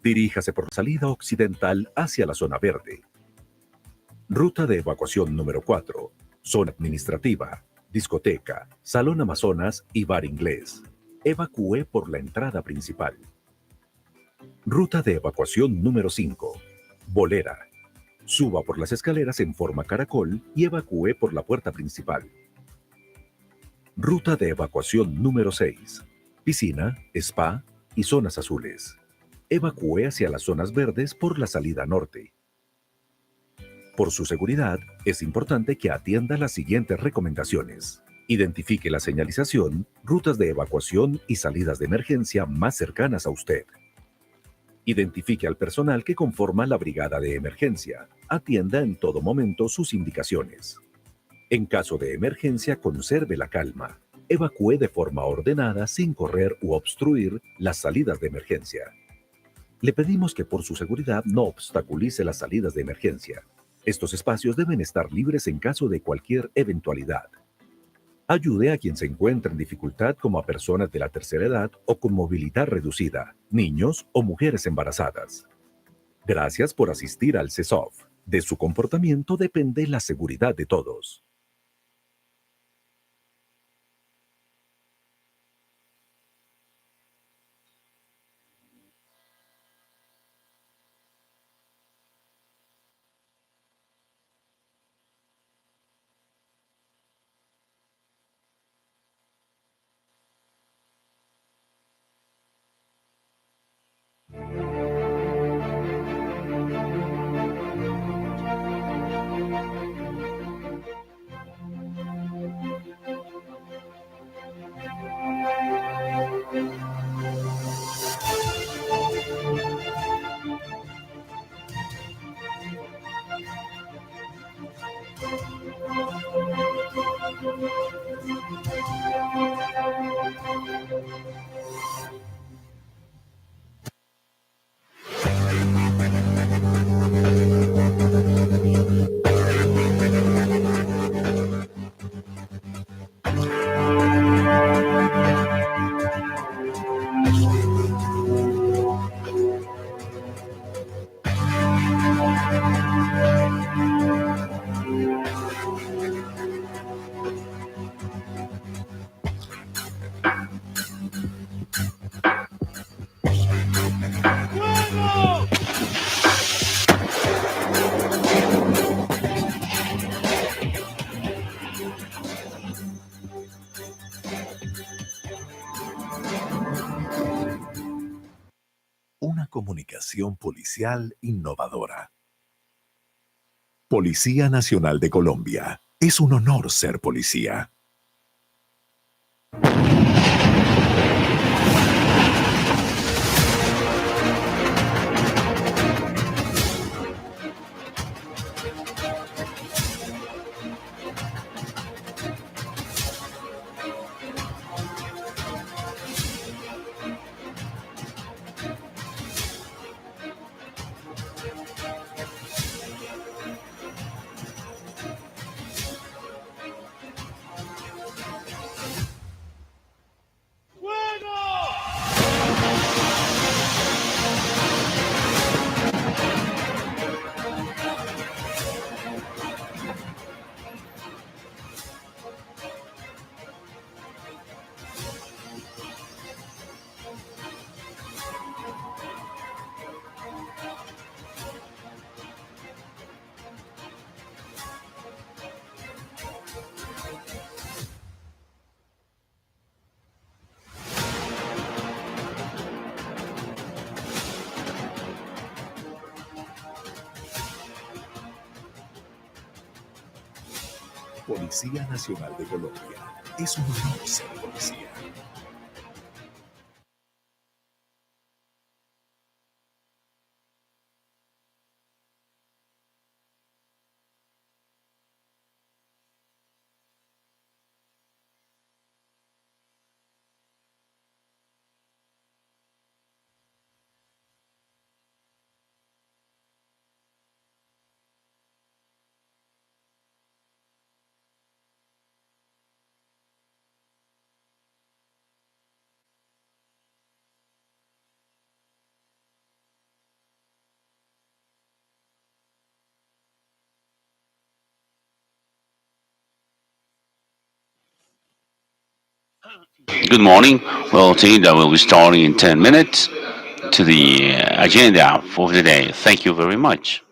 Diríjase por salida occidental hacia la zona verde. Ruta de evacuación número 4. Zona administrativa, discoteca, salón Amazonas y bar inglés. Evacúe por la entrada principal. Ruta de evacuación número 5. Bolera. Suba por las escaleras en forma caracol y evacúe por la puerta principal. Ruta de evacuación número 6. Piscina, spa y zonas azules. Evacúe hacia las zonas verdes por la salida norte. Por su seguridad, es importante que atienda las siguientes recomendaciones. Identifique la señalización, rutas de evacuación y salidas de emergencia más cercanas a usted. Identifique al personal que conforma la brigada de emergencia. Atienda en todo momento sus indicaciones. En caso de emergencia, conserve la calma. Evacúe de forma ordenada sin correr u obstruir las salidas de emergencia. Le pedimos que por su seguridad no obstaculice las salidas de emergencia. Estos espacios deben estar libres en caso de cualquier eventualidad. Ayude a quien se encuentra en dificultad, como a personas de la tercera edad o con movilidad reducida, niños o mujeres embarazadas. Gracias por asistir al CESOF. De su comportamiento depende la seguridad de todos. Una comunicación policial innovadora. Policía Nacional de Colombia. Es un honor ser policía. Policía Nacional de Colombia. Es un honor ser policía. Good morning. Well, today will be starting in 10 minutes to the agenda for the day. Thank you very much.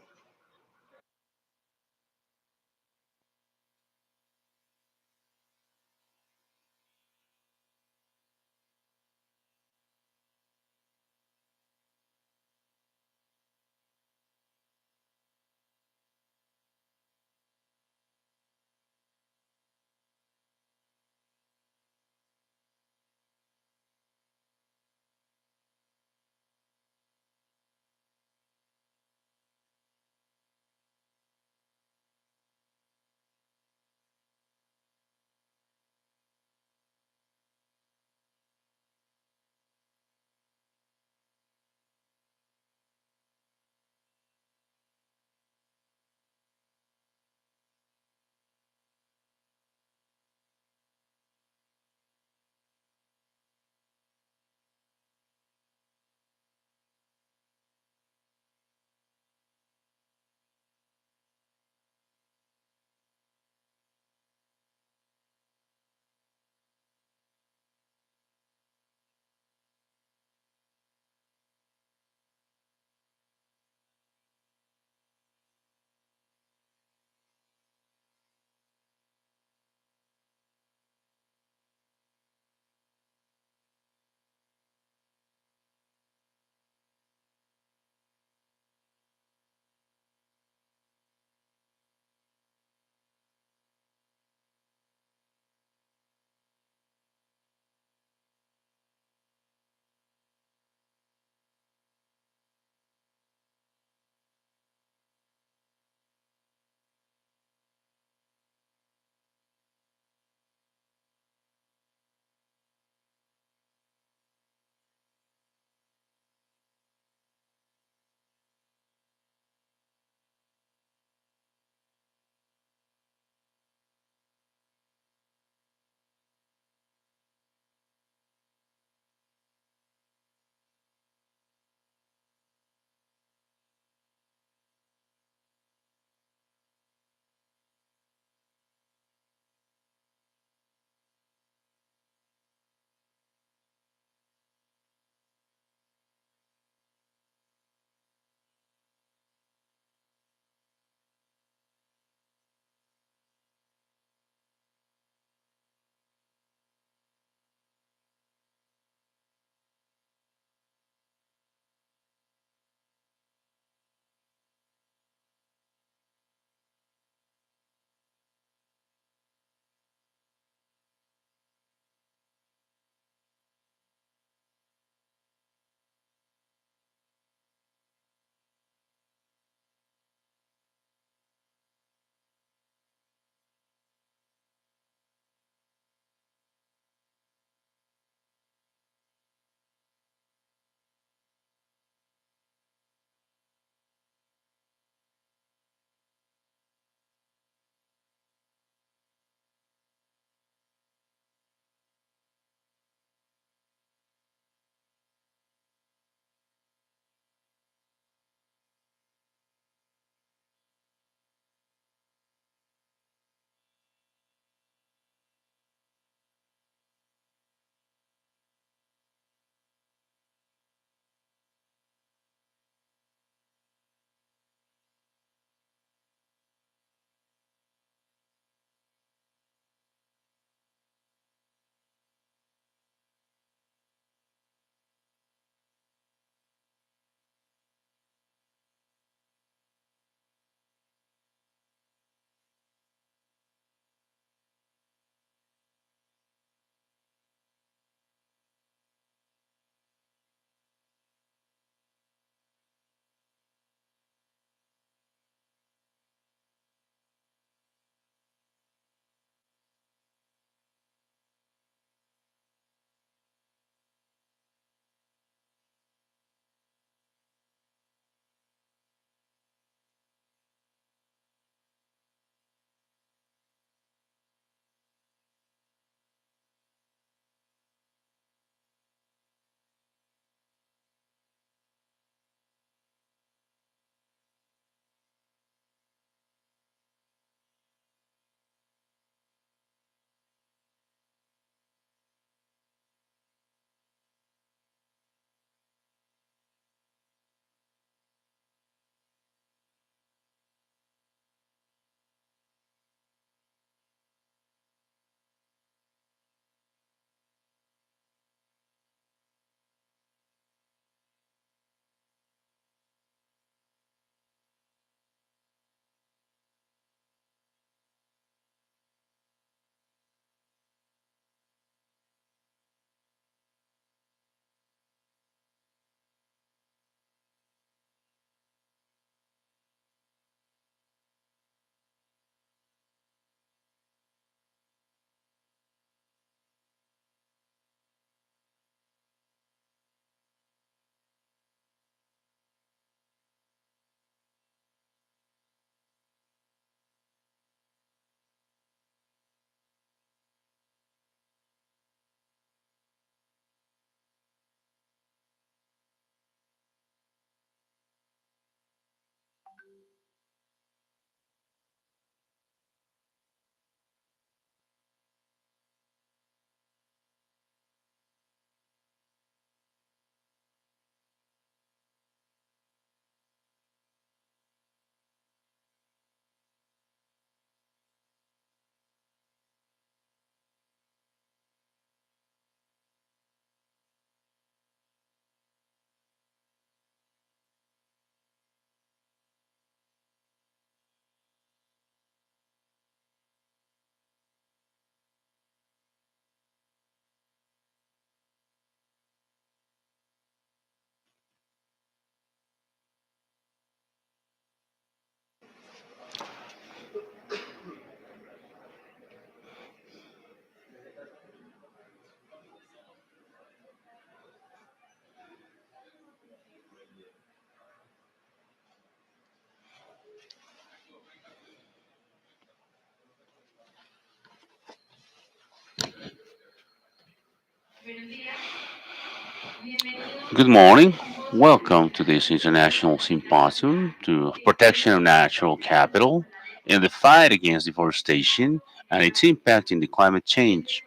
Good morning. Welcome to this international symposium to protection of natural capital and the fight against deforestation and its impact in the climate change.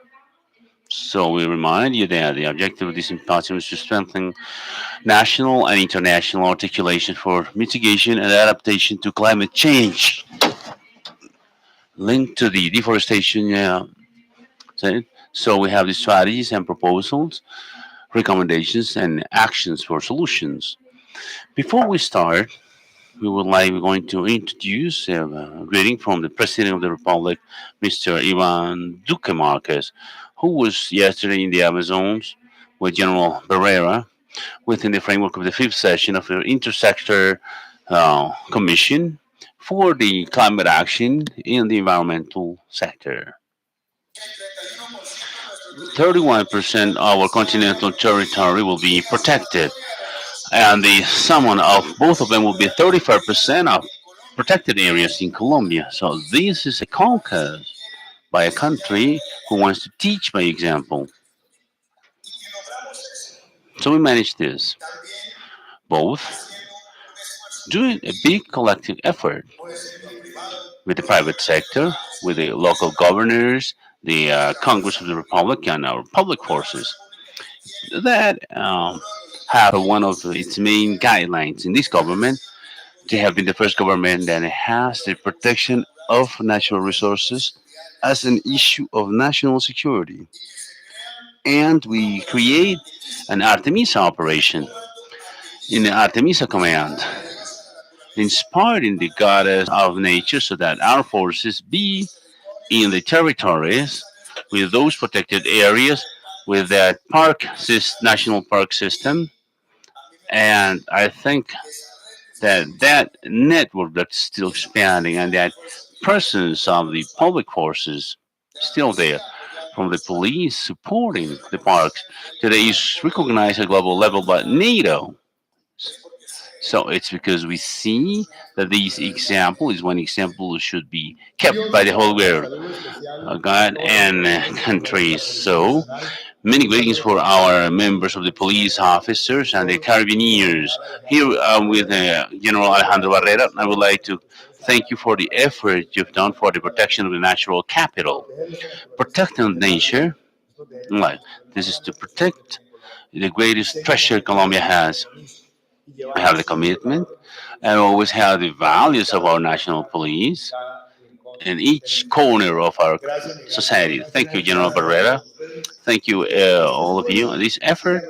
So we remind you that the objective of this symposium is to strengthen national and international articulation for mitigation and adaptation to climate change linked to the deforestation. So we have the strategies and proposals, recommendations, and actions for solutions. Before we start, we're going to introduce a greeting from the President of the Republic, Mr. Ivan Duque Marquez, who was yesterday in the Amazons with General Barrera within the framework of the fifth session of the Intersector Commission for the climate action in the environmental sector. 31% of our continental territory will be protected, and the sum of both of them will be 35% of protected areas in Colombia. So this is a conquest by a country who wants to teach by example. So we managed this, both doing a big collective effort with the private sector, with the local governors, the Congress of the Republic, and our public forces that have one of its main guidelines in this government. They have been the first government that has the protection of natural resources as an issue of national security. And we create an Artemisa operation in the Artemisa command, inspiring the goddess of nature so that our forces be in the territories with those protected areas with that national park system. And I think that network that's still expanding and that presence of the public forces still there from the police supporting the parks today is recognized at global level by NATO. So it's because we see that this example is one example should be kept by the whole world, God and countries. So many greetings for our members of the police officers and the carabineers. Here with General Alejandro Barrera, I would like to thank you for the effort you've done for the protection of the natural capital. Protecting nature, like, this is to protect the greatest treasure Colombia has. We have the commitment and always have the values of our national police in each corner of our society. Thank you, General Barrera. Thank you, all of you. This effort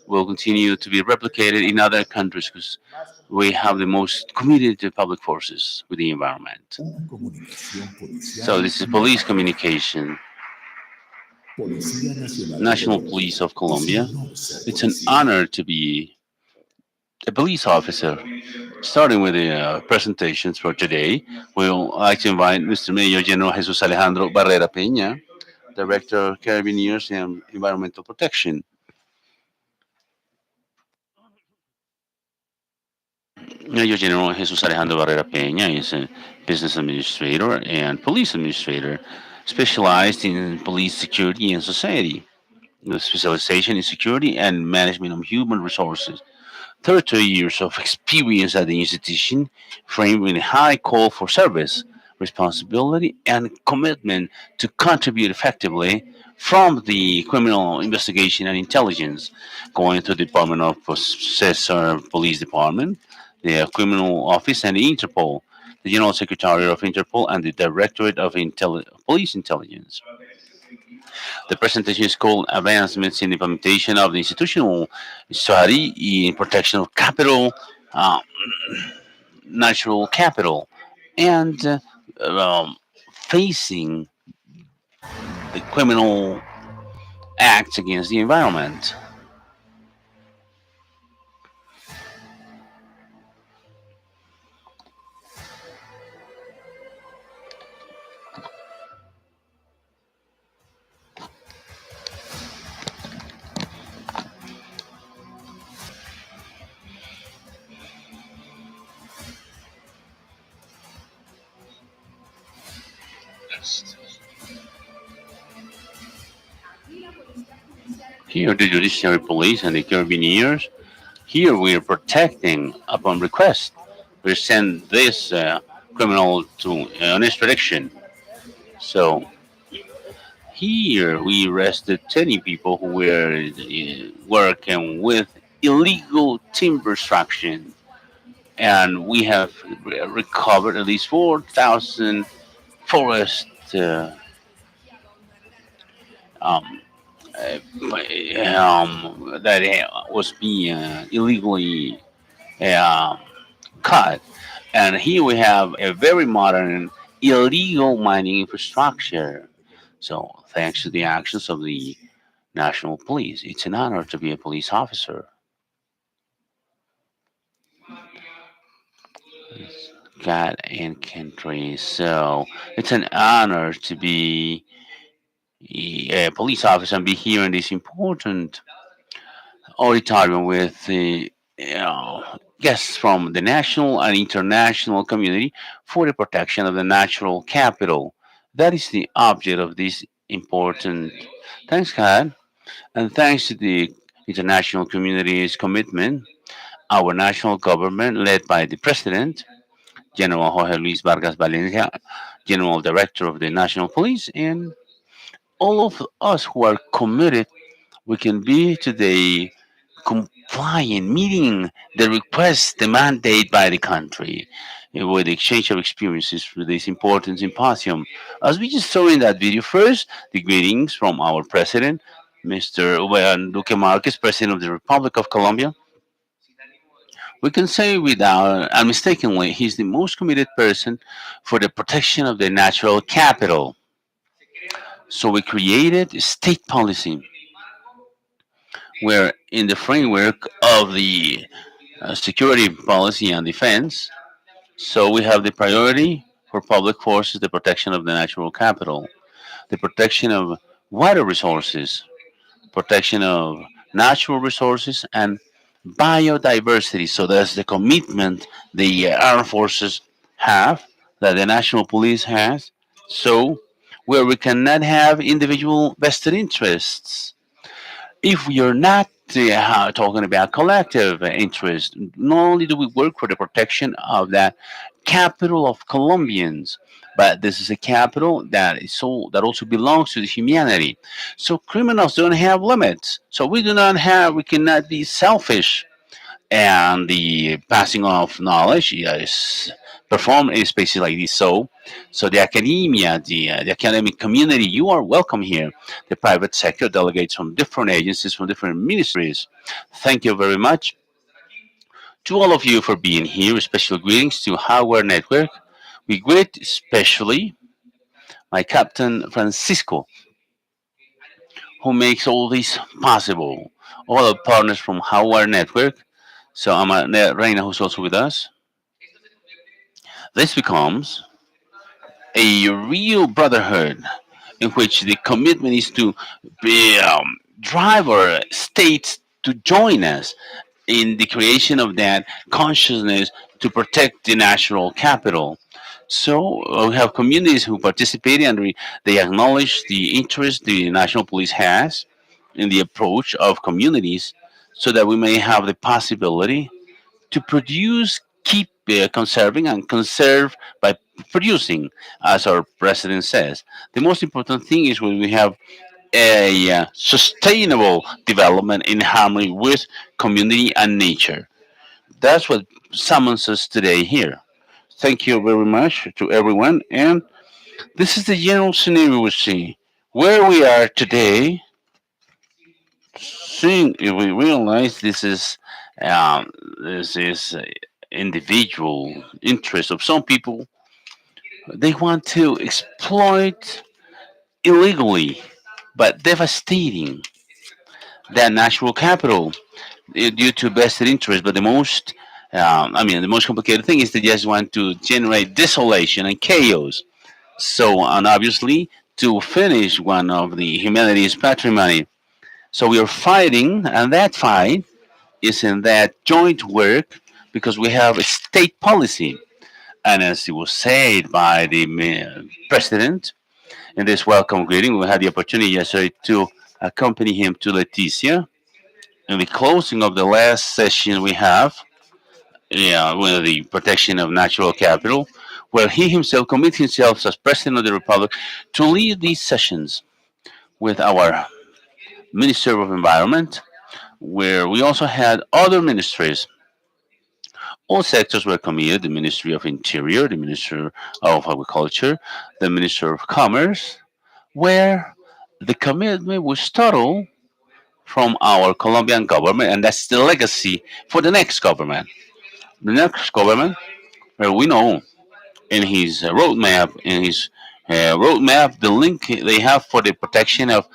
will continue to be replicated in other countries because we have the most committed public forces with the environment. So this is police communication, National Police of Colombia. It's an honor to be a police officer. Starting with the presentations for today, we'll like to invite Mr. Major General Jesus Alejandro Barrera Peña, Director of Carabineers and Environmental Protection. Major General Jesus Alejandro Barrera Peña is a business administrator and police administrator specialized in police security and society, with specialization in security and management of human resources. 30 years of experience at the institution, framed with a high call for service, responsibility, and commitment to contribute effectively from the criminal investigation and intelligence, going to the Department of Possessor Police Department, the Criminal Office, and the Interpol, the General Secretary of Interpol, and the Directorate of Police Intelligence. The presentation is called Advancements in Implementation of the Institutional Strategy in Protection of Capital, uh, Natural Capital, and facing the criminal acts against the environment. Here, the judiciary police and the carabiniers. Here, we are protecting upon request. We send this criminal to an extradition. So here, we arrested 20 people who were working with illegal timber extraction, and we have recovered at least 4,000 forest um, that was being illegally uh, cut. And here we have a very modern illegal mining infrastructure. So, thanks to the actions of the National Police, it's an honor to be a police officer. God and country. So, it's an honor to be a police officer and be here in this important auditorium with guests from the national and international community for the protection of the natural capital. That is the object of this important. Thanks, God, and thanks to the international community's commitment, our national government, led by the President, General Jorge Luis Vargas Valencia, General Director of the National Police, and all of us who are committed, we can be today compliant, meeting the request, the mandate by the country, with the exchange of experiences for this important symposium. As we just saw in that video, first, the greetings from our president, Mr. Duque Marquez, President of the Republic of Colombia. We can say without unmistakably, he's the most committed person for the protection of the natural capital. So we created a state policy where, in the framework of the security policy and defense, so we have the priority for public forces, the protection of the natural capital, the protection of water resources, protection of natural resources, and biodiversity. So that's the commitment the armed forces have, that the national police has. So where we cannot have individual vested interess, if we are not talking about collective interest, not only do we work for the protection of that capital of Colombians, but this is a capital that is so that also belongs to the humanity. So criminals don't have limits. So we cannot be selfish, and the passing on of knowledge is performed in spaces like this. So the academia, the academic community, you are welcome here. The private sector, delegates from different agencies, from different ministries. Thank you very much to all of you for being here. Special greetings to Howard Network. We greet especially my captain Francisco, who makes all this possible. All our partners from Howard Network. So Reina, who's also with us. This becomes a real brotherhood in which the commitment is to drive our states to join us in the creation of that consciousness to protect the national capital. So we have communities who participate and they acknowledge the interest the national police has in the approach of communities so that we may have the possibility to produce, keep conserving, and conserve by producing, as our president says. The most important thing is when we have a sustainable development in harmony with community and nature. That's what summons us today here. Thank you very much to everyone. And this is the general scenario we see. Where we are today, seeing if we realize um, this is individual interest of some people, they want to exploit illegally but devastating that natural capital due to vested interest. But the most complicated thing is they just want to generate desolation and chaos. So, and obviously, to finish one of the humanity's patrimony. So we are fighting, and that fight is in that joint work because we have a state policy. And as it was said by the president in this welcome greeting, we had the opportunity yesterday to accompany him to Leticia in the closing of the last session we have, with the protection of natural capital, where he himself commits himself as president of the republic to lead these sessions with our Minister of Environment, where we also had other ministries. All sectors were committed: the Ministry of Interior, the Minister of Agriculture, the Minister of Commerce, where the commitment was total from our Colombian government, and that's the legacy for the next government. The next government, where we know in his roadmap, the link they have for the protection of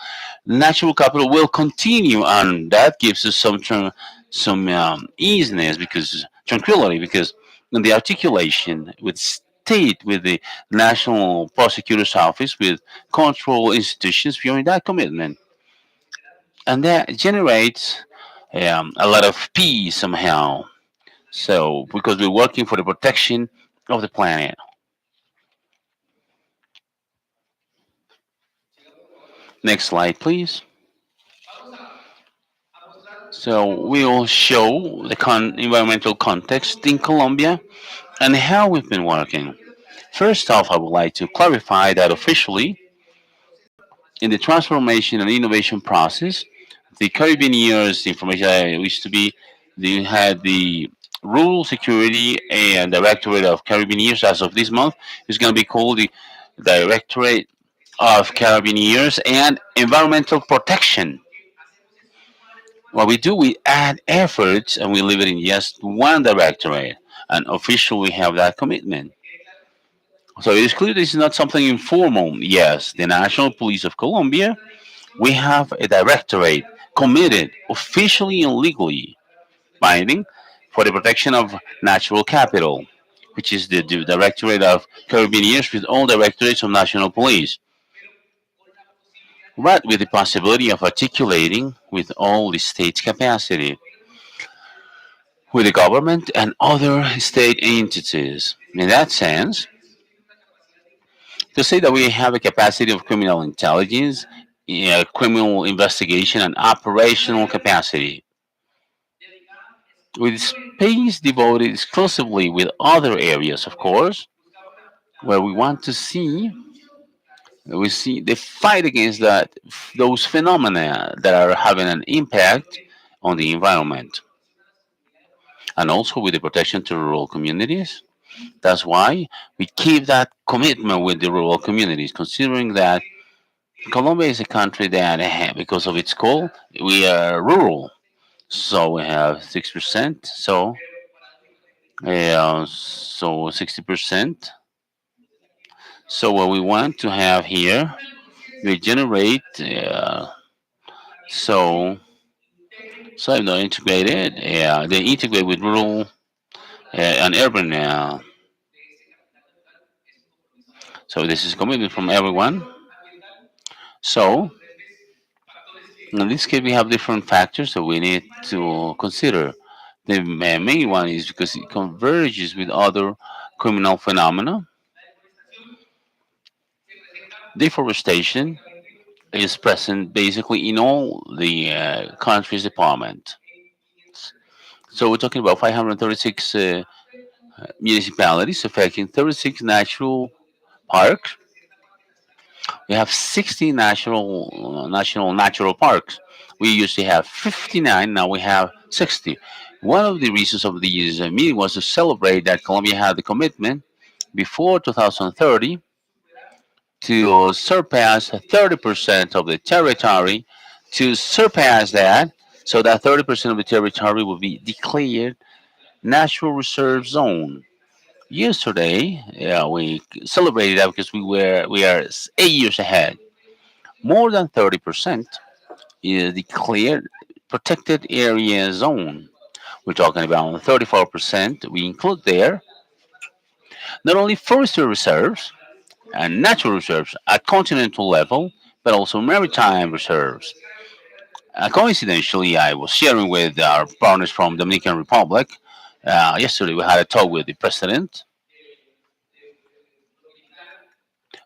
natural capital will continue, and that gives us some easiness, because tranquility, because in the articulation with state, with the National Prosecutor's Office, with control institutions beyond that commitment, and that generates a lot of peace somehow. So, because we're working for the protection of the planet. Next slide, please. So we will show the environmental context in Colombia and how we've been working. First off, I would like to clarify that officially, in the transformation and innovation process, the Carabiniers information used to be, they had the Rural Security and Directorate of Carabiniers. As of this month, is going to be called the Directorate of Carabiniers and Environmental Protection. What we do, we add efforts and we leave it in just one directorate, and officially we have that commitment. So it is clear this is not something informal. Yes, the National Police of Colombia, we have a directorate committed officially and legally binding for the protection of natural capital, which is the Directorate of Carabiniers with all directorates of National Police, but with the possibility of articulating with all the state's capacity, with the government and other state entities. In that sense, to say that we have a capacity of criminal intelligence, criminal investigation, and operational capacity, with space devoted exclusively with other areas, of course, where we see the fight against those phenomena that are having an impact on the environment, and also with the protection to rural communities. That's why we keep that commitment with the rural communities, considering that Colombia is a country that, because of its coal, we are rural. So we have 6%. So 60%. So what we want to have here, we generate. So so I'm not integrated. They integrate with rural and urban. So this is commitment from everyone. So in this case, we have different factors that we need to consider. The main one is because it converges with other criminal phenomena. Deforestation is present basically in all the country's department. So we're talking about 536 municipalities affecting 36 natural parks. We have 60 national natural parks. We used to have 59, now we have 60. One of the reasons of these meeting was to celebrate that Colombia had the commitment before 2030 to surpass 30% of the territory, to surpass that, so that 30% of the territory will be declared natural reserve zone. Yesterday, yeah, we celebrated that because we are 8 years ahead. More than 30% is declared protected area zone. We're talking about 34%. We include there not only forestry reserves and natural reserves at continental level, but also maritime reserves. Coincidentally, I was sharing with our partners from Dominican Republic. Yesterday, we had a talk with the president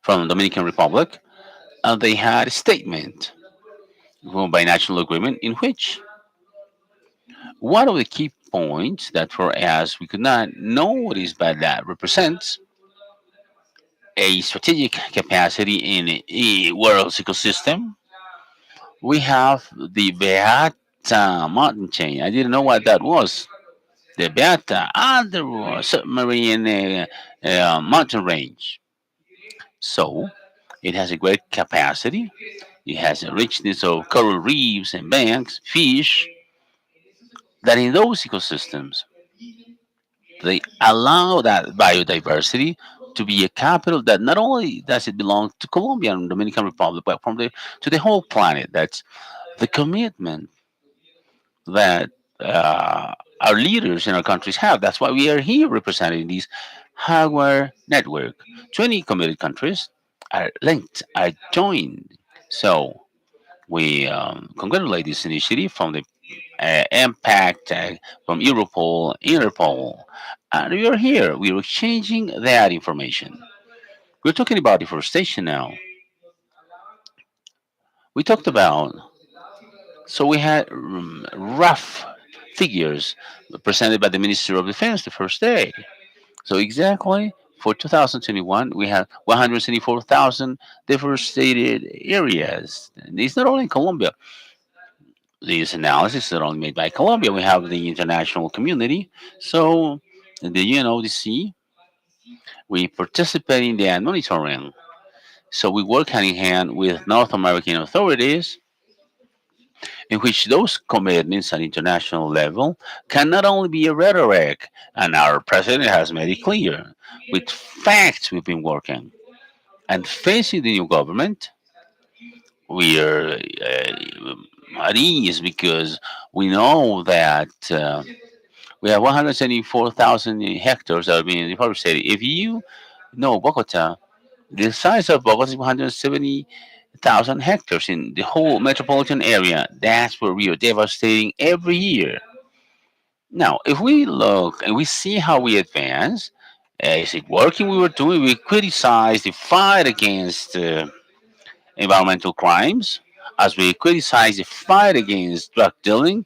from Dominican Republic, and they had a statement. by national agreement, in which one of the key points that for us we could not notice, but that represents a strategic capacity in a world's ecosystem. We have the Beata mountain chain. I didn't know what that was. The Beata underwater submarine mountain range. So it has a great capacity. It has a richness of coral reefs and banks, fish, that in those ecosystems they allow that biodiversity to be a capital that not only does it belong to Colombia and Dominican Republic, but from the to the whole planet. That's the commitment that our leaders in our countries have. That's why we are here representing these hardware network. 20 committed countries are linked, are joined. So we congratulate this initiative from the impact from Europol, Interpol, and we are here. We are exchanging that information. We're talking about deforestation now. We talked about, so we had rough figures presented by the Minister of Defense the first day. So exactly for 2021, we have 174,000 deforested areas. And it's not only in Colombia. These analysis are only made by Colombia. We have the international community. So the UNODC, we participate in the monitoring. So we work hand in hand with North American authorities in which those commitments at international level can not only be a rhetoric, and our president has made it clear, with facts we've been working. And facing the new government, we are at ease because we know that we have 174,000 hectares that are being deforested. If you know Bogota, the size of Bogota is 170,000 hectares in the whole metropolitan area. That's where we are devastating every year. Now, if we look and we see how we advance, is it working? We were doing. We criticize the fight against environmental crimes, as we criticize the fight against drug dealing.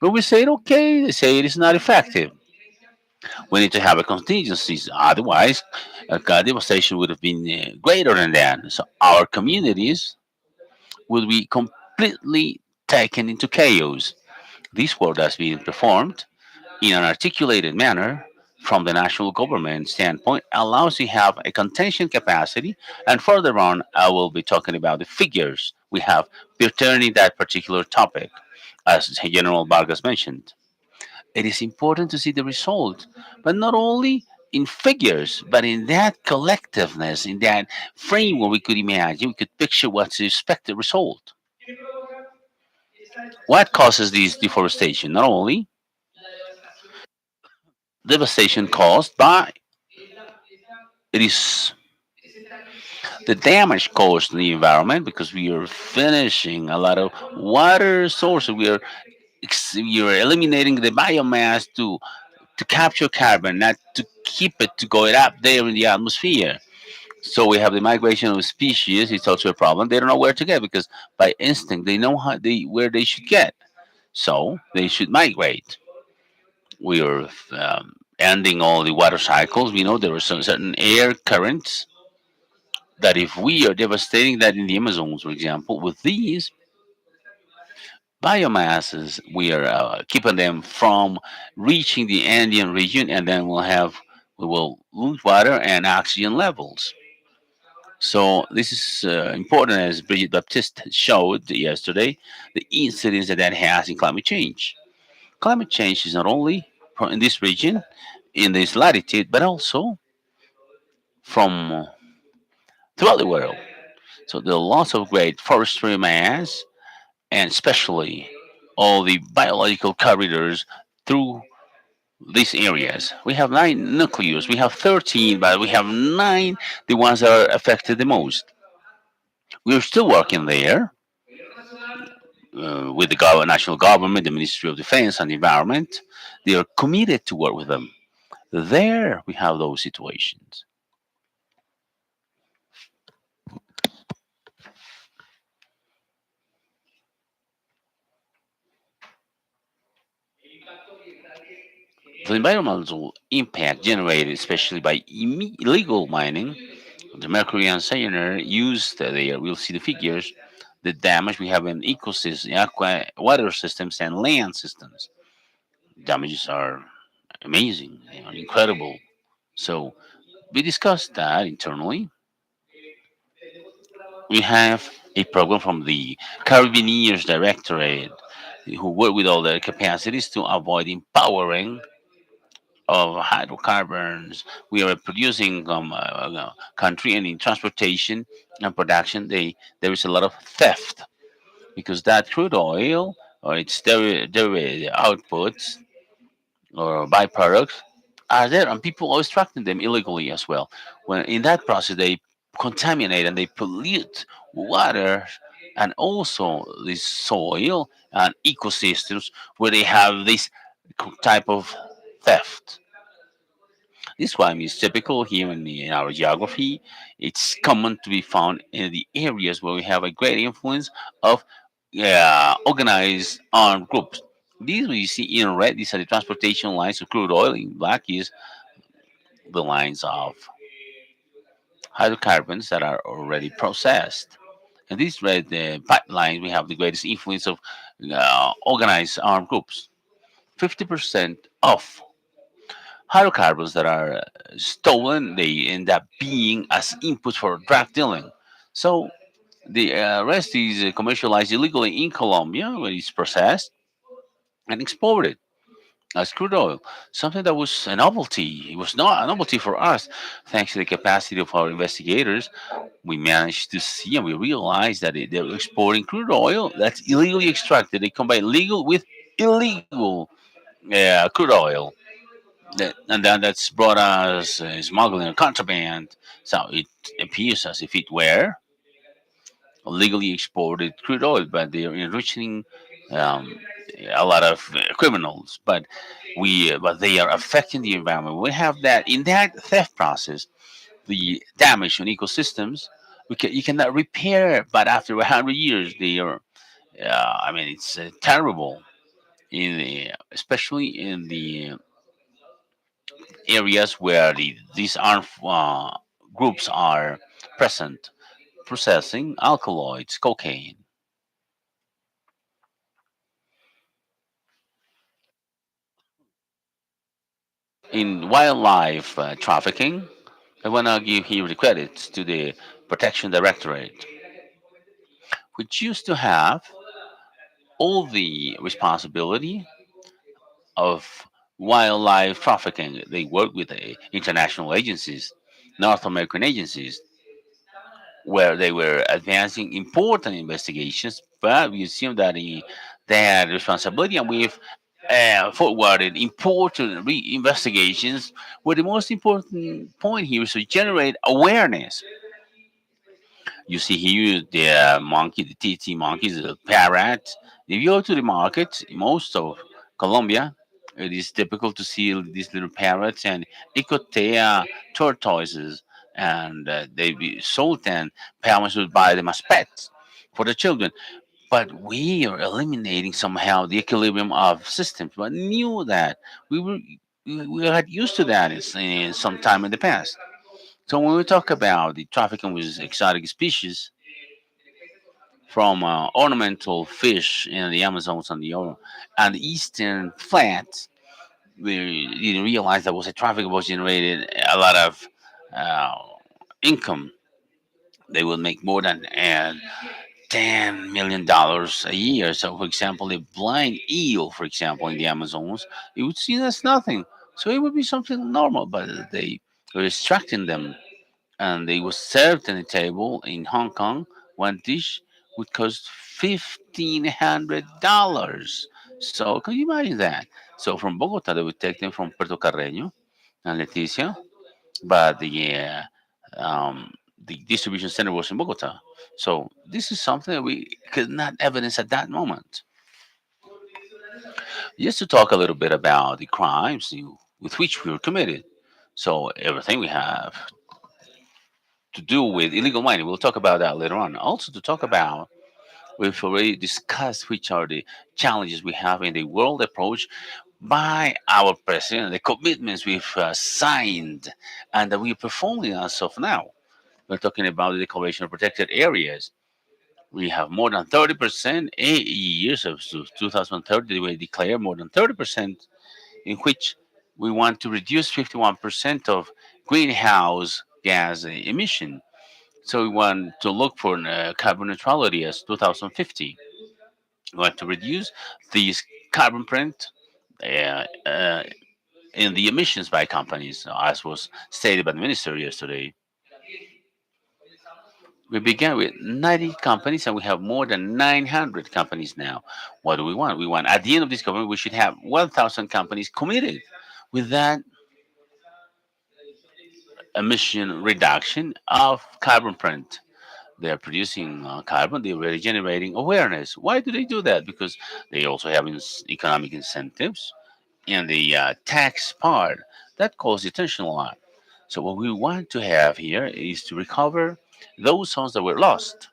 But we say, okay, they say it is not effective. We need to have a contingencies. Otherwise, devastation would have been greater than that. So our communities will be completely taken into chaos. This work has been performed in an articulated manner from the national government standpoint allows you to have a contention capacity. And further on, I will be talking about the figures we have pertaining that particular topic, as General Vargas mentioned. It is important to see the result, but not only in figures, but in that collectiveness, in that frame where we could imagine, we could picture what's the expected result. What causes this deforestation? Not only devastation caused by it is the damage caused to the environment because we are finishing a lot of water sources. We are eliminating the biomass to capture carbon, not to keep it to go it up there in the atmosphere. So we have the migration of species. It's also a problem. They don't know where to get because by instinct they know where they should get. So they should migrate. We are ending all the water cycles. We know there are some certain air currents that if we are devastating that in the Amazons, for example, with these biomasses, we are keeping them from reaching the Andean region, and then we will lose water and oxygen levels. So this is important, as Bridget Baptiste showed yesterday, the incidence that that has in climate change. Climate change is not only in this region, in this latitude, but also from throughout the world. So the loss of great forestry mass, and especially all the biological corridors through these areas. We have 9 nucleus. We have 13, but we have 9, the ones that are affected the most. We're still working there with the national government, the Ministry of Defense, and the Environment. They are committed to work with them. There we have those situations. The environmental impact generated, especially by illegal mining, the mercury and cyanide used there, we'll see the figures, the damage we have in ecosystems, aqua, water systems, and land systems. Damages are amazing, they are incredible. So we discussed that internally. We have a program from the Carabiniers Directorate who work with all their capacities to avoid empowering of hydrocarbons. We are producing country, and in transportation and production, there is a lot of theft because that crude oil or its derivative outputs or byproducts are there, and people are extracting them illegally as well. When in that process, they contaminate and they pollute water and also the soil and ecosystems where they have this type of theft. This crime is typical here in our geography. It's common to be found in the areas where we have a great influence of organized armed groups. These we see in red, these are the transportation lines of crude oil. In black is the lines of hydrocarbons that are already processed. In these red pipelines, we have the greatest influence of organized armed groups. 50% of hydrocarbons that are stolen, they end up being as input for drug dealing. So the rest is commercialized illegally in Colombia, where it's processed and exported as crude oil. Something that was a novelty. It was not a novelty for us. Thanks to the capacity of our investigators, we managed to see and we realized that they're exporting crude oil that's illegally extracted. They combine legal with illegal crude oil. And then that's brought us smuggling or contraband. So it appears as if it were legally exported crude oil, but they are enriching um, a lot of criminals. But they are affecting the environment. We have that in that theft process, the damage on ecosystems. You cannot repair, but after 100 years, they are. I mean, it's terrible especially in the areas where these armed groups are present, processing alkaloids, cocaine. In wildlife trafficking, I want to give here the credits to the Protection Directorate, which used to have all the responsibility of wildlife trafficking. They work with international agencies, North American agencies, where they were advancing important investigations, but we assume that they had responsibility, and we've forwarded important investigations. Where the most important point here is to generate awareness. You see here the monkey, the TT monkeys, the parrot. If you go to the market, most of Colombia, it is typical to see these little parrots and icotea tortoises, and they be sold, and parents would buy them as pets for the children. But we are eliminating somehow the equilibrium of systems. But knew that we were we got used to that in some time in the past. So when we talk about the trafficking with exotic species, from ornamental fish in the Amazons and the eastern flats, we didn't realize that was a traffic was generated a lot of uh, income. They will make more than $10 million a year. So, for example, a blind eel, for example, in the Amazons, it would see that's nothing. So it would be something normal, but they were extracting them, and they was served on the table in Hong Kong. One dish would cost $1,500. So can you imagine that? So from Bogota, they would take them from Puerto Carreño and Leticia, but the distribution center was in Bogota. So this is something that we could not evidence at that moment. Just to talk a little bit about the crimes with which we were committed. So everything we have to do with illegal mining. We'll talk about that later on. Also, to talk about, we've already discussed which are the challenges we have in the world approach. by our president, the commitments we've signed and that we're performing as of now. We're talking about the declaration of protected areas. We have more than 30%, 8 years of 2030, we declare more than 30% in which we want to reduce 51% of greenhouse gas emission. So we want to look for carbon neutrality as 2050. We want to reduce these carbon print uh, uh, in the emissions by companies, as was stated by the minister yesterday. We began with 90 companies and we have more than 900 companies now. What do we want? We want at the end of this government, we should have 1,000 companies committed with that emission reduction of carbon print. They're producing carbon, they're generating awareness. Why do they do that? Because they also have economic incentives in the tax part. That calls the attention a lot. So, what we want to have here is to recover those zones that were lost,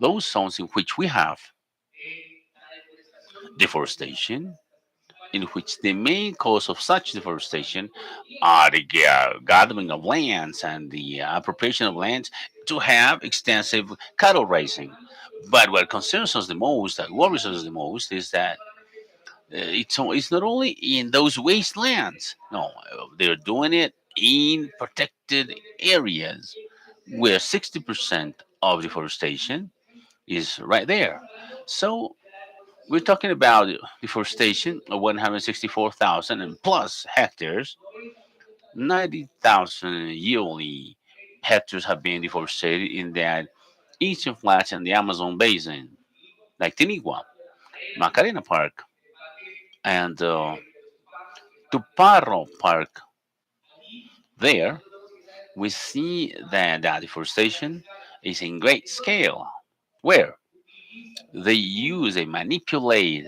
those zones in which we have deforestation, in which the main cause of such deforestation are the gathering of lands and the appropriation of lands to have extensive cattle raising. But what concerns us the most, that worries us the most, is that it's not only in those wastelands. No, they're doing it in protected areas where 60% of deforestation is right there. So we're talking about deforestation of 164,000 and plus hectares. 90,000 yearly hectares have been deforested in that eastern flats and the Amazon basin, like Tinigua, Macarena Park, and Tuparro Park. There, we see that the deforestation is in great scale, where they use and manipulate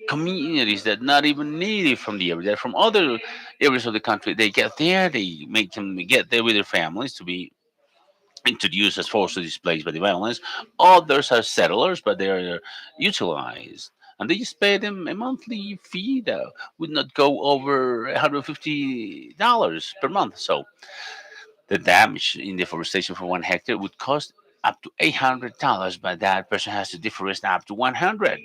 communities that not even native from the area, they're from other areas of the country. They get there, they make them get there with their families to be introduced as forcibly displaced by the violence. Others are settlers, but they are utilized. And they just pay them a monthly fee that would not go over $150 per month. So the damage in deforestation for 1 hectare would cost up to $800, but that person has to deforest up to 100.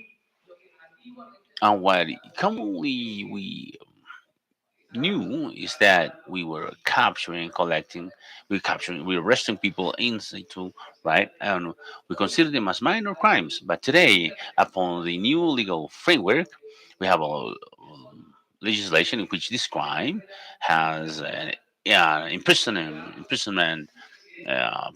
And what commonly we knew is that we were capturing, collecting, we were arresting people in situ, right? And we consider them as minor crimes. But today, upon the new legal framework, we have a legislation in which this crime has an imprisonment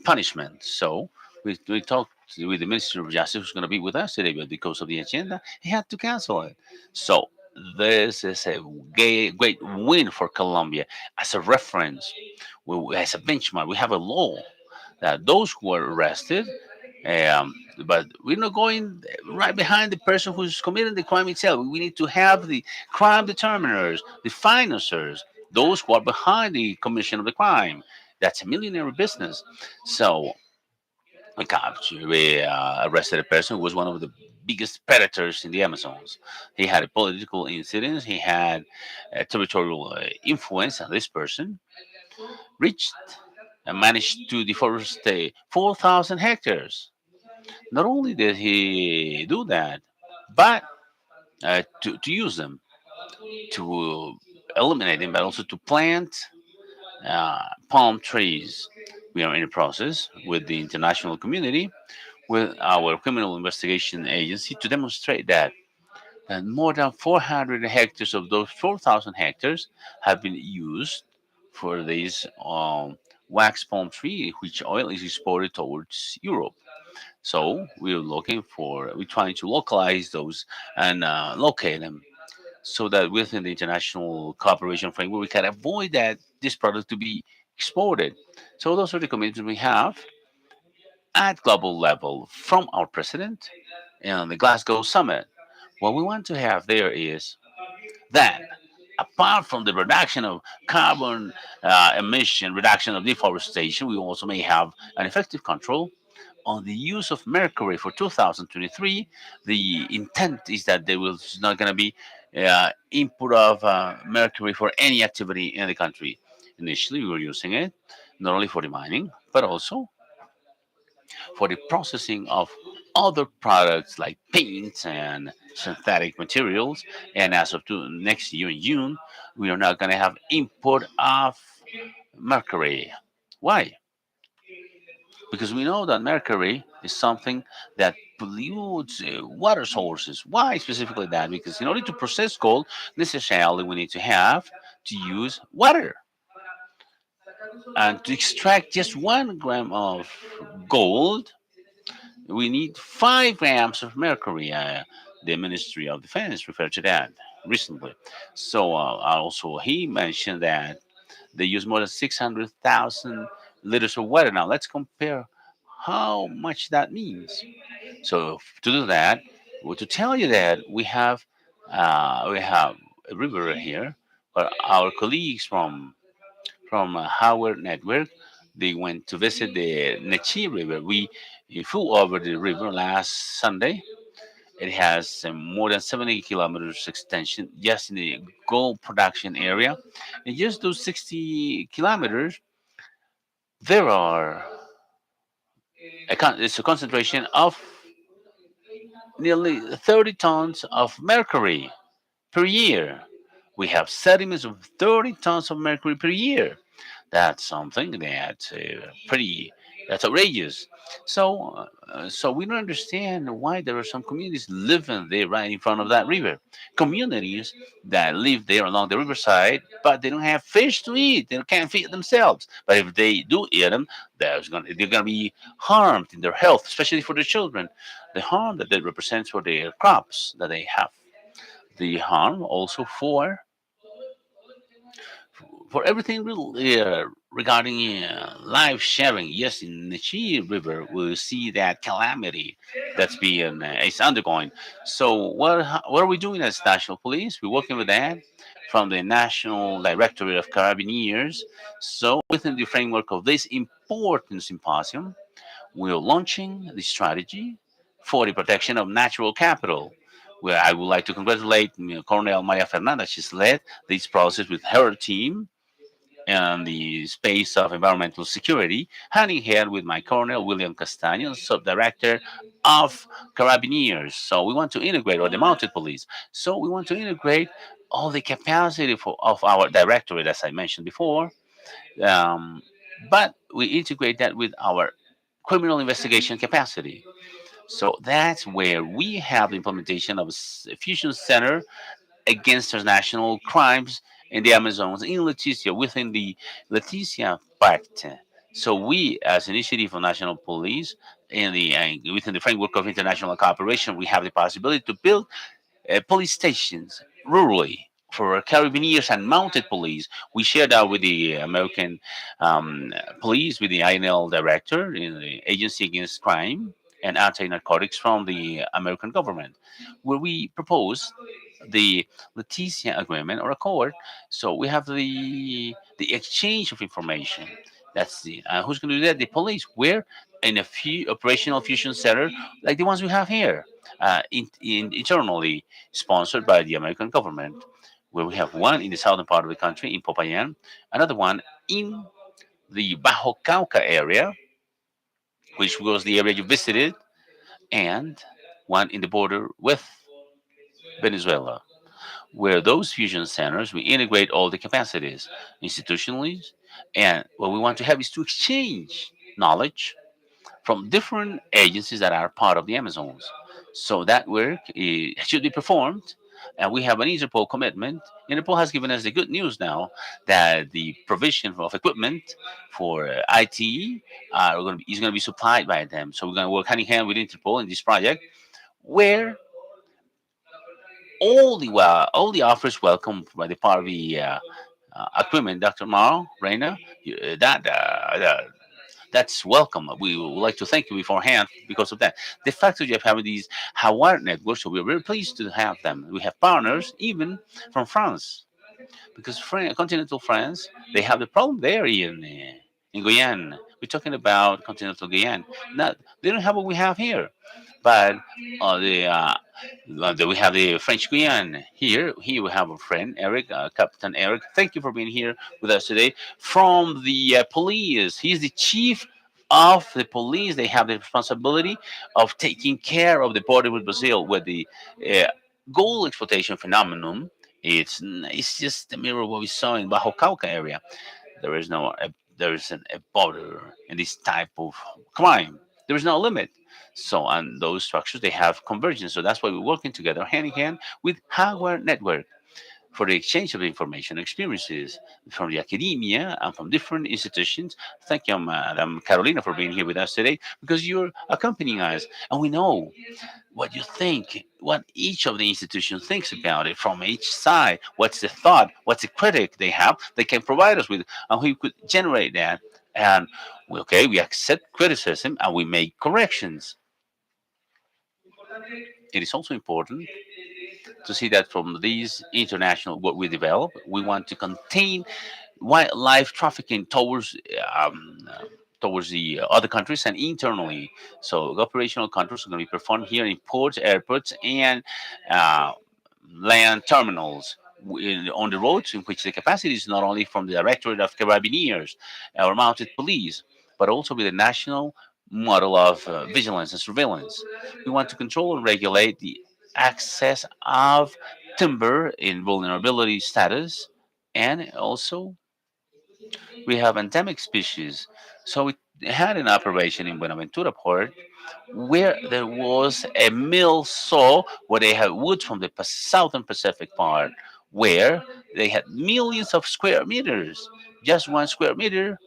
punishment. So we talked with the Minister of Justice, who's going to be with us today, but because of the agenda, he had to cancel it. So this is a great win for Colombia as a reference, as a benchmark. We have a law that those who are arrested, um, but we're not going right behind the person who's committing the crime itself. We need to have the crime determiners, the financiers, those who are behind the commission of the crime. That's a millionaire business. So we arrested a person who was one of the biggest predators in the Amazons. He had a political incident. He had a territorial influence, and this person reached and managed to deforest 4,000 hectares. Not only did he do that, but to use them, to eliminate them, but also to plant palm trees. We are in the process with the international community, with our criminal investigation agency, to demonstrate that more than 400 hectares of those 4,000 hectares have been used for this wax palm tree, which oil is exported towards Europe. So we're trying to localize those and locate them so that within the international cooperation framework, we can avoid that this product to be exported. So those are the commitments we have at global level from our president and the Glasgow summit. What we want to have there is that apart from the reduction of carbon emission, reduction of deforestation, we also may have an effective control on the use of mercury for 2023. The intent is that there was not going to be input of mercury for any activity in the country. Initially, we were using it not only for the mining, but also for the processing of other products like paints and synthetic materials. And as of next year in June, we are not going to have import of mercury. Why? Because we know that mercury is something that pollutes water sources. Why specifically that? Because in order to process gold, necessarily we need to have to use water. And to extract just 1 gram of gold, we need 5 grams of mercury. The Ministry of Defense referred to that recently. So also he mentioned that they use more than 600,000 liters of water. Now let's compare how much that means. So to do that, well, to tell you that we have a river here, but our colleagues from Howard Network, they went to visit the Nechi River. We flew over the river last Sunday. It has more than 70 kilometers extension just in the gold production area. And just those 60 kilometers, there are it's a concentration of nearly 30 tons of mercury per year. We have sediments of 30 tons of mercury per year. That's something that's pretty that's outrageous. So we don't understand why there are some communities living there right in front of that river. Communities that live there along the riverside, but they don't have fish to eat. They can't feed themselves. But if they do eat them, they're gonna be harmed in their health, especially for the children. The harm that they represent for their crops that they have. The harm also for everything regarding life sharing. Yes, in the Chi River, we see that calamity that's being is undergoing. So what are we doing as National Police? We're working with that from the National Directorate of Carabineers. So within the framework of this important symposium, we're launching the strategy for the protection of natural capital. Where I would like to congratulate Colonel Maria Fernanda. She's led this process with her team and the space of environmental security, hand in hand with my Colonel William Castaño, Subdirector of Carabineers. So we want to integrate, or the Mounted Police. So we want to integrate all the capacity of our directorate, as I mentioned before, um, but we integrate that with our criminal investigation capacity. So that's where we have the implementation of a fusion center against transnational crimes in the Amazons in Leticia within the Leticia Pact. So we, as Initiative for National Police, within the framework of international cooperation, we have the possibility to build police stations rurally for carabiniers and mounted police. We share that with the American police, with the INL director in the Agency Against Crime and Anti-Narcotics from the American government, where we propose the Leticia Agreement or Accord. So we have the exchange of information. That's the who's going to do that? The police. Where in a few operational fusion center like the ones we have here, internally sponsored by the American government, where we have one in the southern part of the country in Popayan, another one in the Bajo Cauca area, which was the area you visited, and one in the border with Venezuela, where those fusion centers we integrate all the capacities institutionally, and what we want to have is to exchange knowledge from different agencies that are part of the Amazons. So that work should be performed, and we have an Interpol commitment. Interpol has given us the good news now that the provision of equipment for IT is going to be supplied by them. So we're going to work hand in hand with Interpol in this project, where all the offers welcome by the part of the equipment. Dr. Maro, Reina, that's welcome. We would like to thank you beforehand because of that. The fact that you have having these Hawar networks, so we're very pleased to have them. We have partners even from France, because continental France, they have the problem there in Guyane, We're talking about continental Guyana. Not they don't have what we have here, but we have the French Guiana here. Here we have a friend, Eric, Captain Eric. Thank you for being here with us today. From the police, he's the chief of the police. They have the responsibility of taking care of the border with Brazil, with the uh, gold exploitation phenomenon. It's just a mirror of what we saw in Bajo Cauca area. There is no there isn't a border in this type of crime. There is no limit. So and those structures they have convergence. So that's why we're working together hand in hand with Hardware Network for the exchange of information experiences from the academia and from different institutions. Thank you, Madam Carolina, for being here with us today because you're accompanying us, and we know what you think, what each of the institutions thinks about it from each side. What's the thought? What's the critic they have? They can provide us with, and we could generate that. And okay, we accept criticism and we make corrections. It is also important to see that from these international what we develop, we want to contain wildlife trafficking towards the other countries and internally. So operational controls are going to be performed here in ports, airports, and uh, land terminals on the roads in which the capacity is not only from the Directorate of Carabineers or Mounted Police, but also with the national model of vigilance and surveillance. We want to control and regulate the access of timber in vulnerability status, and also we have endemic species. So we had an operation in Buenaventura Port where there was a mill saw where they had wood from the southern Pacific part, where they had millions of square meters. Just 1 square meter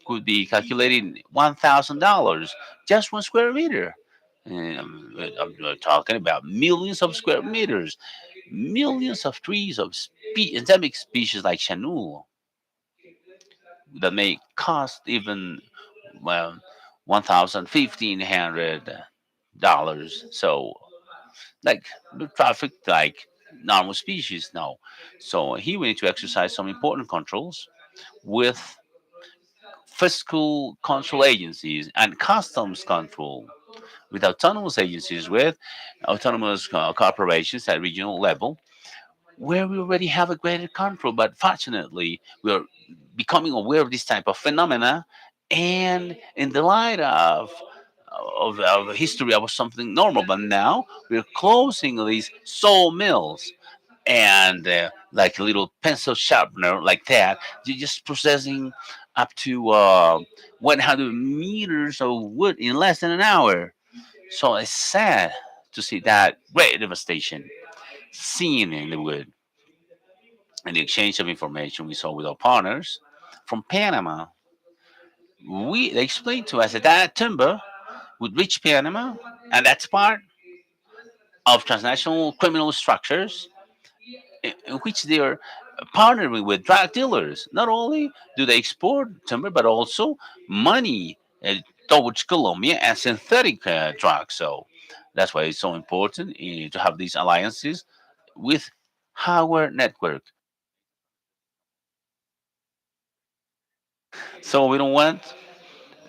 could be calculating $1,000. Just 1 square meter. And I'm talking about millions of square meters, millions of trees of endemic species like chanul that may cost even well $1,500. So like the traffic like normal species now. So here we need to exercise some important controls with fiscal control agencies and customs control with autonomous agencies with autonomous corporations at regional level where we already have a greater control. But fortunately, we are becoming aware of this type of phenomena, and in the light of the history of something normal, but now we're closing these sawmills and like a little pencil sharpener like that, you're just processing up to 100 meters of wood in less than an hour. So it's sad to see that great devastation seen in the wood and the exchange of information we saw with our partners from Panama. They explained to us that that timber would reach Panama, and that's part of transnational criminal structures in which they are partnering with drug dealers. Not only do they export timber, but also money towards Colombia and synthetic drugs. So that's why it's so important to have these alliances with our network. So we don't want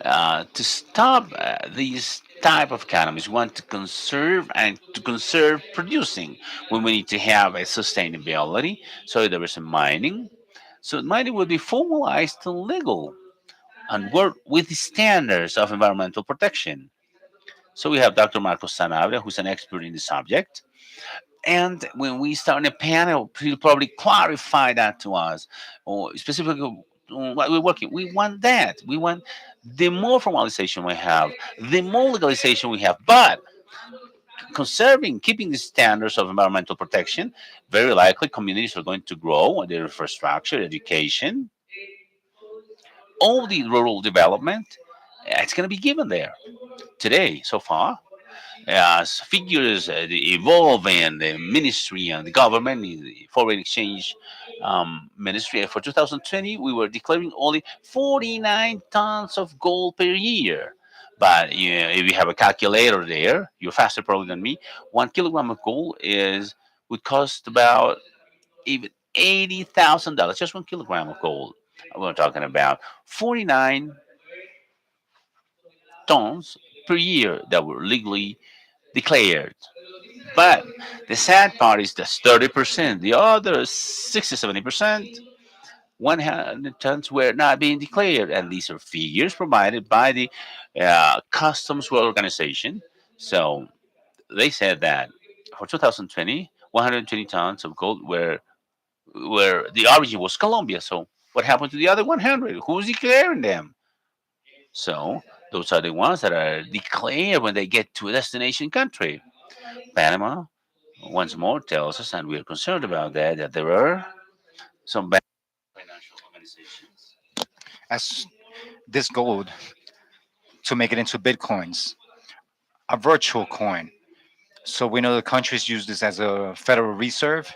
to stop these type of economies. We want to conserve and to conserve producing when we need to have a sustainability. So there is a mining. So mining will be formalized and legal and work with the standards of environmental protection. So we have Dr. Marcos Sanabria, who's an expert in the subject. And when we start in a panel, he'll probably clarify that to us, or specifically on what we're working. We want that. We want the more formalization we have, the more legalization we have, but conserving, keeping the standards of environmental protection. Very likely, communities are going to grow, and their infrastructure, education, all the rural development. It's going to be given there today so far as figures evolve in the ministry and the government, the foreign exchange ministry. For 2020, we were declaring only 49 tons of gold per year. But if you have a calculator there, you're faster probably than me. 1 kilogram of gold is would cost about even $80,000. Just 1 kilogram of gold. We're talking about 49 tons per year that were legally declared. But the sad part is that 30%, the other 60, 70%, 100 tons were not being declared. And these are figures provided by the Customs Organization. So they said that for 2020, 120 tons of gold were where the origin was Colombia. So what happened to the other 100? Who's declaring them? So those are the ones that are declared when they get to a destination country. Panama, once more, tells us, and we are concerned about that, that there are some bad financial organizations. As this gold to make it into bitcoins, a virtual coin. So we know the countries use this as a federal reserve,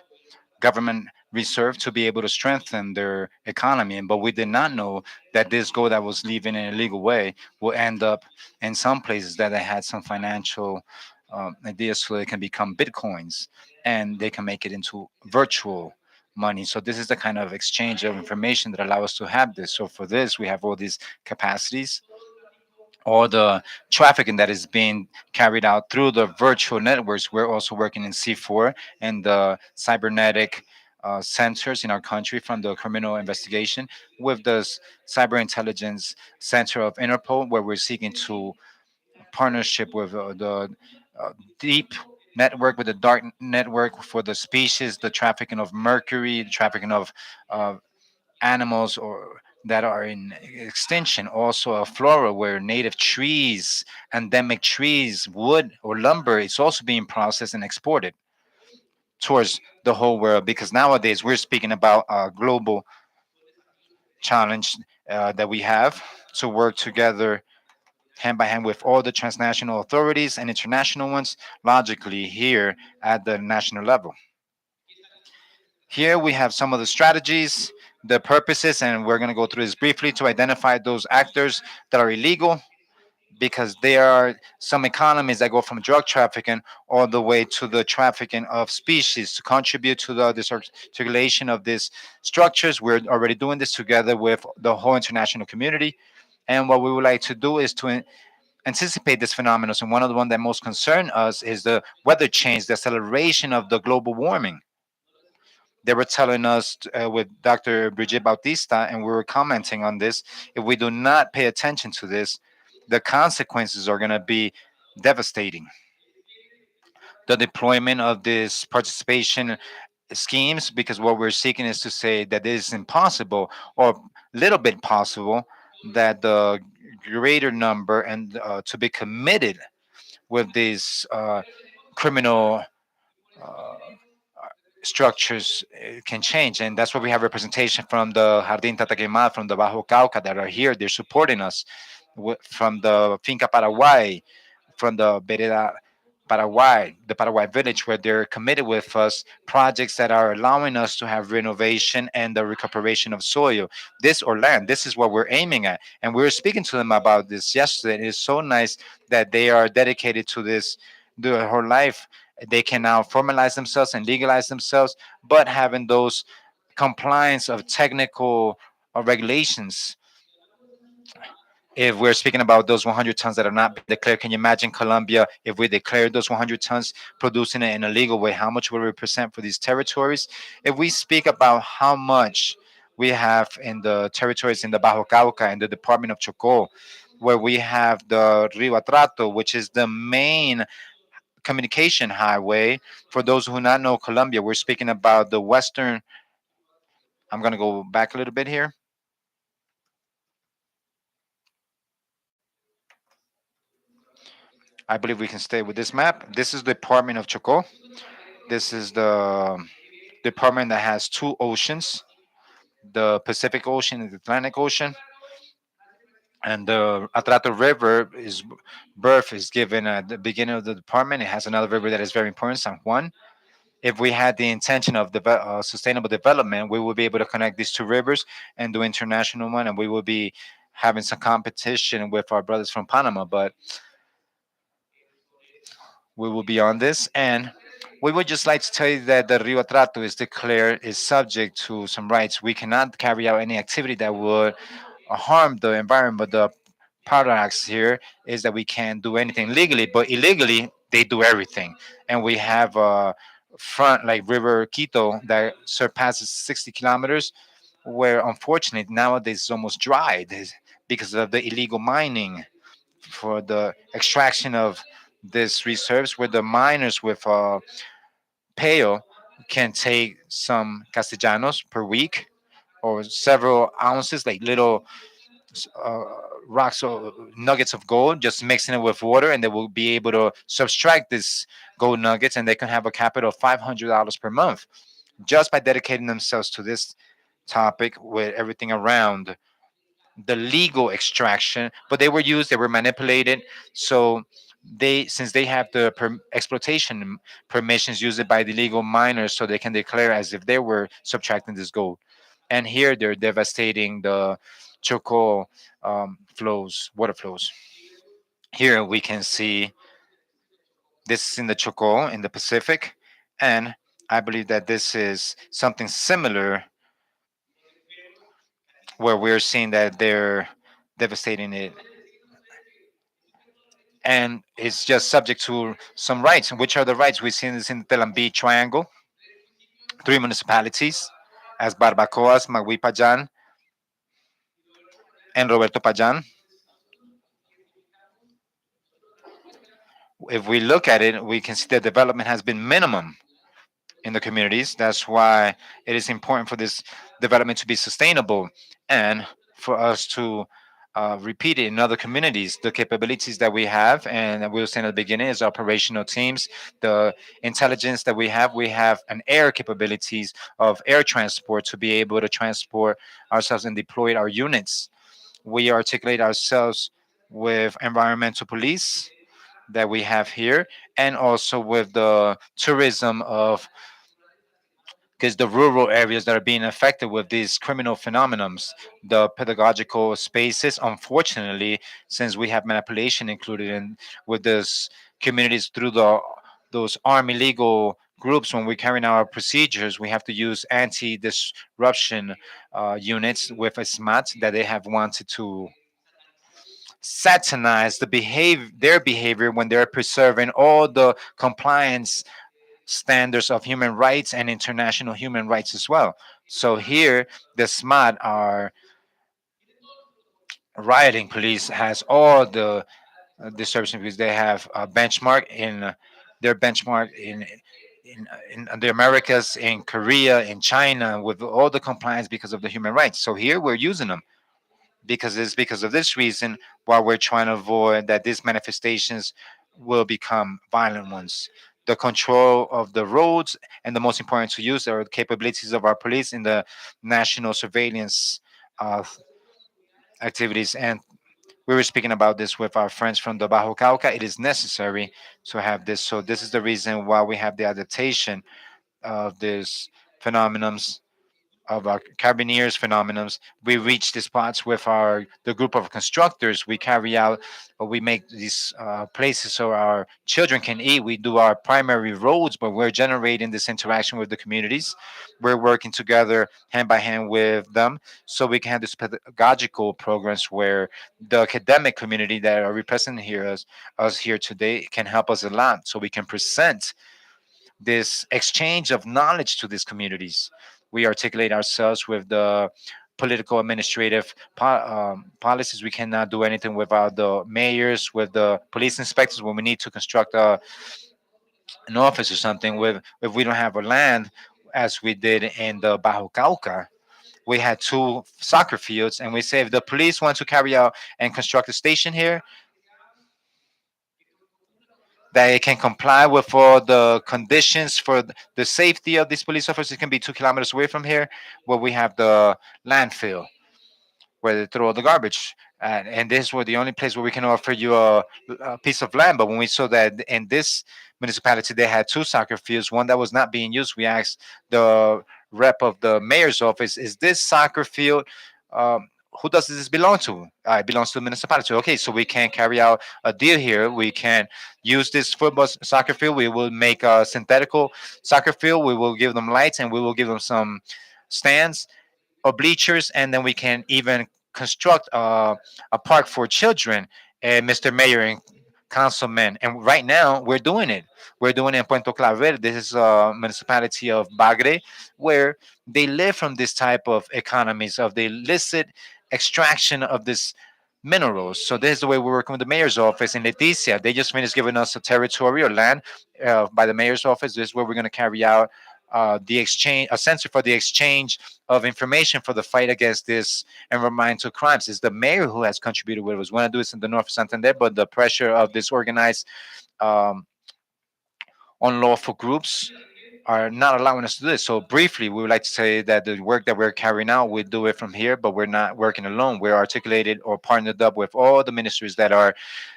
government reserve to be able to strengthen their economy. But we did not know that this gold that was leaving in a legal way will end up in some places that they had some financial ideas so they can become bitcoins and they can make it into virtual money. So this is the kind of exchange of information that allow us to have this. So for this, we have all these capacities, all the trafficking that is being carried out through the virtual networks. We're also working in C4 and the cybernetic centers in our country from the criminal investigation with the cyber intelligence center of Interpol, where we're seeking to partnership with the deep network, with the dark network for the species, the trafficking of mercury, the trafficking of uh, animals or that are in extinction, also a flora where native trees, endemic trees, wood or lumber is also being processed and exported towards the whole world, because nowadays we're speaking about a global challenge that we have to work together hand by hand with all the transnational authorities and international ones, logically here at the national level. Here we have some of the strategies, the purposes, and we're going to go through this briefly to identify those actors that are illegal, because there are some economies that go from drug trafficking all the way to the trafficking of species to contribute to the disarticulation of these structures. We're already doing this together with the whole international community. And what we would like to do is to anticipate this phenomenon. And one of the ones that most concern us is the weather change, the acceleration of the global warming. They were telling us with Dr. Brigitte Bautista, and we were commenting on this. If we do not pay attention to this, the consequences are going to be devastating. The deployment of this participation schemes, because what we're seeking is to say that it is impossible or little bit possible that the greater number and to be committed with these criminal uh, structures can change. And that's why we have representation from the Jardín Tataquemal, from the Bajo Cauca that are here. They're supporting us from the Finca Paraguay, from the Vereda Paraguay, the Paraguay village, where they're committed with us projects that are allowing us to have renovation and the recuperation of soil. This or land, this is what we're aiming at. And we were speaking to them about this yesterday. It is so nice that they are dedicated to this their whole life. They can now formalize themselves and legalize themselves, but having those compliance of technical regulations. If we're speaking about those 100 tons that are not being declared, can you imagine Colombia if we declared those 100 tons producing it in a legal way? How much would it represent for these territories? If we speak about how much we have in the territories in the Bajo Cauca and the Department of Chocó, where we have the Rio Atrato, which is the main communication highway. For those who not know Colombia, we're speaking about the western. I'm going to go back a little bit here. I believe we can stay with this map. This is the Department of Chocó. This is the department that has two oceans, the Pacific Ocean and the Atlantic Ocean. And the Atrato River is birth is given at the beginning of the department. It has another river that is very important, San Juan. If we had the intention of sustainable development, we would be able to connect these two rivers and do international one, and we will be having some competition with our brothers from Panama. But we will be on this, and we would just like to tell you that the Rio Atrato is declared is subject to some rights. We cannot carry out any activity that would harm the environment. But the paradox here is that we can't do anything legally, but illegally they do everything. And we have a front like River Quito that surpasses 60 kilometers, where unfortunately nowadays it's almost dried because of the illegal mining for the extraction of this reserves, where the miners with payo can take some castellanos per week or several ounces, like little uh, rocks or nuggets of gold, just mixing it with water, and they will be able to subtract this gold nuggets, and they can have a capital of $500 per month just by dedicating themselves to this topic with everything around the legal extraction. But they were used, they were manipulated, so they, since they have the exploitation permissions, use it by the legal miners so they can declare as if they were subtracting this gold. And here they're devastating the Choco flows, water flows. Here we can see this is in the Choco in the Pacific, and I believe that this is something similar where we're seeing that they're devastating it, and it's just subject to some rights. And which are the rights? We've seen this in the Telambi Triangle, three municipalities as Barbacoas, Magui Payan, and Roberto Payan. If we look at it, we can see the development has been minimum in the communities. That's why it is important for this development to be sustainable and for us to repeat it in other communities. The capabilities that we have, and we were saying at the beginning, is operational teams. The intelligence that we have an air capabilities of air transport to be able to transport ourselves and deploy our units. We articulate ourselves with environmental police that we have here, and also with the tourism of, because the rural areas that are being affected with these criminal phenomenons, the pedagogical spaces, unfortunately, since we have manipulation included in with this communities through the those army legal groups, when we're carrying out our procedures, we have to use anti-disruption units with a SMAT that they have wanted to satanize their behavior when they're preserving all the compliance standards of human rights and international human rights as well. So here, the SMAT, our rioting police, has all the disturbance because they have a benchmark in their benchmark in the Americas, in Korea, in China, with all the compliance because of the human rights. So here we're using them because it's because of this reason why we're trying to avoid that these manifestations will become violent ones. The control of the roads, and the most important to use are the capabilities of our police in the national surveillance uh, activities. And we were speaking about this with our friends from the Bajo Cauca. It is necessary to have this. So this is the reason why we have the adaptation of these phenomenons, of our carabiniers phenomenons. We reach the spots with our the group of constructors. We carry out, or we make these places so our children can eat. We do our primary roads, but we're generating this interaction with the communities. We're working together hand by hand with them, so we can have these pedagogical programs where the academic community that are represented here, us here today, can help us a lot, so we can present this exchange of knowledge to these communities. We articulate ourselves with the political administrative policies. We cannot do anything without the mayors, with the police inspectors when we need to construct an office or something. With if we don't have a land, as we did in the Bajo Cauca, we had two soccer fields, and we say if the police want to carry out and construct a station here, that it can comply with all the conditions for the safety of these police officers. It can be 2 kilometers away from here, where we have the landfill where they throw the garbage. And this was the only place where we can offer you a piece of land. But when we saw that in this municipality they had two soccer fields, one that was not being used, we asked the rep of the mayor's office, "Is this soccer field? Who does this belong to?" It belongs to the municipality. Okay, so we can carry out a deal here. We can use this soccer field. We will make a synthetical soccer field. We will give them lights, and we will give them some stands or bleachers, and then we can even construct a park for children, Mr. Mayor and councilmen. And right now we're doing it. We're doing it in Puerto Clavel. This is a municipality of Bagre, where they live from this type of economies of the illicit extraction of this minerals. So this is the way we're working with the mayor's office in Leticia. They just finished giving us a territory or land by the mayor's office. This is where we're going to carry out the exchange, a center for the exchange of information for the fight against this environmental crimes. It's the mayor who has contributed with it. Was want to do this in the north of Santander, but the pressure of this organized um, unlawful groups are not allowing us to do this. So briefly, we would like to say that the work that we're carrying out, we do it from here, but we're not working alone. We're articulated or partnered up with all the ministries that are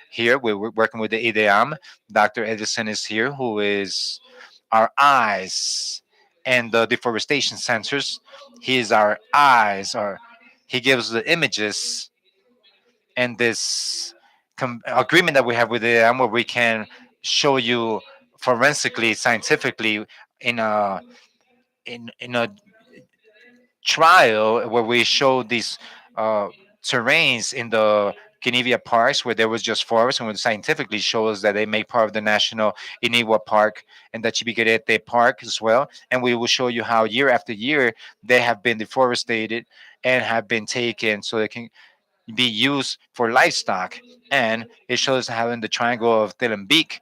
here. We're working with the IDEAM. Dr. Edison is here, who is our eyes and the deforestation sensors. He is our eyes, or he gives the images and this agreement that we have with IDEAM where we can show you forensically, scientifically in a trial where we showed these uh, terrains in the Kinivia parks where there was just forest and it scientifically shows that they make part of the National Iniwa Park and the Chibiquerete Park as well. And we will show you how year after year they have been deforested and have been taken so they can be used for livestock. And it shows how in the triangle of Telembic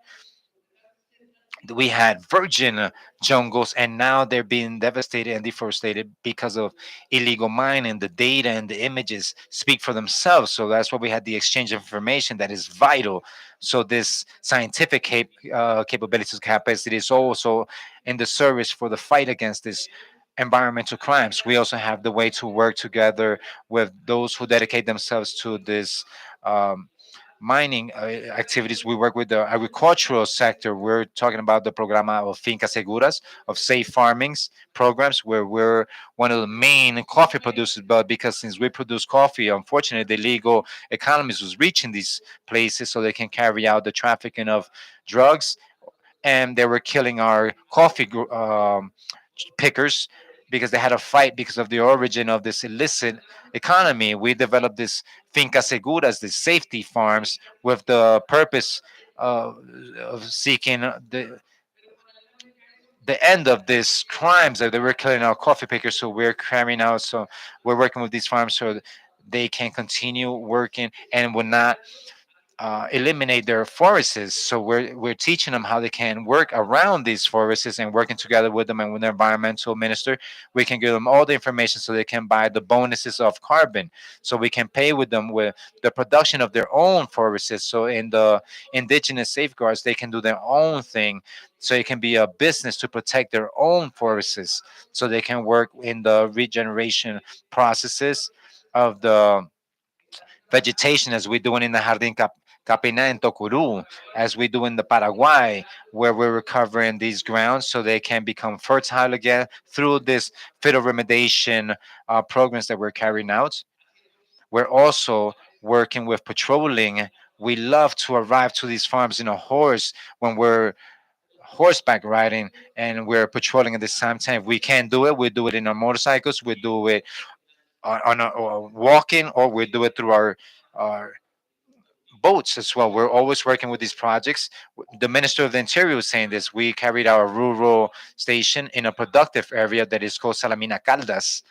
we had virgin jungles and now they're being devastated and deforested because of illegal mining. The data and the images speak for themselves, so that's why we had the exchange of information that is vital. So this scientific capabilities capacity is also in the service for the fight against this environmental crimes. We also have the way to work together with those who dedicate themselves to this um, mining activities. We work with the agricultural sector. We're talking about the programa of Fincas Seguras, of safe farmings programs, where we're one of the main coffee producers. But because since we produce coffee, unfortunately, the legal economies was reaching these places so they can carry out the trafficking of drugs, and they were killing our coffee pickers because they had a fight because of the origin of this illicit economy. We developed this fincas seguras, these safety farms, with the purpose of seeking the end of these crimes that they were killing our coffee pickers. So we're carrying out, so we're working with these farms so they can continue working and will not eliminate their forests. So we're teaching them how they can work around these forests and working together with them and with the environmental minister. We can give them all the information so they can buy the bonuses of carbon. So we can pay with them with the production of their own forests. So in the indigenous safeguards, they can do their own thing. So it can be a business to protect their own forests. So they can work in the regeneration processes of the vegetation as we're doing in the Capina and Tocuru, as we do in the Paraguay, where we're recovering these grounds so they can become fertile again through this phytoremediation programs that we're carrying out. We're also working with patrolling. We love to arrive to these farms in a horse when we're horseback riding and we're patrolling at the same time. If we can't do it, we do it in our motorcycles, we do it walking, or we do it through our boats as well. We're always working with these projects. The Minister of the Interior was saying this. We carried our rural station in a productive area that is called Salamina Caldas.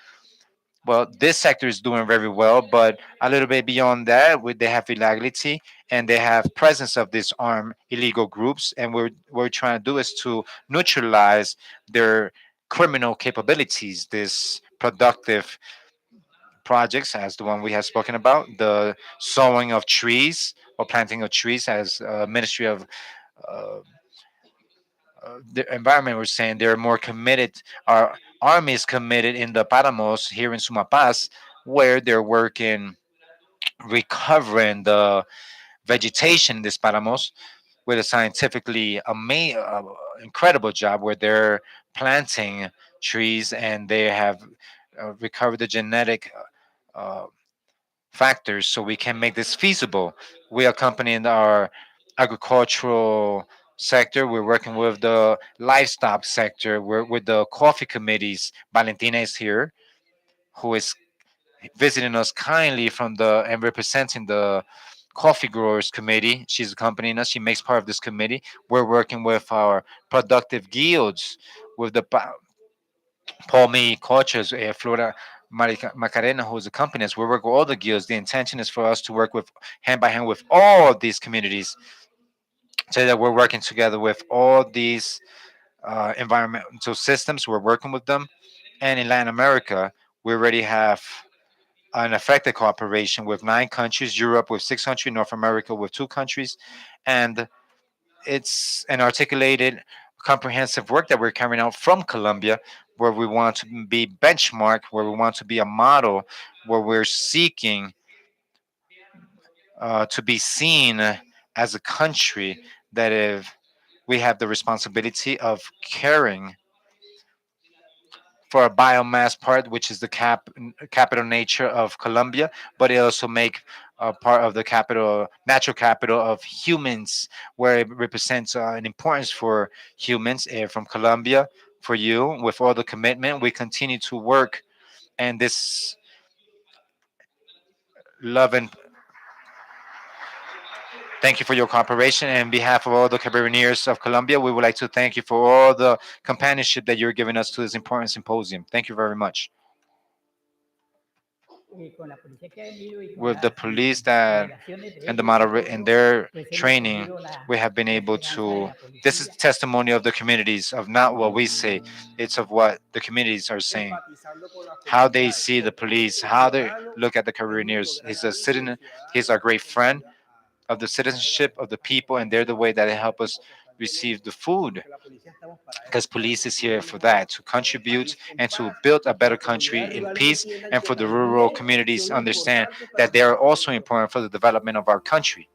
Well, this sector is doing very well, but a little bit beyond that, they have illegality and they have presence of these armed illegal groups, and we're trying to do is to neutralize their criminal capabilities. This productive projects as the one we have spoken about, the sowing of trees or planting of trees as Ministry of uh, the Environment was saying they're more committed. Our army is committed in the Paramos here in Sumapaz, where they're working recovering the vegetation in this Paramos with a scientifically incredible job where they're planting trees and they have recovered the genetic uh, factors so we can make this feasible. We accompany our agricultural sector. We're working with the livestock sector. We're with the coffee committees. Valentina is here, who is visiting us kindly from the and representing the coffee growers committee. She's accompanying us. She makes part of this committee. We're working with our productive guilds, with the Palmy coaches, Flora Macarena, who's accompanying us. We work with all the guilds. The intention is for us to work with hand by hand with all of these communities, so that we're working together with all these environmental systems. We're working with them. And in Latin America, we already have an effective cooperation with 9 countries, Europe with 6 countries, North America with 2 countries. And it's an articulated, comprehensive work that we're carrying out from Colombia, where we want to be benchmark, where we want to be a model, where we're seeking to be seen as a country that if we have the responsibility of caring for a biomass part, which is the capital nature of Colombia, but it also make part of the capital, natural capital of humans, where it represents an importance for humans from Colombia. For you, with all the commitment, we continue to work, and this love and thank you for your cooperation. And on behalf of all the Carabiniers of Colombia, we would like to thank you for all the companionship that you're giving us to this important symposium. Thank you very much. With the police that and the in their training, we have been able to. This is testimony of the communities of not what we say, it's of what the communities are saying, how they see the police, how they look at the carabiniers. He's a citizen. He's our great friend of the citizenship of the people, and they're the way that they help us receive the food, because police is here for that, to contribute and to build a better country in peace, and for the rural communities understand that they are also important for the development of our country.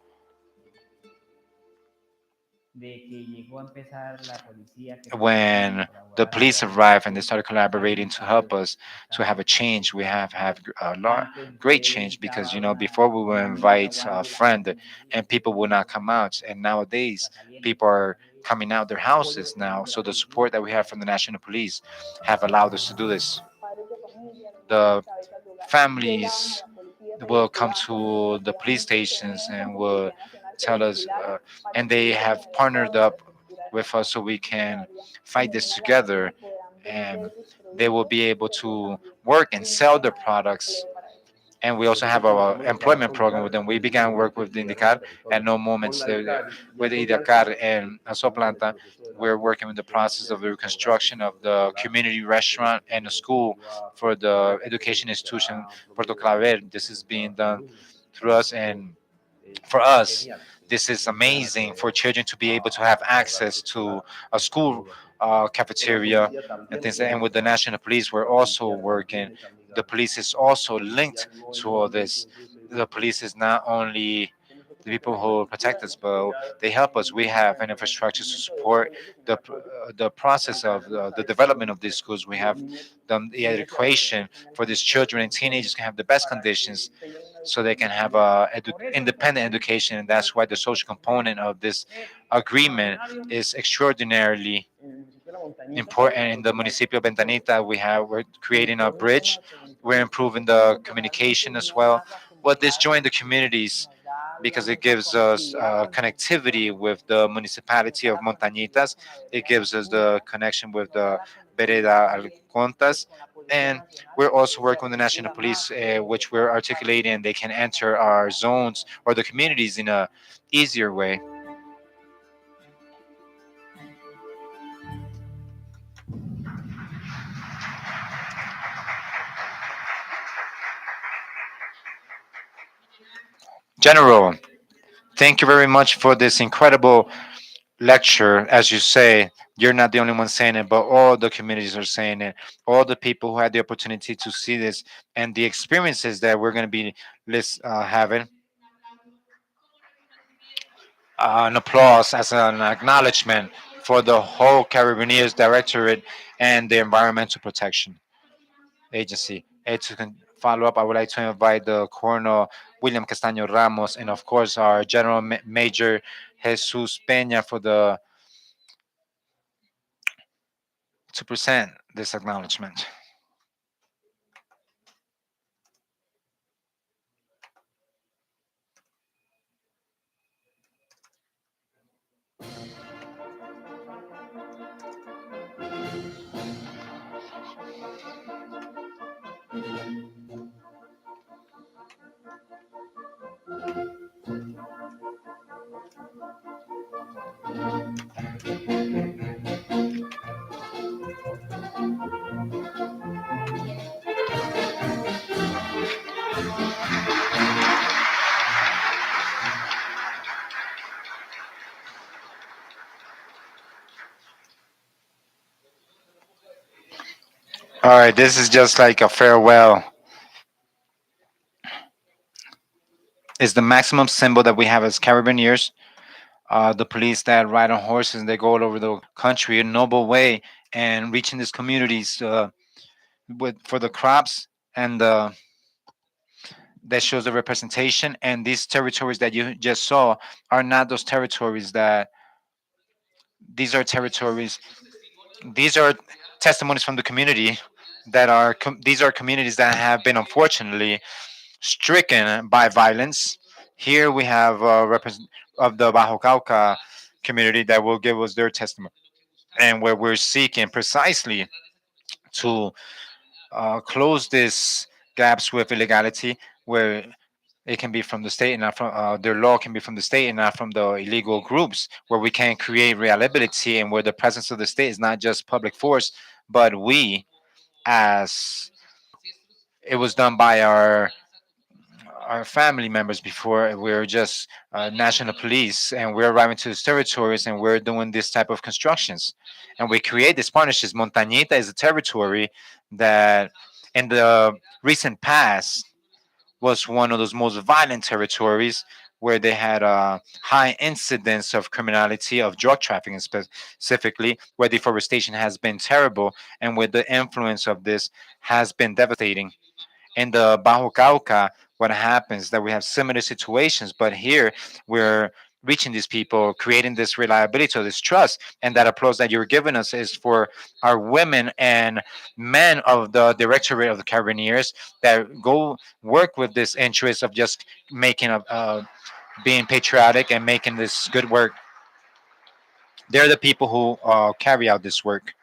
When the police arrived and they started collaborating to help us to have a change, we have a lot great change, because before we would invite a friend and people would not come out, and nowadays people are coming out their houses now. So the support that we have from the national police have allowed us to do this. The families will come to the police stations and will tell us, and they have partnered up with us so we can fight this together, and they will be able to work and sell their products. And we also have our employment program with them. We began work with the Indicar at no moments with Indicar and Asoplanta. We're working with the process of the reconstruction of the community restaurant and a school for the education institution Puerto Claver. This is being done through us, and for us, this is amazing for children to be able to have access to a school cafeteria and things. And with the national police, we're also working. The police is also linked to all this. The police is not only the people who protect us, but they help us. We have an infrastructure to support the process of the development of these schools. We have the education for these children and teenagers can have the best conditions so they can have a independent education, and that's why the social component of this agreement is extraordinarily important. In the municipio of Ventanita, we're creating a bridge, we're improving the communication as well. But this join the communities because it gives us connectivity with the municipality of Montañitas. It gives us the connection with the Vereda Alcontas. And we're also working with the National Police, which we're articulating. They can enter our zones or the communities in a easier way. General, thank you very much for this incredible lecture. As you say, you're not the only one saying it, but all the communities are saying it. All the people who had the opportunity to see this and the experiences that we're going to be having. An applause as an acknowledgement for the whole Carabiniers Directorate and the Environmental Protection Agency. And to follow up, I would like to invite the Colonel William Castaño Ramos and, of course, our General Major Jesus Peña for the to present this acknowledgement. right, this is just like a farewell. It's the maximum symbol that we have as Carabiniers. The police that ride on horses and they go all over the country in a noble way and reaching these communities with for the crops and that shows the representation. And these territories that you just saw are not those territories that these are territories. These are testimonies from the community that are these are communities that have been unfortunately stricken by violence. Here we have of the Bajo Cauca community that will give us their testimony, and where we're seeking precisely to close these gaps with illegality, where it can be from the state and not from their law can be from the state and not from the illegal groups, where we can create reliability and where the presence of the state is not just public force, but we, as it was done by our family members before. We're just national police, and we're arriving to these territories, and we're doing this type of constructions, and we create these partnerships. Montañita is a territory that, in the recent past, was one of those most violent territories where they had a high incidence of criminality, of drug trafficking specifically, where deforestation has been terrible, and where the influence of this has been devastating. In the Bajo Cauca, what happens that we have similar situations, but here we're reaching these people, creating this reliability or this trust, and that applause that you're giving us is for our women and men of the Directorate of the Carabiniers that go work with this interest of just making being patriotic and making this good work. They're the people who carry out this work.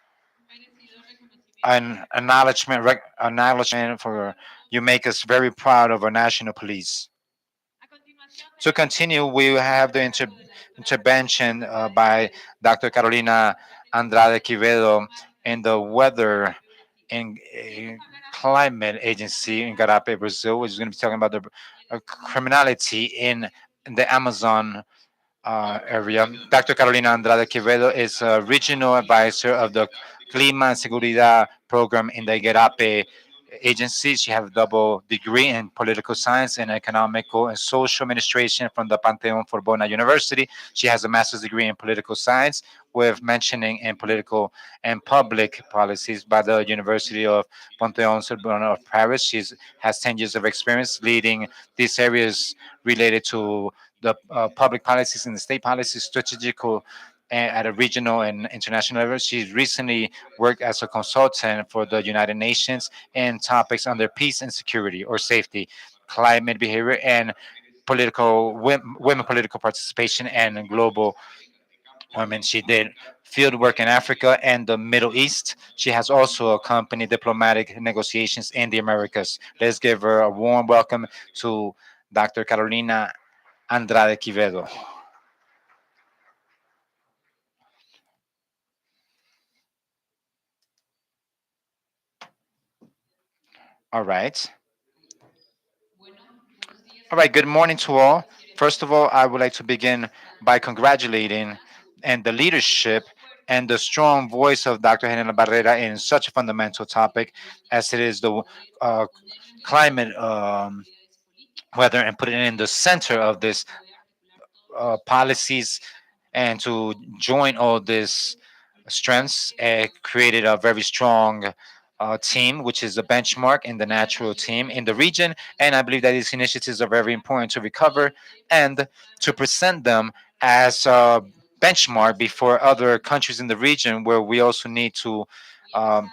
An acknowledgement for you make us very proud of our national police. To continue, we have the intervention by Dr. Carolina Andrade Quevedo in the weather and climate agency in Garape, Brazil, which is going to be talking about the criminality in the Amazon area. Dr. Carolina Andrade Quevedo is a regional advisor of the Clima and Seguridad program in the Gerape agency. She has a double degree in political science and economical and social administration from the Panteon Sorbona University. She has a master's degree in political science with mentioning in political and public policies by the University of Panteon Sorbona of Paris. She has 10 years of experience leading these areas related to the public policies and the state policies, strategical at a regional and international level. She's recently worked as a consultant for the United Nations in topics under peace and security or safety, climate behavior, and women political participation and global women. She did field work in Africa and the Middle East. She has also accompanied diplomatic negotiations in the Americas. Let's give her a warm welcome to Dr. Carolina Andrade Quevedo. All right. All right. Good morning to all. First of all, I would like to begin by congratulating and the leadership and the strong voice of Dr. Helena Barrera in such a fundamental topic as it is the uh, climate weather, and putting it in the center of this policies, and to join all these strengths created a very strong team, which is a benchmark in the natural team in the region. And I believe that these initiatives are very important to recover and to present them as a benchmark before other countries in the region, where we also need to um,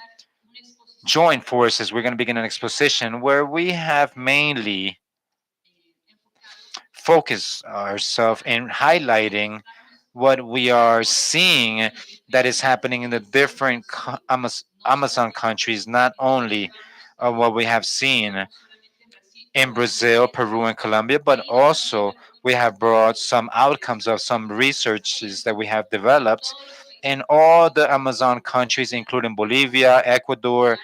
join forces. We're going to begin an exposition where we have mainly focused ourselves in highlighting what we are seeing that is happening in the different Amazon countries, not only what we have seen in Brazil, Peru, and Colombia, but also we have brought some outcomes of some researches that we have developed in all the Amazon countries, including Bolivia, Ecuador,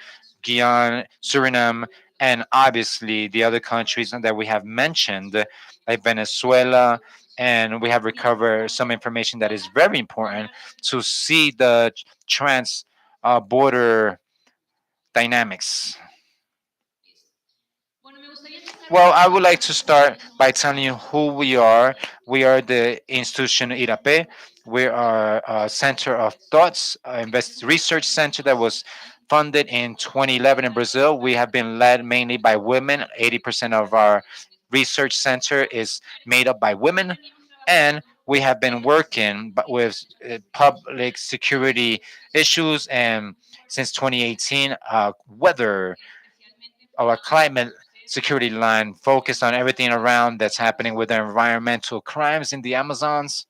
Guyana, Suriname, and obviously the other countries that we have mentioned, like Venezuela. And we have recovered some information that is very important to see the trans border dynamics. Well, I would like to start by telling you who we are. We are the institution IRAPE. We are a center of thoughts, research center that was funded in 2011 in Brazil. We have been led mainly by women. 80% of our research center is made up by women. And we have been working with public security issues and since 2018, weather our climate security line focused on everything around that's happening with the environmental crimes in the Amazons.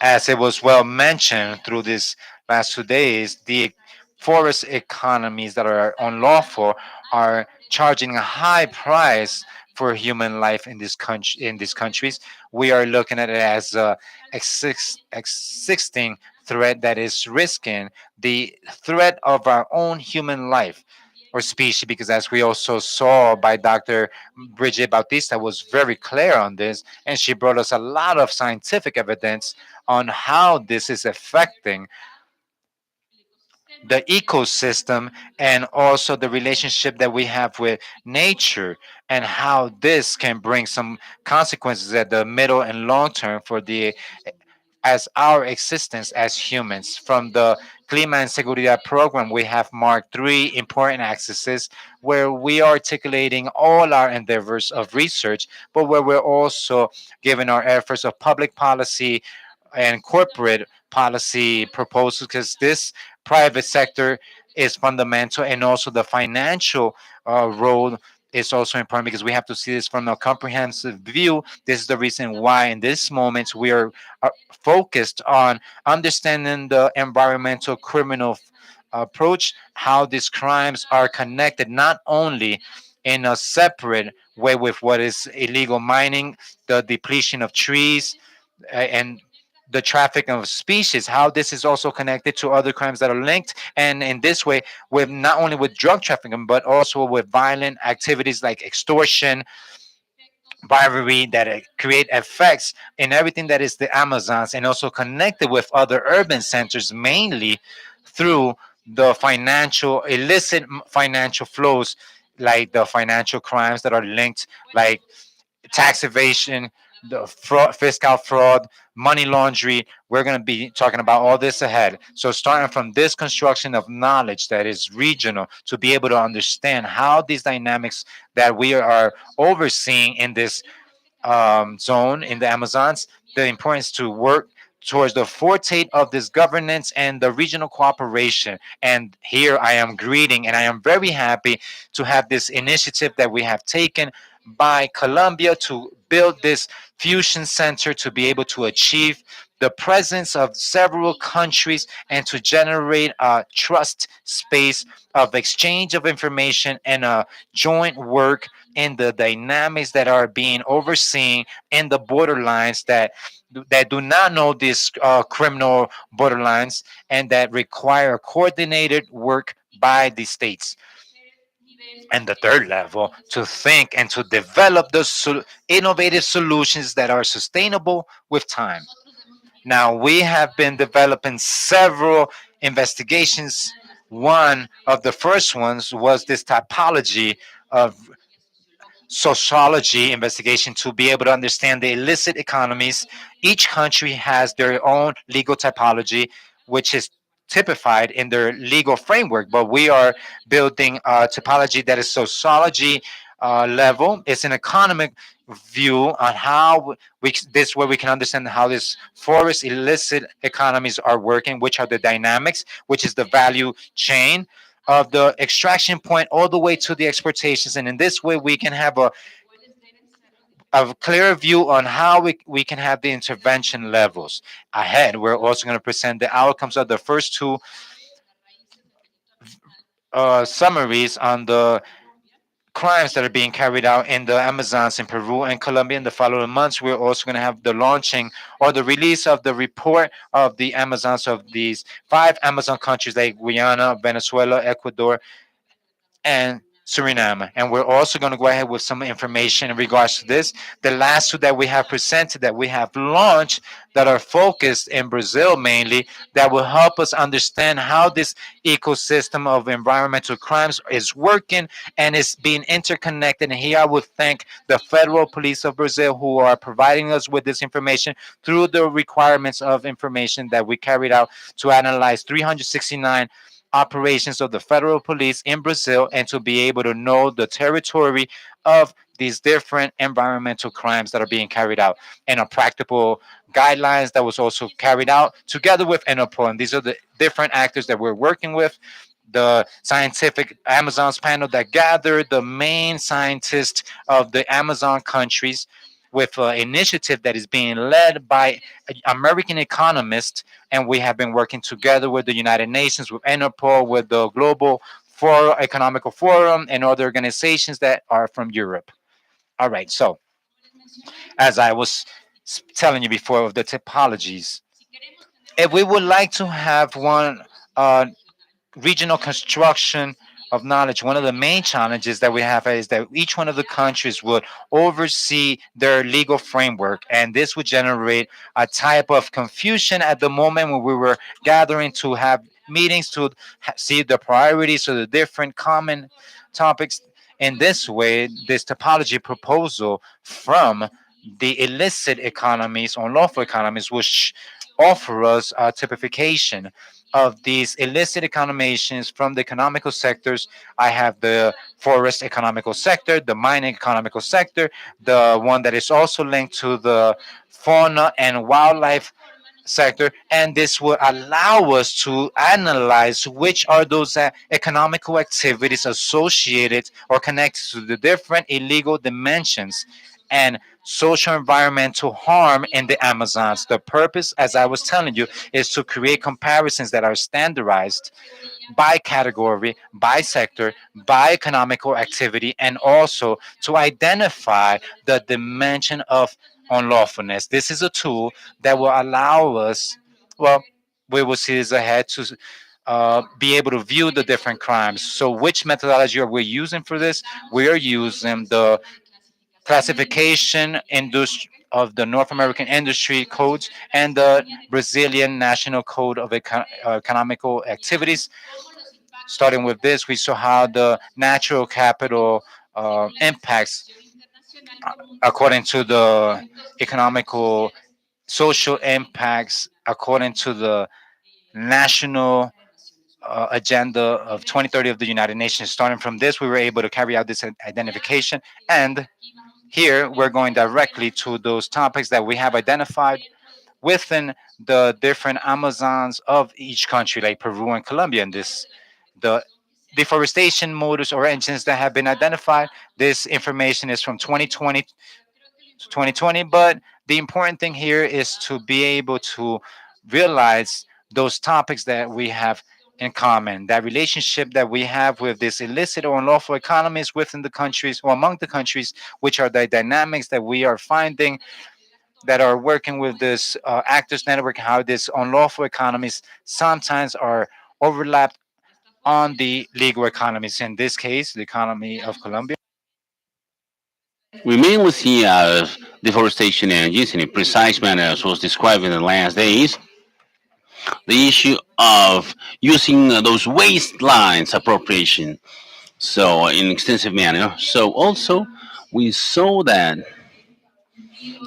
As it was well mentioned through these last 2 days, the forest economies that are unlawful are charging a high price for human life in this country. In these countries, we are looking at it as a existing threat that is risking the threat of our own human life or species. Because as we also saw by Dr. Bridget Bautista was very clear on this, and she brought us a lot of scientific evidence on how this is affecting the ecosystem and also the relationship that we have with nature and how this can bring some consequences at the middle and long term for the as our existence as humans. From the Clima and Seguridad program, we have marked three important axes where we are articulating all our endeavors of research, but where we're also giving our efforts of public policy and corporate policy proposals, because this private sector is fundamental, and also the financial role is also important because we have to see this from a comprehensive view. This is the reason why in this moment we are focused on understanding the environmental criminal approach, how these crimes are connected not only in a separate way with what is illegal mining, the depletion of trees, and the trafficking of species, how this is also connected to other crimes that are linked. And in this way, with not only with drug trafficking, but also with violent activities like extortion, bribery, that create effects in everything that is the Amazons, and also connected with other urban centers, mainly through the financial illicit financial flows, like the financial crimes that are linked, like tax evasion, the fraud, fiscal fraud, money laundering. We're going to be talking about all this ahead. So, starting from this construction of knowledge that is regional, to be able to understand how these dynamics that we are overseeing in this zone in the Amazons, the importance to work towards the forte of this governance and the regional cooperation. And here I am greeting and I am very happy to have this initiative that we have taken by Colombia to build this fusion center to be able to achieve the presence of several countries and to generate a trust space of exchange of information and a joint work in the dynamics that are being overseen in the borderlines that do not know these criminal borderlines and that require coordinated work by the states. And the third level, to think and to develop those innovative solutions that are sustainable with time. Now, we have been developing several investigations. One of the first ones was this typology of sociology investigation to be able to understand the illicit economies. Each country has their own legal typology, which is typified in their legal framework, but we are building a typology that is sociology level. It's an economic view on how this way we can understand how this forest illicit economies are working, which are the dynamics, which is the value chain of the extraction point all the way to the exportations. And in this way, we can have a clear view on how we can have the intervention levels ahead. We're also going to present the outcomes of the first two summaries on the crimes that are being carried out in the Amazons in Peru and Colombia. In the following months, we're also going to have the launching or the release of the report of the Amazons of these five Amazon countries like Guyana, Venezuela, Ecuador, and Suriname. And we're also going to go ahead with some information in regards to this. The last two that we have presented, that we have launched, that are focused in Brazil mainly, that will help us understand how this ecosystem of environmental crimes is working and is being interconnected. And here I would thank the Federal Police of Brazil, who are providing us with this information through the requirements of information that we carried out to analyze 369 operations of the federal police in Brazil, and to be able to know the territory of these different environmental crimes that are being carried out, and a practical guidelines that was also carried out together with Interpol. And these are the different actors that we're working with. The scientific Amazon's panel that gathered the main scientists of the Amazon countries, with an initiative that is being led by American economists. And we have been working together with the United Nations, with Interpol, with the Global Economical Forum, and other organizations that are from Europe. All right, so as I was telling you before of the typologies, if we would like to have one regional construction of knowledge, one of the main challenges that we have is that each one of the countries would oversee their legal framework, and this would generate a type of confusion at the moment when we were gathering to have meetings to see the priorities of the different common topics. In this way, this topology proposal from the illicit economies, unlawful economies, which offer us a typification of these illicit economies from the economical sectors. I have the forest economical sector, the mining economical sector, the one that is also linked to the fauna and wildlife sector, and this will allow us to analyze which are those economical activities associated or connected to the different illegal dimensions and social environmental harm in the Amazons. The purpose, as I was telling you, is to create comparisons that are standardized by category, by sector, by economical activity, and also to identify the dimension of unlawfulness. This is a tool that will allow us, well, we will see this ahead, to be able to view the different crimes. So, which methodology are we using for this? We are using the classification industry of the North American industry codes and the Brazilian National Code of Economical Activities. Starting with this, we saw how the natural capital impacts according to the economical social impacts according to the national agenda of 2030 of the United Nations. Starting from this, we were able to carry out this identification, and here we're going directly to those topics that we have identified within the different Amazons of each country, like Peru and Colombia. And this, the deforestation motors or engines that have been identified. This information is from 2020 to 2020, but the important thing here is to be able to realize those topics that we have in common, that relationship that we have with this illicit or unlawful economies within the countries or among the countries, which are the dynamics that we are finding that are working with this actors network, how these unlawful economies sometimes are overlapped on the legal economies. In this case, the economy of Colombia. We mainly see deforestation and use in a precise manner, as was described in the last days. The issue of using those waistlines appropriation, so in extensive manner. So also, we saw that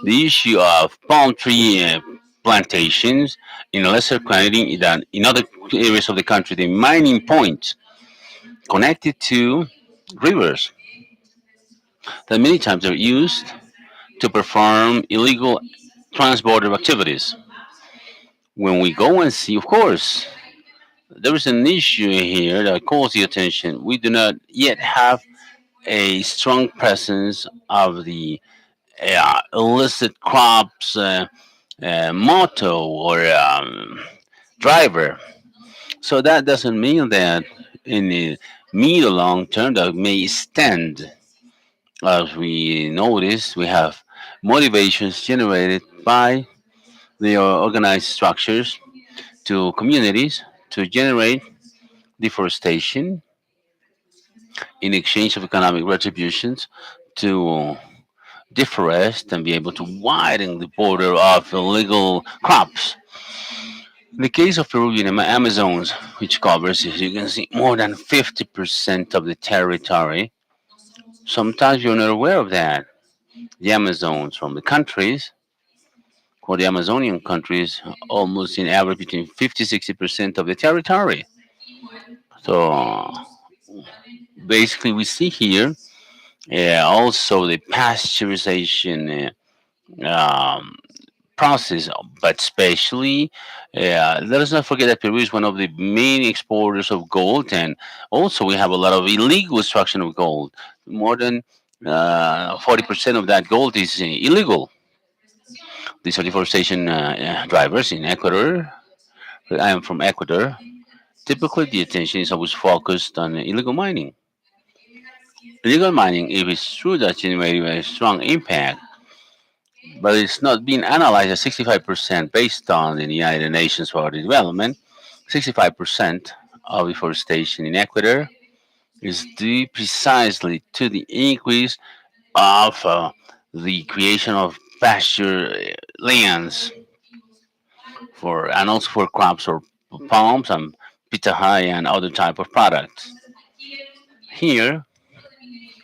the issue of palm tree plantations in a lesser quantity than in other areas of the country, the mining points connected to rivers that many times are used to perform illegal transborder activities. When we go and see, of course, there is an issue here that calls the attention. We do not yet have a strong presence of the illicit crops motto or driver. So that doesn't mean that in the mid or long term that may stand. As we notice, we have motivations generated by the organized structures to communities to generate deforestation in exchange of economic retributions to deforest and be able to widen the border of illegal crops. In the case of Peruvian Amazons, which covers, as you can see, more than 50% of the territory, sometimes you're not aware of that. The Amazons from the countries, for the Amazonian countries, almost in average between 50-60% of the territory. So basically, we see here also the pasteurization process, but especially let us not forget that Peru is one of the main exporters of gold, and also we have a lot of illegal extraction of gold. More than 40% of that gold is illegal. These are deforestation drivers in Ecuador. I am from Ecuador. Typically, the attention is always focused on illegal mining. Illegal mining, if it's true, that generating a strong impact, but it's not being analyzed at 65% based on the United Nations for Development. 65% of deforestation in Ecuador is due precisely to the increase of the creation of pasture lands for and also for crops or palms and pitahaya and other type of products. Here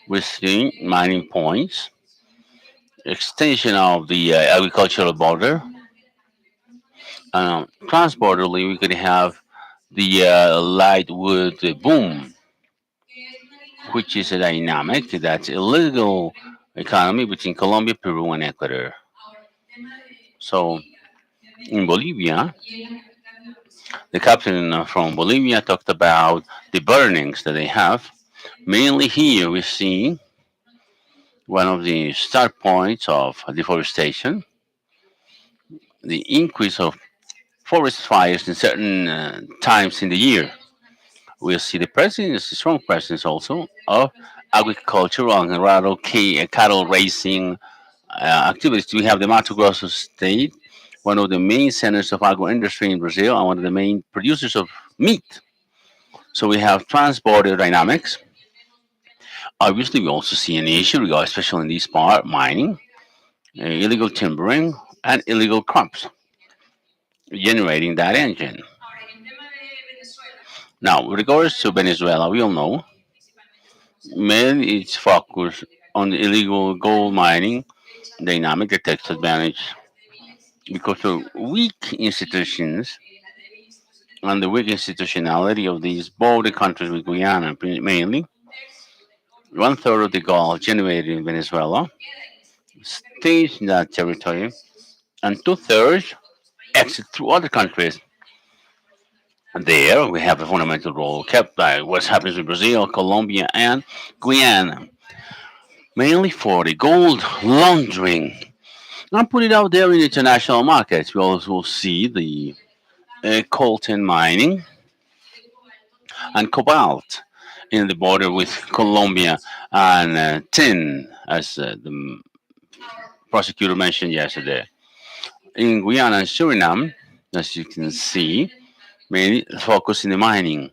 we're seeing mining points, extension of the agricultural border. Cross-borderly, we could have the light wood boom, which is a dynamic that's illegal economy between Colombia, Peru, and Ecuador. So in Bolivia, the captain from Bolivia talked about the burnings that they have. Mainly here, we see one of the start points of deforestation, the increase of forest fires in certain times in the year. We'll see the presence, the strong presence also of agricultural and rural cattle raising activities. We have the Mato Grosso state, one of the main centers of agro industry in Brazil and one of the main producers of meat. So we have trans-border dynamics. Obviously, we also see an issue, especially in this part, mining, illegal timbering, and illegal crops, generating that engine. Now, with regards to Venezuela, we all know mainly its focus on the illegal gold mining dynamic that takes advantage because of weak institutions and the weak institutionality of these border countries with Guyana mainly. One third of the gold generated in Venezuela stays in that territory, and two-thirds exit through other countries. And there we have a fundamental role kept by what happens with Brazil, Colombia, and Guyana, mainly for the gold laundering. And put it out there in international markets. We also see the coltan mining and cobalt in the border with Colombia and tin, as the prosecutor mentioned yesterday. In Guyana and Suriname, as you can see, mainly focus in the mining.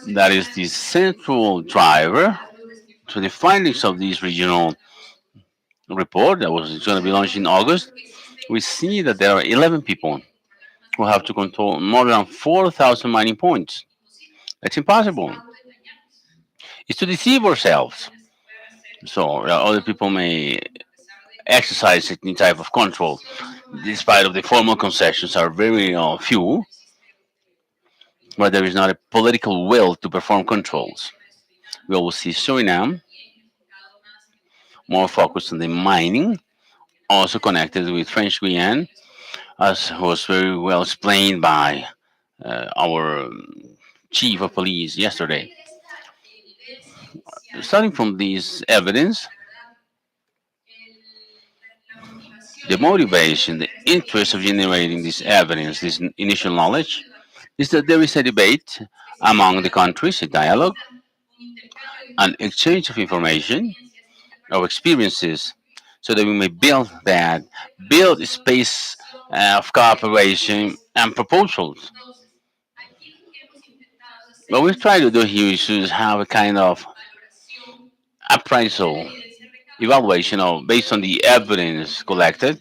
That is the central driver to the findings of this regional report that was going to be launched in August. We see that there are 11 people who have to control more than 4,000 mining points. That's impossible. It's to deceive ourselves. So other people may exercise any type of control, despite of the formal concessions are very few, but there is not a political will to perform controls. We always see Suriname more focused on the mining, also connected with French Guiana, as was very well explained by our chief of police yesterday. Starting from this evidence, the motivation, the interest of generating this evidence, this initial knowledge, is that there is a debate among the countries, a dialogue, an exchange of information, of experiences, so that we may build a space of cooperation and proposals. What we try to do here is to have a kind of appraisal, evaluation of based on the evidence collected,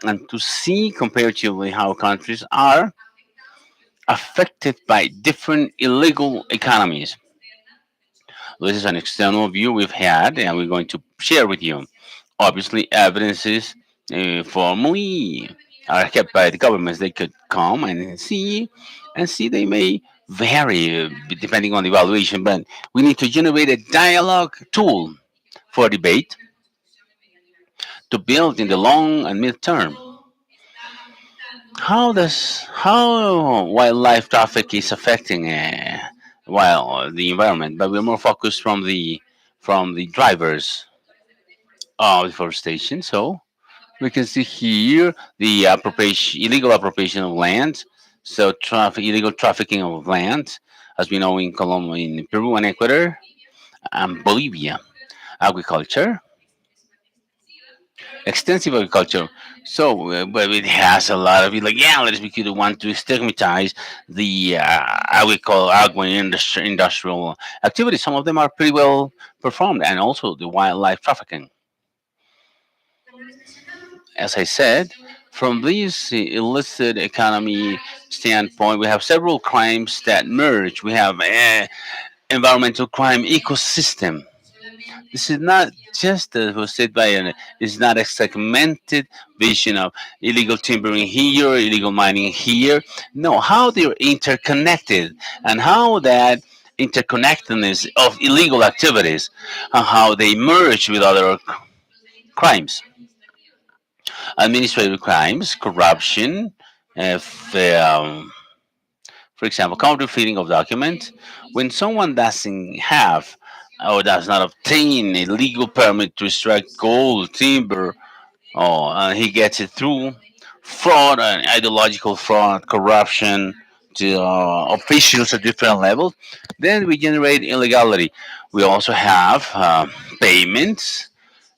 and to see comparatively how countries are affected by different illegal economies. This is an external view we've had, and we're going to share with you. Obviously, evidences formally are kept by the governments. They could come and see they may vary depending on the evaluation, but we need to generate a dialogue tool for debate to build in the long and mid term. How wildlife traffic is affecting the environment, but we're more focused from the drivers of deforestation. So we can see here the illegal appropriation of land. So illegal trafficking of land, as we know in Colombia, in Peru and Ecuador and Bolivia. Agriculture, extensive agriculture. So, but it has a lot of it. Like, yeah, let's be clear, want to stigmatize the industrial activities. Some of them are pretty well performed, and also the wildlife trafficking. As I said, from this illicit economy standpoint, we have several crimes that merge. We have environmental crime ecosystem. This is not just as was said by an, it's not a segmented vision of illegal timbering here, illegal mining here. No, how they're interconnected and how that interconnectedness of illegal activities and how they merge with other crimes, administrative crimes, corruption, if, for example, counterfeiting of documents. When someone doesn't have or does not obtain a legal permit to extract gold, timber, or he gets it through fraud and ideological fraud, corruption to officials at different levels, then we generate illegality. We also have payments,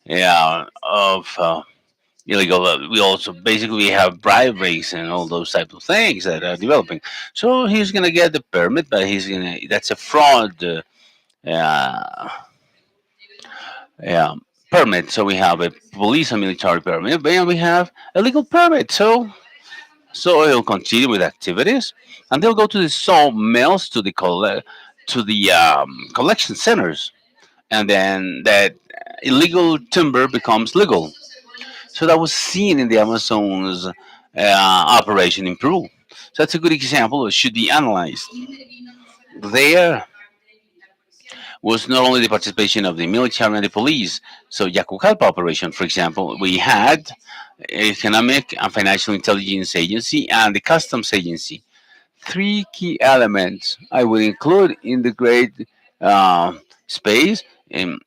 yeah, of illegal. We also basically have briberies and all those types of things that are developing. So he's gonna get the permit, but he's gonna that's a fraud. Uh, yeah, permit. So we have a police and military permit, and we have a legal permit. So he'll continue with activities, and they'll go to the sawmills to the collection centers, and then that illegal timber becomes legal. So that was seen in the Amazon's operation in Peru. So that's a good example. It should be analyzed. There was not only the participation of the military and the police. So Yakukalpa operation, for example, we had economic and financial intelligence agency and the customs agency. Three key elements I would include in the great uh, space in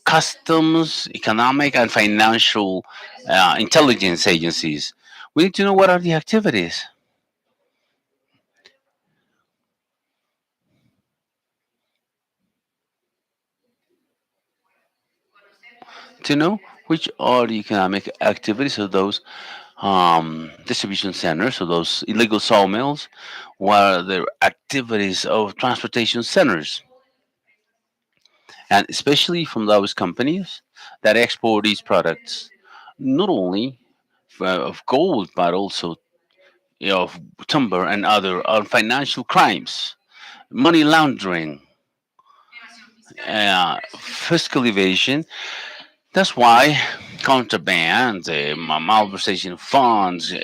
customs, economic, and financial intelligence agencies. We need to know what are the activities to know which are the economic activities of those distribution centers, of those illegal sawmills, what are the activities of transportation centers, and especially from those companies that export these products, not only of gold, but also of timber and other financial crimes, money laundering, fiscal evasion. That's why contraband, malversation of funds,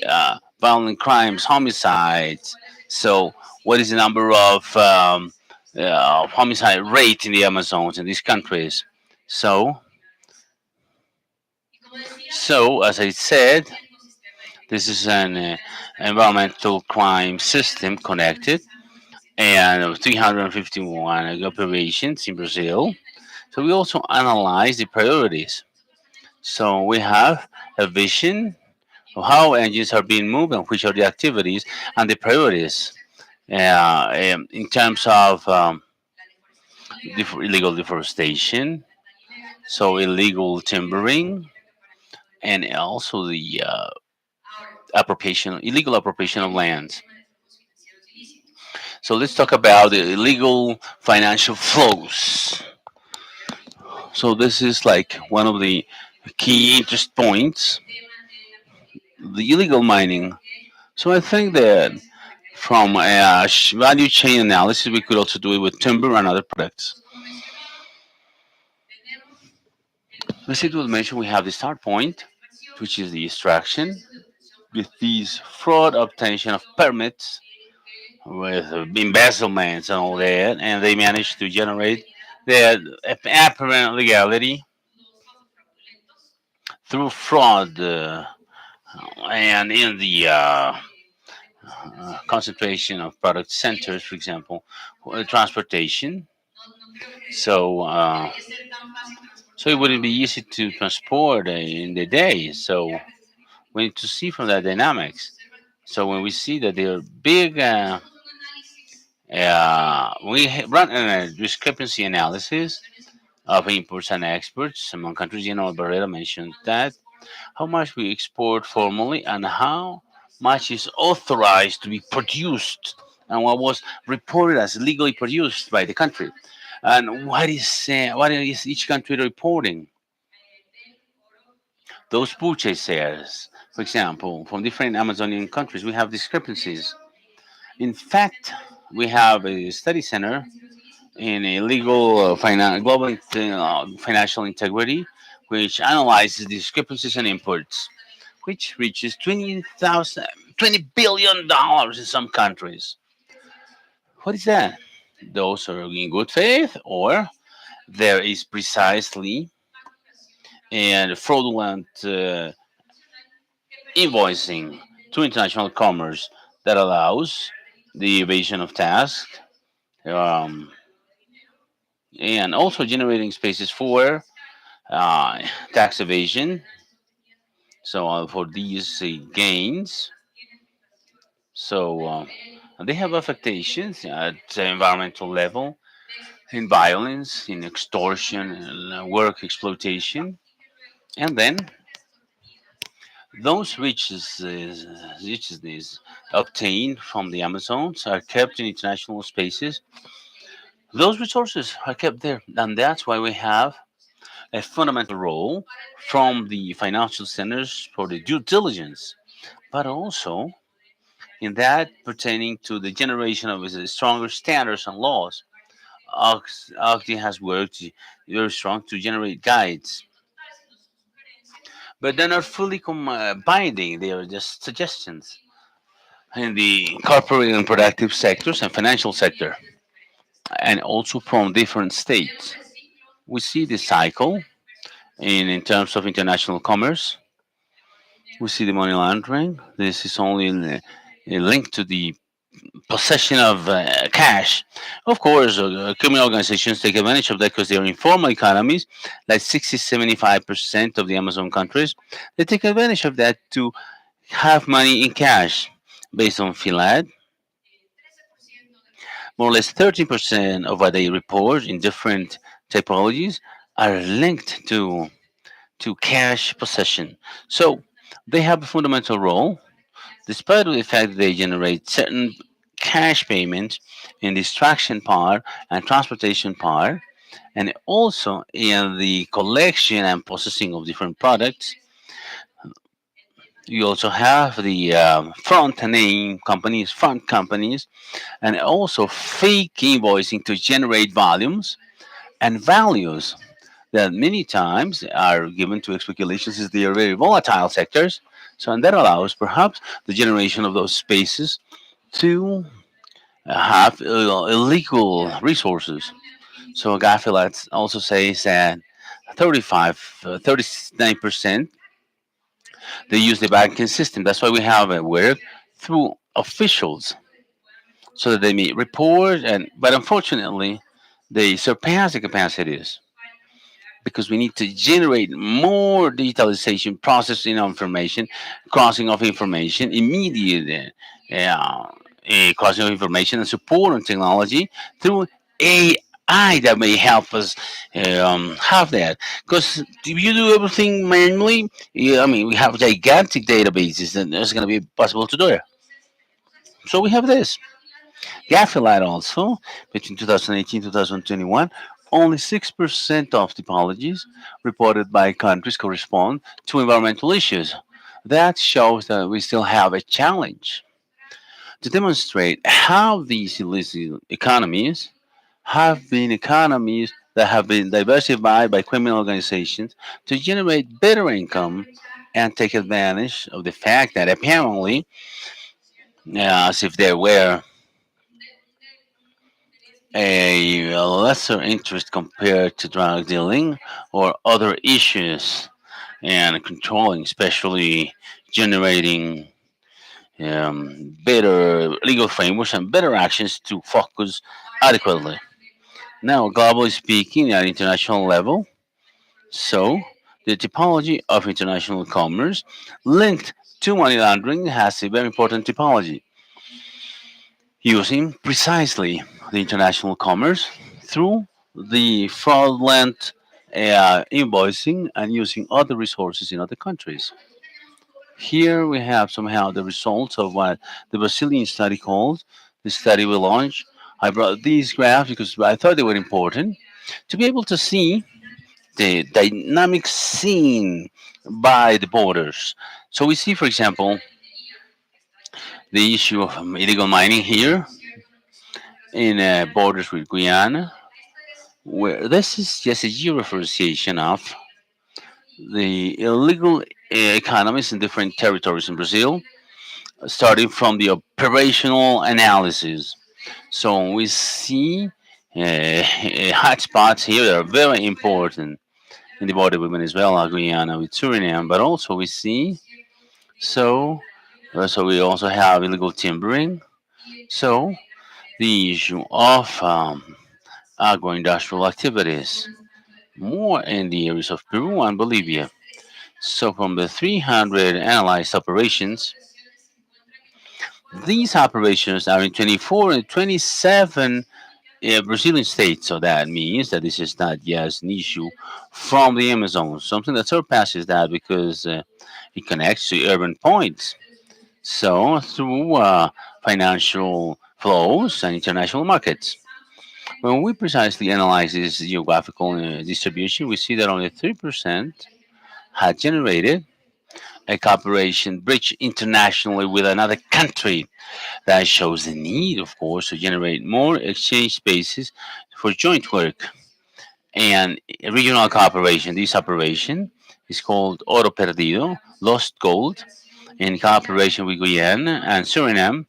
violent crimes, homicides. So, what is the number of homicide rate in the Amazons in these countries? So, as I said, this is an environmental crime system connected and 351 operations in Brazil. So we also analyze the priorities. So we have a vision of how engines are being moved and which are the activities and the priorities in terms of illegal deforestation, so illegal timbering, and also the illegal appropriation of lands. So let's talk about the illegal financial flows. So this is like one of the key interest points, the illegal mining. So I think that from a value chain analysis, we could also do it with timber and other products. As it was mentioned, we have the start point, which is the extraction, with these fraud obtention of permits, with embezzlements and all that, and they managed to generate their apparent legality through fraud and in the concentration of product centers, for example, transportation. So, so it wouldn't be easy to transport in the day. So we need to see from that dynamics. So when we see that there are big, run a discrepancy analysis of imports and exports among countries. Barrera mentioned that how much we export formally and how much is authorized to be produced and what was reported as legally produced by the country. And what is each country reporting? Those purchases, for example, from different Amazonian countries, we have discrepancies. In fact, we have a study center in a legal financial integrity, which analyzes discrepancies in imports, which reaches $20 billion in some countries. What is that? Those are in good faith, or there is precisely and fraudulent invoicing to international commerce that allows the evasion of tax, um, and also generating spaces for uh, tax evasion. So for these gains, so they have affectations at the environmental level, in violence, in extortion, and work exploitation, and then those riches obtained from the Amazons are kept in international spaces. Those resources are kept there, and that's why we have a fundamental role from the financial centers for the due diligence, but also in that pertaining to the generation of stronger standards and laws. OCDE has worked very strong to generate guides, but they're not fully binding. They are just suggestions in the corporate and productive sectors and financial sector, and also from different states. We see the cycle in terms of international commerce. We see the money laundering. This is only linked to the possession of cash. Of course, criminal organizations take advantage of that because they are informal economies, like 60-75% of the Amazon countries. They take advantage of that to have money in cash based on FILAD. More or less 30% of what they report in different typologies are linked to cash possession. So they have a fundamental role, despite the fact that they generate certain cash payments in the extraction part and transportation part, and also in the collection and processing of different products. You also have the front name companies, front companies, and also fake invoicing to generate volumes and values that many times are given to speculations as they are very volatile sectors. So, and that allows perhaps the generation of those spaces to have illegal resources. So, Gafilat also says that 39% they use the banking system. That's why we have a work through officials so that they may report, and but unfortunately, they surpass the capacities because we need to generate more digitalization, processing of information, crossing of information, immediate crossing of information, and support and technology through AI that may help us have that. Because if you do everything manually, yeah, I mean, we have gigantic databases, and it's going to be possible to do it. So we have this. Graphite also, between 2018 and 2021, only 6% of typologies reported by countries correspond to environmental issues. That shows that we still have a challenge to demonstrate how these illicit economies have been economies that have been diversified by criminal organizations to generate better income and take advantage of the fact that apparently, as if there were a lesser interest compared to drug dealing or other issues and controlling, especially generating better legal frameworks and better actions to focus adequately. Now, globally speaking, at international level, so the typology of international commerce linked to money laundering has a very important typology using precisely the international commerce through the fraudulent invoicing and using other resources in other countries. Here we have somehow the results of what the Brazilian study called the study we launched. I brought these graphs because I thought they were important to be able to see the dynamic scene by the borders. So we see, for example, the issue of illegal mining here in borders with Guyana, where this is just a georeferenciation of the illegal economies in different territories in Brazil, starting from the operational analysis. So we see hotspots here that are very important in the border with Venezuela, Guyana, with Suriname, but also we see so we also have illegal timbering. So the issue of agro-industrial activities, more in the areas of Peru and Bolivia. So from the 300 analyzed operations, these operations are in 24 and 27 Brazilian states. So that means that this is not just an issue from the Amazon, something that surpasses that because it connects to urban points. So through financial flows and international markets. When we precisely analyze this geographical distribution, we see that only 3% had generated a cooperation bridge internationally with another country. That shows the need, of course, to generate more exchange spaces for joint work and regional cooperation. This operation is called Oro Perdido, Lost Gold, in cooperation with Guyana and Suriname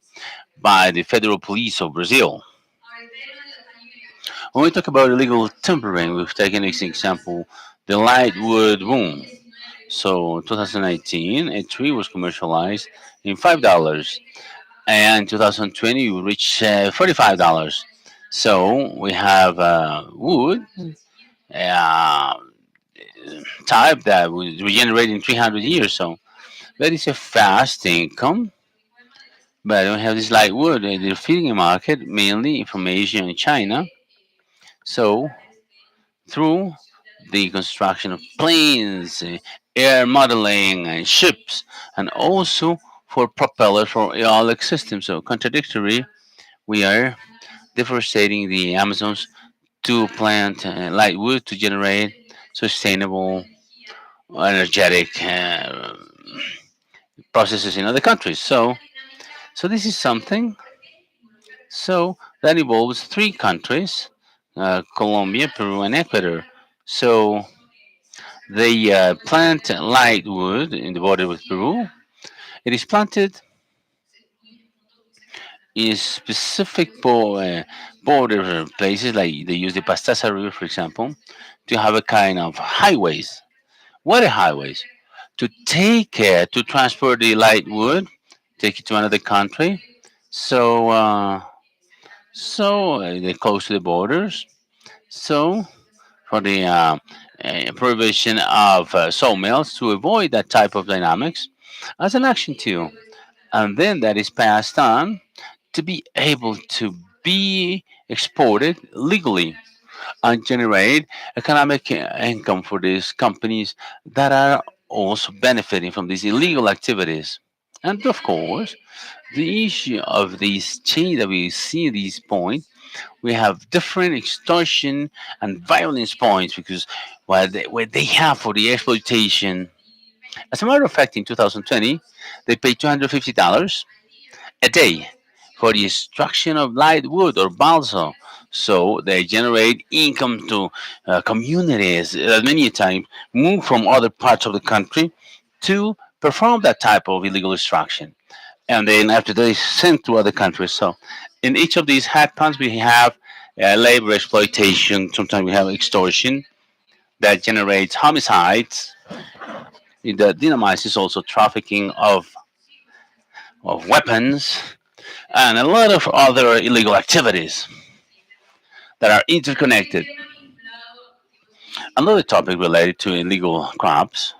by the Federal Police of Brazil. When we talk about illegal timbering, we've taken as an example the lightwood boom. So, 2019, a tree was commercialized in $5, and in 2020, we reached $45. So, we have wood uh, type that was regenerated in 300 years. So, that is a fast income. But we have this lightwood, the feeding market, mainly from Asia and China. So, through the construction of planes, air modeling, and ships, and also for propellers for aeolic systems. So contradictory, we are deforesting the Amazons to plant light wood to generate sustainable, energetic processes in other countries. So this is something. So that involves three countries: Colombia, Peru, and Ecuador. So they plant light wood in the border with Peru. It is planted in specific border places, like they use the Pastaza River, for example, to have a kind of highways, water highways, to take to transport the light wood, take it to another country. So, they're close to the borders. So, for the prohibition of sawmills to avoid that type of dynamics as an action too. And then that is passed on to be able to be exported legally and generate economic income for these companies that are also benefiting from these illegal activities. And of course, the issue of this chain that we see at this point, we have different extortion and violence points because what they have for the exploitation. As a matter of fact, in 2020, they paid $250 a day for the extraction of light wood or balsa. So they generate income to communities that many times move from other parts of the country to perform that type of illegal extraction. And then after they sent to other countries. So in each of these headpounds, we have labor exploitation. Sometimes we have extortion that generates homicides. The dynamite is also trafficking of weapons and a lot of other illegal activities that are interconnected. Another topic related to illegal crops,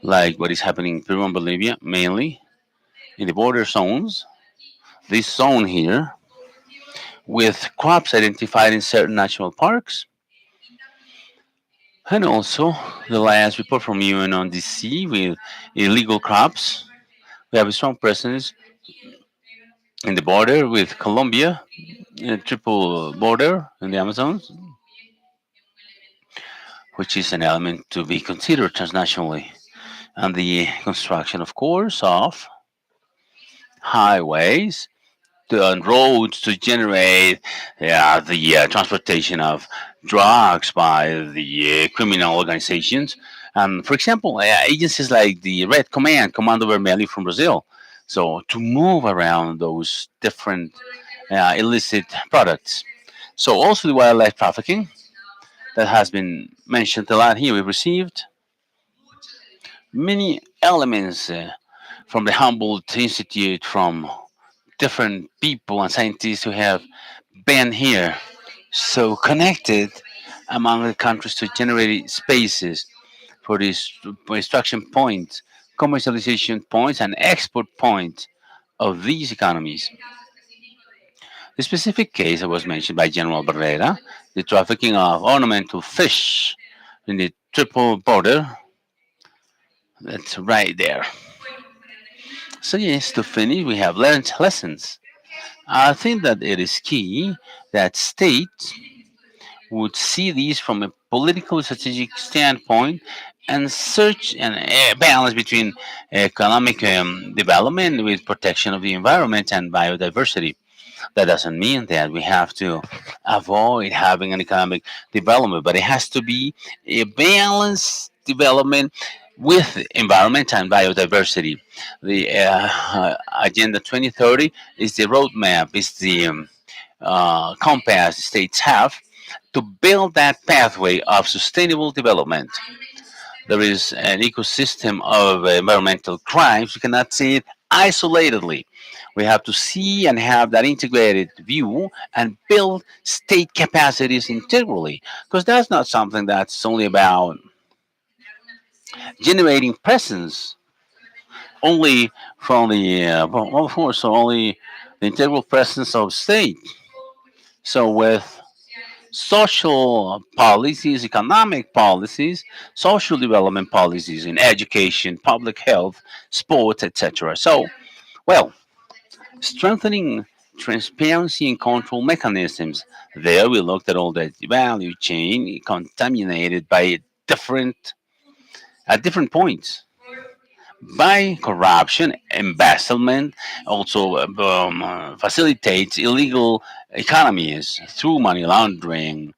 like what is happening in Peru and Bolivia, mainly in the border zones. This zone here, with crops identified in certain national parks, and also the last report from UNODC with illegal crops. We have a strong presence in the border with Colombia, a triple border in the Amazon, which is an element to be considered transnationally. And the construction, of course, of highways and roads to generate the transportation of drugs by the criminal organizations. For example, agencies like the Red Command, Comando Vermelho from Brazil. So to move around those different illicit products. So also the wildlife trafficking that has been mentioned a lot here. We received many elements from the Humboldt Institute, from different people and scientists who have been here, so connected among the countries to generate spaces for these extraction points, commercialization points, and export points of these economies. The specific case that was mentioned by General Barrera, the trafficking of ornamental fish in the triple border, that's right there. So yes, to finish, we have learned lessons. I think that it is key that states would see these from a political strategic standpoint and search a balance between economic development with protection of the environment and biodiversity. That doesn't mean that we have to avoid having an economic development, but it has to be a balanced development with environment and biodiversity. The Agenda 2030 is the roadmap, is the compass states have to build that pathway of sustainable development. There is an ecosystem of environmental crimes. We cannot see it isolatedly. We have to see and have that integrated view and build state capacities integrally, because that's not something that's only about generating presence only from the well, of course, so only the integral presence of state. So with social policies, economic policies, social development policies in education, public health, sports, etc. So, well, strengthening transparency and control mechanisms. There we looked at all the value chain contaminated by different at different points by corruption, embezzlement, also facilitates illegal economies through money laundering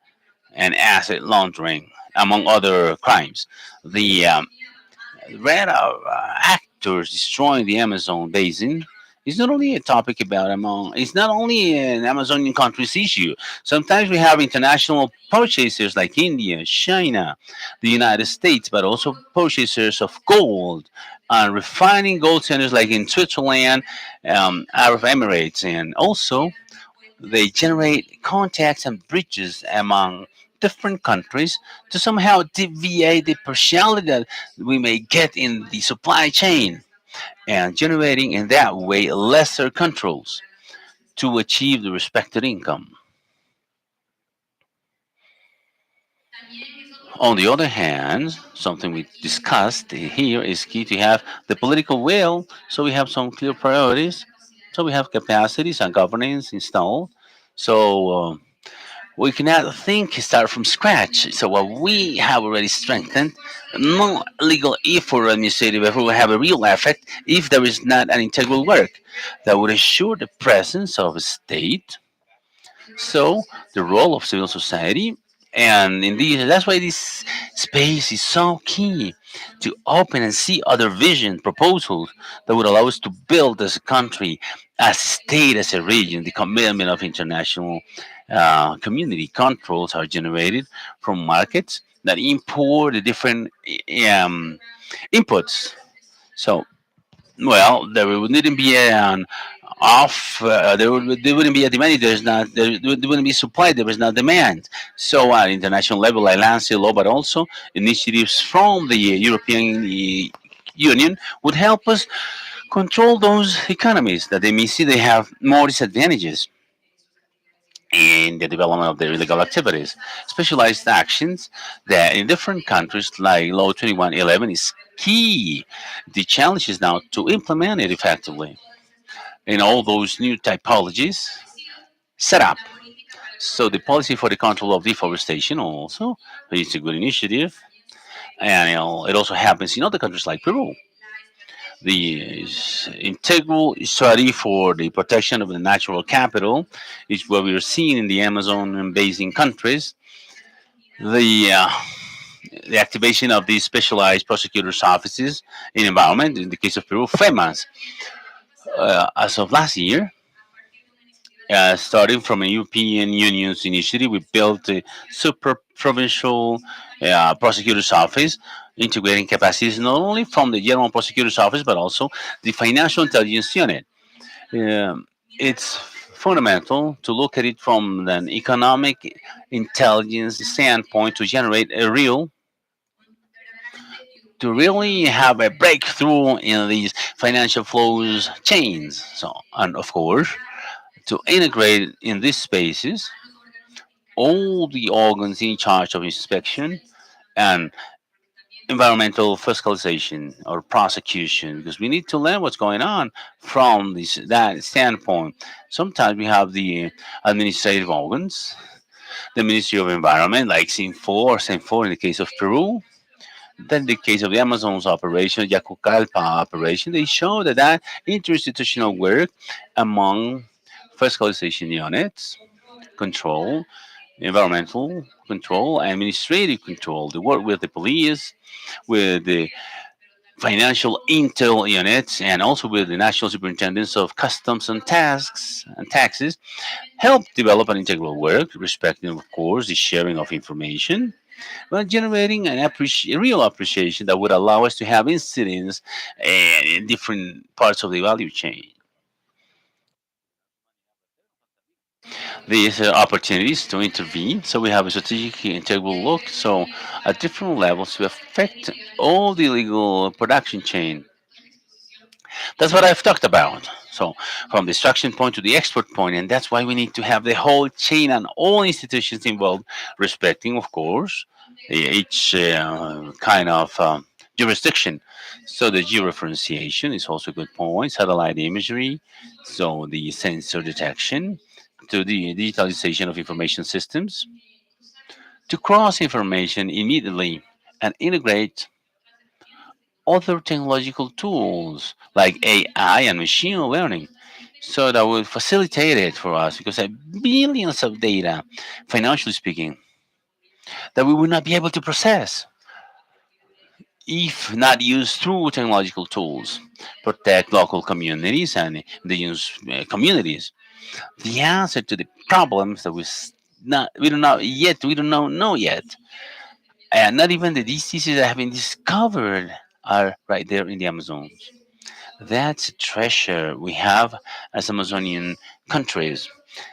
and asset laundering, among other crimes. The red actors destroying the Amazon basin is not only a topic about among. It's not only an Amazonian countries issue. Sometimes we have international purchasers like India, China, the United States, but also purchasers of gold and refining gold centers like in Switzerland, Arab Emirates, and also they generate contacts and bridges among different countries to somehow deviate the partiality that we may get in the supply chain and generating in that way lesser controls to achieve the respected income. On the other hand, something we discussed here is key to have the political will, so we have some clear priorities, so we have capacities and governance installed. So we cannot think start from scratch. So what we have already strengthened, no legal effort or administrative effort will have a real effect if there is not an integral work that would ensure the presence of a state, so the role of civil society, and indeed that's why this space is so key to open and see other vision proposals that would allow us to build as a country, as a state, as a region. The commitment of international community controls are generated from markets that import the different inputs. So well, there wouldn't be an off. There wouldn't be a demand. If there's not. There wouldn't be supply. There is not demand. So at international level, like land sea law, but also initiatives from the European Union would help us control those economies that they may see they have more disadvantages in the development of their illegal activities. Specialized actions that in different countries, like Law 2111, is key. The challenge is now to implement it effectively in all those new typologies set up. So the policy for the control of deforestation also is a good initiative, and it also happens in other countries like Peru. The integral study for the protection of the natural capital is what we are seeing in the Amazon basin countries. The the activation of these specialized prosecutors' offices in environment, in the case of Peru, FEMAS, as of last year, starting from a European Union's initiative, we built a super provincial prosecutor's office, integrating capacities not only from the general prosecutor's office but also the financial intelligence unit. It's fundamental to look at it from an economic intelligence standpoint to generate a real to really have a breakthrough in these financial flows chains. So, and of course, to integrate in these spaces all the organs in charge of inspection and environmental fiscalization or prosecution, because we need to learn what's going on from that standpoint. Sometimes we have the administrative organs, the Ministry of Environment, like SIN4 in the case of Peru. Then the case of the Amazon's operation, Yacucalpa operation, they show that interinstitutional work among fiscalization units, control, environmental control, administrative control, the work with the police, with the financial intel units, and also with the national superintendents of customs and tasks and taxes, help develop an integral work, respecting, of course, the sharing of information, but generating a real appreciation that would allow us to have incidents in different parts of the value chain. These opportunities to intervene, so we have a strategic integral look, so at different levels to affect all the legal production chain. That's what I've talked about. So from the extraction point to the export point, and that's why we need to have the whole chain and all institutions involved, respecting, of course, each kind of jurisdiction. So the georefferentiation is also a good point. Satellite imagery, so the sensor detection, to the digitalization of information systems, to cross information immediately and integrate other technological tools like AI and machine learning. So that will facilitate it for us because have billions of data, financially speaking, that we will not be able to process if not used through technological tools, protect local communities and indigenous communities. The answer to the problems that we don't know yet, and not even the diseases that have been discovered are right there in the Amazon. That's a treasure we have as Amazonian countries.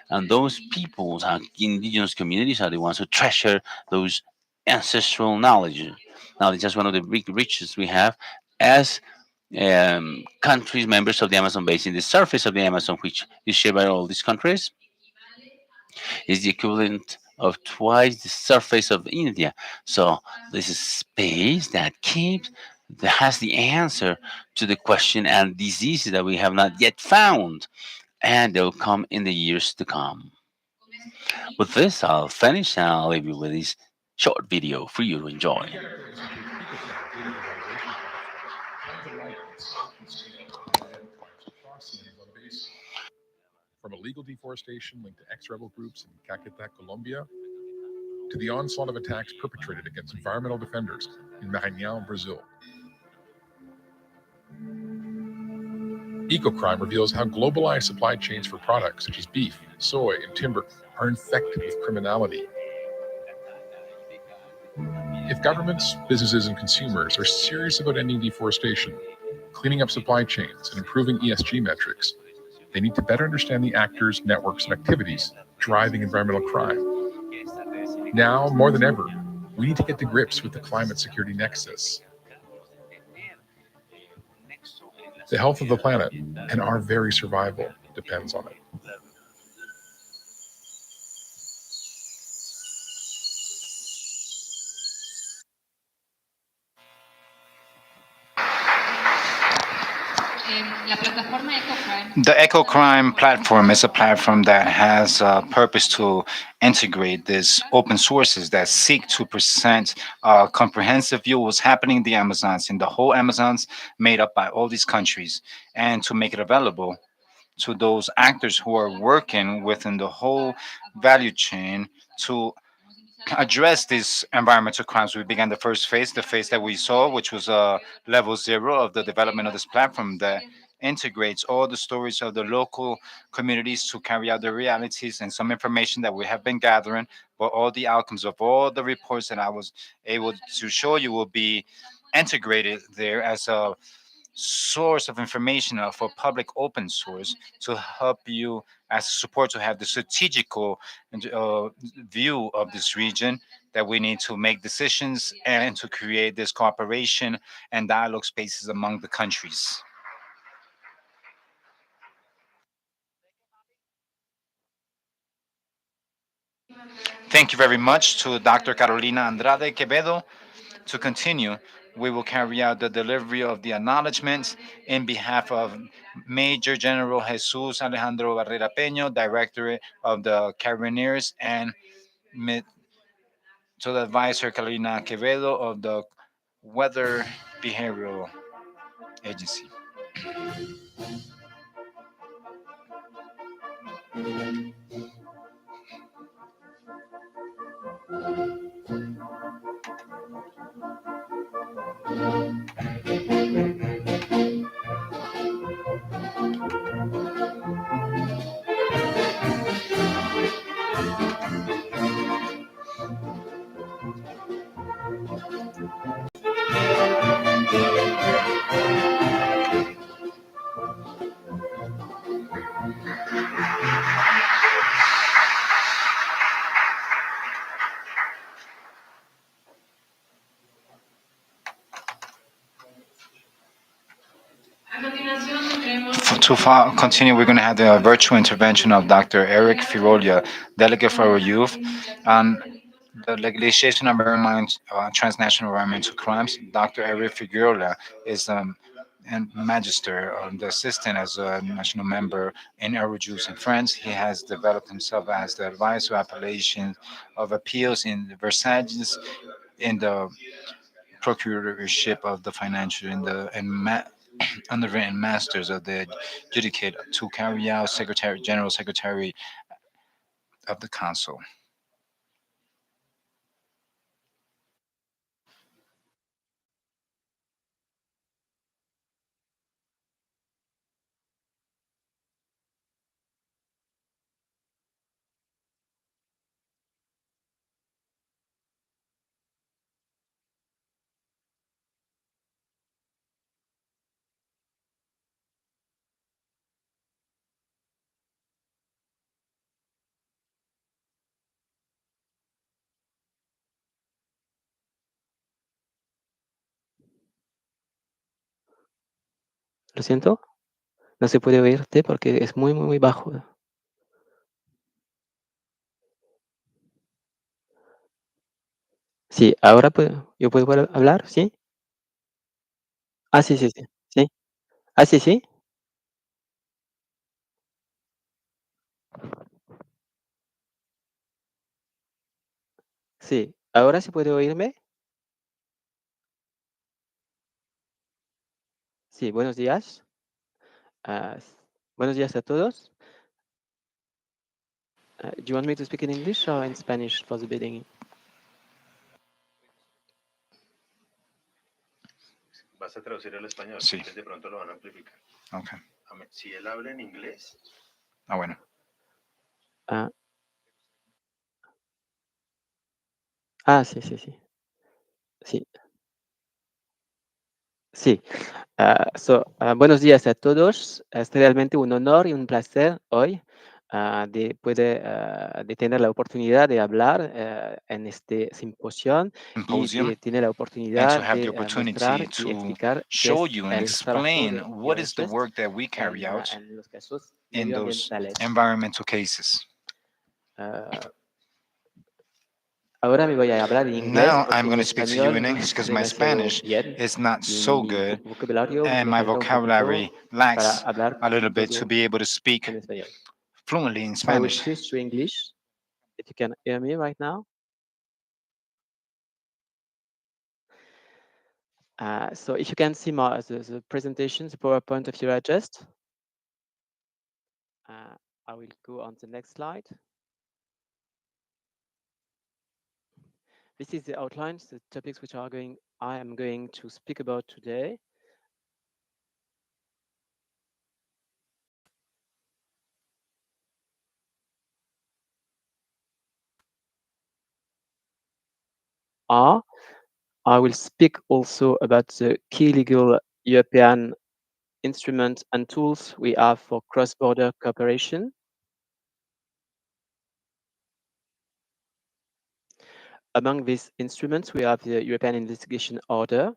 And those peoples, our indigenous communities, are the ones who treasure those ancestral knowledge. Knowledge is one of the big riches we have as countries, members of the Amazon basin. The surface of the Amazon, which is shared by all these countries, is the equivalent of twice the surface of India. So this is space that has the answer to the question and diseases that we have not yet found, and they'll come in the years to come. With this, I'll finish and I'll leave you with this short video for you to enjoy. The Echo Crime platform is a platform that has a purpose to integrate these open sources that seek to present a comprehensive view of what's happening in the Amazons, in the whole Amazons, made up by all these countries, and to make it available to those actors who are working within the whole value chain to address these environmental crimes. We began the phase that we saw, which was level zero of the development of this platform that integrates all the stories of the local communities to carry out the realities and some information that we have been gathering. But all the outcomes of all the reports that I was able to show you will be integrated there as a source of information for public open source to help you as support to have the strategical view of this region that we need to make decisions and to create this cooperation and dialogue spaces among the countries. Thank you very much to Dr. Carolina Andrade Quevedo. To continue, we will carry out the delivery of the acknowledgments in behalf of Major General Jesus Alejandro Barrera Peño, Director of the Carabineers, and to the Advisor Carolina Quevedo of the Weather Behavioral Agency. Continue, we're going to have the virtual intervention of Dr. Eric Firolia, Delegate for our Youth, on the legalization of transnational environmental crimes. Dr. Eric Figueroa is and magister, the assistant as a national member in Eurojust in France. He has developed himself as the advisor appellation of appeals in Versailles in the procuratorship of the financial in the underwritten masters of the judicate to carry out secretary general secretary of the council. Lo siento, no se puede oírte porque es muy, muy, muy bajo. Sí, ahora yo puedo hablar, ¿sí? Ah, sí, sí, sí, sí. Ah, sí, sí. Sí, ahora sí puede oírme. Sí, buenos días. Ah, buenos días a todos. Do you want me to speak in English or in Spanish for the beginning? Vas a traducir al español, Sí. que de pronto lo van a amplificar. Okay. Si él habla en inglés, Ah, bueno. Ah, sí, sí, sí. Sí, sí. Buenos días a todos. Es realmente un honor y un placer hoy de tener la oportunidad de hablar en este simposio y Symposium, de tener la and to oportunidad have the de opportunity mostrar y to explicar qué show es you and el trabajo explain de what is the Eurojust work that we carry out en los casos in those medioambientales. environmental cases. Ah, Ahora me voy a hablar en inglés Now porque I'm going mi to speak to you español in no English es because my demasiado Spanish bien is not y so mi good vocabulario and me my falta un vocabulary poquito para lacks hablar a little bit to todo be able to speak en español. fluently in So I will Spanish. switch to English if you can hear me right now. So if you can see the presentation, the PowerPoint of your adjust, I will go on the next slide. This is the outlines, the topics which I am going to speak about today. are I will speak also about the key legal European instruments and tools we have for cross-border cooperation. Among these instruments, we have the European Investigation Order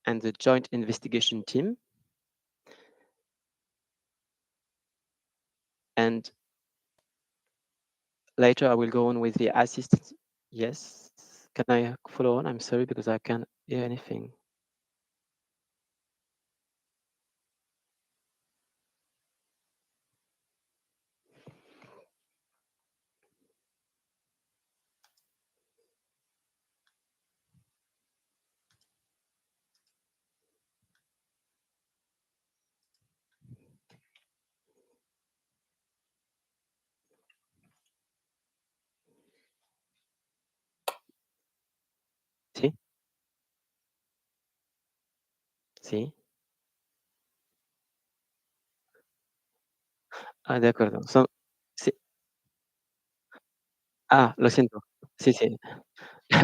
and the Joint Investigation Team. And later I will go on with the assistance. Yes, can I follow on? I'm sorry because I can't hear anything. Sí, sí. De acuerdo. Sí. Lo siento. Sí, sí.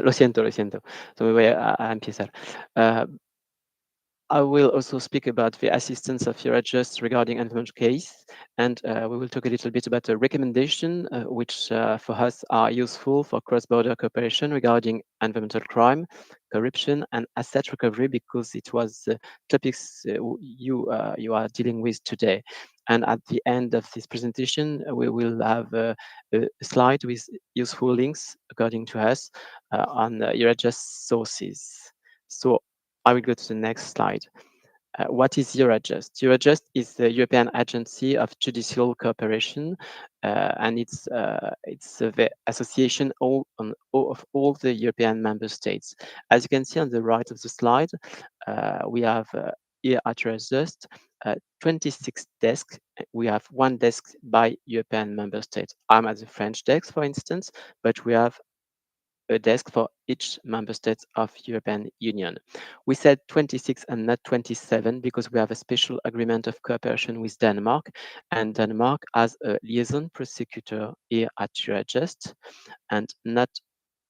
Lo siento, lo siento. Me voy a empezar. Uh, I will also speak about the assistance of Eurojust regarding environmental case, and we will talk a little bit about a recommendation which for us are useful for cross-border cooperation regarding environmental crime, corruption, and asset recovery because it was topics you are dealing with today. And at the end of this presentation, we will have a slide with useful links, according to us, on Eurojust sources. So I will go to the next slide. What is Eurojust? Eurojust is the European Agency of Judicial Cooperation, and it's the association of all the European member states. As you can see on the right of the slide, we have here at Eurojust 26 desks. We have one desk by European member state. I'm at the French desk, for instance, but we have a desk for each member state of European Union. We said 26 and not 27 because we have a special agreement of cooperation with Denmark, and Denmark has a liaison prosecutor here at Eurojust, and not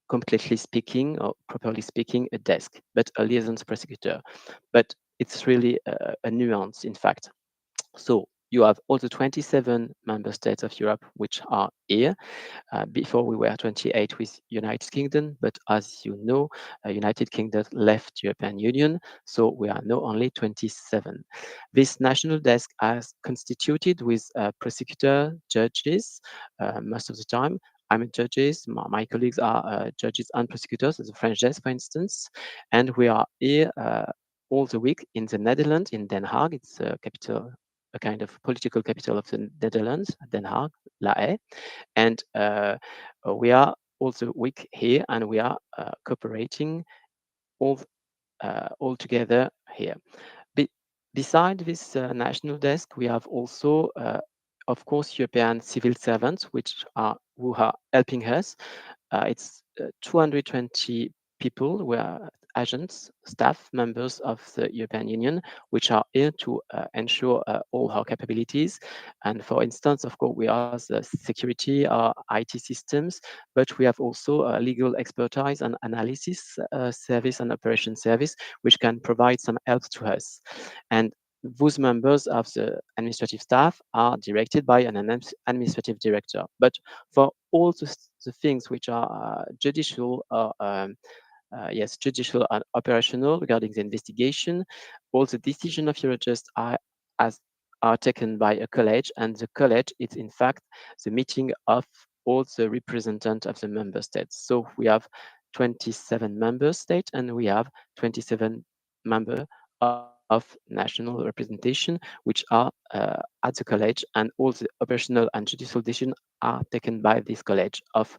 completely speaking or properly speaking a desk, but a liaison prosecutor. But it's really a nuance, in fact. So you have all the 27 member states of Europe which are here. Before we were 28 with United Kingdom, but as you know, United Kingdom left European Union, so we are now only 27. This national desk is constituted with prosecutor, judges most of the time, I'm a judges. My colleagues are judges and prosecutors at the French desk, for instance, and we are here all the week in the Netherlands, in Den Haag. It's a capital, a kind of political capital of the Netherlands, Den Haag, La Haye, and we are all the week here, and we are cooperating all all together here. Be- Beside this national desk, we have also, of course, European civil servants, which are who are helping us. It's 220 people who are agents, staff members of the European Union, which are here to ensure all our capabilities. And for instance, of course, we have the security, our IT systems, but we have also legal expertise and analysis service and operation service, which can provide some help to us. And those members of the administrative staff are directed by an administrative director. But for all the things which are judicial or yes, judicial and operational regarding the investigation, all the decision of Eurojust as are taken by a college, and the college is in fact the meeting of all the representatives of the member states. So we have 27 member states, and we have 27 member of national representation, which are at the college, and all the operational and judicial decisions are taken by this college of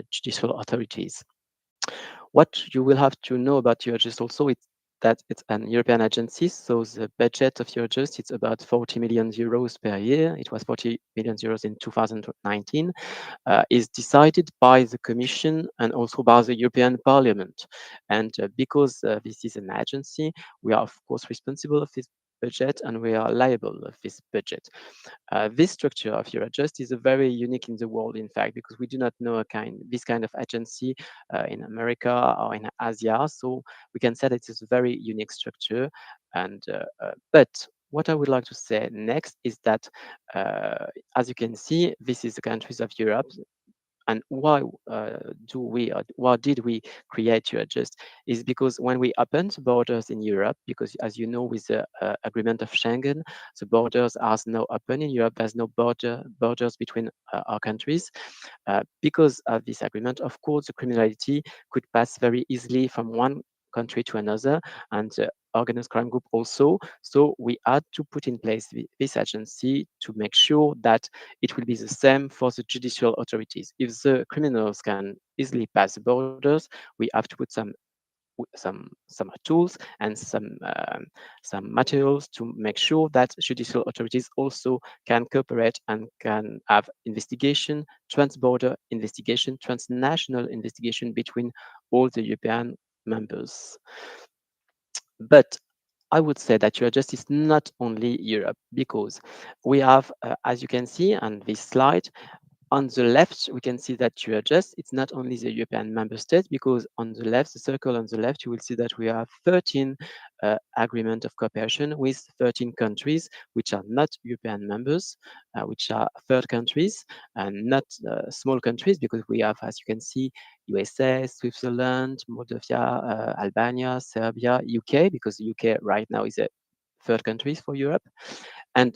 judicial authorities. What you will have to know about Eurojust also is that it's an European agency, so the budget of Eurojust is about 40 million euros per year. It was 40 million euros in 2019. Is decided by the Commission and also by the European Parliament. And because this is an agency, we are of course responsible of this budget and we are liable of this budget. This structure of Eurojust is a very unique in the world, in fact, because we do not know this kind of agency in America or in Asia. So we can say that it's a very unique structure. And but what I would like to say next is that, as you can see, this is the countries of Europe. And why do we, or why did we create Eurojust? Is because when we opened borders in Europe, because as you know, with the agreement of Schengen, the borders are now open in Europe. There's no borders between our countries. Because of this agreement, of course, the criminality could pass very easily from one country to another, and organized crime group also. So we had to put in place this agency to make sure that it will be the same for the judicial authorities. If the criminals can easily pass the borders, we have to put some tools and some materials to make sure that judicial authorities also can cooperate and can have investigation, trans-border investigation, transnational investigation between all the European members. But I would say that Eurojust is not only Europe, because we have, as you can see on this slide, on the left, we can see that you adjust. It's not only the European member states, because on the left, the circle on the left, you will see that we have 13 agreement of cooperation with 13 countries, which are not European members, which are third countries and not small countries, because we have, as you can see, USA, Switzerland, Moldova, Albania, Serbia, UK, because UK right now is a third countries for Europe. And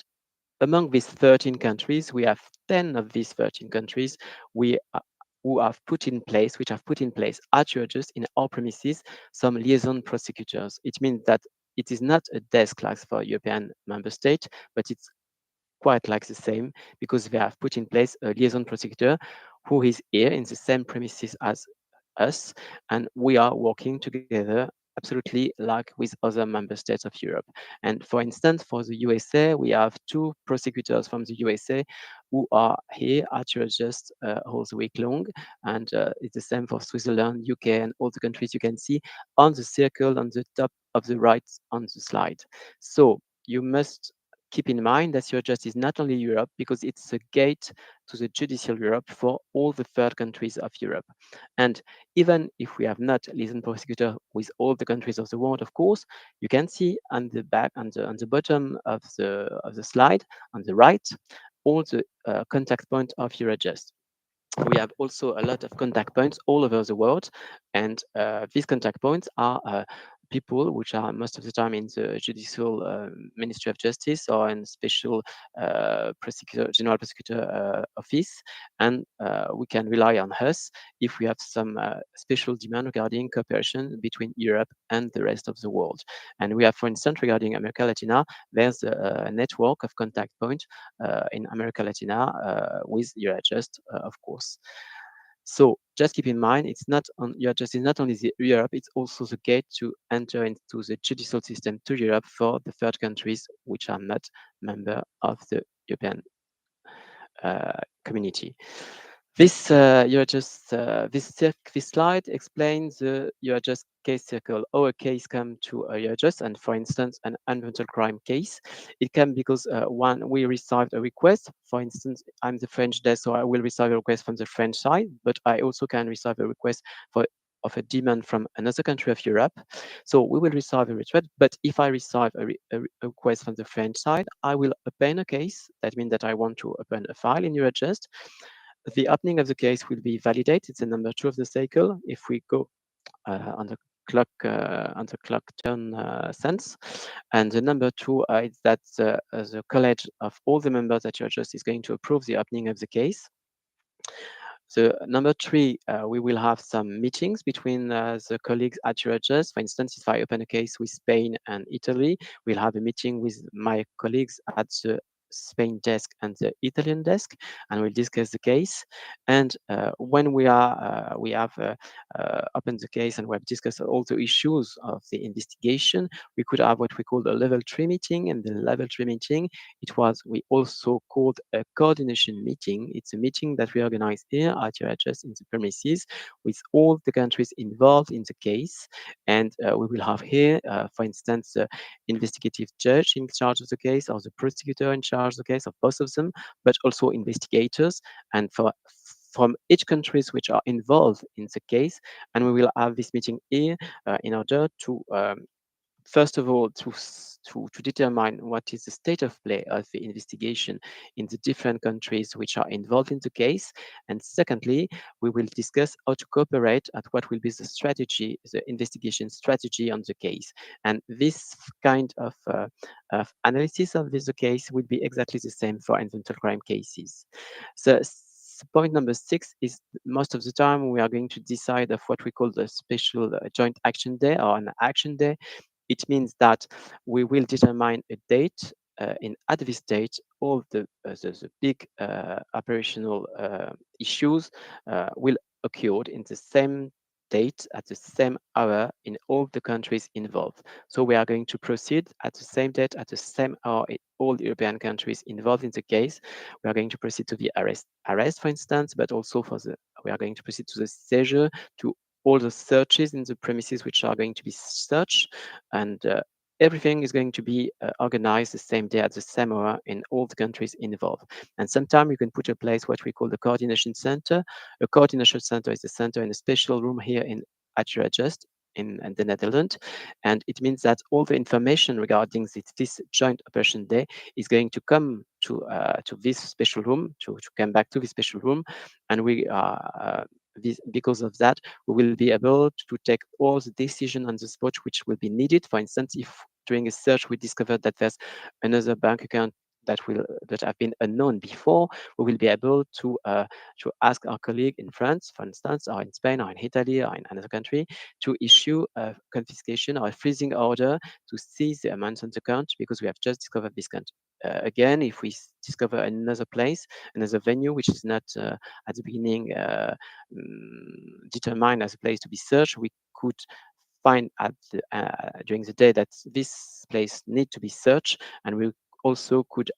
among these 13 countries, we have 10 of these 13 countries we who have put in place, which have put in place at Eurojust in our premises some liaison prosecutors. It means that it is not a desk like for European member state, but it's quite like the same, because they have put in place a liaison prosecutor who is here in the same premises as us, and we are working together absolutely like with other member states of Europe. And for instance, for the USA, we have two prosecutors from the USA who are here at Eurojust all the week long. And it's the same for Switzerland, UK, and all the countries you can see on the circle on the top of the right on the slide. So you must keep in mind that Eurojust is not only Europe, because it's a gate to the judicial Europe for all the third countries of Europe. And even if we have not liaison prosecutor with all the countries of the world, of course, you can see on the back, on the bottom of the slide, on the right, all the contact point of Eurojust. We have also a lot of contact points all over the world, and these contact points are people, which are most of the time in the judicial Ministry of Justice or in special general prosecutor office, and we can rely on us if we have some special demand regarding cooperation between Europe and the rest of the world. And we have, for instance, regarding America Latina, there's a network of contact points in America Latina with Eurojust, of course. So just keep in mind, it's not on Eurojust is not only the Europe, it's also the gate to enter into the judicial system to Europe for the third countries which are not member of the European community. This this slide explains the Eurojust case circle. Our case come to Eurojust, and for instance, an environmental crime case. It can because one we received a request. For instance, I'm the French desk, so I will receive a request from the French side, but I also can receive a request for of a demand from another country of Europe. So we will receive a request, but if I receive a request from the French side, I will open a case. That means that I want to open a file in Eurojust. The opening of the case will be validated. It's the number 2 of the cycle. If we go on the clock turn sense, and the number 2 is that the college of all the members at Eurojust is going to approve the opening of the case. The number 3, we will have some meetings between the colleagues at Eurojust. For instance, if I open a case with Spain and Italy, we'll have a meeting with my colleagues at the Spain desk and the Italian desk, and we'll discuss the case. And when we have opened the case and we have discussed all the issues of the investigation, we could have what we call the level 3 meeting. And the level 3 meeting, we also called a coordination meeting. It's a meeting that we organize here at Eurojust in the premises with all the countries involved in the case. And we will have here, for instance, the investigative judge in charge of the case, or the prosecutor in charge of the case, of both of them, but also investigators. And from each countries which are involved in the case, and we will have this meeting here in order to first of all, to determine what is the state of play of the investigation in the different countries which are involved in the case. And secondly, we will discuss how to cooperate at what will be the strategy, the investigation strategy on the case. And this kind of analysis of this case will be exactly the same for environmental crime cases. So point number 6 is most of the time we are going to decide of what we call the special joint action day or an action day. It means that we will determine a date. At this date, all the big operational issues will occur in the same date at the same hour in all the countries involved. So we are going to proceed at the same date, at the same hour in all the European countries involved in the case. We are going to proceed to the arrest, for instance, but also we are going to proceed to the seizure, to all the searches in the premises which are going to be searched, and everything is going to be organized the same day at the same hour in all the countries involved. And sometimes you can put in place what we call the coordination center. A coordination center is a center in a special room here at Eurojust in the Netherlands. And it means that all the information regarding this joint operation day is going to come to this special room, to come back to this special room. And we are because of that, we will be able to take all the decision on the spot which will be needed. For instance, if during a search we discovered that there's another bank account that have been unknown before, we will be able to ask our colleague in France, for instance, or in Spain, or in Italy, or in another country, to issue a confiscation or a freezing order to seize the amounts on the account because we have just discovered this account. Again, if we discover another place, another venue which is not at the beginning determined as a place to be searched, we could find during the day that this place need to be searched, and we also could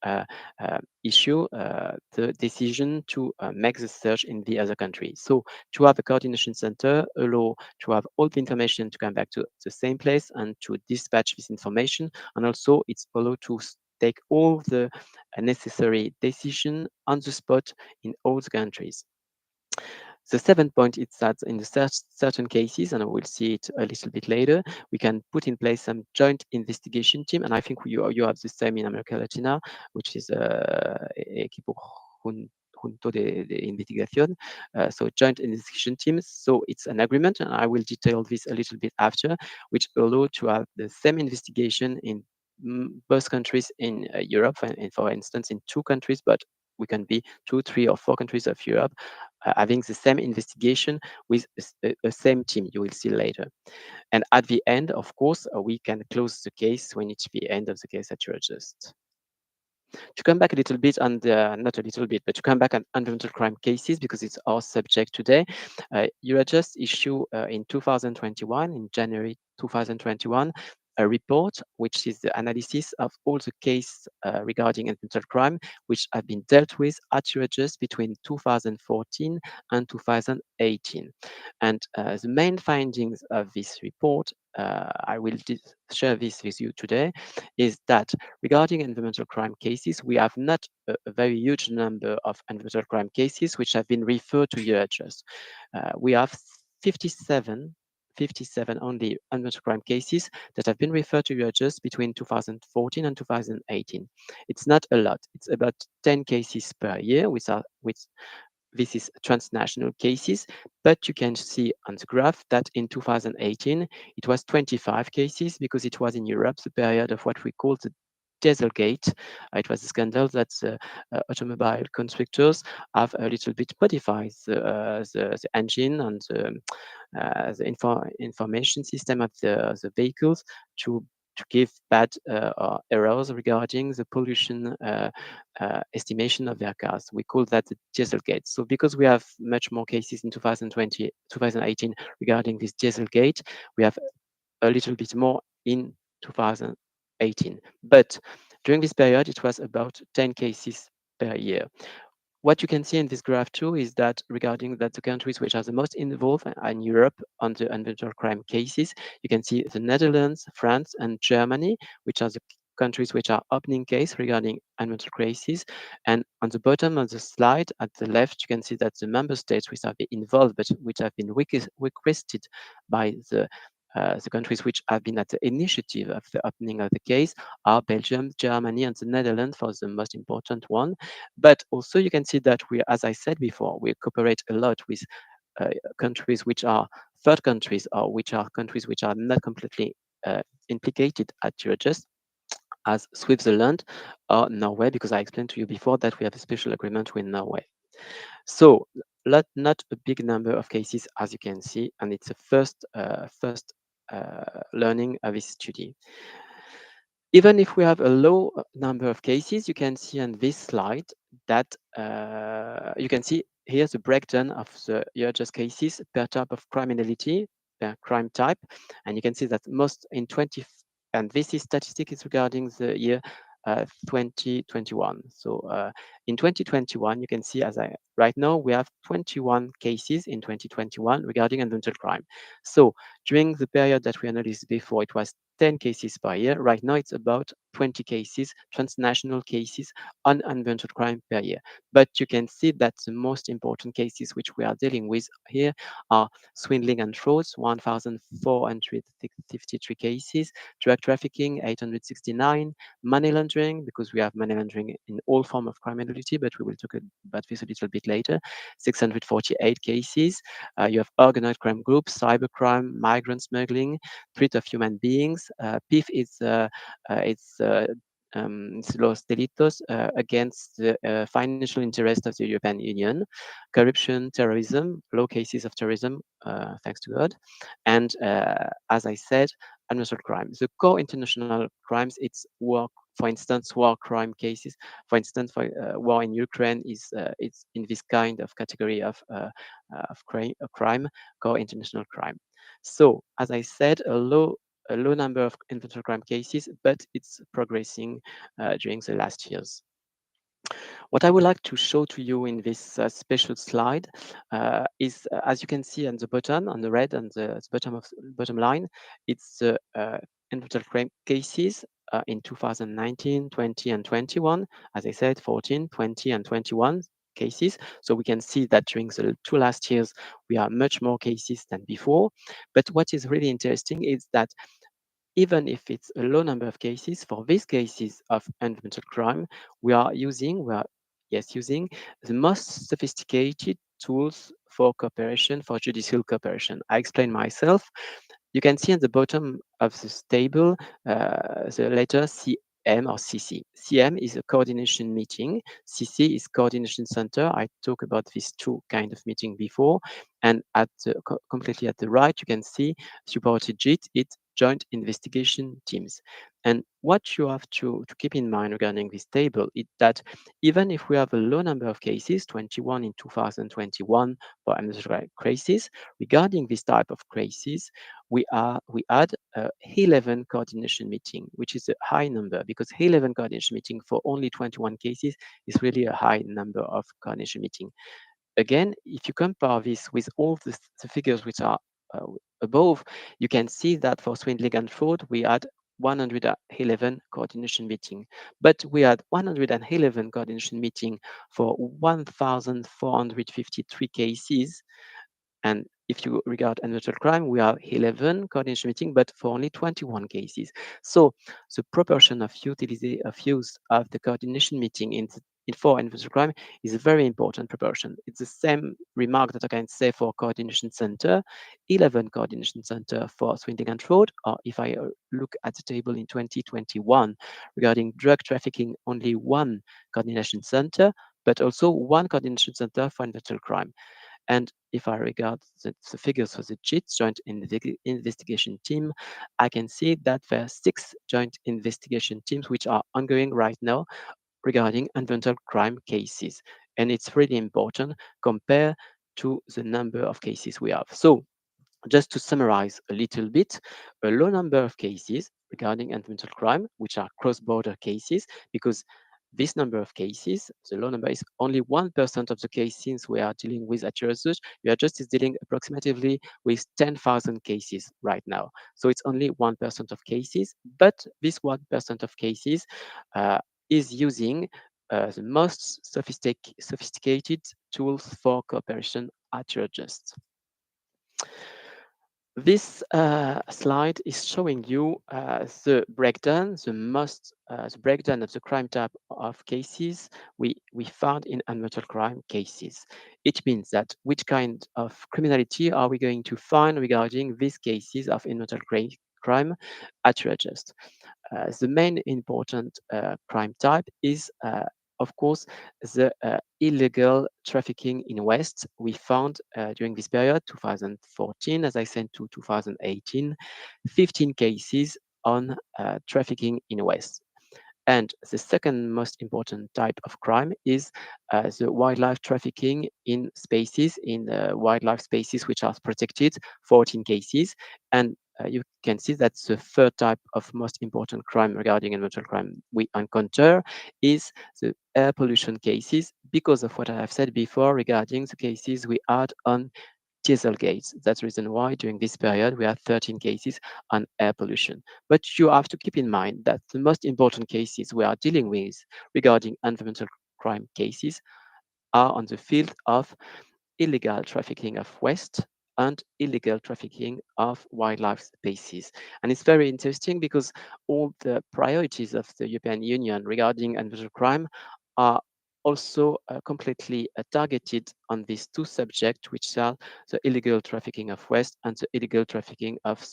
issue the decision to make the search in the other country. So to have a coordination center allow to have all the information to come back to the same place and to dispatch this information, and also it's allow to take all the necessary decision on the spot in all the countries. The seventh point is that in the certain cases, and we'll see it a little bit later, we can put in place some joint investigation team, and I think you have the same in America Latina, which is equipo Junto de Investigación, so joint investigation teams. So it's an agreement, and I will detail this a little bit after, which allow to have the same investigation in both countries in Europe, and for instance, in two countries, but we can be two, three, or four countries of Europe having the same investigation with a same team. You will see later. And at the end, of course, we can close the case when it's the end of the case at Eurojust. To come back a little bit on the, not a little bit, but to come back on environmental crime cases, because it's our subject today, Eurojust issued in 2021, in January 2021, a report, which is the analysis of all the cases regarding environmental crime, which have been dealt with at Eurojust between 2014 and 2018. And the main findings of this report, I will share this with you today, is that regarding environmental crime cases, we have not a very huge number of environmental crime cases which have been referred to Eurojust. We have 57 only environmental crime cases that have been referred to Eurojust between 2014 and 2018. It's not a lot. It's about 10 cases per year, which this is transnational cases, but you can see on the graph that in 2018, it was 25 cases because it was in Europe, the period of what we call the Dieselgate. It was a scandal that automobile constructors have a little bit modified the engine and the information system of the vehicles to give bad or errors regarding the pollution estimation of their cars. We call that the Dieselgate. So because we have much more cases in 2020, 2018 regarding this Dieselgate, we have a little bit more in 2018. But during this period, it was about 10 cases per year. What you can see in this graph too is that regarding that the countries which are the most involved in Europe on the environmental crime cases, you can see the Netherlands, France, and Germany, which are the countries which are opening case regarding environmental cases. And on the bottom of the slide, at the left, you can see that the member states which have been involved, but which have been requested by the countries which have been at the initiative of the opening of the case are Belgium, Germany, and the Netherlands for the most important one. But also you can see that we, as I said before, we cooperate a lot with countries which are third countries or which are countries which are not completely implicated at Eurojust, as Switzerland or Norway, because I explained to you before that we have a special agreement with Norway. So not a big number of cases, as you can see, and it's a first learning of this study. Even if we have a low number of cases, you can see on this slide that you can see here the breakdown of the Eurojust cases per type of criminality, per crime type, and you can see that most in 20, and this is statistics regarding the year 2021. So in 2021, you can see right now we have 21 cases in 2021 regarding environmental crime. So during the period that we analyzed before, it was 10 cases per year. Right now, it's about 20 cases, transnational cases on environmental crime per year. But you can see that the most important cases which we are dealing with here are swindling and frauds, 1,453 cases, drug trafficking, 869, money laundering, because we have money laundering in all forms of criminality, but we will talk about this a little bit later, 648 cases. You have organized crime groups, cybercrime, migrant smuggling, threat of human beings. PIF is it's los delitos against the financial interest of the European Union, corruption, terrorism, low cases of terrorism, thanks to God, and as I said, environmental crime. The core international crimes, it's war, for instance, war crime cases. For instance, for war in Ukraine is it's in this kind of category of crime, core international crime. So, as I said, a low number of environmental crime cases, but it's progressing during the last years. What I would like to show to you in this special slide is, as you can see on the bottom, on the red, and the bottom line, it's the environmental crime cases in 2019, 20, and 21. As I said, 14, 20, and 21 cases. So we can see that during the two last years, we are much more cases than before. But what is really interesting is that even if it's a low number of cases, for these cases of environmental crime, we are yes, using the most sophisticated tools for cooperation, for judicial cooperation. I explain myself. You can see at the bottom of this table the letter CM or CC. CM is a coordination meeting. CC is coordination center. I talked about these two kind of meeting before. And at completely at the right, you can see supported JIT, it's joint investigation teams. And what you have to keep in mind regarding this table is that even if we have a low number of cases, 21 in 2021 for unnatural crisis, regarding this type of crisis, we add 11 coordination meeting, which is a high number because 11 coordination meeting for only 21 cases is really a high number of coordination meeting. Again, if you compare this with all the figures which are uh, above, you can see that for swindling and fraud, we had 111 coordination meeting, but we had 111 coordination meeting for 1,453 cases. And if you regard environmental crime, we have 11 coordination meetings, but for only 21 cases. So the proportion of use of the coordination meeting in for environmental crime is a very important proportion. It's the same remark that I can say for coordination center, 11 coordination center for swindling and fraud, or if I look at the table in 2021 regarding drug trafficking, only one coordination center, but also one coordination center for environmental crime. And if I regard the figures for the JIT, Joint Investigation Team, I can see that there are 6 joint investigation teams which are ongoing right now regarding environmental crime cases. And it's really important compared to the number of cases we have. So just to summarize a little bit, a low number of cases regarding environmental crime, which are cross-border cases, because this number of cases, the low number is only 1% of the cases we are dealing with at Eurojust. Eurojust is dealing approximately with 10,000 cases right now. So it's only 1% of cases, but this 1% of cases is using the most sophisticated tools for cooperation at Eurojust. This slide is showing you the breakdown of the crime type of cases we found in environmental crime cases. It means that which kind of criminality are we going to find regarding these cases of environmental crime at Eurojust. The main important crime type is, of course, the illegal trafficking in West. We found during this period, 2014, as I said, to 2018, 15 cases on trafficking in West. And the second most important type of crime is the wildlife trafficking in spaces, in wildlife spaces which are protected, 14 cases. And you can see that the third type of most important crime regarding environmental crime we encounter is the air pollution cases, because of what I have said before regarding the cases we had on Dieselgate. That's the reason why during this period we have 13 cases on air pollution. But you have to keep in mind that the most important cases we are dealing with regarding environmental crime cases are on the field of illegal trafficking of waste and illegal trafficking of wildlife species. And it's very interesting because all the priorities of the European Union regarding environmental crime are also completely targeted on these two subjects, which are the illegal trafficking of waste and the illegal trafficking of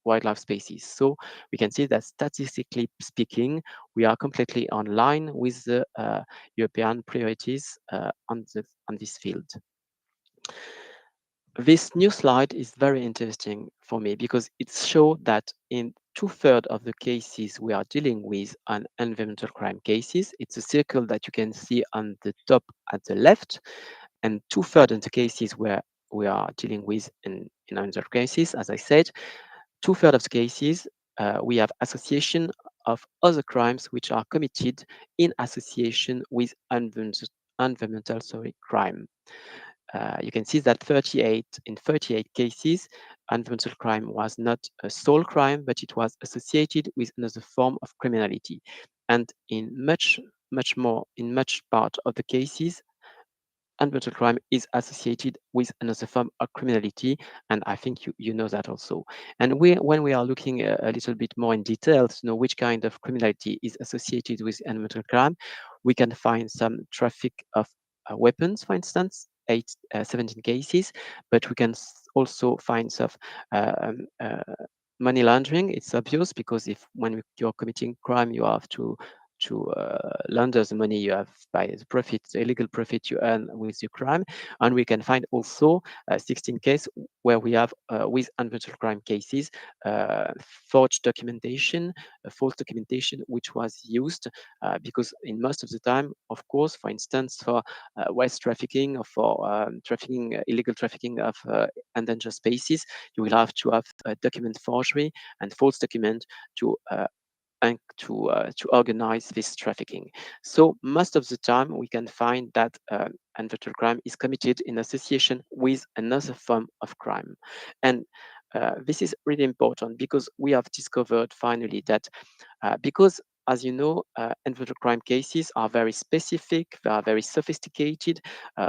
wildlife species. So we can see that statistically speaking, we are completely on line with the European priorities on this field. This new slide is very interesting for me because it shows that in two-thirds of the cases we are dealing with on environmental crime cases, it's a circle that you can see on the top at the left, and two-thirds of the cases where we are dealing with in environmental cases, as I said, two-thirds of the cases we have association of other crimes which are committed in association with environmental crime. You can see that 38 cases, environmental crime was not a sole crime, but it was associated with another form of criminality. And in much part of the cases, environmental crime is associated with another form of criminality, and I think you know that also. And when we are looking a little bit more in detail to know which kind of criminality is associated with environmental crime, We can find some traffic of weapons, for instance, 17 cases, but we can also find some money laundering. It's obvious because if when you're committing crime, you have to launder the money you have by the profit, the illegal profit you earn with your crime. And we can find also 16 cases where we have with environmental crime cases forged documentation, false documentation which was used because in most of the time, of course, for instance, for waste trafficking or for trafficking, illegal trafficking of endangered species, you will have to have document forgery and false document to and to organize this trafficking. So most of the time, we can find that environmental crime is committed in association with another form of crime, and this is really important because we have discovered finally that because as you know, environmental crime cases are very specific, they are very sophisticated.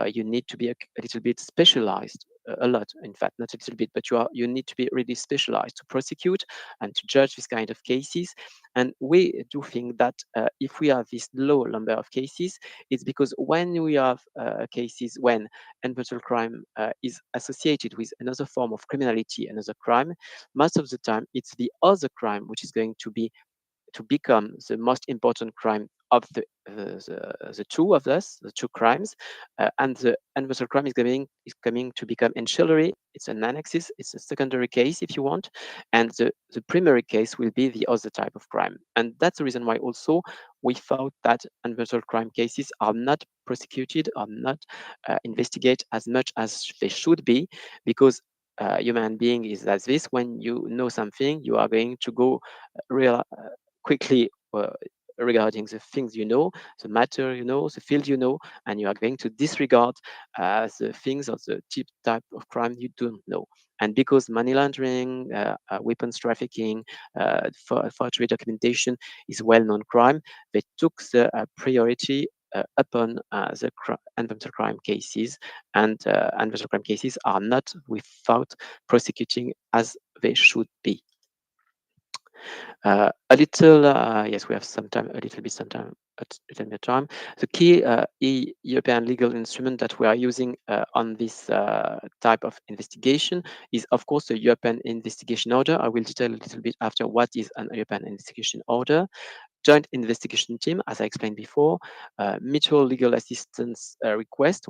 You need to be a little bit specialized, a lot, in fact, not a little bit, but you need to be really specialized to prosecute and to judge this kind of cases. And we do think that if we have this low number of cases, it's because when we have cases when environmental crime is associated with another form of criminality, another crime, most of the time it's the other crime which is going to become the most important crime of the two of us, the two crimes, and the universal crime is coming to become ancillary. It's an annexes. It's a secondary case, if you want, and the primary case will be the other type of crime. And that's the reason why also we thought that universal crime cases are not prosecuted, are not investigated as much as they should be, because human being is as this. When you know something, you are going to go real quickly regarding the things you know, the matter you know, the field you know, and you are going to disregard the things or the type of crime you don't know. And because money laundering, weapons trafficking, forgery documentation is well-known crime, they took the priority upon the environmental crime cases, and environmental crime cases are not without prosecuting as they should be. A little, yes, we have some time, a little bit some time, a little bit of time. The key European legal instrument that we are using on this type of investigation is, of course, the European Investigation Order. I will detail a little bit after what is an European Investigation Order. Joint investigation team, as I explained before, mutual legal assistance request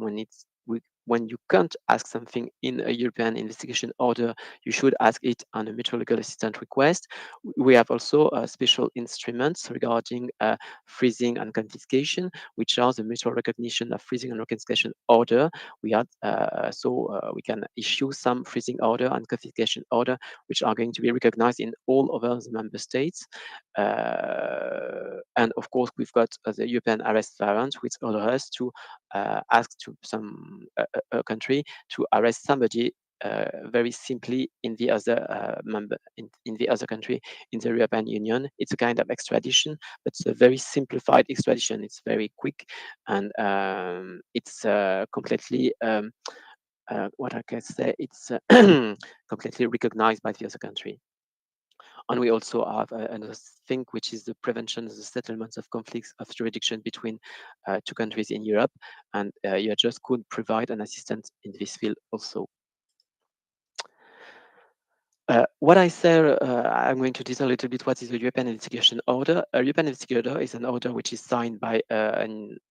when you can't ask something in a European investigation order, you should ask it on a mutual legal assistance request. We have also special instruments regarding freezing and confiscation, which are the mutual recognition of freezing and confiscation order. We can issue some freezing order and confiscation order, which are going to be recognized in all over the member states. And of course, we've got the European arrest warrant, which allows us to ask to some a country to arrest somebody very simply in the other member in the other country in the European Union. It's a kind of extradition, but it's a very simplified extradition. It's very quick, and it's completely what I can say. It's completely recognized by the other country. And we also have another thing, which is the prevention of the settlements of conflicts of jurisdiction between two countries in Europe. And just could provide an assistance in this field also. What I say, I'm going to detail a little bit what is a European Investigation Order. A European Investigation Order is an order which is signed by a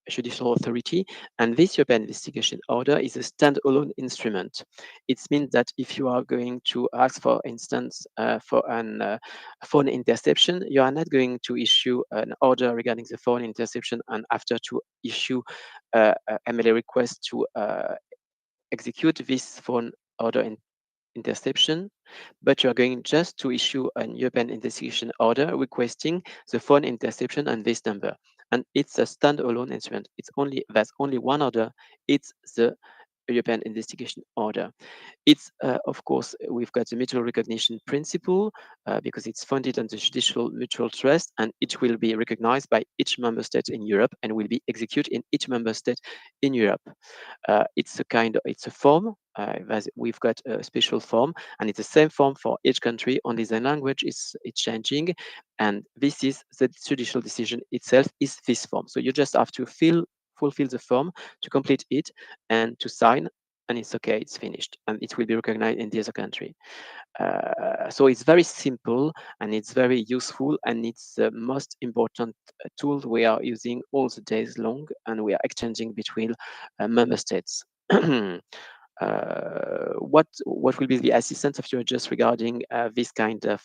judicial authority, and this European Investigation Order is a standalone instrument. It means that if you are going to ask, for instance, for a phone interception, you are not going to issue an order regarding the phone interception and after to issue a MLA request to execute this phone order interception, but you are going just to issue an European investigation order requesting the phone interception and this number. And it's a standalone instrument. There's only one order. It's the European investigation order. It's, of course, we've got the mutual recognition principle because it's founded on the judicial mutual trust, and it will be recognized by each member state in Europe and will be executed in each member state in Europe. It's a form. We've got a special form, and it's the same form for each country. Only the language is it's changing, and this is the judicial decision itself is this form. So you just have to fulfill the form to complete it and to sign, and it's okay, it's finished, and it will be recognized in the other country. So it's very simple and it's very useful, and it's the most important tool we are using all the days long, and we are exchanging between member states. What will be the assistance of your just regarding this kind of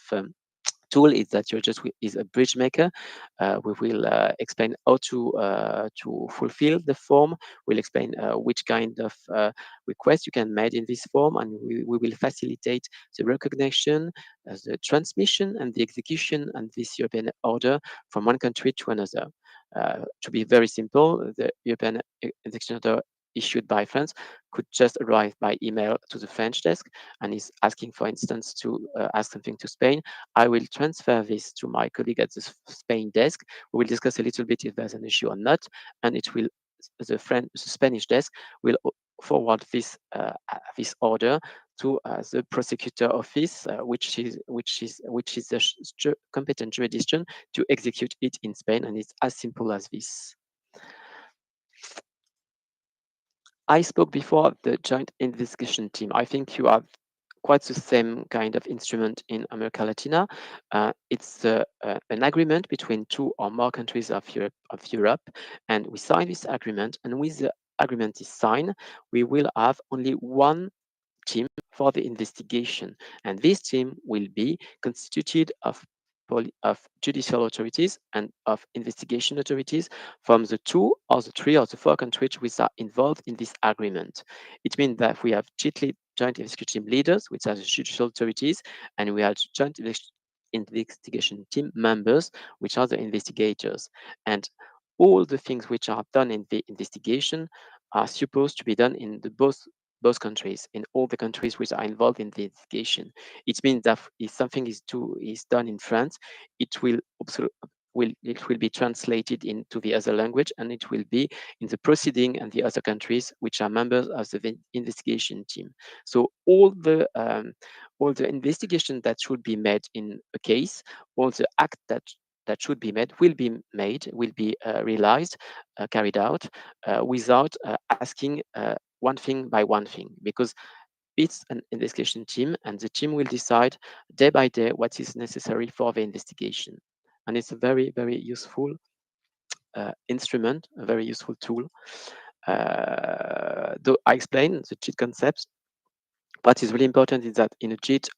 tool is that your just is a bridge maker. We will explain how to fulfill the form. We'll explain which kind of request you can make in this form, and we will facilitate the recognition, the transmission, and the execution and this European order from one country to another. To be very simple, the European execution order issued by France could just arrive by email to the French desk and is asking, for instance, to ask something to Spain. I will transfer this to my colleague at the Spain desk. We will discuss a little bit if there's an issue or not, and the Spanish desk will forward this order to the prosecutor office, which is the competent jurisdiction to execute it in Spain, and it's as simple as this. I spoke before of the joint investigation team. I think you have quite the same kind of instrument in America Latina. It's an agreement between two or more countries of Europe, and we sign this agreement. And with the agreement is signed, we will have only one team for the investigation, and this team will be constituted of judicial authorities and of investigation authorities from the two or the three or the four countries which are involved in this agreement. It means that we have joint investigation leaders, which are the judicial authorities, and we have joint investigation team members, which are the investigators. And all the things which are done in the investigation are supposed to be done in both countries, in all the countries which are involved in the investigation. It means that if something is done in France, it will be translated into the other language, and it will be in the proceeding and the other countries which are members of the investigation team. So all the investigation that should be made in a case, all the act that should be made will be realized, carried out without asking one thing by one thing, because it's an investigation team, and the team will decide day by day what is necessary for the investigation. And it's a very, very useful instrument, a very useful tool. Though I explain the JIT concepts, what is really important is that in a JIT,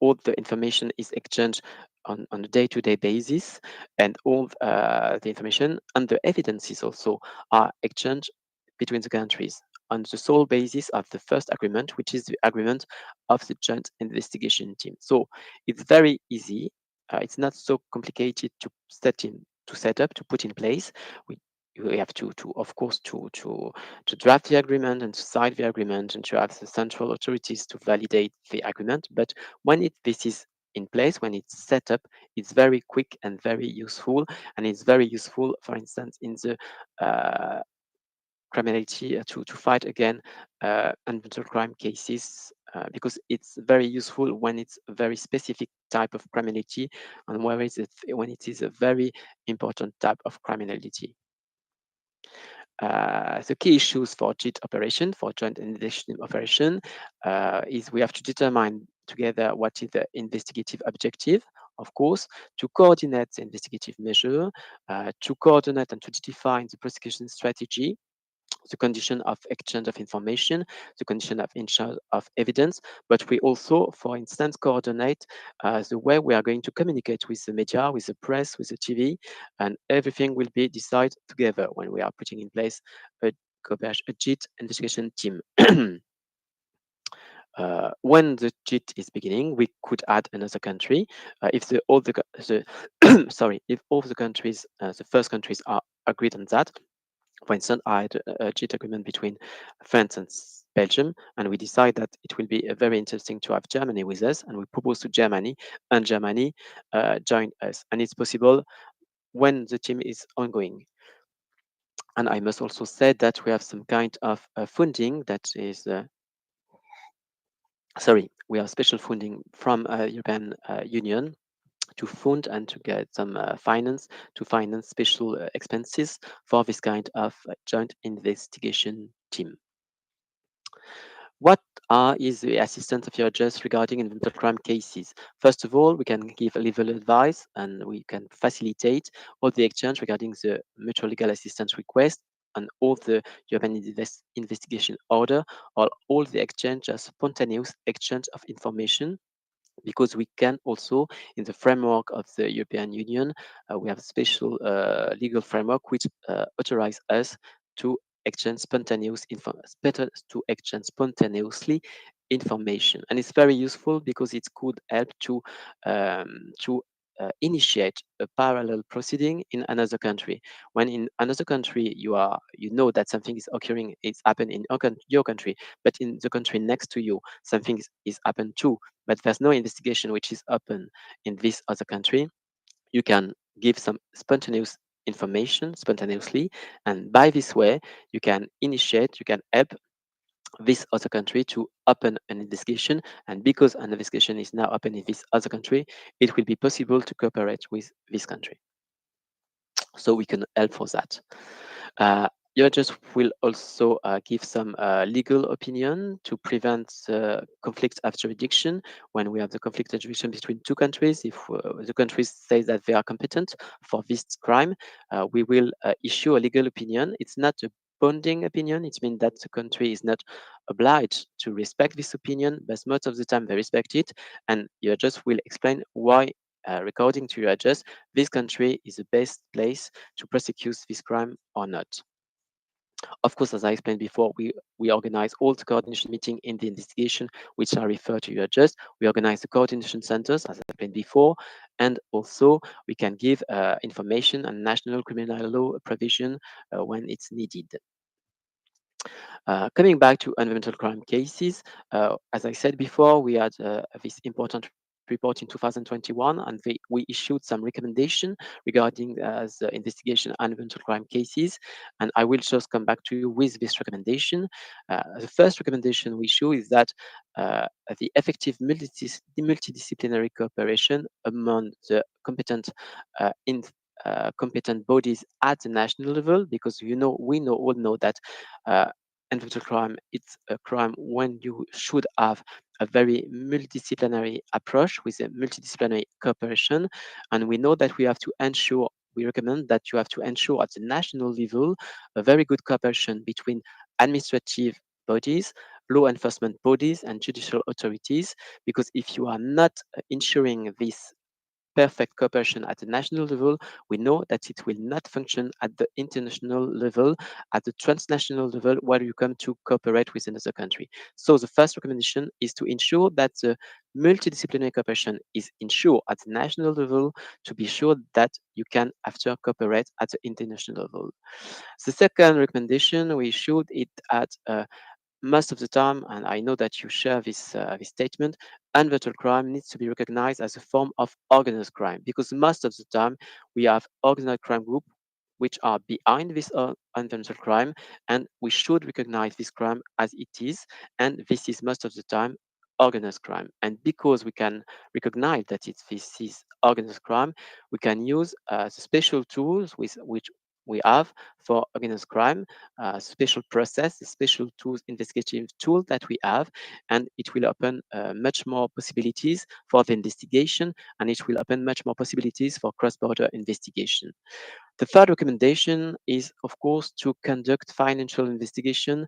all the information is exchanged on a day-to-day basis, and all the information and the evidences also are exchanged between the countries on the sole basis of the first agreement, which is the agreement of the joint investigation team. So it's very easy. It's not so complicated to set up, to put in place. We have to of course to draft the agreement and to sign the agreement and to have the central authorities to validate the agreement. But when this is in place, when it's set up, it's very quick and very useful, and it's very useful, for instance, in the criminality to fight again environmental crime cases, because it's very useful when it's a very specific type of criminality, and when it is a very important type of criminality. The key issues for JIT operation, for joint investigation operation, is we have to determine together what is the investigative objective, of course, to coordinate the investigative measure, to coordinate and to define the prosecution strategy, the condition of exchange of information, the condition of exchange of evidence, but we also, for instance, coordinate the way we are going to communicate with the media, with the press, with the TV, and everything will be decided together when we are putting in place a JIT investigation team. When the JIT is beginning, we could add another country if if all the countries, the first countries are agreed on that. For instance, I had a JIT agreement between France and Belgium, and we decide that it will be very interesting to have Germany with us, and we propose to Germany, and Germany joined us. And it's possible when the team is ongoing. And I must also say that we have some kind of funding that is, sorry, we have special funding from European Union to fund and to get some finance to finance special expenses for this kind of joint investigation team. What is the assistance of your judge regarding environmental crime cases? First of all, we can give legal advice and we can facilitate all the exchange regarding the mutual legal assistance request and all the European investigation order, or all the exchange, spontaneous exchange of information, because we can also, in the framework of the European Union, we have a special legal framework which authorize us to exchange to exchange spontaneously information, and it's very useful because it could help to initiate a parallel proceeding in another country. When in another country you know that something is occurring, it's happened in your country, but in the country next to you, something is happened too, but there's no investigation which is open in this other country. You can give some spontaneous information spontaneously, and by this way, you can help this other country to open an investigation. And because an investigation is now open in this other country, it will be possible to cooperate with this country. So we can help for that. Uh, your judge will also give some legal opinion to prevent conflict of jurisdiction when we have the conflict of jurisdiction between two countries. If the countries say that they are competent for this crime, we will issue a legal opinion. It's not a binding opinion. It means that the country is not obliged to respect this opinion, but most of the time they respect it, and your judge will explain why. According to your judge, this country is the best place to prosecute this crime or not. Of course, as I explained before, we organize all the coordination meeting in the investigation, which are referred to your just. We organize the coordination centers, as I explained before, and also we can give information on national criminal law provision when it's needed. Coming back to environmental crime cases, as I said before, we had this important report in 2021, and we issued some recommendation regarding the investigation of environmental crime cases. And I will just come back to you with this recommendation. The first recommendation we issue is that the effective multidisciplinary cooperation among the competent bodies at the national level, because we all know that environmental crime, it's a crime when you should have a very multidisciplinary approach with a multidisciplinary cooperation. And we know that we recommend that you have to ensure at the national level a very good cooperation between administrative bodies, law enforcement bodies, and judicial authorities, because if you are not ensuring this perfect cooperation at the national level, we know that it will not function at the international level, at the transnational level, where you come to cooperate with another country. So the first recommendation is to ensure that the multidisciplinary cooperation is ensured at the national level to be sure that you can after cooperate at the international level. The second recommendation we issued it at most of the time, and I know that you share this statement, environmental crime needs to be recognized as a form of organized crime, because most of the time we have organized crime group which are behind this environmental crime, and we should recognize this crime as it is, and this is most of the time organized crime. And because we can recognize that this is organized crime, we can use the special tools with which we have for organized crime, special process, special tools, investigative tool that we have, and it will open much more possibilities for the investigation, and it will open much more possibilities for cross-border investigation. The third recommendation is, of course, to conduct financial investigation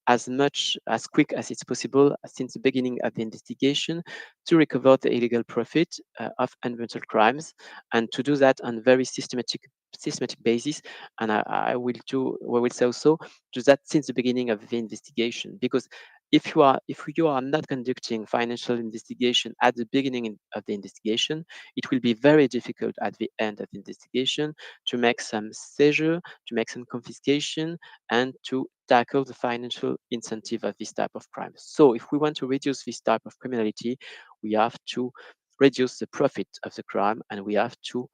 as much as quick as it's possible since the beginning of the investigation to recover the illegal profit of environmental crimes, and to do that on very systematic basis. And we will say also do that since the beginning of the investigation, because if you are not conducting financial investigation at the beginning of the investigation, it will be very difficult at the end of the investigation to make some seizure, to make some confiscation, and to tackle the financial incentive of this type of crime. So if we want to reduce this type of criminality, we have to reduce the profit of the crime, and we have to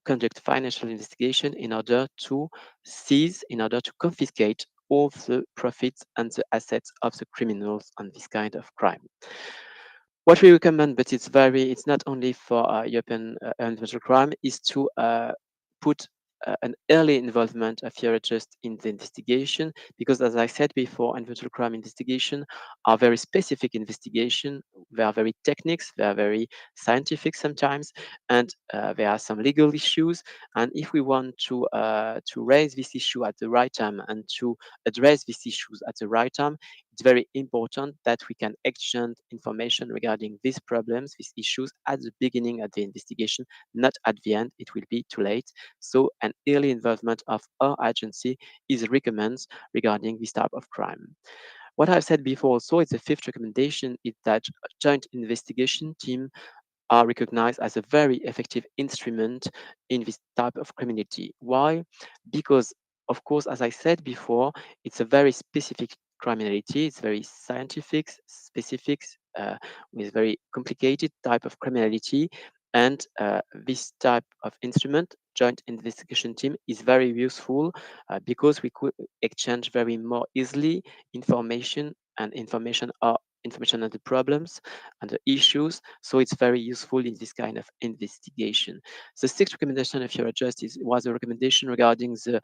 conduct financial investigation in order to seize, in order to confiscate all the profits and the assets of the criminals on this kind of crime. What we recommend, but it's not only for European environmental crime, is to put an early involvement of Eurojust in the investigation, because as I said before, environmental crime investigation are very specific investigation. They are very techniques, they are very scientific sometimes, and there are some legal issues. And if we want to raise this issue at the right time and to address these issues at the right time, it's very important that we can exchange information regarding these problems, these issues at the beginning of the investigation, not at the end. It will be too late. So an early involvement of our agency is recommended regarding this type of crime. What I've said before also is the fifth recommendation is that a joint investigation team are recognized as a very effective instrument in this type of criminality. Why? Because, of course, as I said before, it's a very specific criminality. It's very scientific, specific, with very complicated type of criminality. And this type of instrument, joint investigation team, is very useful because we could exchange very more easily information, and information on the problems and the issues. So it's very useful in this kind of investigation. The sixth recommendation of Eurojust was a recommendation regarding the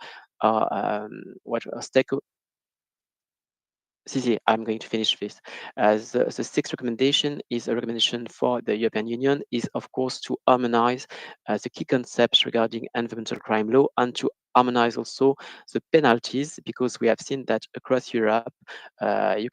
what stake. I'm going to finish this. The sixth recommendation is a recommendation for the European Union is, of course, to harmonize the key concepts regarding environmental crime law and to harmonize also the penalties, because we have seen that across Europe, you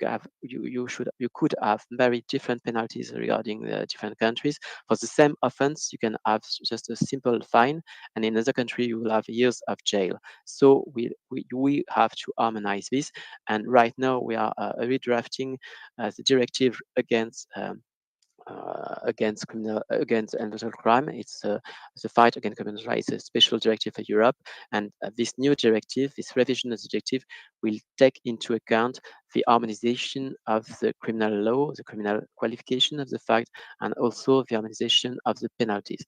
could have very different penalties regarding the different countries. For the same offense, you can have just a simple fine, and in another country, you will have years of jail. So we have to harmonize this, and right now we are redrafting the directive against environmental crime. It's the fight against criminal rights, a special directive for Europe, and this new directive, this revision of the directive, will take into account the harmonization of the criminal law, the criminal qualification of the fact, and also the harmonization of the penalties.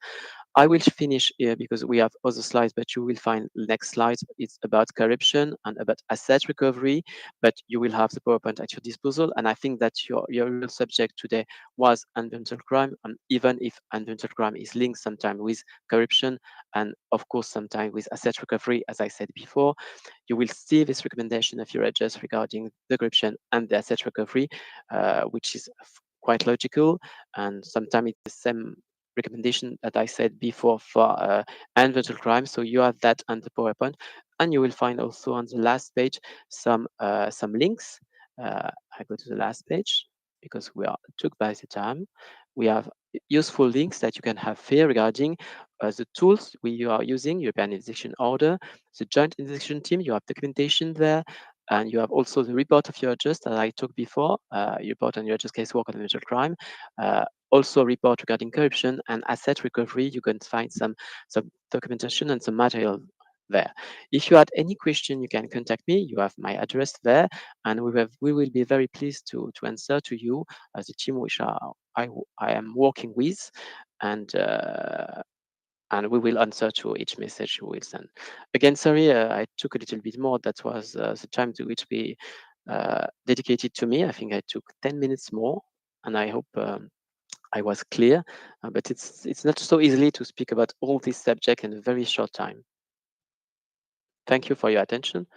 I will finish here because we have other slides, but you will find next slides. It's about corruption and about asset recovery, but you will have the PowerPoint at your disposal. And I think that your real subject today was environmental crime, and even if environmental crime is linked sometimes with corruption and of course sometimes with asset recovery, as I said before, you will see this recommendation of Eurojust regarding the corruption and the asset recovery, which is quite logical, and sometimes it's the same recommendation that I said before for environmental crime. So you have that on the PowerPoint, and you will find also on the last page some links. I go to the last page because we are took by the time. We have useful links that you can have here regarding the tools we are using, European Investigation Order, the Joint Investigation Team. You have documentation there, and you have also the report of Eurojust that I talked before, report on Eurojust casework on environmental crime. Also a report regarding corruption and asset recovery. You can find some documentation and some material there. If you had any question, you can contact me. You have my address there, and we will be very pleased to answer to you as a team which I am working with, and and we will answer to each message you will send. Again, sorry, I took a little bit more. That was the time to which we dedicated to me. I think I took 10 minutes more, and I hope I was clear. But it's not so easily to speak about all this subject in a very short time. Thank you for your attention.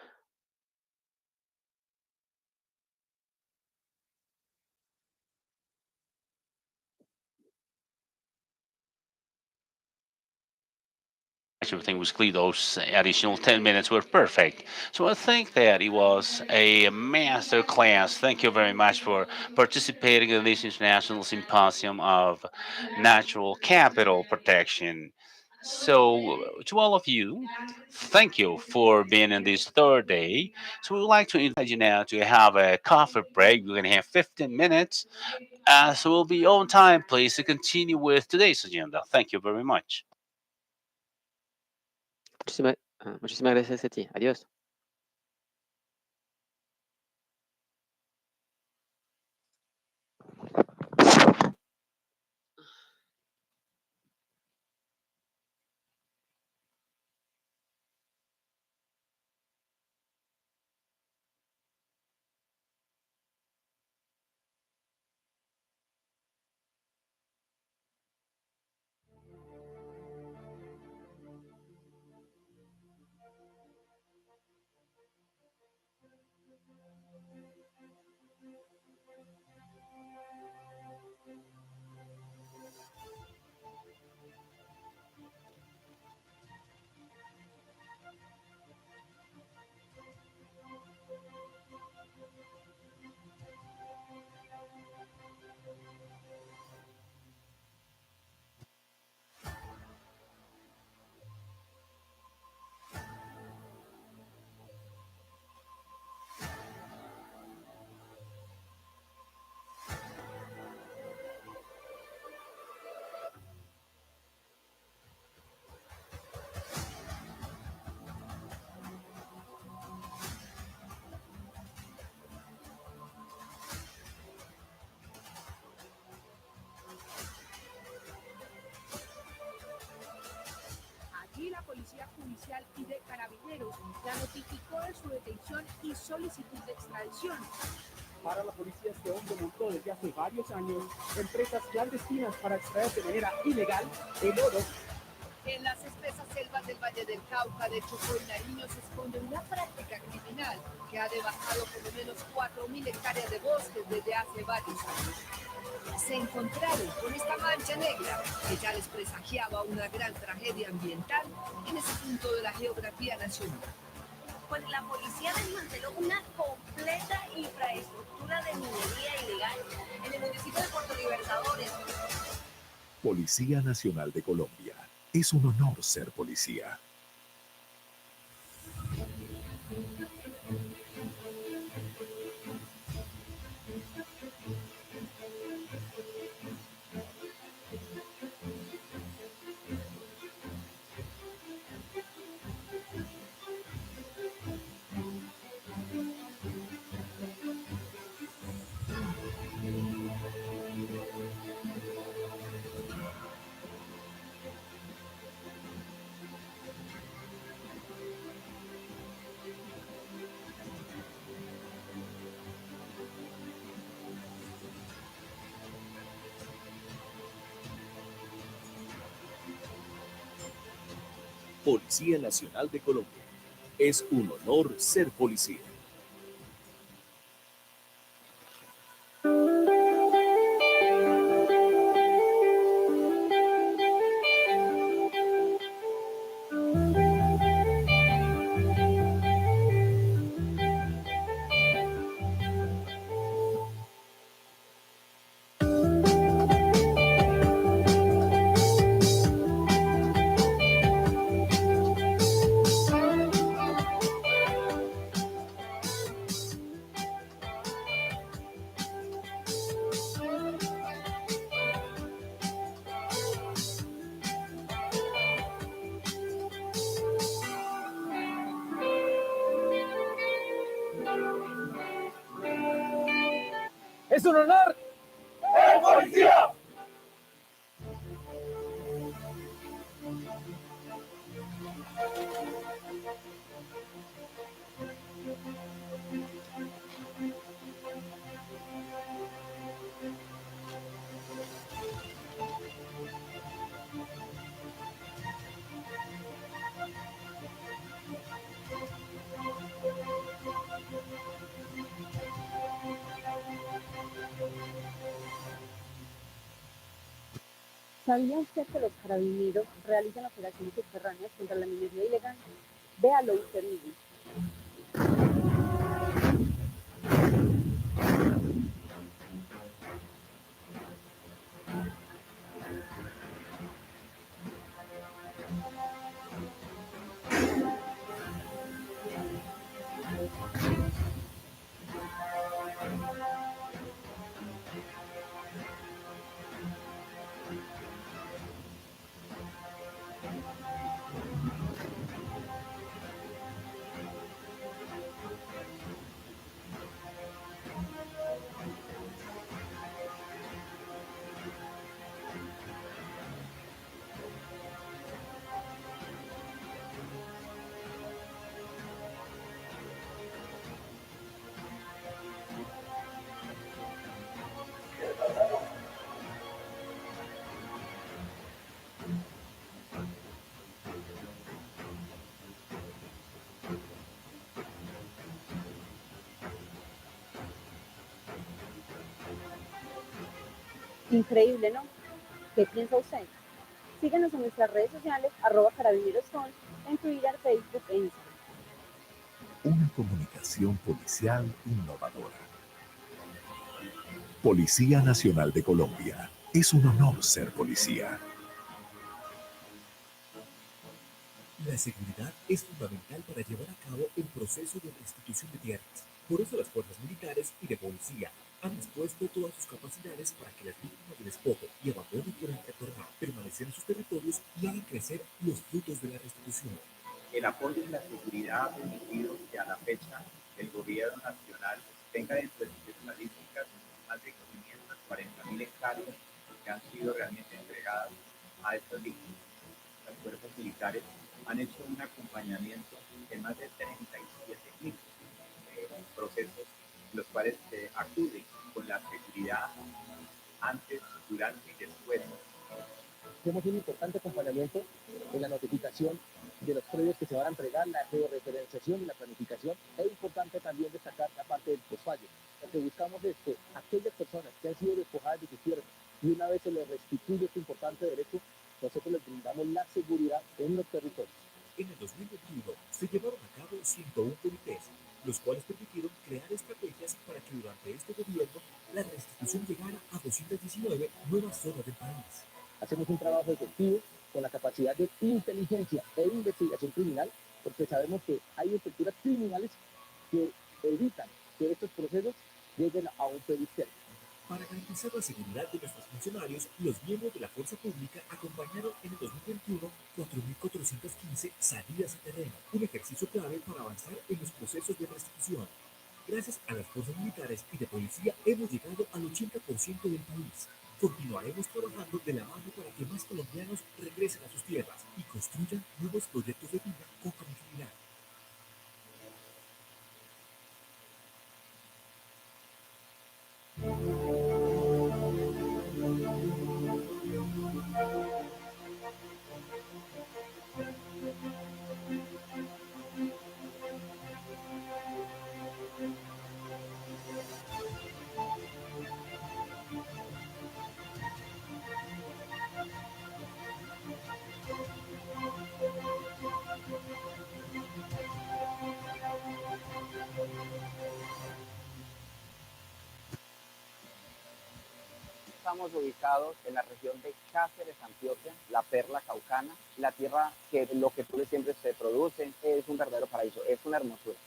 Everything was clear. Those additional 10 minutes were perfect. So I think that it was a master class. Thank you very much for participating in this international symposium of natural capital protection. So, to all of you, thank you for being in this third day. So, we would like to invite you now to have a coffee break. We're going to have 15 minutes. So, we'll be on time, please, to continue with today's agenda. Thank you very much. Muchísimas gracias a ti. Adiós. Policía Judicial y de Carabineros la notificó de su detención y solicitud de extradición. Para la policía, este hombre montó desde hace varios años empresas clandestinas para extraer de manera ilegal el oro. En las espesas selvas del Valle del Cauca, de Chocó y Nariño se esconde una práctica criminal que ha devastado por lo menos 4.000 hectáreas de bosques desde hace varios años. Se encontraron con esta mancha negra que ya les presagiaba una gran tragedia ambiental en ese punto de la geografía nacional. Pues la policía desmanteló una completa infraestructura de minería ilegal en el municipio de Puerto Libertadores. Policía Nacional de Colombia. Es un honor ser policía. Policía Nacional de Colombia. Es un honor ser policía. ¡Es un honor! ¡El policía! ¿Sabía usted que los carabineros realizan operaciones subterráneas contra la minería ilegal? Véalo usted mismo. Increíble, ¿no? ¿Qué piensa usted? Síguenos en nuestras redes sociales, @carabineroscol, en Twitter, Facebook e Instagram. Una comunicación policial innovadora. Policía Nacional de Colombia. Es un honor ser policía. La seguridad es fundamental para llevar a cabo el proceso de restitución de tierras. Por eso las fuerzas militares y de policía han dispuesto todas sus capacidades para que las víctimas de despojo y abandono durante la guerra permanezcan en sus territorios y hagan crecer los frutos de la restitución. El apoyo y la seguridad ha permitido que a la fecha el gobierno nacional tenga dentro de sus estadísticas más de 540.000 hectáreas que han sido realmente entregadas a estas víctimas. Las fuerzas militares han hecho un acompañamiento en más de 37.000 procesos, los cuales acuden con la seguridad antes, durante y después. Hacemos un importante acompañamiento en la notificación de los predios que se van a entregar, la georreferenciación y la planificación. Es importante también destacar la parte del posfallo. Lo que buscamos es que aquellas personas que han sido despojadas de su tierra y una vez se les restituye este importante derecho, nosotros les brindamos la seguridad en los territorios. En el 2021 se llevaron a cabo 101 comités, los cuales permitieron crear estrategias para que durante este gobierno la restitución llegara a 219 nuevas zonas del país. Hacemos un trabajo efectivo con la capacidad de inteligencia e investigación criminal, porque sabemos que hay estructuras criminales que evitan que estos procesos lleguen a un feliz término. Para garantizar la seguridad de nuestros funcionarios, los miembros de la fuerza pública acompañaron en el 2021 4.415 salidas a terreno, un ejercicio clave para avanzar en los procesos de restitución. Gracias a las fuerzas militares y de policía hemos llegado al 80% del país. Continuaremos trabajando de la mano para que más colombianos regresen a sus tierras y construyan nuevos proyectos de vida con tranquilidad. Estamos ubicados en la región de Cáceres, Antioquia, la perla caucana, la tierra que lo que tú siempre se produce es un verdadero paraíso, es una hermosura.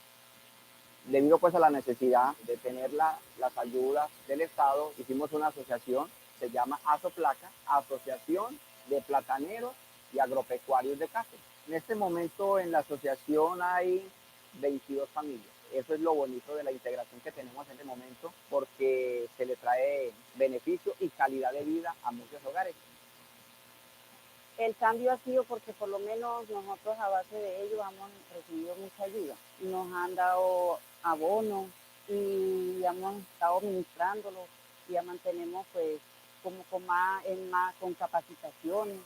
Debido pues a la necesidad de tener las ayudas del Estado, hicimos una asociación, se llama ASOPLACA, Asociación de Plataneros y Agropecuarios de Cáceres. En este momento en la asociación hay 22 familias. Eso es lo bonito de la integración que tenemos en este momento, porque se le trae beneficio y calidad de vida a muchos hogares. El cambio ha sido porque por lo menos nosotros a base de ello hemos recibido mucha ayuda. Nos han dado abonos y hemos estado ministrándolo y ya mantenemos pues como con capacitaciones.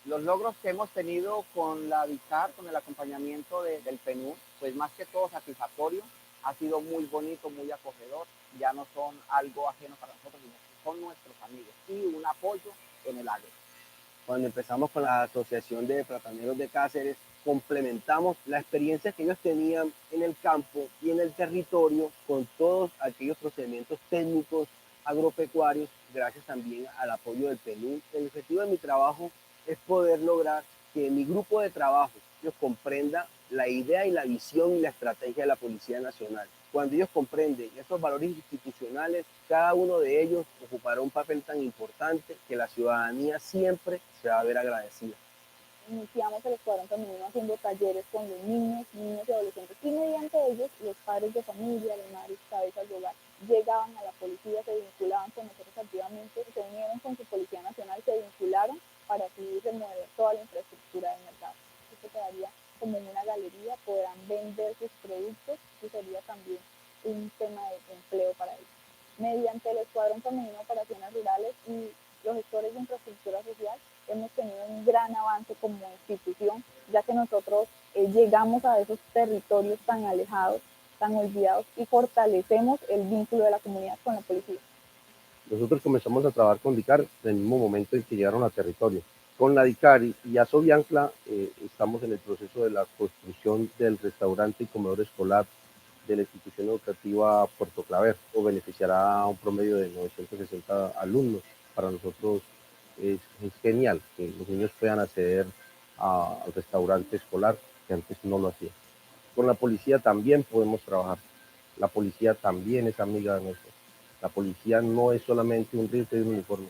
Los logros que hemos tenido con la DICAR, con el acompañamiento del PNUD, pues más que todo satisfactorio, ha sido muy bonito, muy acogedor, ya no son algo ajeno para nosotros, sino que son nuestros amigos y un apoyo en el agro. Cuando empezamos con la Asociación de Plataneros de Cáceres, complementamos la experiencia que ellos tenían en el campo y en el territorio con todos aquellos procedimientos técnicos agropecuarios, gracias también al apoyo del PNUD. El objetivo de mi trabajo es poder lograr que mi grupo de trabajo ellos comprenda la idea y la visión y la estrategia de la Policía Nacional. Cuando ellos comprenden esos valores institucionales, cada uno de ellos ocupará un papel tan importante que la ciudadanía siempre se va a ver agradecida. Iniciamos el escuadrón femenino haciendo talleres con los niños y adolescentes, y mediante ellos los padres de familia, las madres cabezas de hogar, llegaban a la policía, se vinculaban con nosotros activamente, se unieron con su Policía Nacional, se vincularon para así remover toda la infraestructura del mercado. Esto quedaría como en una galería, podrán vender sus productos y sería también un tema de empleo para ellos. Mediante el escuadrón femenino de operaciones rurales y los gestores de infraestructura social, hemos tenido un gran avance como institución, ya que nosotros llegamos a esos territorios tan alejados, tan olvidados, y fortalecemos el vínculo de la comunidad con la policía. Nosotros comenzamos a trabajar con DICAR en el mismo momento en que llegaron al territorio. Con la DICAR y Asobiancla estamos en el proceso de la construcción del restaurante y comedor escolar de la institución educativa Puerto Claver, o beneficiará a un promedio de 960 alumnos. Para nosotros es genial que los niños puedan acceder al restaurante escolar, que antes no lo hacían. Con la policía también podemos trabajar. La policía también es amiga de nosotros. La policía no es solamente un rifle y un uniforme.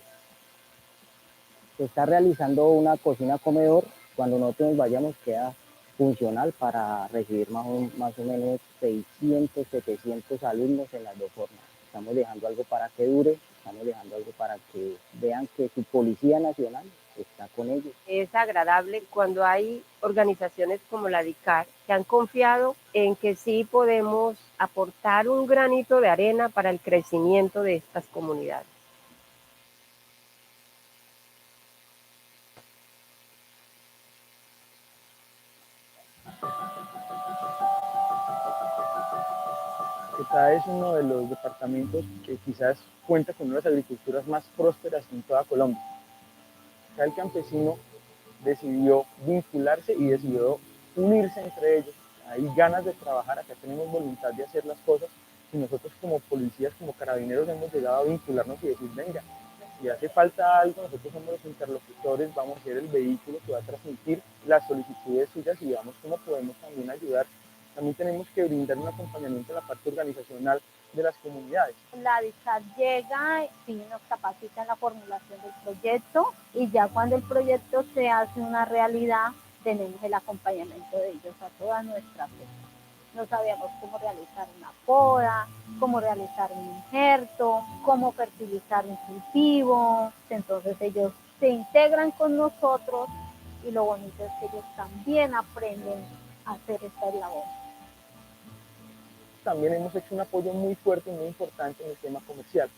Se está realizando una cocina comedor. Cuando nosotros vayamos queda funcional para recibir más o menos 600, 700 alumnos en las dos formas. Estamos dejando algo para que dure, estamos dejando algo para que vean que su Policía Nacional está con ellos. Es agradable cuando hay organizaciones como la DICAR que han confiado en que sí podemos aportar un granito de arena para el crecimiento de estas comunidades. Caquetá es uno de los departamentos que quizás cuenta con una de las agriculturas más prósperas en toda Colombia. Acá el campesino decidió vincularse y decidió unirse entre ellos. Hay ganas de trabajar, acá tenemos voluntad de hacer las cosas y nosotros como policías, como carabineros hemos llegado a vincularnos y decir, venga, si hace falta algo, nosotros somos los interlocutores, vamos a ser el vehículo que va a transmitir las solicitudes suyas y veamos cómo podemos también ayudar. También tenemos que brindar un acompañamiento en la parte organizacional de las comunidades. La DICAR llega y nos capacita en la formulación del proyecto y ya cuando el proyecto se hace una realidad, tenemos el acompañamiento de ellos a toda nuestra fe. No sabíamos cómo realizar una poda, cómo realizar un injerto, cómo fertilizar un cultivo. Entonces ellos se integran con nosotros y lo bonito es que ellos también aprenden a hacer esta labor. También hemos hecho un apoyo muy fuerte y muy importante en el tema comercial.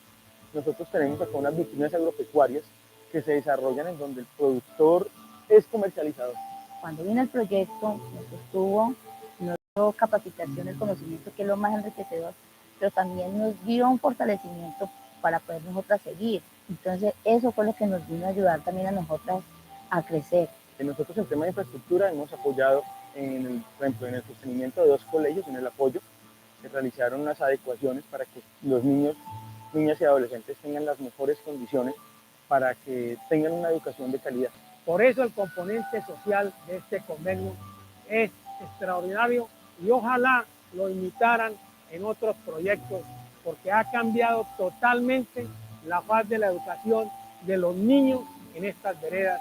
Nosotros tenemos acá unas vitrinas agropecuarias que se desarrollan en donde el productor es comercializador. Cuando vino el proyecto, nos dio capacitación, el conocimiento, que es lo más enriquecedor, pero también nos dio un fortalecimiento para poder nosotras seguir. Entonces, eso fue lo que nos vino a ayudar también a nosotras a crecer. Nosotros en tema de infraestructura hemos apoyado, por ejemplo, en el sostenimiento de 2 colegios, en el apoyo, se realizaron unas adecuaciones para que los niños, niñas y adolescentes tengan las mejores condiciones para que tengan una educación de calidad. Por eso el componente social de este convenio es extraordinario y ojalá lo imitaran en otros proyectos, porque ha cambiado totalmente la faz de la educación de los niños en estas veredas.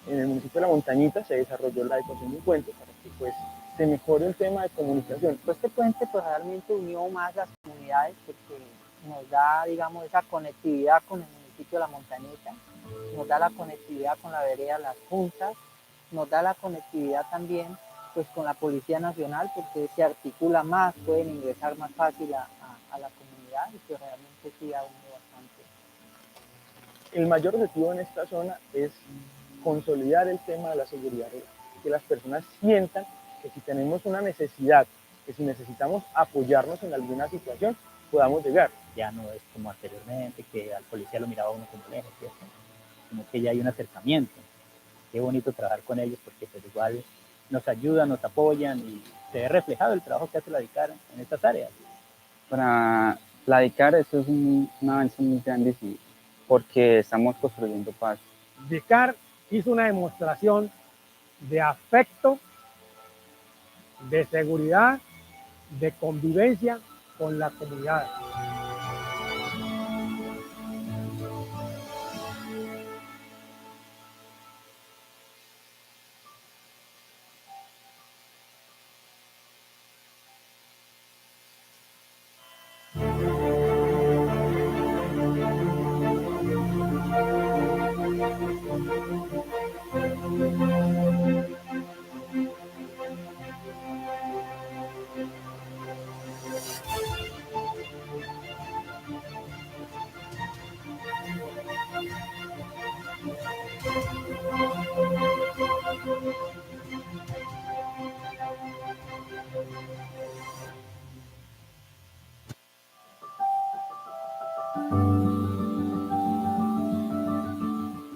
En el municipio de La Montañita se desarrolló la adecuación de un puente para que pues se mejore el tema de comunicación. Este puente pues realmente unió más las comunidades porque nos da, digamos, esa conectividad con el municipio de La Montañita, nos da la conectividad con la vereda Las Juntas, nos da la conectividad también pues con la Policía Nacional porque se articula más, pueden ingresar más fácil a la comunidad y que realmente sí ha unido bastante. El mayor objetivo en esta zona es consolidar el tema de la seguridad rural, que las personas sientan que si tenemos una necesidad, que si necesitamos apoyarnos en alguna situación, podamos llegar. Ya no es como anteriormente, que al policía lo miraba uno como lejos, ¿cierto? Sino que ya hay un acercamiento. Qué bonito trabajar con ellos porque pues igual nos ayudan, nos apoyan y se ve reflejado el trabajo que hace la DICAR en estas áreas. Para la DICAR eso es un avance muy grande porque estamos construyendo paz. DICAR hizo una demostración de afecto, de seguridad, de convivencia con la comunidad.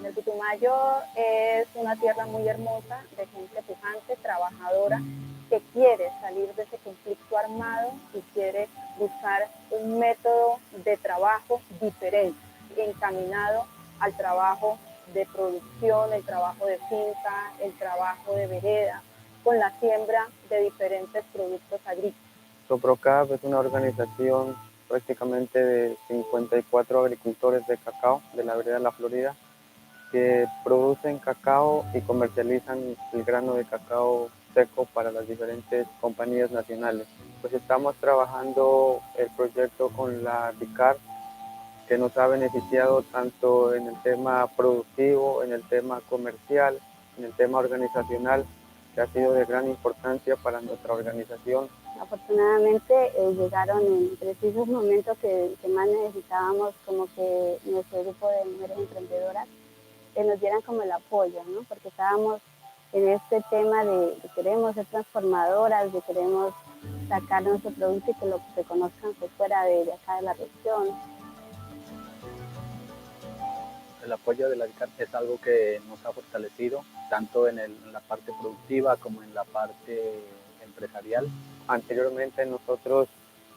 El Putumayo es una tierra muy hermosa, de gente pujante, trabajadora, que quiere salir de ese conflicto armado y quiere buscar un método de trabajo diferente, encaminado al trabajo de producción, el trabajo de finca, el trabajo de vereda, con la siembra de diferentes productos agrícolas. Soprocap es una organización prácticamente de 54 agricultores de cacao de la vereda La Florida que producen cacao y comercializan el grano de cacao seco para las diferentes compañías nacionales. Pues estamos trabajando el proyecto con la DICAR que nos ha beneficiado tanto en el tema productivo, en el tema comercial, en el tema organizacional, que ha sido de gran importancia para nuestra organización. Afortunadamente llegaron en precisos momentos que más necesitábamos, como que nuestro grupo de mujeres emprendedoras que nos dieran como el apoyo, ¿no? Porque estábamos en este tema de que queremos ser transformadoras, de queremos sacar nuestro producto y que lo reconozcan pues, fuera de acá de la región. El apoyo de la ICAR es algo que nos ha fortalecido, tanto en la parte productiva como en la parte empresarial. Anteriormente nosotros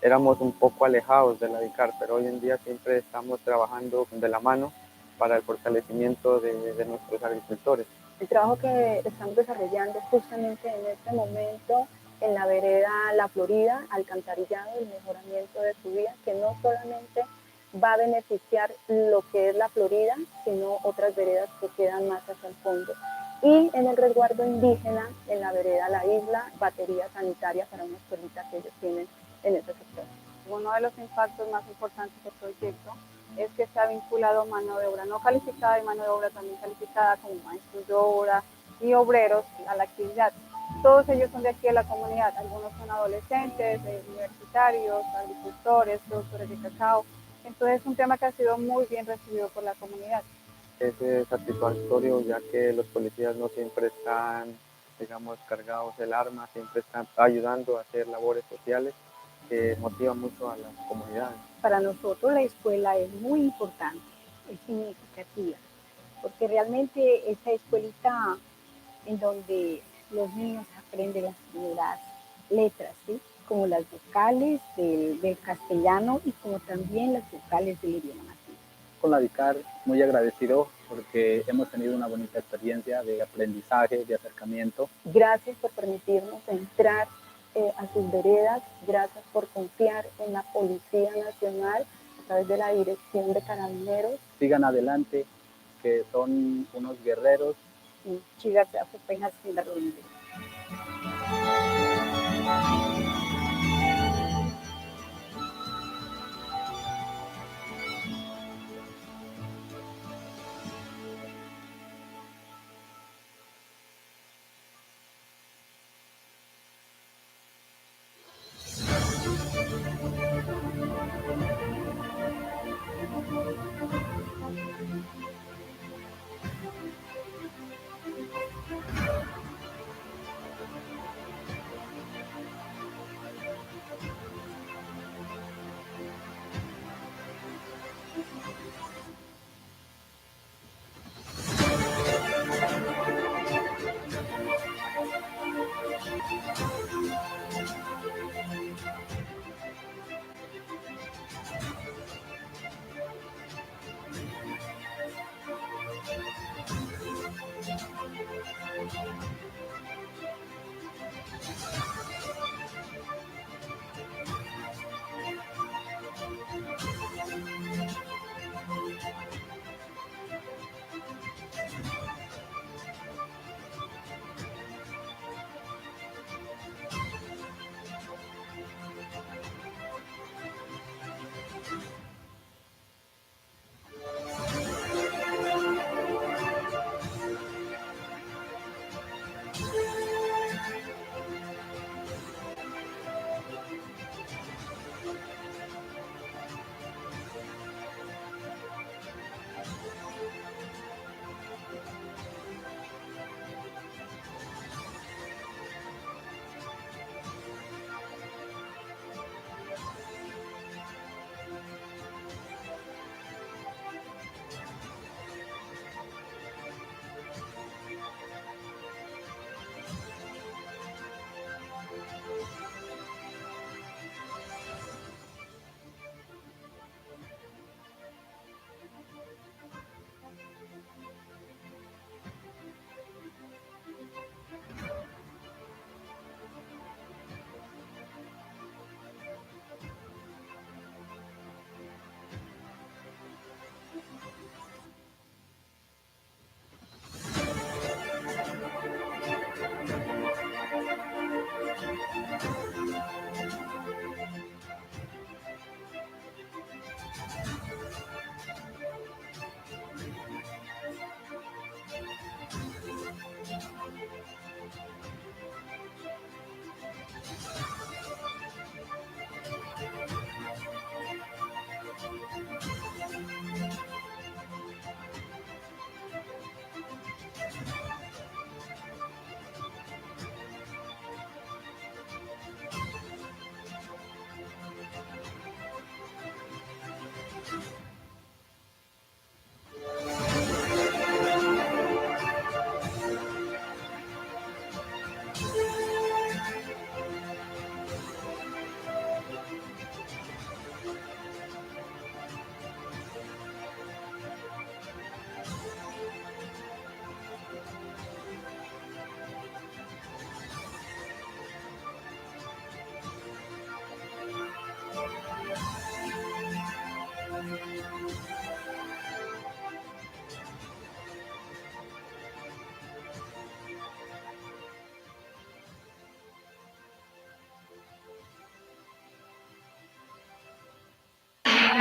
éramos un poco alejados de la ICAR, pero hoy en día siempre estamos trabajando de la mano para el fortalecimiento de nuestros agricultores. El trabajo que estamos desarrollando justamente en este momento en la vereda La Florida, alcantarillado, el mejoramiento de su vía, que no solamente va a beneficiar lo que es La Florida, sino otras veredas que quedan más hacia el fondo. Y en el resguardo indígena, en la vereda La Isla, batería sanitaria para una escuelita que ellos tienen en ese sector. Uno de los impactos más importantes del proyecto es que está vinculado mano de obra no calificada y mano de obra también calificada como maestros de obra y obreros a la actividad. Todos ellos son de aquí de la comunidad, algunos son adolescentes, universitarios, agricultores, productores de cacao. Entonces es un tema que ha sido muy bien recibido por la comunidad. Es satisfactorio ya que los policías no siempre están, digamos, cargados del arma, siempre están ayudando a hacer labores sociales que motivan mucho a las comunidades. Para nosotros la escuela es muy importante, es significativa, porque realmente esta escuelita en donde los niños aprenden las primeras letras, ¿sí? Como las vocales del castellano y como también las vocales del idioma nativo. Con la DICAR muy agradecido porque hemos tenido una bonita experiencia de aprendizaje, de acercamiento. Gracias por permitirnos entrar a sus veredas, gracias por confiar en la Policía Nacional a través de la Dirección de Carabineros. Sigan adelante, que son unos guerreros. Chivas apenas en la ronda.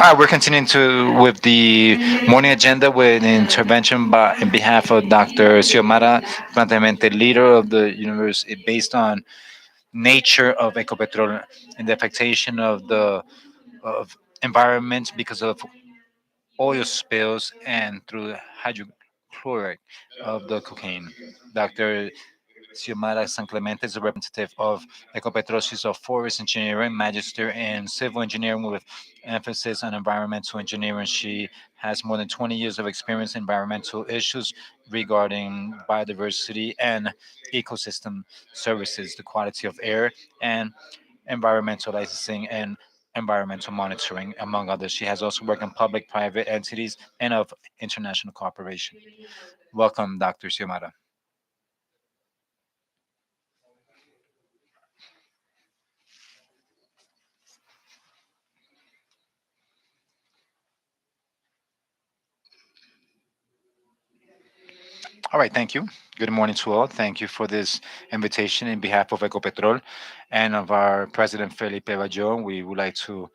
All right, we're continuing to with the morning agenda with an intervention by in behalf of Dr. Xiomara Plantemente, leader of the university, based on nature of Ecopetrol and the affectation of the of environment because of oil spills and through hydrochloric of the cocaine. Dr. Xiomara San Clemente is a representative of Ecopetrol. She's a forest engineering magister in civil engineering with emphasis on environmental engineering. She has more than 20 years of experience in environmental issues regarding biodiversity and ecosystem services, the quality of air, and environmental licensing and environmental monitoring, among others. She has also worked in public, private entities, and of international cooperation. Welcome, Dr. Xiomara. All right, thank you. Good morning to all. Thank you for this invitation in behalf of Ecopetrol and of our president, Felipe Bajon. We would like to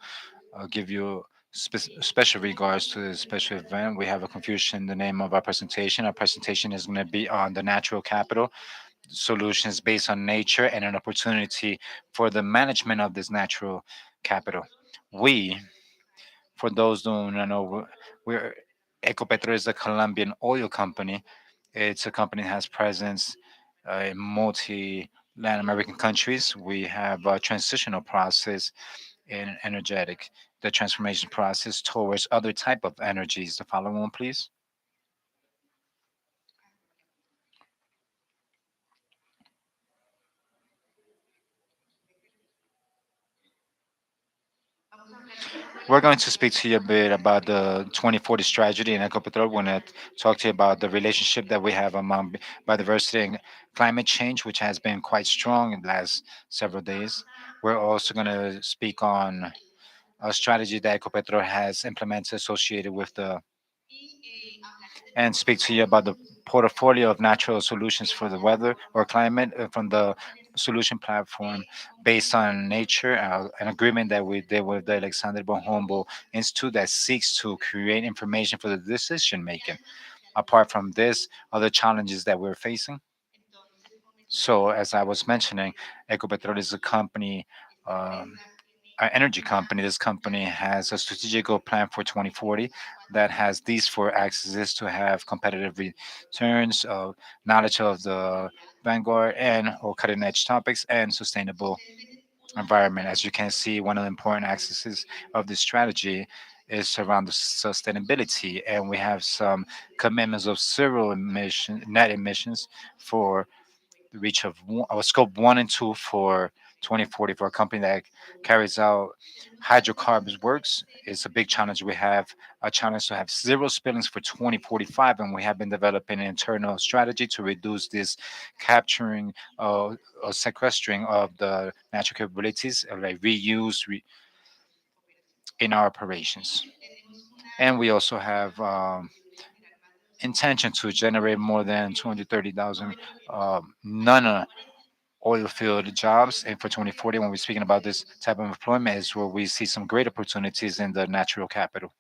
give you special regards to this special event. We have a confusion in the name of our presentation. Our presentation is going to be on the natural capital, solutions based on nature, and an opportunity for the management of this natural capital. We, for those who don't know, we're Ecopetrol is a Colombian oil company. It's a company that has presence in multi Latin American countries. We have a transitional process in energetic, the transformation process towards other type of energies. The following one, please. We're going to speak to you a bit about the 2040 strategy in Ecopetrol. We're going to talk to you about the relationship that we have among biodiversity and climate change, which has been quite strong in the last several days. We're also going to speak on a strategy that Ecopetrol has implemented associated with the and speak to you about the portfolio of natural solutions for the weather or climate from the solution platform based on nature, an agreement that we did with the Alexander von Humboldt Institute that seeks to create information for the decision making. Apart from this, other challenges that we're facing. So, as I was mentioning, Ecopetrol is a company. An energy company. This company has a strategical plan for 2040 that has these four axes to have competitive returns, knowledge of the vanguard and or cutting edge topics, and sustainable environment. As you can see, one of the important axes of this strategy is around the sustainability, and we have some commitments of zero emission net emissions for the reach of scope 1 and 2 for 2040 for a company that carries out hydrocarbons works. It's a big challenge. We have a challenge to have zero spillings for 2045, and we have been developing an internal strategy to reduce this capturing or sequestering of the natural capabilities, like reuse in our operations. And we also have intention to generate more than 230,000 non oil field jobs. And for 2040, when we're speaking about this type of employment, is where we see some great opportunities in the natural capital.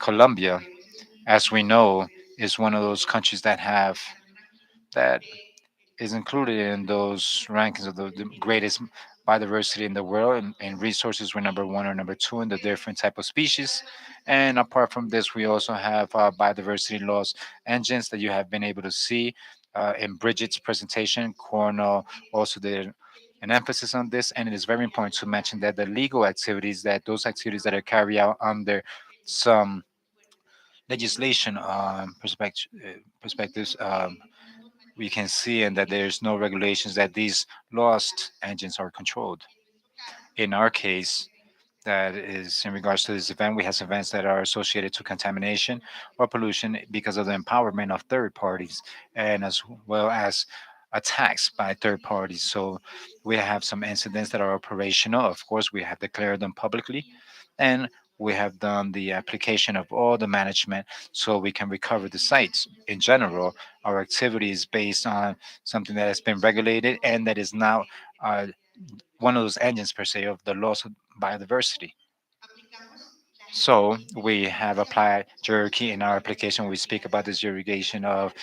Colombia, as we know, is one of those countries that is included in those rankings of the greatest biodiversity in the world, and resources were number one or number two in the different type of species. And apart from this, we also have biodiversity laws engines that you have been able to see in Bridget's presentation. Cornell also did an emphasis on this, and it is very important to mention that the legal activities, that those activities that are carried out under some legislation perspectives, we can see and that there's no regulations that these lost engines are controlled. In our case, that is in regards to this event, we have events that are associated to contamination or pollution because of the empowerment of third parties, and as well as attacks by third parties. So we have some incidents that are operational. Of course, we have declared them publicly, and we have done the application of all the management so we can recover the sites. In general, our activity is based on something that has been regulated and that is now one of those engines per se of the loss of biodiversity. So we have applied jerky in our application. We speak about this irrigation of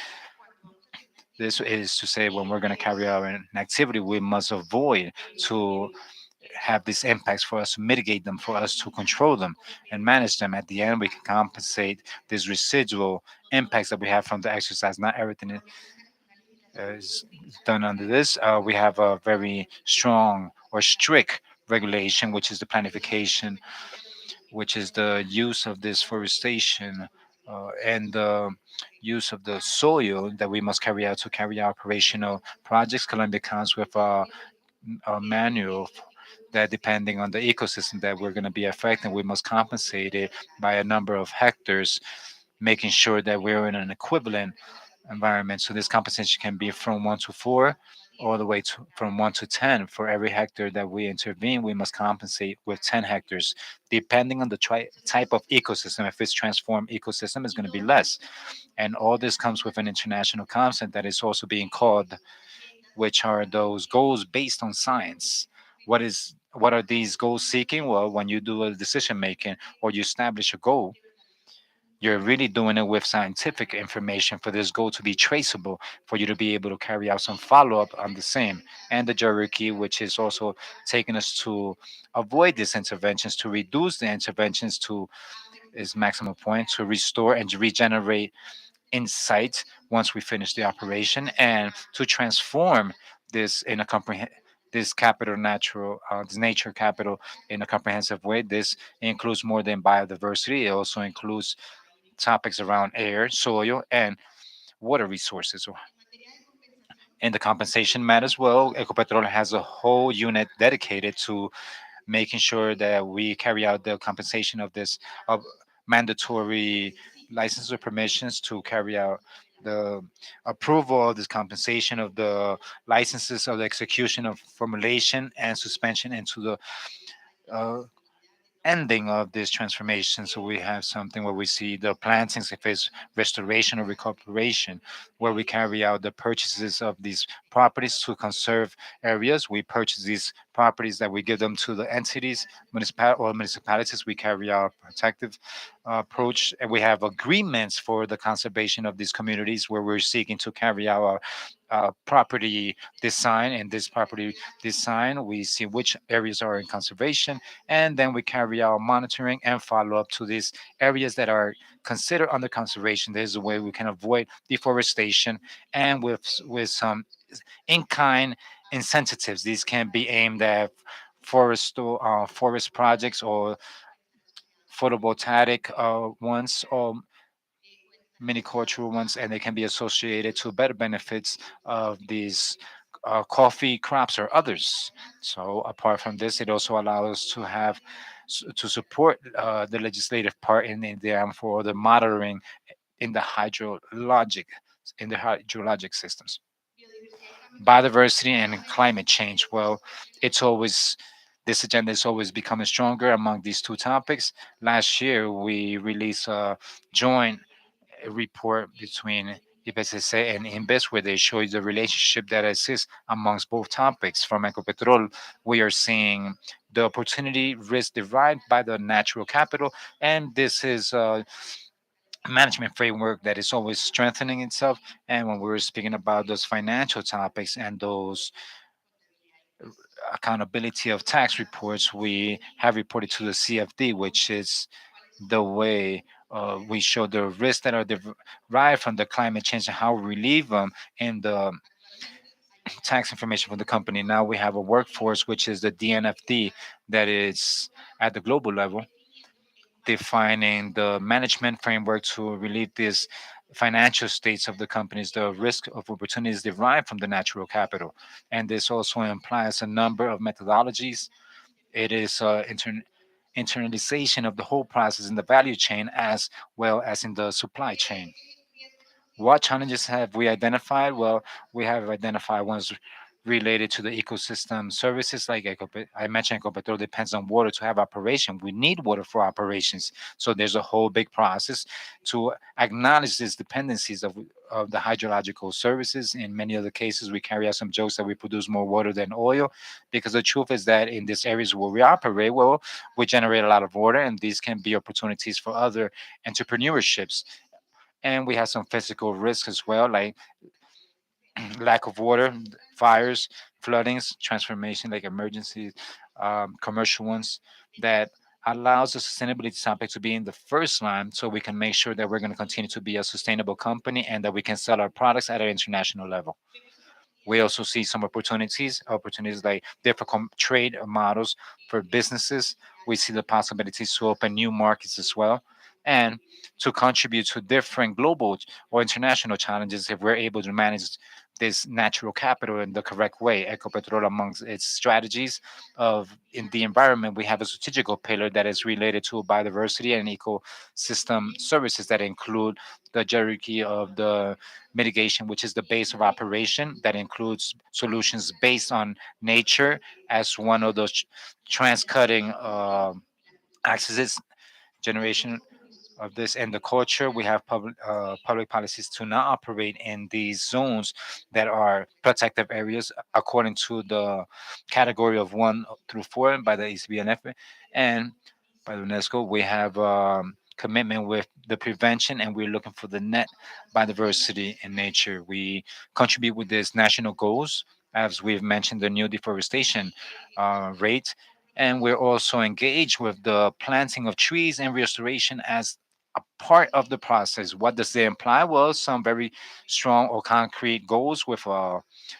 this is to say when we're going to carry out an activity, we must avoid to have these impacts for us to mitigate them, for us to control them and manage them. At the end, we can compensate these residual impacts that we have from the exercise. Not everything is done under this. We have a very strong or strict regulation, which is the planification, which is the use of this forestation and the use of the soil that we must carry out to carry out operational projects. Colombia comes with a manual that depending on the ecosystem that we're going to be affecting, we must compensate it by a number of hectares, making sure that we're in an equivalent environment. So this compensation can be from 1 to 4, all the way to from 1 to 10. For every hectare that we intervene, we must compensate with 10 hectares, depending on the type of ecosystem. If it's transformed ecosystem, it's going to be less. And all this comes with an international concept that is also being called, which are those goals based on science. What are these goals seeking? Well, when you do a decision making or you establish a goal, you're really doing it with scientific information for this goal to be traceable, for you to be able to carry out some follow up on the same. And the hierarchy, which is also taking us to avoid these interventions, to reduce the interventions to its maximum point, to restore and regenerate insight once we finish the operation, and to transform this in a this capital natural this nature capital in a comprehensive way. This includes more than biodiversity. It also includes topics around air, soil, and water resources. In the compensation matters, well, Ecopetrol has a whole unit dedicated to making sure that we carry out the compensation of this of mandatory licenses or permissions to carry out the approval of this compensation of the licenses of the execution of formulation and suspension into the uh, ending of this transformation. So we have something where we see the plantings, if it's restoration or recuperation, where we carry out the purchases of these properties to conserve areas. We purchase these properties that we give them to the entities, municipalities. We carry out protective approach, and we have agreements for the conservation of these communities where we're seeking to carry out our property design. In this property design, we see which areas are in conservation, and then we carry out monitoring and follow up to these areas that are considered under conservation. There's a way we can avoid deforestation, and with some in-kind incentives. These can be aimed at forest projects or photovoltaic ones or many cultural ones, and they can be associated to better benefits of these coffee crops or others. So apart from this, it also allows us to have to support the legislative part in the for the monitoring in the hydrologic systems. Biodiversity and climate change. Well, it's always this agenda is always becoming stronger among these two topics. Last year, we released a joint report between IPCC and INVEST, where they show you the relationship that exists amongst both topics. From Ecopetrol, we are seeing the opportunity risk derived by the natural capital, and this is a management framework that is always strengthening itself. And when we were speaking about those financial topics and those accountability of tax reports, we have reported to the CFD, which is the way we show the risks that are derived from the climate change and how we relieve them in the tax information from the company. Now we have a workforce, which is the DNFD, that is at the global level, defining the management framework to relieve these financial states of the companies, the risk of opportunities derived from the natural capital. And this also implies a number of methodologies. It is internalization of the whole process in the value chain as well as in the supply chain. What challenges have we identified? Well, we have identified ones related to the ecosystem services. Like I mentioned, Ecopetrol depends on water to have operation. We need water for operations. So there's a whole big process to acknowledge these dependencies of the hydrological services. In many other cases, we carry out some jokes that we produce more water than oil, because the truth is that in these areas where we operate, well, we generate a lot of water, and these can be opportunities for other entrepreneurships. And we have some physical risks as well, like lack of water, fires, floodings, transformation, like emergencies, commercial ones, that allows the sustainability topic to be in the first line, so we can make sure that we're going to continue to be a sustainable company and that we can sell our products at an international level. We also see some opportunities like different trade models for businesses. We see the possibilities to open new markets as well, and to contribute to different global or international challenges if we're able to manage this natural capital in the correct way. Ecopetrol, amongst its strategies of in the environment, we have a strategical pillar that is related to biodiversity and ecosystem services that include the hierarchy of the mitigation, which is the base of operation, that includes solutions based on nature as one of those trans-cutting axes, generation of this. And the culture, we have public policies to not operate in these zones that are protective areas according to the category of 1 through 4 by the ECBNF and by the UNESCO. We have commitment with the prevention, and we're looking for the net biodiversity in nature. We contribute with these national goals, as we've mentioned, the new deforestation rate, and we're also engaged with the planting of trees and restoration as a part of the process. What does it imply? Well, some very strong or concrete goals with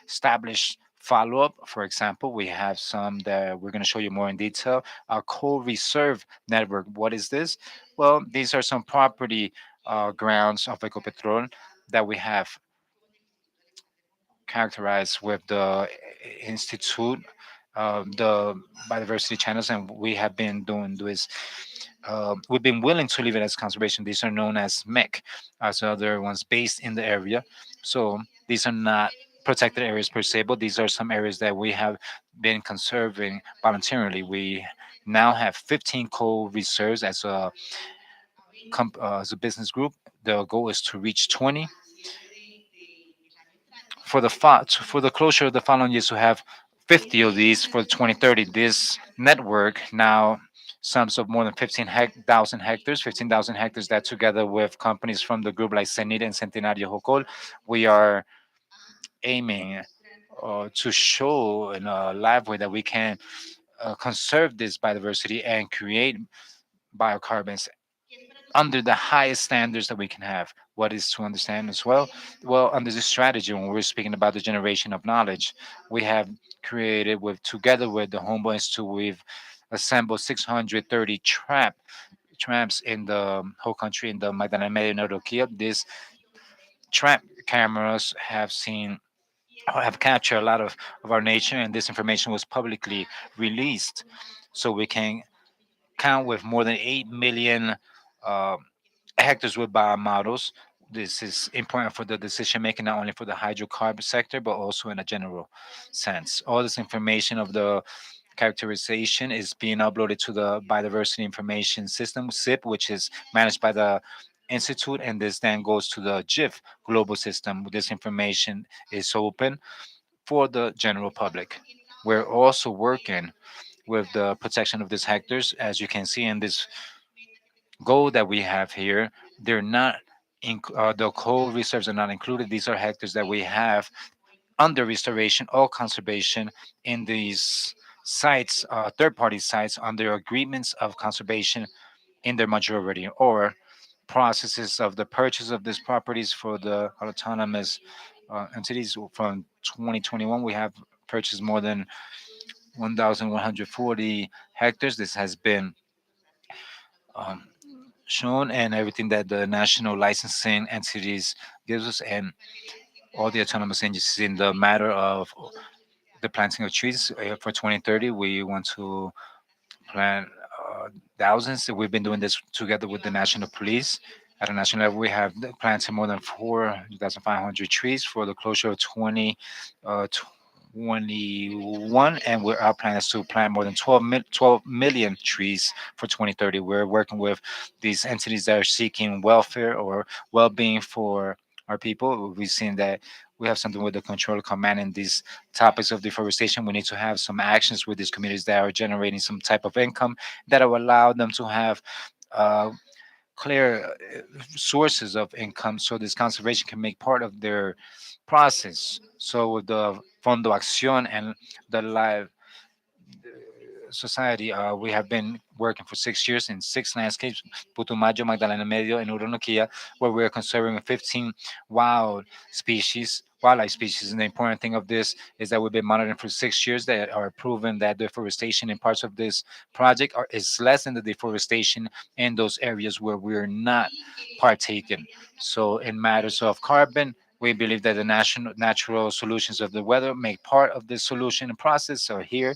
established follow-up. For example, we have some that we're going to show you more in detail. Our co-reserve network. What is this? Well, these are some property grounds of Ecopetrol that we have characterized with the institute, the biodiversity channels, and we have been doing this. We've been willing to leave it as conservation. These are known as MEC, as other ones based in the area. So these are not protected areas per se, but these are some areas that we have been conserving voluntarily. We now have 15 co-reserves as a business group. The goal is to reach 20 for the closure of the following years, to have 50 of these for 2030. This network now sums of more than 15,000 hectares, 15,000 hectares, that together with companies from the group like Cenit and Centenario Jocol, we are aiming to show in a live way that we can conserve this biodiversity and create biocarbons under the highest standards that we can have. What is to understand as well? Well, under this strategy, when we're speaking about the generation of knowledge, we have created together with the Humboldt Institute, we've assembled 630 traps in the whole country in the Magdalena Medio and Antioquia. These trap cameras have captured a lot of our nature, and this information was publicly released, so we can count with more than 8 million uh, hectares with biomodels. This is important for the decision making, not only for the hydrocarbon sector, but also in a general sense. All this information of the characterization is being uploaded to the Biodiversity Information System, SIP, which is managed by the Institute, and this then goes to the GIF global system. This information is open for the general public. We're also working with the protection of these hectares. As you can see in this goal that we have here, they're not the coal reserves are not included. These are hectares that we have under restoration or conservation in these sites, third-party sites, under agreements of conservation in their majority, or processes of the purchase of these properties for the autonomous entities. From 2021, we have purchased more than 1,140 hectares. This has been um, shown, and everything that the national licensing entities gives us, and all the autonomous agencies in the matter of the planting of trees for 2030. We want to plant thousands. We've been doing this together with the national police. At a national level, we have planted more than 4,500 trees for the closure of 20 2021, and our plan is to plant more than 12 million trees for 2030. We're working with these entities that are seeking welfare or well-being for our people. We've seen that we have something with the control command in these topics of deforestation. We need to have some actions with these communities that are generating some type of income that will allow them to have uh, clear sources of income so this conservation can make part of their process. So with the Fondo Acción and the Live Society, we have been working for 6 years in six landscapes, Putumayo, Magdalena Medio, and Urunoquia, where we are conserving 15 wildlife species. And the important thing of this is that we've been monitoring for 6 years that are proven that deforestation in parts of this project is less than the deforestation in those areas where we're not partaking. So in matters of carbon, we believe that the national natural solutions of the weather make part of the solution and process. So here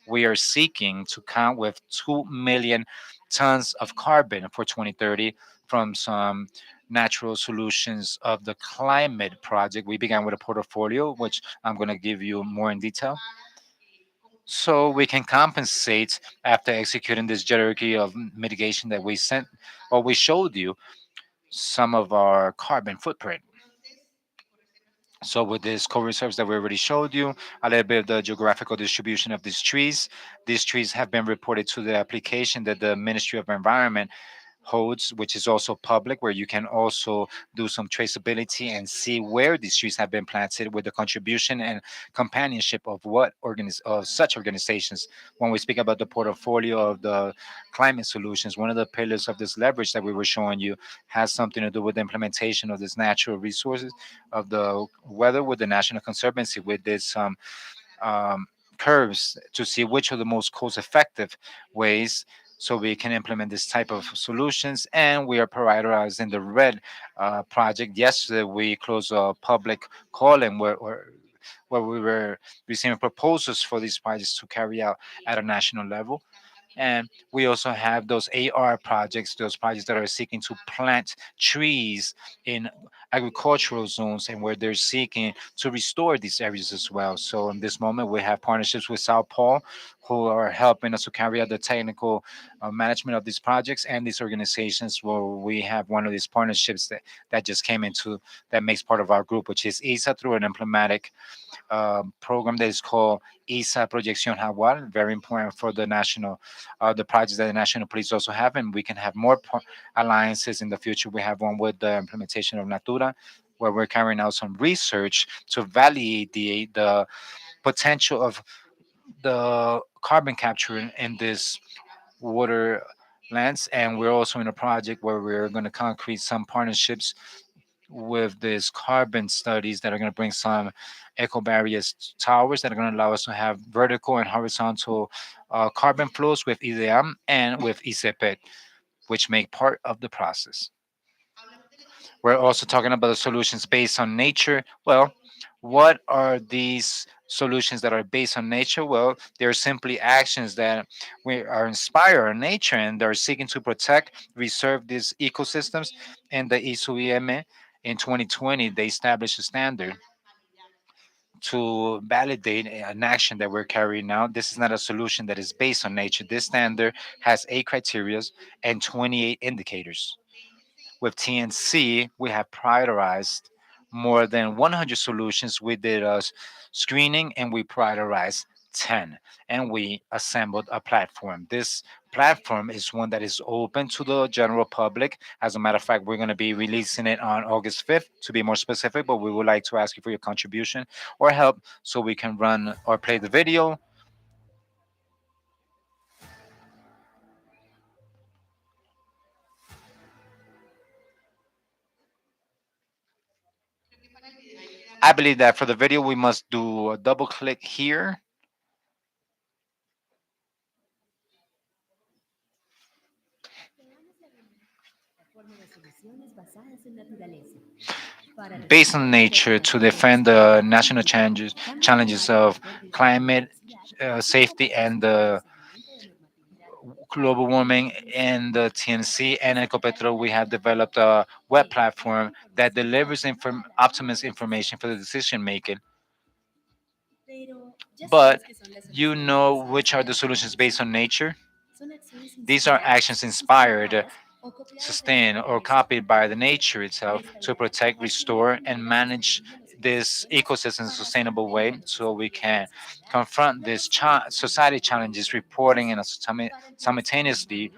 we are seeking to count with 2 million tons of carbon for 2030 from some natural solutions of the climate project. We began with a portfolio, which I'm going to give you more in detail. So we can compensate after executing this hierarchy of mitigation that we sent or we showed you some of our carbon footprint. So with this co-reserves that we already showed you, a little bit of the geographical distribution of these trees. These trees have been reported to the application that the Ministry of Environment holds, which is also public, where you can also do some traceability and see where these trees have been planted with the contribution and companionship of of such organizations. When we speak about the portfolio of the climate solutions, one of the pillars of this leverage that we were showing you has something to do with the implementation of this natural resources of the weather with the National Conservancy with this um, curves to see which are the most cost effective ways so we can implement this type of solutions. And we are prioritizing the red project. Yesterday we closed a public call and where we were receiving proposals for these projects to carry out at a national level. And we also have those AR projects, those projects that are seeking to plant trees in agricultural zones and where they're seeking to restore these areas as well. So in this moment, we have partnerships with Sao Paulo who are helping us to carry out the technical management of these projects and these organizations where we have one of these partnerships that just came into that makes part of our group, which is ISA through an emblematic program that is called ISA Proyección Jaguar, very important for the national, the projects that the national police also have, and we can have more alliances in the future. We have one with the implementation of Natura, where we're carrying out some research to validate the potential of the carbon capture in this water lands. And we're also in a project where we're going to concrete some partnerships with these carbon studies that are going to bring some eco barriers towers that are going to allow us to have vertical and horizontal carbon flows with IDEAM and with ICEPET, which make part of the process. We're also talking about the solutions based on nature. Well, what are these solutions that are based on nature? Well, they're simply actions that we are inspired on nature and they're seeking to protect, reserve these ecosystems. And the ISUIM in 2020, they established a standard to validate an action that we're carrying out. This is not a solution that is based on nature. This standard has 8 criteria and 28 indicators. With TNC, we have prioritized more than 100 solutions. We did a screening and we prioritized 10 and we assembled a platform. This platform is one that is open to the general public. As a matter of fact, we're going to be releasing it on August 5th to be more specific, but we would like to ask you for your contribution or help so we can run or play the video. I believe that for the video, we must do a double click here. Based on nature to defend the national challenges of climate safety and the global warming in the TNC and Ecopetrol, we have developed a web platform that delivers optimist information for the decision making. But you know which are the solutions based on nature? These are actions inspired, sustained, or copied by the nature itself to protect, restore, and manage this ecosystem in a sustainable way so we can confront these society challenges, reporting and simultaneously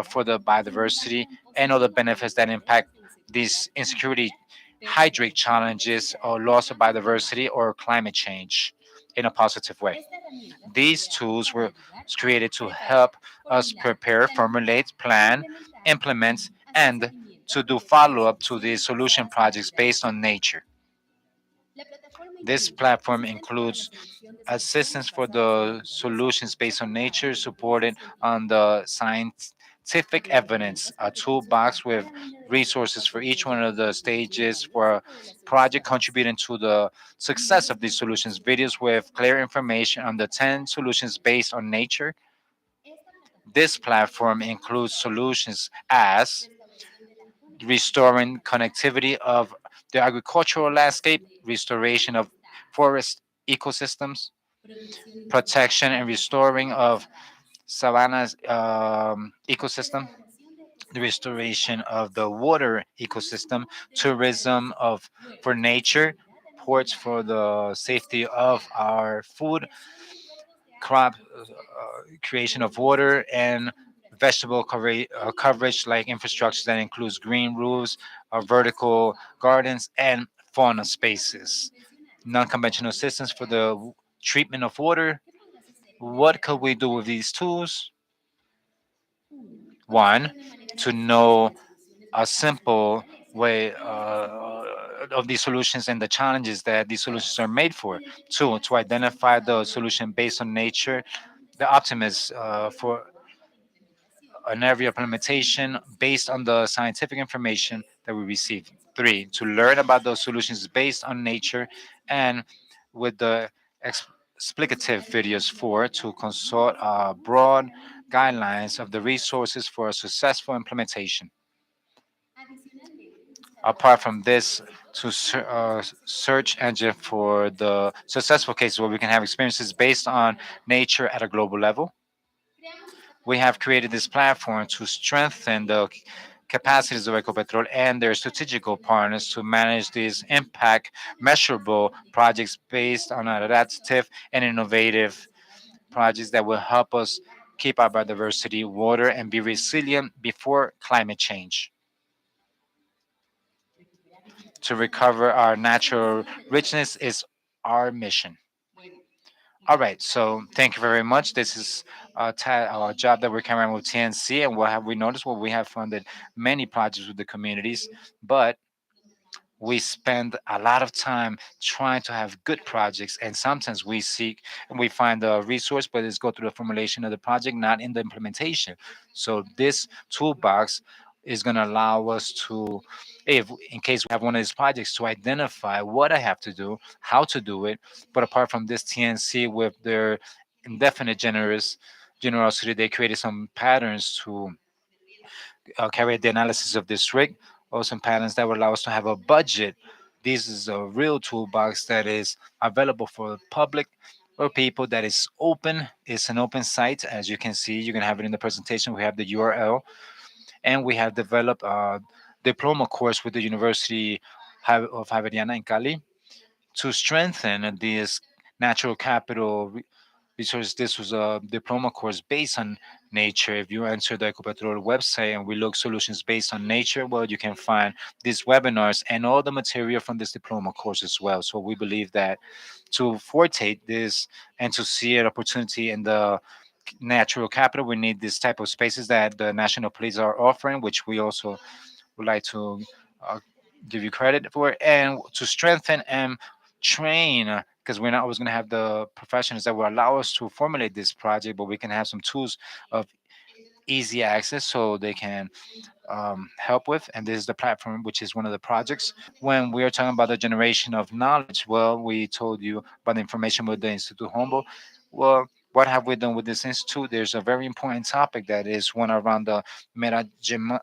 for the biodiversity and other benefits that impact these insecurity, hydrate challenges, or loss of biodiversity or climate change in a positive way. These tools were created to help us prepare, formulate, plan, implement, and to do follow up to the solution projects based on nature. This platform includes assistance for the solutions based on nature, supported on the scientific evidence, a toolbox with resources for each one of the stages for a project contributing to the success of these solutions, videos with clear information on the 10 solutions based on nature. This platform includes solutions as restoring connectivity of the agricultural landscape, restoration of forest ecosystems, protection and restoring of savannas ecosystem, the restoration of the water ecosystem, tourism of for nature, ports for the safety of our food, crop creation of water, and vegetable coverage like infrastructure that includes green roofs, vertical gardens, and fauna spaces. Non-conventional systems for the treatment of water. What could we do with these tools? One, to know a simple way of these solutions and the challenges that these solutions are made for. Two, to identify the solution based on nature, the optimist for an area implementation based on the scientific information that we receive. Three, to learn about those solutions based on nature and with the explicative videos. Four, to consult broad guidelines of the resources for a successful implementation. Apart from this, to search engine for the successful cases where we can have experiences based on nature at a global level. We have created this platform to strengthen the capacities of Ecopetrol and their strategical partners to manage these impact measurable projects based on adaptive and innovative projects that will help us keep our biodiversity, water, and be resilient before climate change. To recover our natural richness is our mission. All right, so thank you very much. This is a job that we're carrying with TNC, and what have we noticed? Well, we have funded many projects with the communities, but we spend a lot of time trying to have good projects, and sometimes we seek and we find the resource, but it's go through the formulation of the project, not in the implementation. So this toolbox is going to allow us to, if in case we have one of these projects, to identify what I have to do, how to do it. But apart from this, TNC with their indefinite generosity, they created some patterns to carry out the analysis of this rig, or some patterns that would allow us to have a budget. This is a real toolbox that is available for the public or people that is open. It's an open site. As you can see, you can have it in the presentation. We have the URL, and we have developed a diploma course with the University of Javeriana in Cali to strengthen this natural capital resource. This was a diploma course based on nature. If you enter the Ecopetrol website and we look solutions based on nature, well, you can find these webinars and all the material from this diploma course as well. So we believe that to forte this and to see an opportunity in the natural capital, we need this type of spaces that the national police are offering, which we also would like to uh, give you credit for, and to strengthen and train, because we're not always going to have the professionals that will allow us to formulate this project, but we can have some tools of easy access so they can help with. And this is the platform, which is one of the projects. When we are talking about the generation of knowledge, well, we told you about the information with the Institute Humboldt. Well, what have we done with this institute? There's a very important topic that is one around the metagematic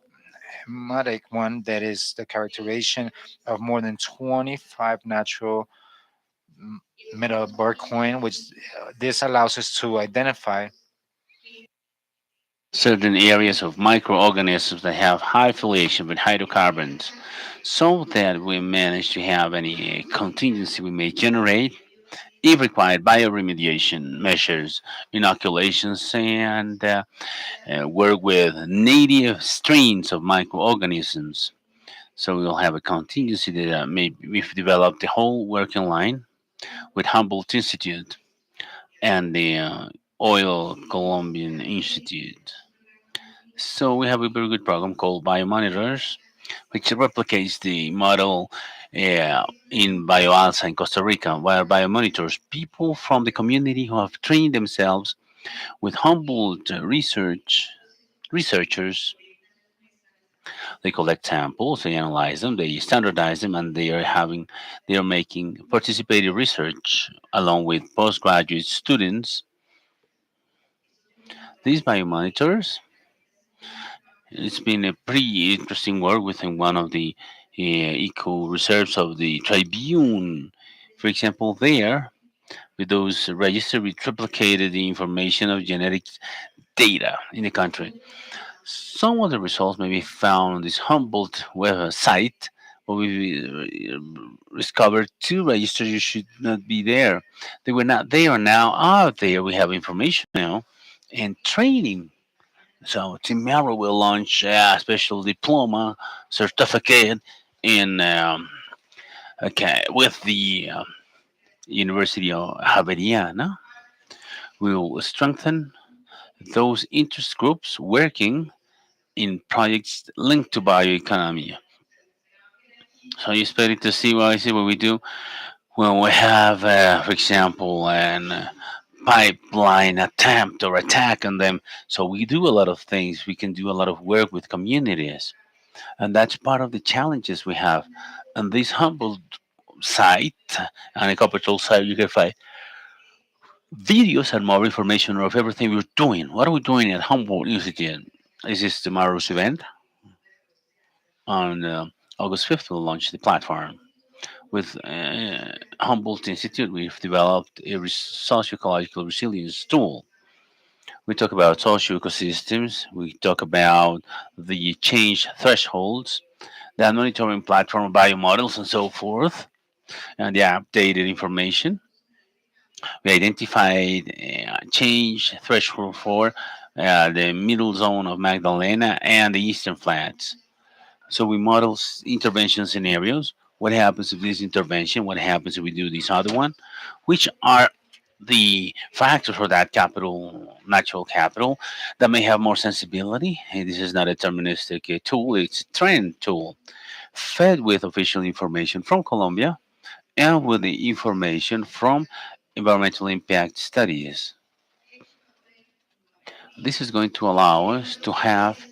one, that is the characterization of more than 25 natural metabolic coin, which this allows us to identify certain areas of microorganisms that have high affiliation with hydrocarbons so that we manage to have any contingency we may generate if required bioremediation measures, inoculations, and work with native strains of microorganisms. So we'll have a contingency that maybe we've developed the whole working line with Humboldt Institute and the Oil Colombian Institute. So we have a very good program called Biomonitors, which replicates the model in BioAlsa in Costa Rica, where biomonitors, people from the community who have trained themselves with Humboldt researchers, they collect samples, they analyze them, they standardize them, and they are making participative research along with postgraduate students. These biomonitors, it's been a pretty interesting work within one of the eco reserves of the Tribune. For example, there, with those registers, we triplicated the information of genetic data in the country. Some of the results may be found on this Humboldt website, but we discovered two registers you should not be there. They were not. They are now out there. We have information now and training. So tomorrow we'll launch a special diploma certificate in okay with the University of Javeriana. We will strengthen those interest groups working in projects linked to bioeconomy. So you expect to see what I see what we do when we have, for example, an pipeline attempt or attack on them. So we do a lot of things. We can do a lot of work with communities, and that's part of the challenges we have. On this humble site, on a capital site, you can find videos and more information of everything we're doing. What are we doing at Humboldt Institute? This is tomorrow's event on August 5th. We'll launch the platform. With Humboldt Institute, we've developed a socio-ecological resilience tool. We talk about social ecosystems. We talk about the change thresholds, the monitoring platform, biomodels, and so forth, and the updated information. We identified change threshold for the middle zone of Magdalena and the Eastern Flats. So we model intervention scenarios. What happens if this intervention? What happens if we do this other one? Which are the factors for that capital, natural capital, that may have more sensibility? Hey, this is not a deterministic tool; it's a trend tool, fed with official information from Colombia and with the information from environmental impact studies. This is going to allow us to have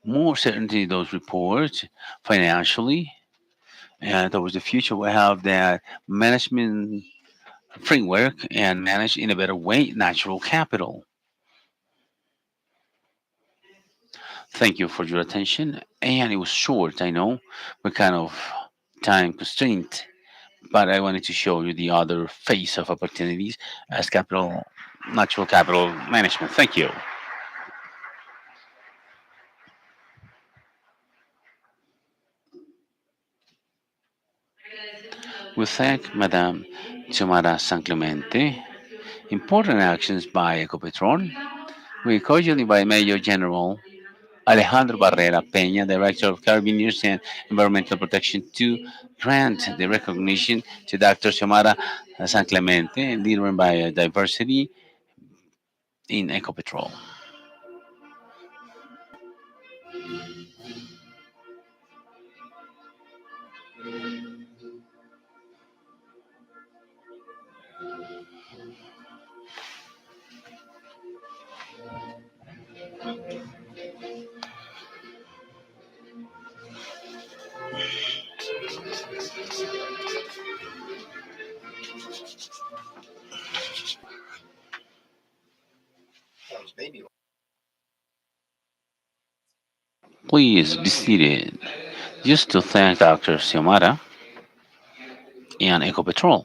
more certainty in those reports financially, and towards the future we have that management framework and manage in a better way natural capital. Thank you for your attention, and it was short, I know, we're kind of time constraint, but I wanted to show you the other face of opportunities as capital, natural capital management. Thank you. We thank Madame Xiomara San Clemente. Important actions by Ecopetrol. We cordially invite Major General Alejandro Barrera Peña, Director of Carabineers and Environmental Protection, to grant the recognition to Dr. Xiomara San Clemente, leader in biodiversity in Ecopetrol. Please be seated. Just to thank Dr. Xiomara and Ecopetrol.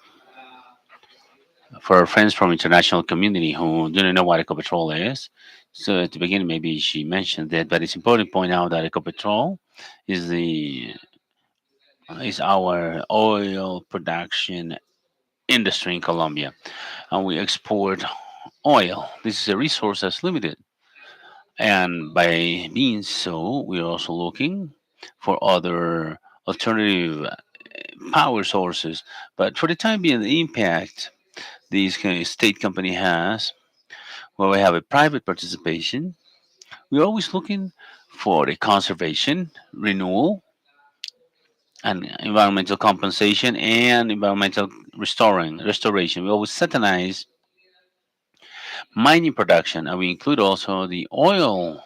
for our friends from international community who do not know what ecopetrol is. So at the beginning, maybe she mentioned that, but it's important to point out that ecopetrol is the is our oil production industry in Colombia, and we export oil. This is a resource that's limited, and by being so, we are also looking for other alternative power sources. But for the time being, the impact this kind of state company has, where we have a private participation, we're always looking for a conservation, renewal, and environmental compensation and environmental restoration. We always satanize mining production, and we include also the oil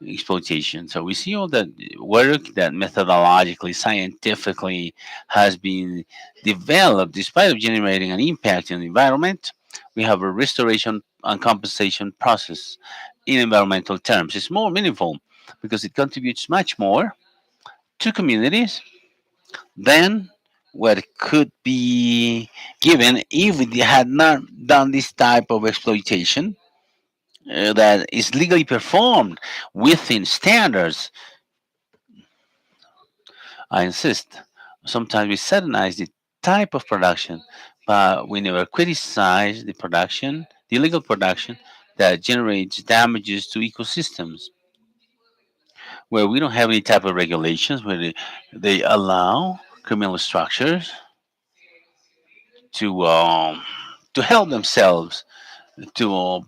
exploitation. So we see all that work that methodologically, scientifically has been developed despite of generating an impact in the environment. We have a restoration and compensation process in environmental terms. It's more meaningful because it contributes much more to communities than what could be given if we had not done this type of exploitation that is legally performed within standards. I insist. Sometimes we satanize the type of production, but we never criticize the production, the illegal production that generates damages to ecosystems, where we don't have any type of regulations, where they allow criminal structures to um, to help themselves to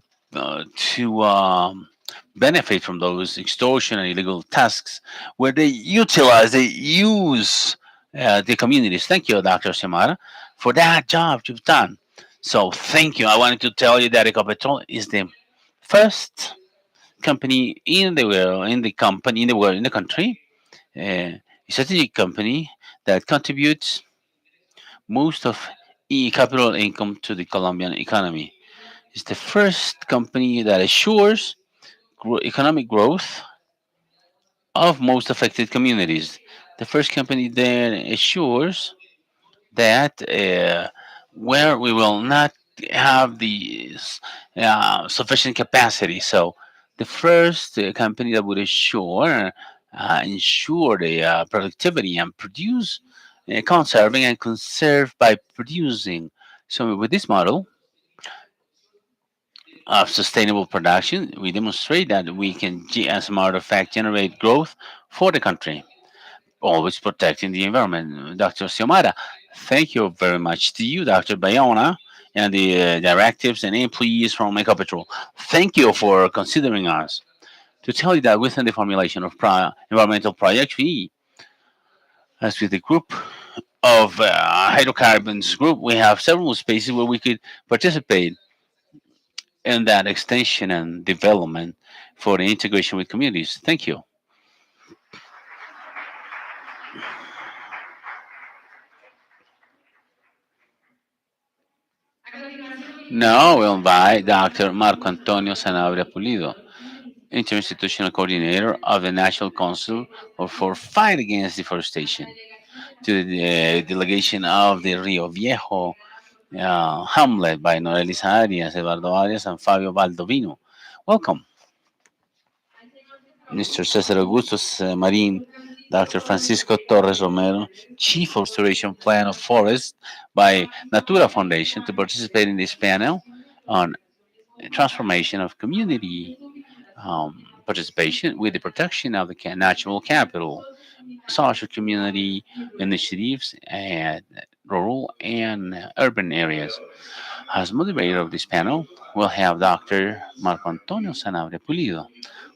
benefit from those extortion and illegal tasks where they use the communities. Thank you, Dr. Samara, for that job you've done. So thank you. I wanted to tell you that Ecopetrol is the first company in the world, in the world, in the country, a strategic company that contributes most of capital income to the Colombian economy. It's the first company that assures economic growth of most affected communities. The first company that assures that where we will not have the sufficient capacity. So the first company that would ensure the productivity and produce, conserving and conserve by producing. So with this model of sustainable production, we demonstrate that we can, as a matter of fact, generate growth for the country, always protecting the environment. Dr. Xiomara, thank you very much to you, Dr. Bayona, and the directives and employees from Ecopetrol. Thank you for considering us. To tell you that within the formulation of environmental projects, we, as with the group of hydrocarbons group, we have several spaces where we could participate in that extension and development for the integration with communities. Thank you. Now we'll invite Dr. Marco Antonio Sanabria Pulido, Interinstitutional Coordinator of the National Council for Fight Against Deforestation, to the delegation of the Rio Viejo Hamlet by Norelis Arias, Eduardo Arias, and Fabio Baldovino. Welcome. Mr. Cesar Augustus Marin, Dr. Francisco Torres Romero, Chief of Restoration Plan of Forest by Natura Foundation, to participate in this panel on transformation of community participation with the protection of the natural capital, social community initiatives at rural and urban areas. As moderator of this panel, we'll have Dr. Marco Antonio Sanabria Pulido,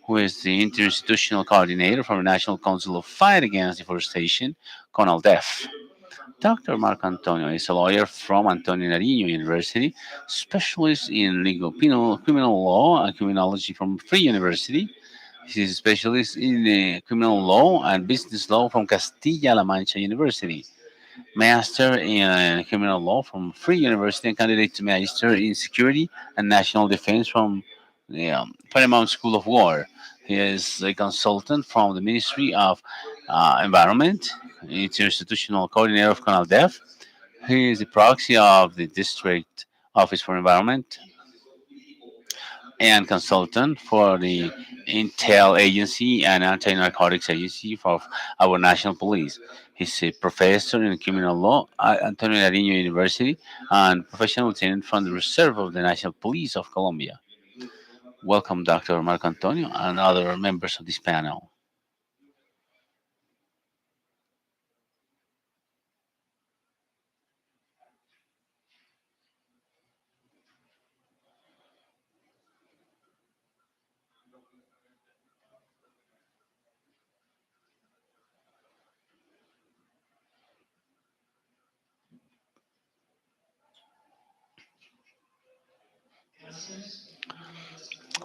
who is the interinstitutional coordinator from the National Council of Fight Against Deforestation, CONALDEF. Dr. Marco Antonio is a lawyer from Antonio Nariño University, specialist in legal criminal law and criminology from Free University. He is a specialist in criminal law and business law from Castilla-La Mancha University. Master in criminal law from Free University and candidate to Magister in security and national defense from the Paramount School of War. He is a consultant from the Ministry of Environment, interinstitutional coordinator of CONALDEF. He is the proxy of the District Office for Environment, and consultant for the Intel Agency and Anti-Narcotics Agency for our national police. He's a professor in criminal law at Antonio Nariño University and professional lieutenant from the Reserve of the National Police of Colombia. Welcome, Dr. Marco Antonio and other members of this panel.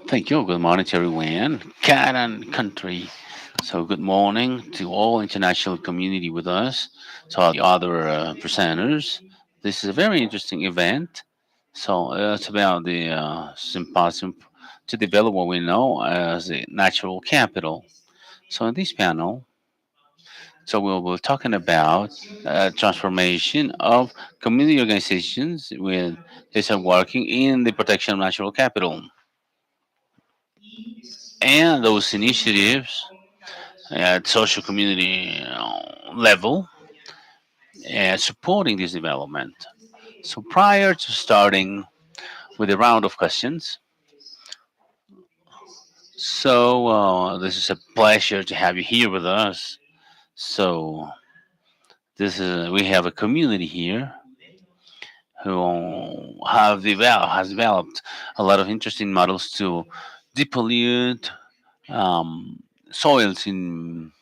Thank you. Good morning to everyone, cat and country. So, good morning to all international community with us, to all the other presenters. This is a very interesting event. So, it's about the symposium to develop what we know as a natural capital. So, in this panel, so we'll be talking about transformation of community organizations with this are working in the protection of natural capital and those initiatives at social community level supporting this development. So prior to starting with a round of questions, so this is a pleasure to have you here with us. So this is we have a community here who has developed a lot of interesting models to depollute soils in,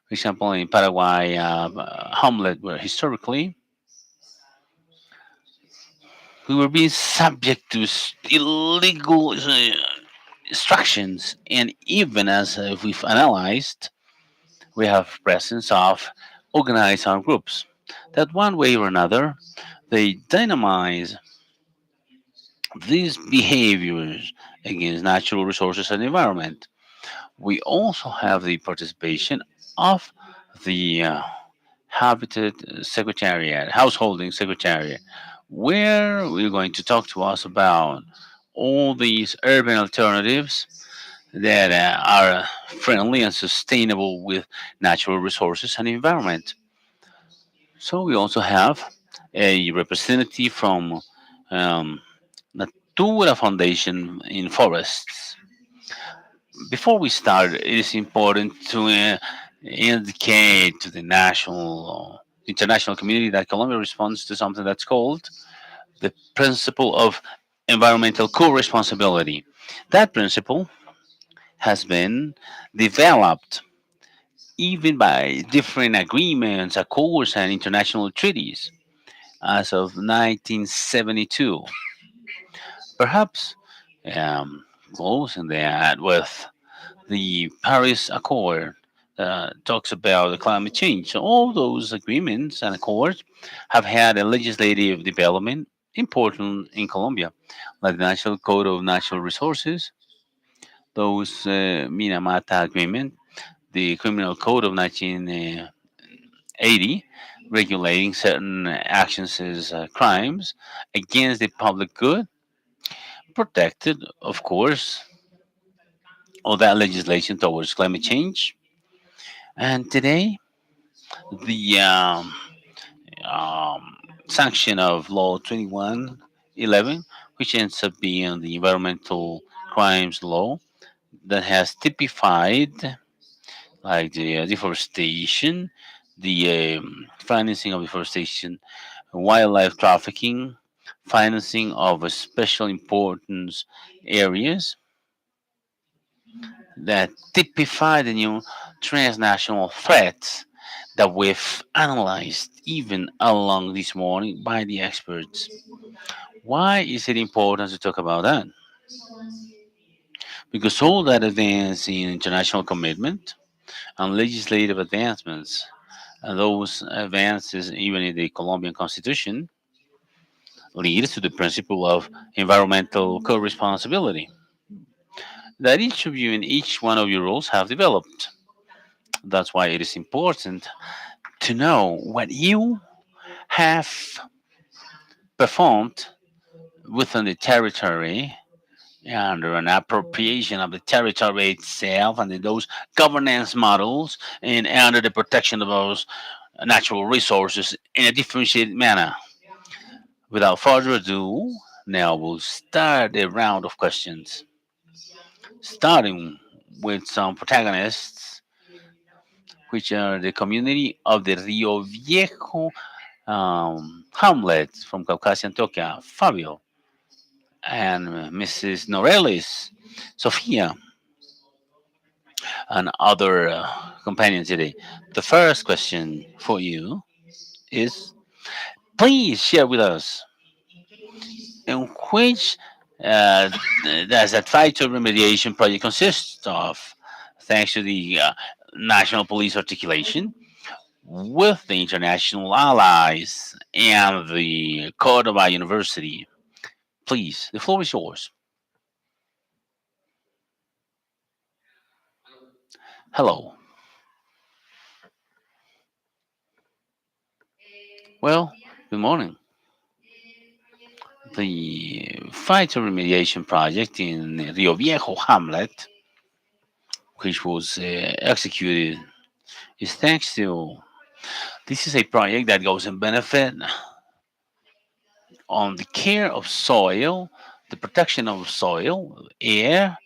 for example, in Paraguay, Hamlet, where historically we were being subject to illegal instructions, and even as if we've analyzed, we have presence of organized armed groups that one way or another they dynamize these behaviors against natural resources and environment. We also have the participation of the Habitat Secretariat, Householding Secretariat, where we're going to talk to us about all these urban alternatives that are friendly and sustainable with natural resources and environment. So we also have a representative from um, Natura Foundation in Forests. Before we start, it is important to indicate to the national, international community that Colombia responds to something that's called the principle of environmental co-responsibility. That principle has been developed even by different agreements, accords, and international treaties as of 1972. Perhaps closing that with the Paris Accord talks about the climate change. So all those agreements and accords have had a legislative development important in Colombia, like the National Code of Natural Resources, those Minamata Agreement, the Criminal Code of 1980, regulating certain actions as crimes against the public good, protected, of course, all that legislation towards climate change. And today, the um, sanction of Law 2111, which ends up being the environmental crimes law that has typified like the deforestation, the financing of deforestation, wildlife trafficking, financing of special importance areas that typify the new transnational threats that we've analyzed even along this morning by the experts. Why is it important to talk about that? Because all that advance in international commitment and legislative advancements, and those advances even in the Colombian constitution, leads to the principle of environmental co-responsibility that each of you and each one of your roles have developed. That's why it is important to know what you have performed within the territory under an appropriation of the territory itself and those governance models and under the protection of those natural resources in a differentiated manner. Without further ado, now we'll start a round of questions, starting with some protagonists, which are the community of the Rio Viejo hamlet from Caucasia, Antioquia, Fabio, and Mrs. Norelis, Sofia, and other companions today. The first question for you is please share with us in which does that phyto remediation project consist of, thanks to the National Police articulation with the international allies and the Cordova University. Please, the floor is yours. Hello. Well, good morning. The phyto remediation project in Rio Viejo Hamlet, which was executed, is thanks to this is a project that goes in benefit on the care of soil, the protection of soil, air.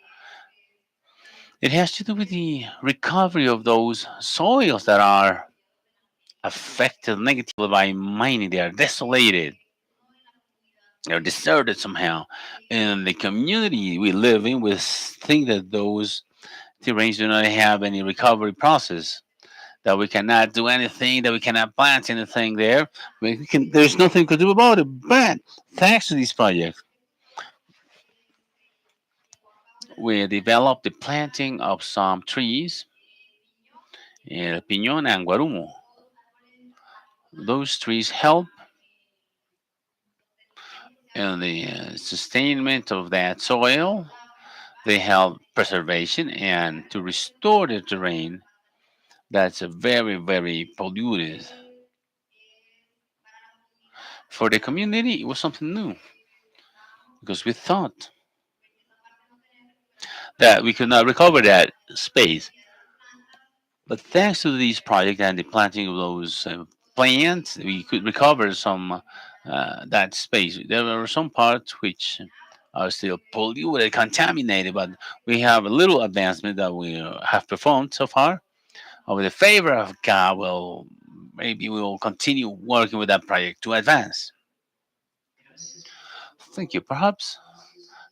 It has to do with the recovery of those soils that are affected negatively by mining. They are desolated, they're deserted somehow. And the community we live in, we think that those terrains do not have any recovery process, that we cannot do anything, that we cannot plant anything there. There's nothing we can do about it. But thanks to this project, we developed the planting of some trees, piñón and guarumo. Those trees help in the sustainment of that soil. They help preservation and to restore the terrain that's a very, very polluted. For the community, it was something new because we thought that we could not recover that space. But thanks to this project and the planting of those plants, we could recover some that space. There are some parts which are still polluted, contaminated, but we have a little advancement that we have performed so far. With the favor of God, well, maybe we will continue working with that project to advance. Thank you. Perhaps,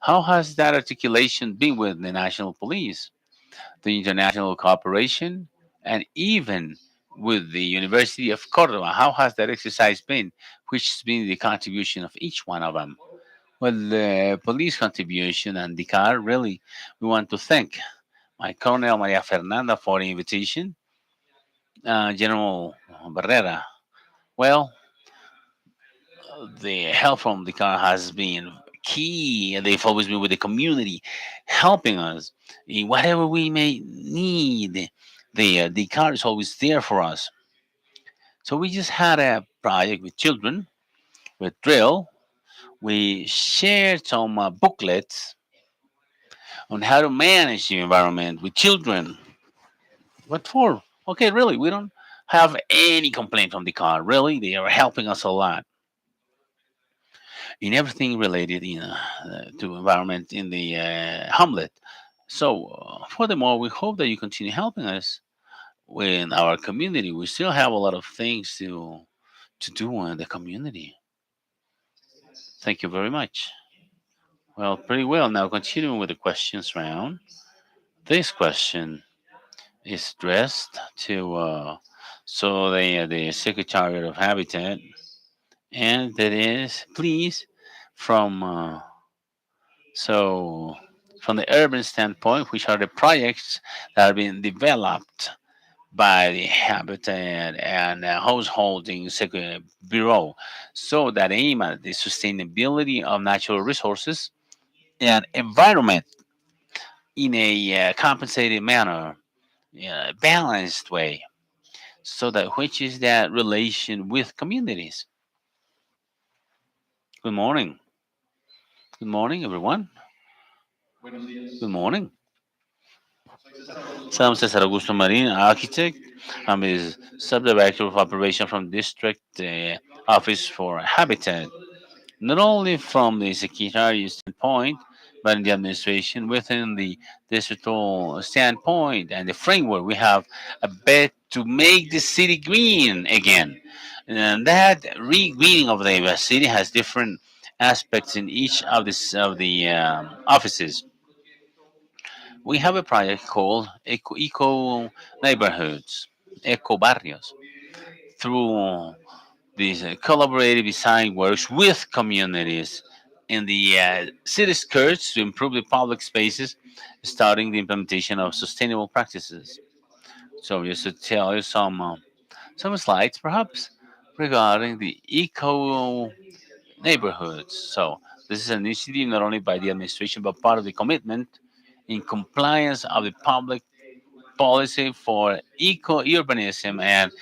how has that articulation been with the national police, the international cooperation, and even with the University of Cordova? How has that exercise been? Which has been the contribution of each one of them? Well, the police contribution and the car, really, we want to thank my Colonel Maria Fernanda for the invitation, General Barrera. Well, the help from the car has been key, and they've always been with the community, helping us in whatever we may need. The car is always there for us. So we just had a project with children, with drill. We shared some booklets on how to manage the environment with children. What for? Okay, really, we don't have any complaint from the car. Really, they are helping us a lot in everything related to environment in the hamlet. So, furthermore, we hope that you continue helping us in our community. We still have a lot of things to do in the community. Thank you very much. Well, pretty well. Now, continuing with the questions round. This question is addressed to the Secretary of Habitat, and that is please from so from the urban standpoint, which are the projects that have been developed by the Habitat and Householding Bureau, so that aim at the sustainability of natural resources and environment in a compensated manner, balanced way, so that which is that relation with communities. Good morning. Good morning, everyone. Good morning. So I'm Cesar Augusto Marin, architect. I'm the subdirector of operation from District Office for Habitat. Not only from the secretary standpoint, but in the administration within the digital standpoint and the framework, we have a bet to make the city green again. And that re-greening of the city has different aspects in each of the offices. We have a project called Eco Neighborhoods, Eco Barrios, through these collaborative design works with communities in the city skirts to improve the public spaces, starting the implementation of sustainable practices. So, just to tell you some slides, perhaps, regarding the eco neighborhoods. So, this is an initiative not only by the administration but part of the commitment in compliance of the public policy for eco urbanism and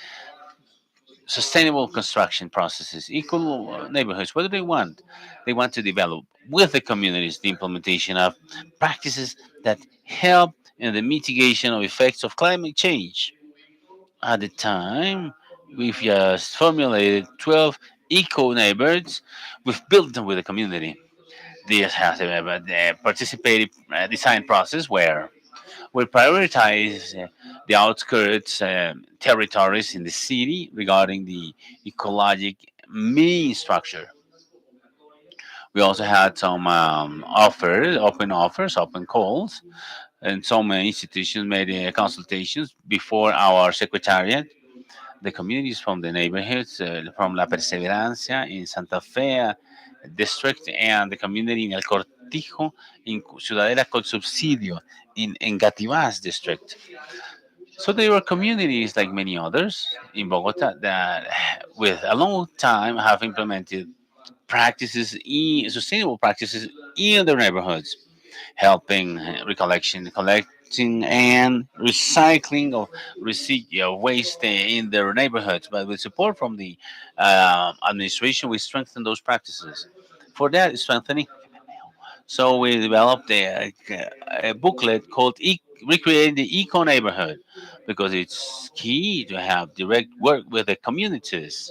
sustainable construction processes, equal neighborhoods. What do they want? They want to develop with the communities the implementation of practices that help in the mitigation of effects of climate change. At the time, we've just formulated 12 eco neighborhoods. We've built them with the community. This has a participative design process where we prioritize the outskirts territories in the city regarding the ecologic main structure. We also had some open calls, and some institutions made consultations before our secretariat. The communities from the neighborhoods, from La Perseverancia in Santa Fe district, and the community in El Cortijo in Ciudadela con Subsidio in Engativas district. So there were communities like many others in Bogota that, with a long time, have implemented sustainable practices in their neighborhoods, helping collecting and recycling of residual waste in their neighborhoods. But with support from the administration, we strengthen those practices. For that strengthening, so we developed a booklet called Recreating the Eco Neighborhood because it's key to have direct work with the communities.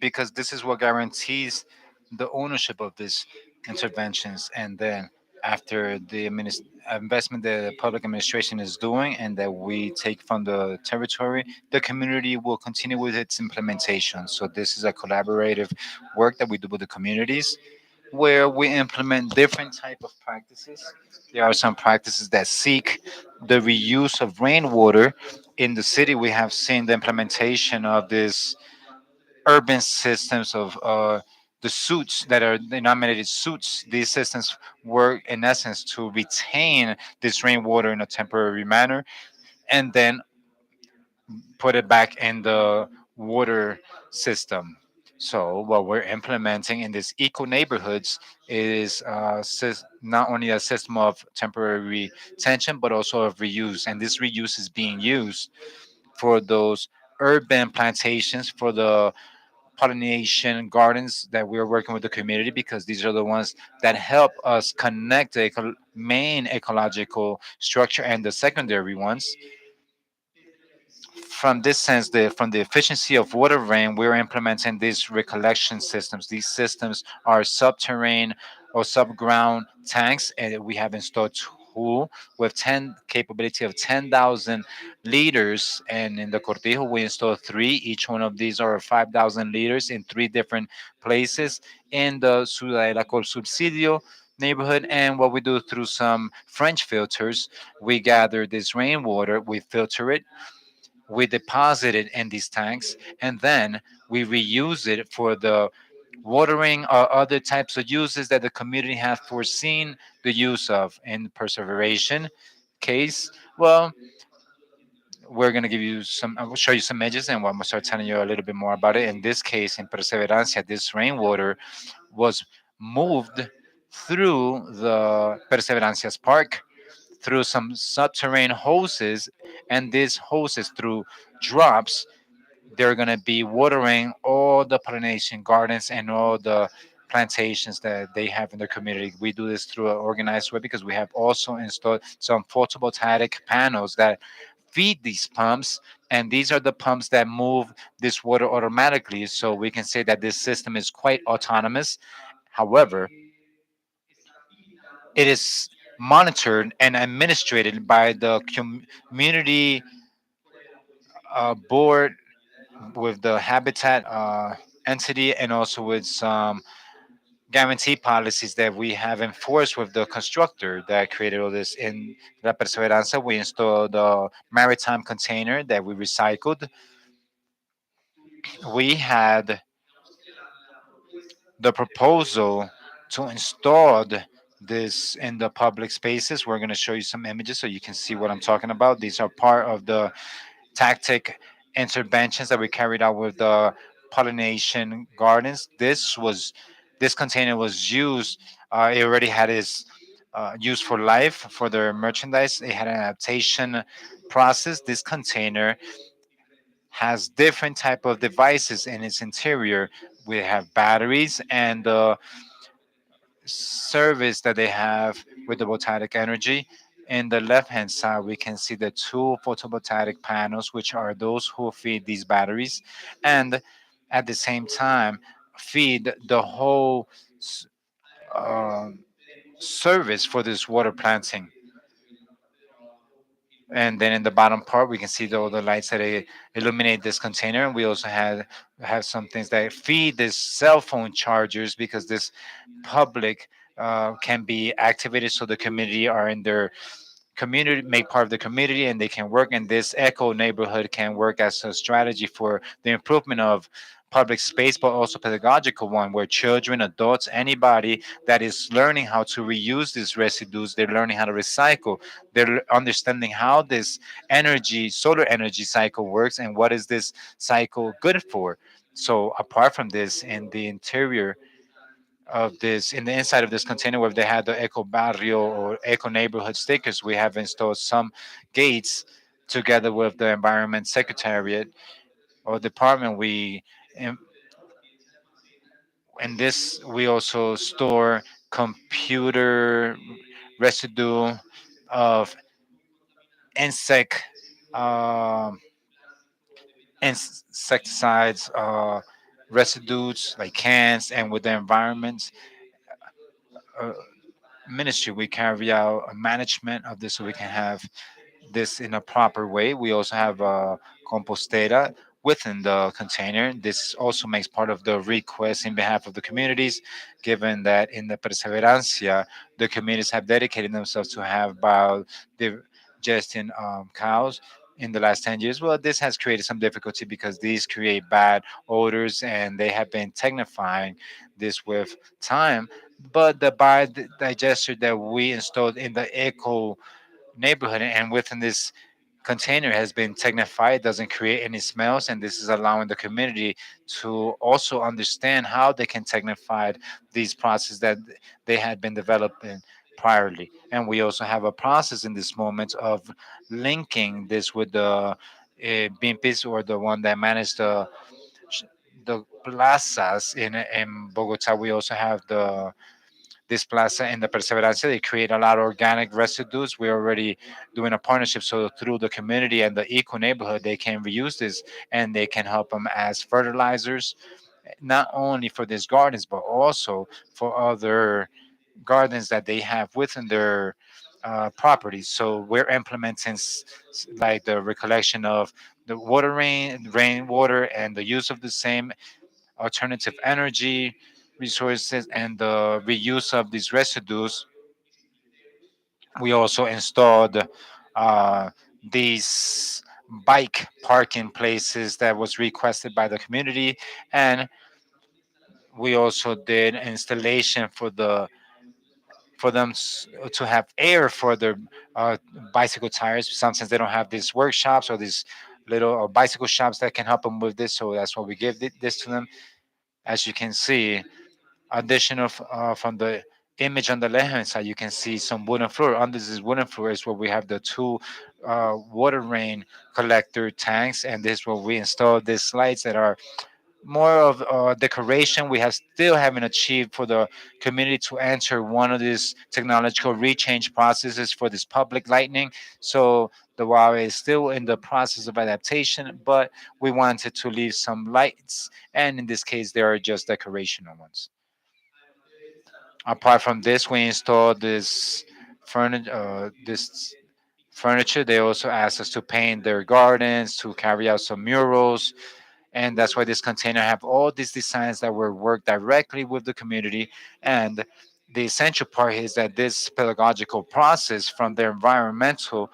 because this is what guarantees the ownership of these interventions. And then after the investment the public administration is doing and that we take from the territory, the community will continue with its implementation. So this is a collaborative work that we do with the communities where we implement different type of practices. There are some practices that seek the reuse of rainwater. In the city we have seen the implementation of this urban systems of the suits that are denominated suits. These systems work in essence to retain this rainwater in a temporary manner and then put it back in the water system. So what we're implementing in these eco neighborhoods is not only a system of temporary retention but also of reuse, and this reuse is being used for those urban plantations, for the pollination gardens that we're working with the community, because these are the ones that help us connect the main ecological structure and the secondary ones. From this sense, from the efficiency of water rain, we're implementing these recollection systems. These systems are subterranean or subground tanks, and we have installed two with 10 capability of 10,000 liters. And in the Cortijo, we installed three. Each one of these are 5,000 liters in three different places in the Ciudadela col Subsidio neighborhood. And what we do through some French filters, we gather this rainwater, we filter it, we deposit it in these tanks, and then we reuse it for the watering or other types of uses that the community has foreseen the use of. In perseveration case, well, we're going to give you some, I will show you some images and I'm going to start telling you a little bit more about it. In this case, in Perseverancia, this rainwater was moved through the Perseverancia's park through some subterranean hoses, and these hoses through drops, they're going to be watering all the pollination gardens and all the plantations that they have in their community. We do this through an organized way because we have also installed some photovoltaic panels that feed these pumps, and these are the pumps that move this water automatically, so we can say that this system is quite autonomous. However, it is monitored and administered by the community board with the habitat entity, and also with some guarantee policies that we have enforced with the constructor that created all this. In La Perseveranza, we installed a maritime container that we recycled. We had the proposal to install this in the public spaces. We're going to show you some images so you can see what I'm talking about. These are part of the tactic interventions that we carried out with the pollination gardens. This container was used. It already had its use for life for their merchandise. It had an adaptation process. This container has different type of devices in its interior. We have batteries and the service that they have with the voltaic energy. In the left hand side, we can see the two photovoltaic panels, which are those who feed these batteries, and at the same time feed the whole s- um, service for this water planting. And then in the bottom part, we can see all the lights that illuminate this container. And we also have some things that feed this cell phone chargers, because this public can be activated so the community are in their community, make part of the community, and they can work. And this eco neighborhood can work as a strategy for the improvement of public space, but also pedagogical one, where children, adults, anybody that is learning how to reuse these residues, they're learning how to recycle, they're understanding how this energy, solar energy cycle works, and what is this cycle good for. So apart from this, in the interior of this, in the inside of this container where they had the eco barrio or eco neighborhood stickers, we have installed some gates together with the environment secretariat or department. In this we also store computer residue of insect um, insecticides residues like cans. And with the environment uh, ministry, we carry out a management of this so we can have this in a proper way. We also have a compostera within the container. This also makes part of the request in behalf of the communities, given that in the Perseverancia, the communities have dedicated themselves to have biodigesting cows in the last 10 years. Well, this has created some difficulty because these create bad odors, and they have been technifying this with time. But the biodigester that we installed in the eco neighborhood and within this container has been technified, doesn't create any smells, and this is allowing the community to also understand how they can technify these processes that they had been developing priorly. And we also have a process in this moment of linking this with the BIMPIs, or the one that manage the plazas in Bogota. We also have this plaza in the Perseverancia. They create a lot of organic residues. We're already doing a partnership, so through the community and the eco neighborhood, they can reuse this, and they can help them as fertilizers, not only for these gardens, but also for other gardens that they have within their properties. So we're implementing like the recollection of the rainwater, and the use of the same alternative energy resources, and the reuse of these residues. We also installed uh, these bike parking places that was requested by the community, and we also did installation for them to have air for their uh, bicycle tires. Sometimes they don't have these workshops or these little bicycle shops that can help them with this, so that's why we give this to them. As you can see, additional from the image on the left hand side, you can see some wooden floor. Under this wooden floor is where we have the two water rain collector tanks, and this is where we install these lights that are more of decoration. We have still haven't achieved for the community to enter one of these technological rechange processes for this public lighting. So the Huawei is still in the process of adaptation, but we wanted to leave some lights, and in this case, they are just decorational ones. Apart from this, we installed this furniture. They also asked us to paint their gardens, to carry out some murals, and that's why this container have all these designs that were worked directly with the community. And the essential part is that this pedagogical process from the environmental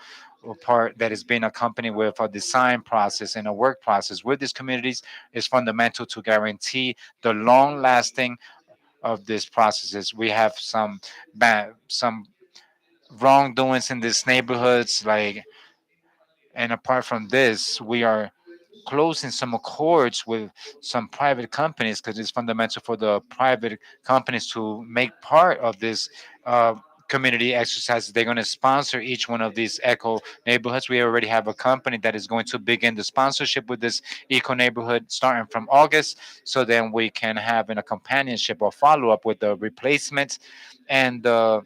part that is being accompanied with a design process and a work process with these communities is fundamental to guarantee the long lasting of these processes. We have some wrongdoings in these neighborhoods, like, and apart from this, we are closing some accords with some private companies because it's fundamental for the private companies to make part of this uh, community exercises. They're going to sponsor each one of these eco neighborhoods. We already have a company that is going to begin the sponsorship with this eco neighborhood starting from August. So then we can have a companionship or follow up with the replacement and the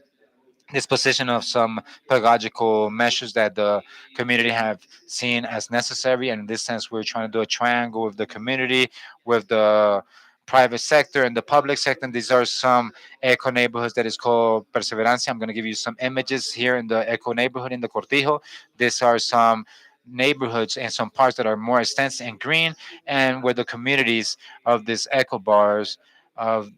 disposition of some pedagogical measures that the community have seen as necessary. And in this sense, we're trying to do a triangle with the community, with the private sector and the public sector. And these are some eco neighborhoods that is called Perseverancia. I'm going to give you some images here in the eco neighborhood in the Cortijo. These are some neighborhoods and some parts that are more extensive and green, and where the communities of these eco bars of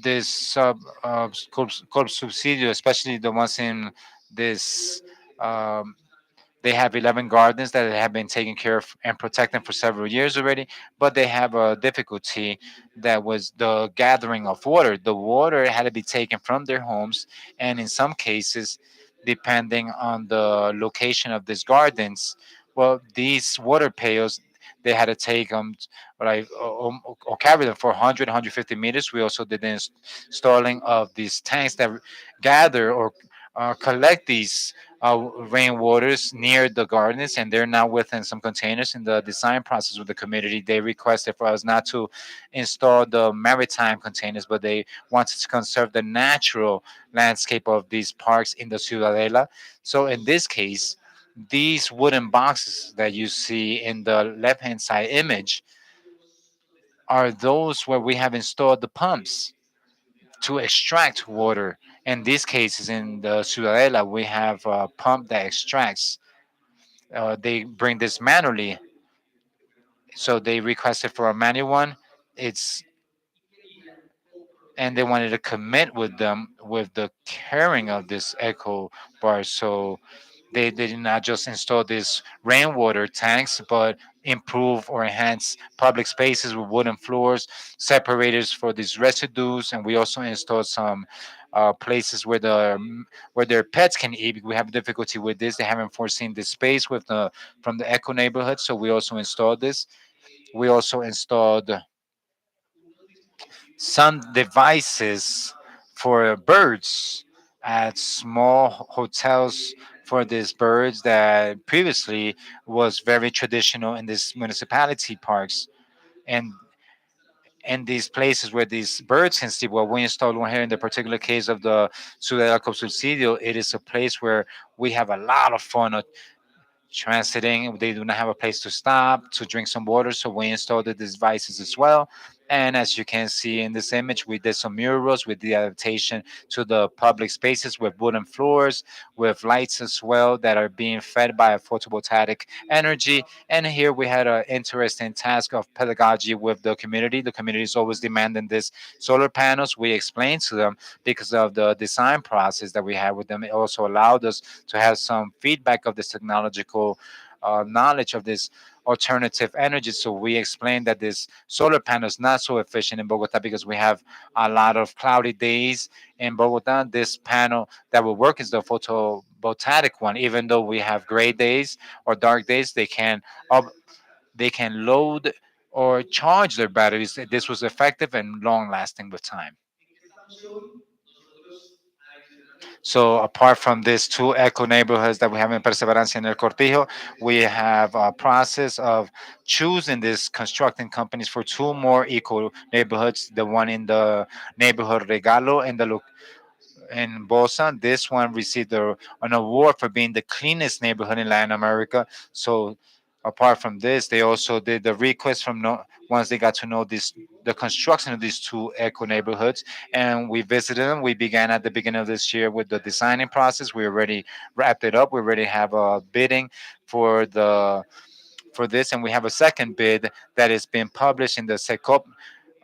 this corp subsidio, especially the ones in this. Um, they have 11 gardens that have been taken care of and protected for several years already, but they have a difficulty that was the gathering of water. The water had to be taken from their homes, and in some cases, depending on the location of these gardens, well, these water pails they had to take them like or carry them for 100 meters. We also did the installing of these tanks that gather or collect these rainwaters near the gardens, and they're now within some containers. In the design process with the community, they requested for us not to install the maritime containers, but they wanted to conserve the natural landscape of these parks in the Ciudadela. So in this case, these wooden boxes that you see in the left hand side image are those where we have installed the pumps to extract water. In these cases, in the Ciudadela, we have a pump that extracts. They bring this manually, so they requested for a manual one. It's and they wanted to commit with them with the carrying of this eco bar. So they did not just install these rainwater tanks, but improve or enhance public spaces with wooden floors, separators for these residues, and we also installed some places where their pets can eat. We have difficulty with this. They haven't foreseen this space with the from the eco neighborhood, so we also installed this. We also installed some devices for birds at small hotels for these birds that previously was very traditional in these municipality parks and these places where these birds can sleep. Well, we installed one here in the particular case of the Ciudad del Subsidio. It is a place where we have a lot of fun transiting. They do not have a place to stop to drink some water, so we installed the devices as well. And as you can see in this image, we did some murals with the adaptation to the public spaces with wooden floors, with lights as well that are being fed by a photovoltaic energy. And here we had an interesting task of pedagogy with the community. The community is always demanding this solar panels. We explained to them because of the design process that we had with them. It also allowed us to have some feedback of this technological knowledge of this alternative energy. So we explained that this solar panel is not so efficient in Bogota because we have a lot of cloudy days in Bogota. This panel that will work is the photovoltaic one. Even though we have gray days or dark days, up, they can load or charge their batteries. This was effective and long lasting with time. So apart from these two eco neighborhoods that we have in Perseverancia and El Cortijo, we have a process of choosing these constructing companies for two more eco neighborhoods. The one in the neighborhood Regalo and the in Bosa. This one received an award for being the cleanest neighborhood in Latin America. So apart from this, they also did the request from once they got to know this the construction of these two eco neighborhoods, and we visited them. We began at the beginning of this year with the designing process. We already wrapped it up. We already have a bidding for the for this, and we have a second bid that is being published in the SECOP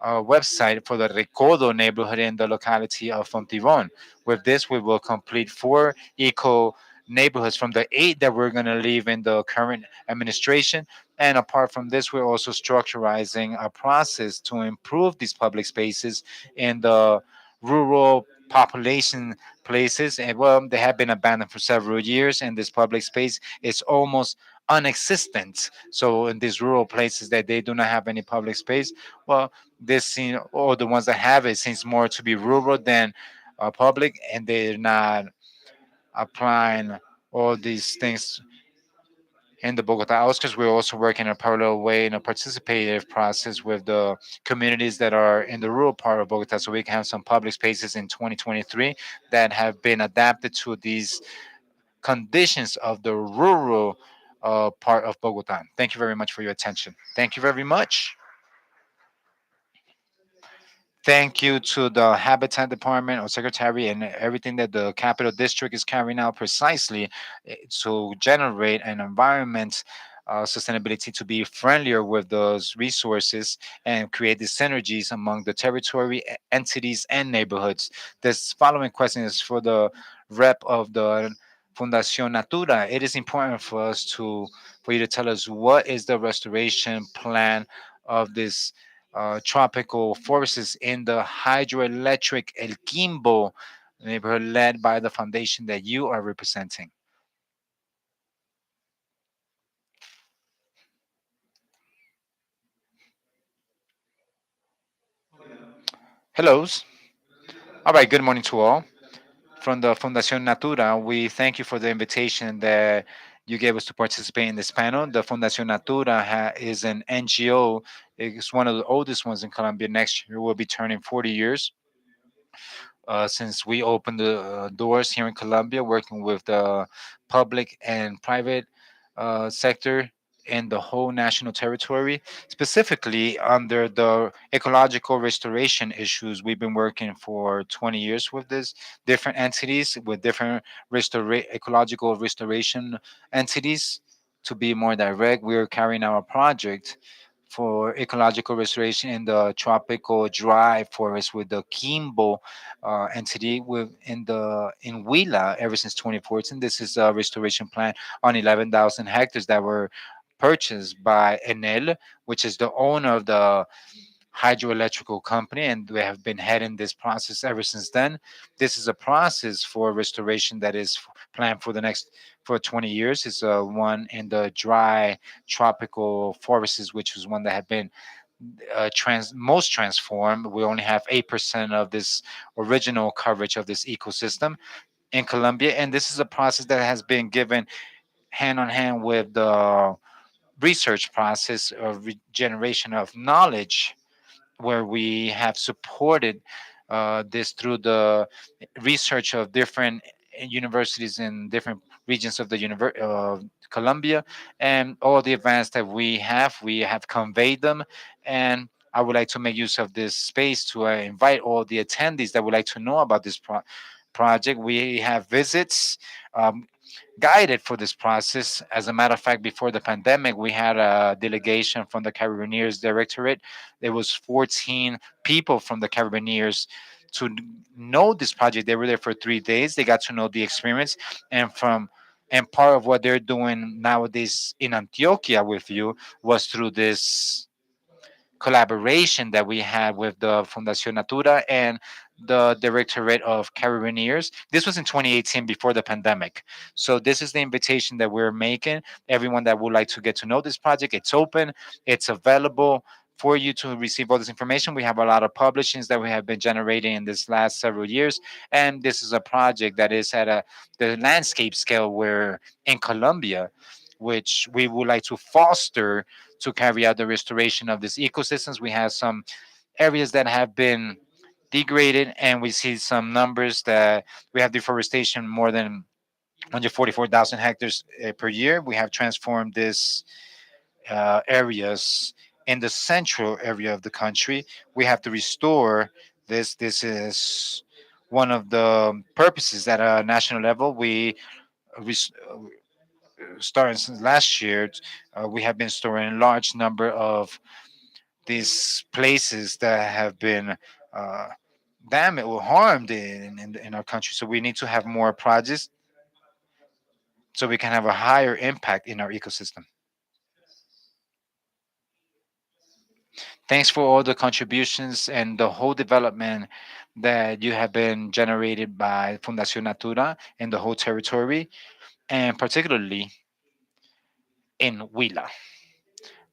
website for the Recodo neighborhood in the locality of Fontibon. With this, we will complete four eco neighborhoods from the eight that we're going to leave in the current administration. And apart from this, we're also structurizing a process to improve these public spaces in the rural population places. And well, they have been abandoned for several years, and this public space is almost unexistent. So in these rural places that they do not have any public space, well, this scene or the ones that have it seems more to be rural than public, and they're not applying all these things in the Bogota outskirts. We're also working in a parallel way in a participative process with the communities that are in the rural part of Bogota, so we can have some public spaces in 2023 that have been adapted to these conditions of the rural part of Bogota. Thank you very much for your attention. Thank you very much. Thank you to the Habitat Department or Secretary and everything that the Capital District is carrying out precisely to generate an environment sustainability to be friendlier with those resources and create the synergies among the territory, entities, and neighborhoods. This following question is for the rep of the Fundación Natura. It is important for you to tell us what is the restoration plan of this tropical forests in the hydroelectric El Quimbo neighborhood led by the foundation that you are representing. Hellos. All right, good morning to all. From the Fundación Natura, we thank you for the invitation that you gave us to participate in this panel. The Fundación Natura is an NGO. It's one of the oldest ones in Colombia. Next year, we'll be turning 40 years. Since we opened the doors here in Colombia, working with the public and private sector in the whole national territory, specifically under the ecological restoration issues. We've been working for 20 years with this different entities, with different ecological restoration entities. To be more direct, we are carrying out a project for ecological restoration in the tropical dry forest with the Kimbo entity in Huila ever since 2014. This is a restoration plan on 11,000 hectares that were purchased by Enel, which is the owner of the hydroelectrical company, and we have been heading this process ever since then. This is a process for restoration that is planned for the next for 20 years. It's one in the dry tropical forests, which is one that have been most transformed. We only have 8% of this original coverage of this ecosystem in Colombia, and this is a process that has been given hand on hand with the research process of regeneration of knowledge, where we have supported this through the research of different universities in different regions of the Colombia, and all the events that we have conveyed them. And I would like to make use of this space to invite all the attendees that would like to know about this project. We have visits. Guided for this process. As a matter of fact, before the pandemic, we had a delegation from the Carabineers Directorate. There was 14 people from the Carabineers to know this project. They were there for 3 days. They got to know the experience, and part of what they're doing nowadays in Antioquia with you was through this collaboration that we had with the Fundación Natura and the Directorate of Carabineers. This was in 2018 before the pandemic. So this is the invitation that we're making. Everyone that would like to get to know this project, it's open, it's available for you to receive all this information. We have a lot of publishings that we have been generating in this last several years, and this is a project that is at the landscape scale. Where in Colombia, which we would like to foster to carry out the restoration of these ecosystems. We have some areas that have been degraded, and we see some numbers that we have deforestation more than 144,000 hectares per year. We have transformed this areas in the central area of the country. We have to restore this. This is one of the purposes at a national level. Starting since last year, we have been storing a large number of these places that have been uh, damaged or harmed in our country. So we need to have more projects so we can have a higher impact in our ecosystem. Thanks for all the contributions and the whole development that you have been generated by Fundación Natura in the whole territory, and particularly in Huila.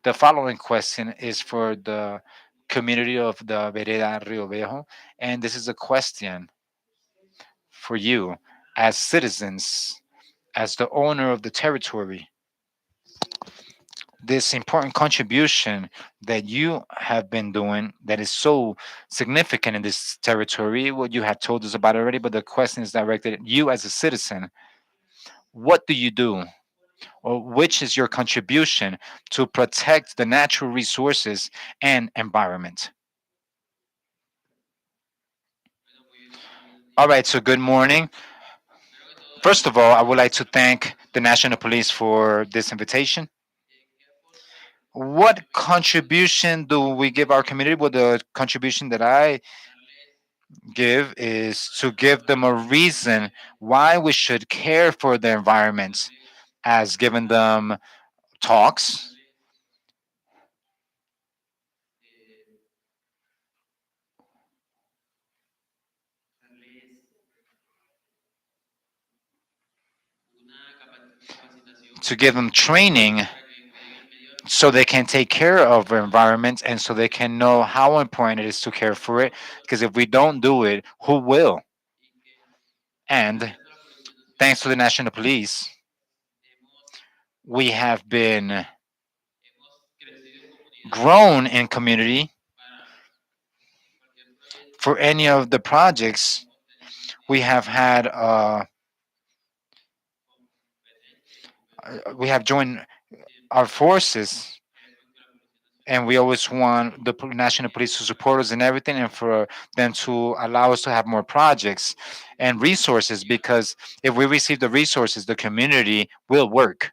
The following question is for the community of the Vereda Rio Viejo, and this is a question for you as citizens, as the owner of the territory. This important contribution that you have been doing that is so significant in this territory, what you have told us about already, but the question is directed at you as a citizen. What do you do, or which is your contribution to protect the natural resources and environment? All right, so good morning. First of all, I would like to thank the National Police for this invitation. What contribution do we give our community? Well, the contribution that I give is to give them a reason why we should care for the environment, as giving them talks, to give them training so they can take care of the environment and so they can know how important it is to care for it. Because if we don't do it, who will? And thanks to the National Police, we have been grown in community for any of the projects. We have had we have joined our forces, and we always want the national police to support us in everything, and for them to allow us to have more projects and resources, because if we receive the resources, the community will work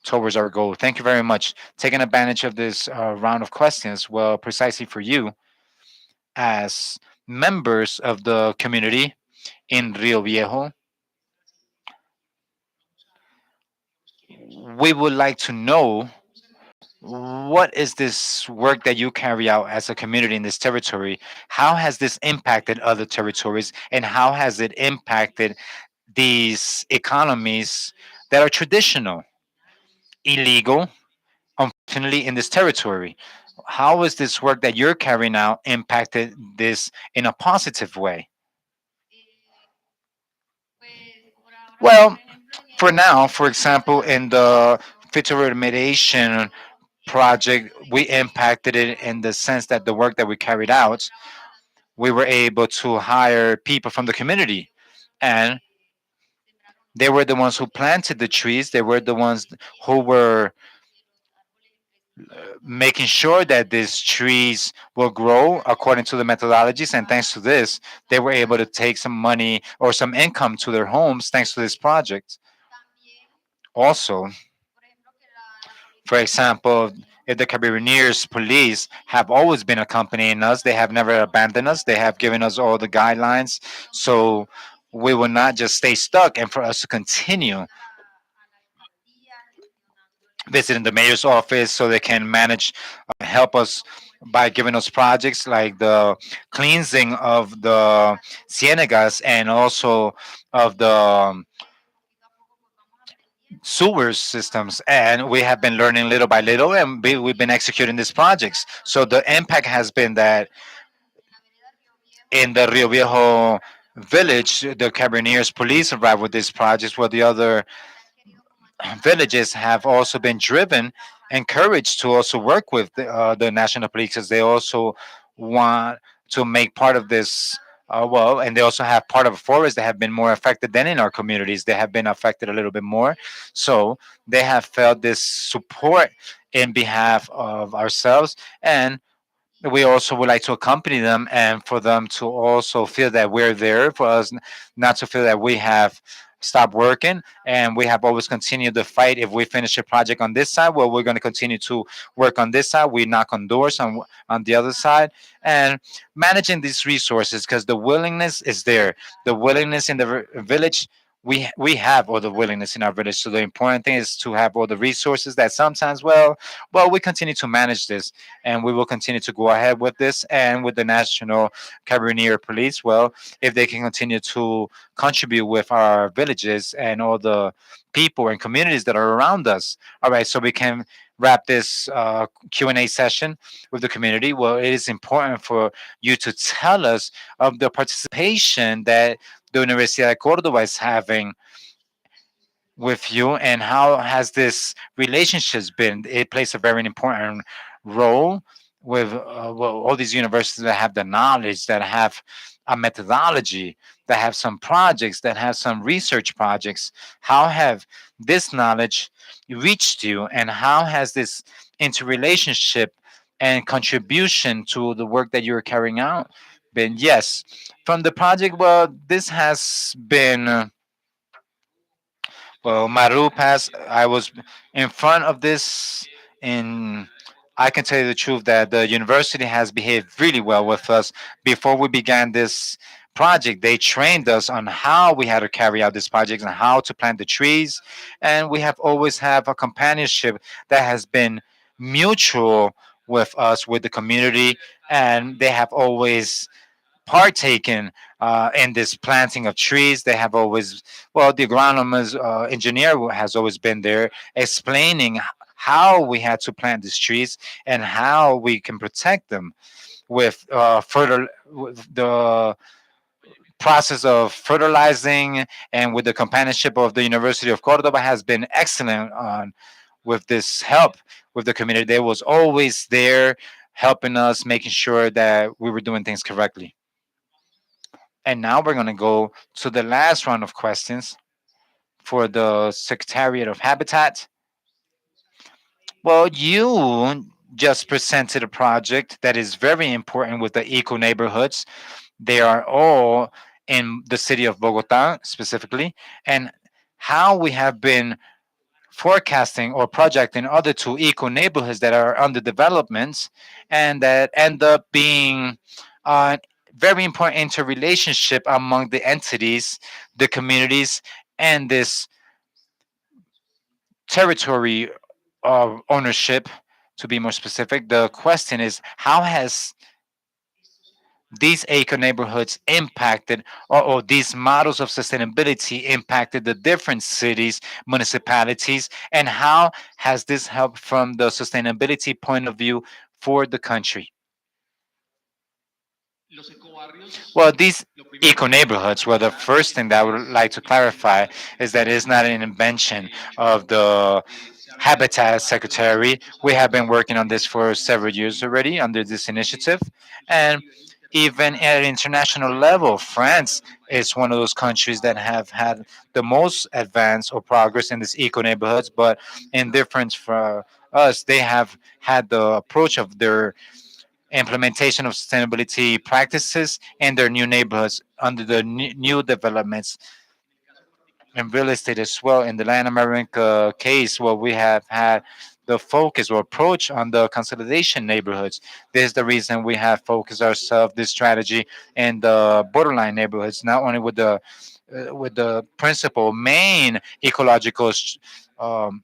towards our goal. Thank you very much. Taking advantage of this round of questions, well, precisely for you as members of the community in Rio Viejo, we would like to know, what is this work that you carry out as a community in this territory? How has this impacted other territories, and how has it impacted these economies that are traditional, illegal, unfortunately, in this territory? How is this work that you're carrying out impacted this in a positive way? Well, for now, for example, in the phytoremediation project, we impacted it in the sense that the work that we carried out, we were able to hire people from the community, and they were the ones who planted the trees. They were the ones who were making sure that these trees will grow according to the methodologies, and thanks to this, they were able to take some money or some income to their homes thanks to this project. Also, for example, if the Carabiniers police have always been accompanying us, they have never abandoned us. They have given us all the guidelines, so we will not just stay stuck. And for us to continue visiting the mayor's office, so they can manage, help us by giving us projects like the cleansing of the cienagas, and also of sewer systems, and we have been learning little by little, and we've been executing these projects. So the impact has been that in the Rio Viejo village, the Carabiniers police arrived with these projects, while the other villages have also been driven, encouraged to also work with the national police, as they also want to make part of this. Well, and they also have part of forests that have been more affected than in our communities. They have been affected a little bit more. So they have felt this support in behalf of ourselves. And we also would like to accompany them and for them to also feel that we're there, for us not to feel that we have stopped working and we have always continued the fight. If we finish a project on this side, well, we're going to continue to work on this side. We knock on doors on the other side, and managing these resources, because the willingness is there. The willingness in the village, we have all the willingness in our village. So the important thing is to have all the resources that sometimes, well, we continue to manage this, and we will continue to go ahead with this. And with the National Carabinier Police, well, if they can continue to contribute with our villages and all the people and communities that are around us. All right, so we can wrap this Q&A session with the community. Well, it is important for you to tell us of the participation that the Universidad de Cordoba is having with you, and how has this relationships been. It plays a very important role with well, all these universities that have the knowledge, that have a methodology, that have some projects, that have some research projects. How have this knowledge reached you, and how has this interrelationship and contribution to the work that you're carrying out been? Yes, from the project, well, this has been well, Maru passed. I was in front of this, and I can tell you the truth that the university has behaved really well with us. Before we began this project, they trained us on how we had to carry out this project and how to plant the trees. And we have always have a companionship that has been mutual with us, with the community, and they have always partaken in this planting of trees. They have always, well, the agronomist engineer has always been there explaining how we had to plant these trees and how we can protect them with with the process of fertilizing, and with the companionship of the University of Cordoba has been excellent on with this help with the community. They was always there helping us, making sure that we were doing things correctly. And now we're going to go to the last round of questions for the Secretariat of Habitat. Well, you just presented a project that is very important with the eco neighborhoods. They are all in the city of Bogota specifically, and how we have been forecasting or projecting other two eco neighborhoods that are under development and that end up being a very important interrelationship among the entities, the communities, and this territory of ownership. To be more specific, the question is, how has these eco neighborhoods impacted, or these models of sustainability impacted the different cities, municipalities, and how has this helped from the sustainability point of view for the country? Well, these eco neighborhoods, well, the first thing that I would like to clarify is that it's not an invention of the Habitat Secretary. We have been working on this for several years already under this initiative. And even at international level, France is one of those countries that have had the most advance or progress in these eco neighborhoods. But in difference from us, they have had the approach of their implementation of sustainability practices in their new neighborhoods under the new developments in real estate as well. In the Latin America case, where we have had the focus or approach on the consolidation neighborhoods. This is the reason we have focused ourselves this strategy in the borderline neighborhoods, not only with the principal main ecological um,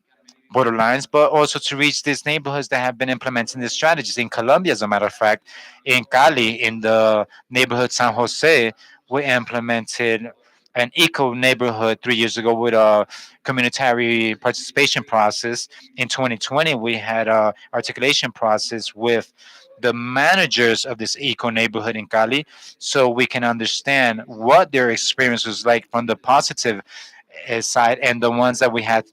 borderlines, but also to reach these neighborhoods that have been implementing these strategies. In Colombia, as a matter of fact, in Cali, in the neighborhood San Jose, we implemented an eco neighborhood 3 years ago with a communitary participation process. In 2020, we had a articulation process with the managers of this eco neighborhood in Cali, so we can understand what their experience was like from the positive side and the ones that we had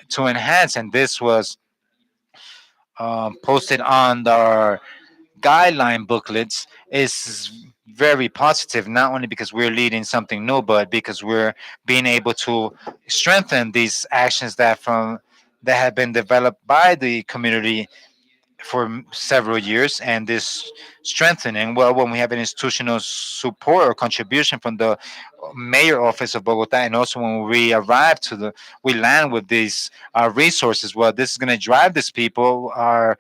to enhance. And this was posted on our guideline booklets is very positive, not only because we're leading something new, but because we're being able to strengthen these actions that have been developed by the community for several years. And this strengthening, well, when we have an institutional support or contribution from the mayor office of Bogota, and also when we arrive to we land with these resources, well, this is going to drive these people. Our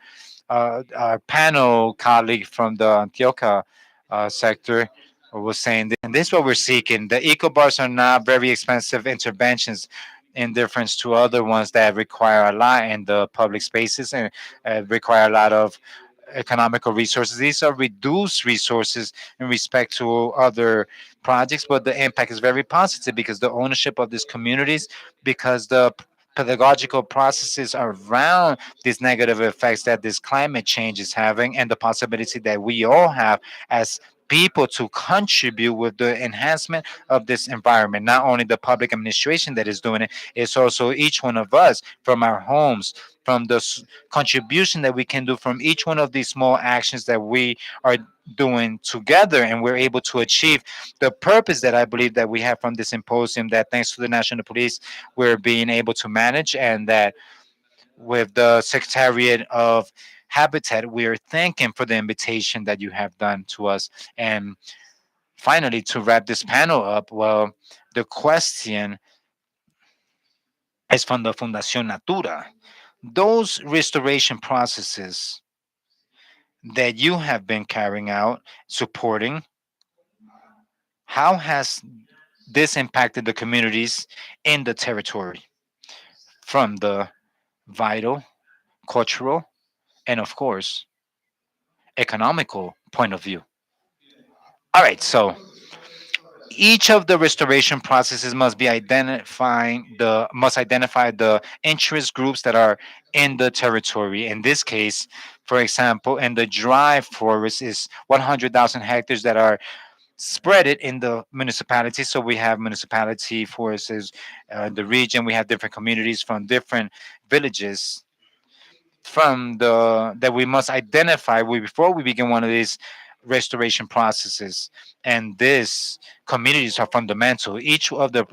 panel colleague from the Antioquia sector was saying, and this is what we're seeking. The eco bars are not very expensive interventions in difference to other ones that require a lot in the public spaces and require a lot of economical resources. These are reduced resources in respect to other projects, but the impact is very positive because the ownership of these communities, because the pedagogical processes around these negative effects that this climate change is having, and the possibility that we all have as people to contribute with the enhancement of this environment. Not only the public administration that is doing it, it's also each one of us from our homes, from the contribution that we can do from each one of these small actions that we are doing together, and we're able to achieve the purpose that I believe that we have from this symposium, that thanks to the national police we're being able to manage, and that with the secretariat of habitat we're thanking for the invitation that you have done to us. And finally, to wrap this panel up, well, the question is from the Fundación Natura. Those restoration processes that you have been carrying out, supporting, how has this impacted the communities in the territory from the vital, cultural, and of course, economical point of view? All right, so each of the restoration processes must identify the interest groups that are in the territory. In this case, for example, in the dry forest is 100,000 hectares that are spread it in the municipality. So we have municipality forests, the region. We have different communities from different villages from the that we must identify before we begin one of these restoration processes. And these communities are fundamental. Each of the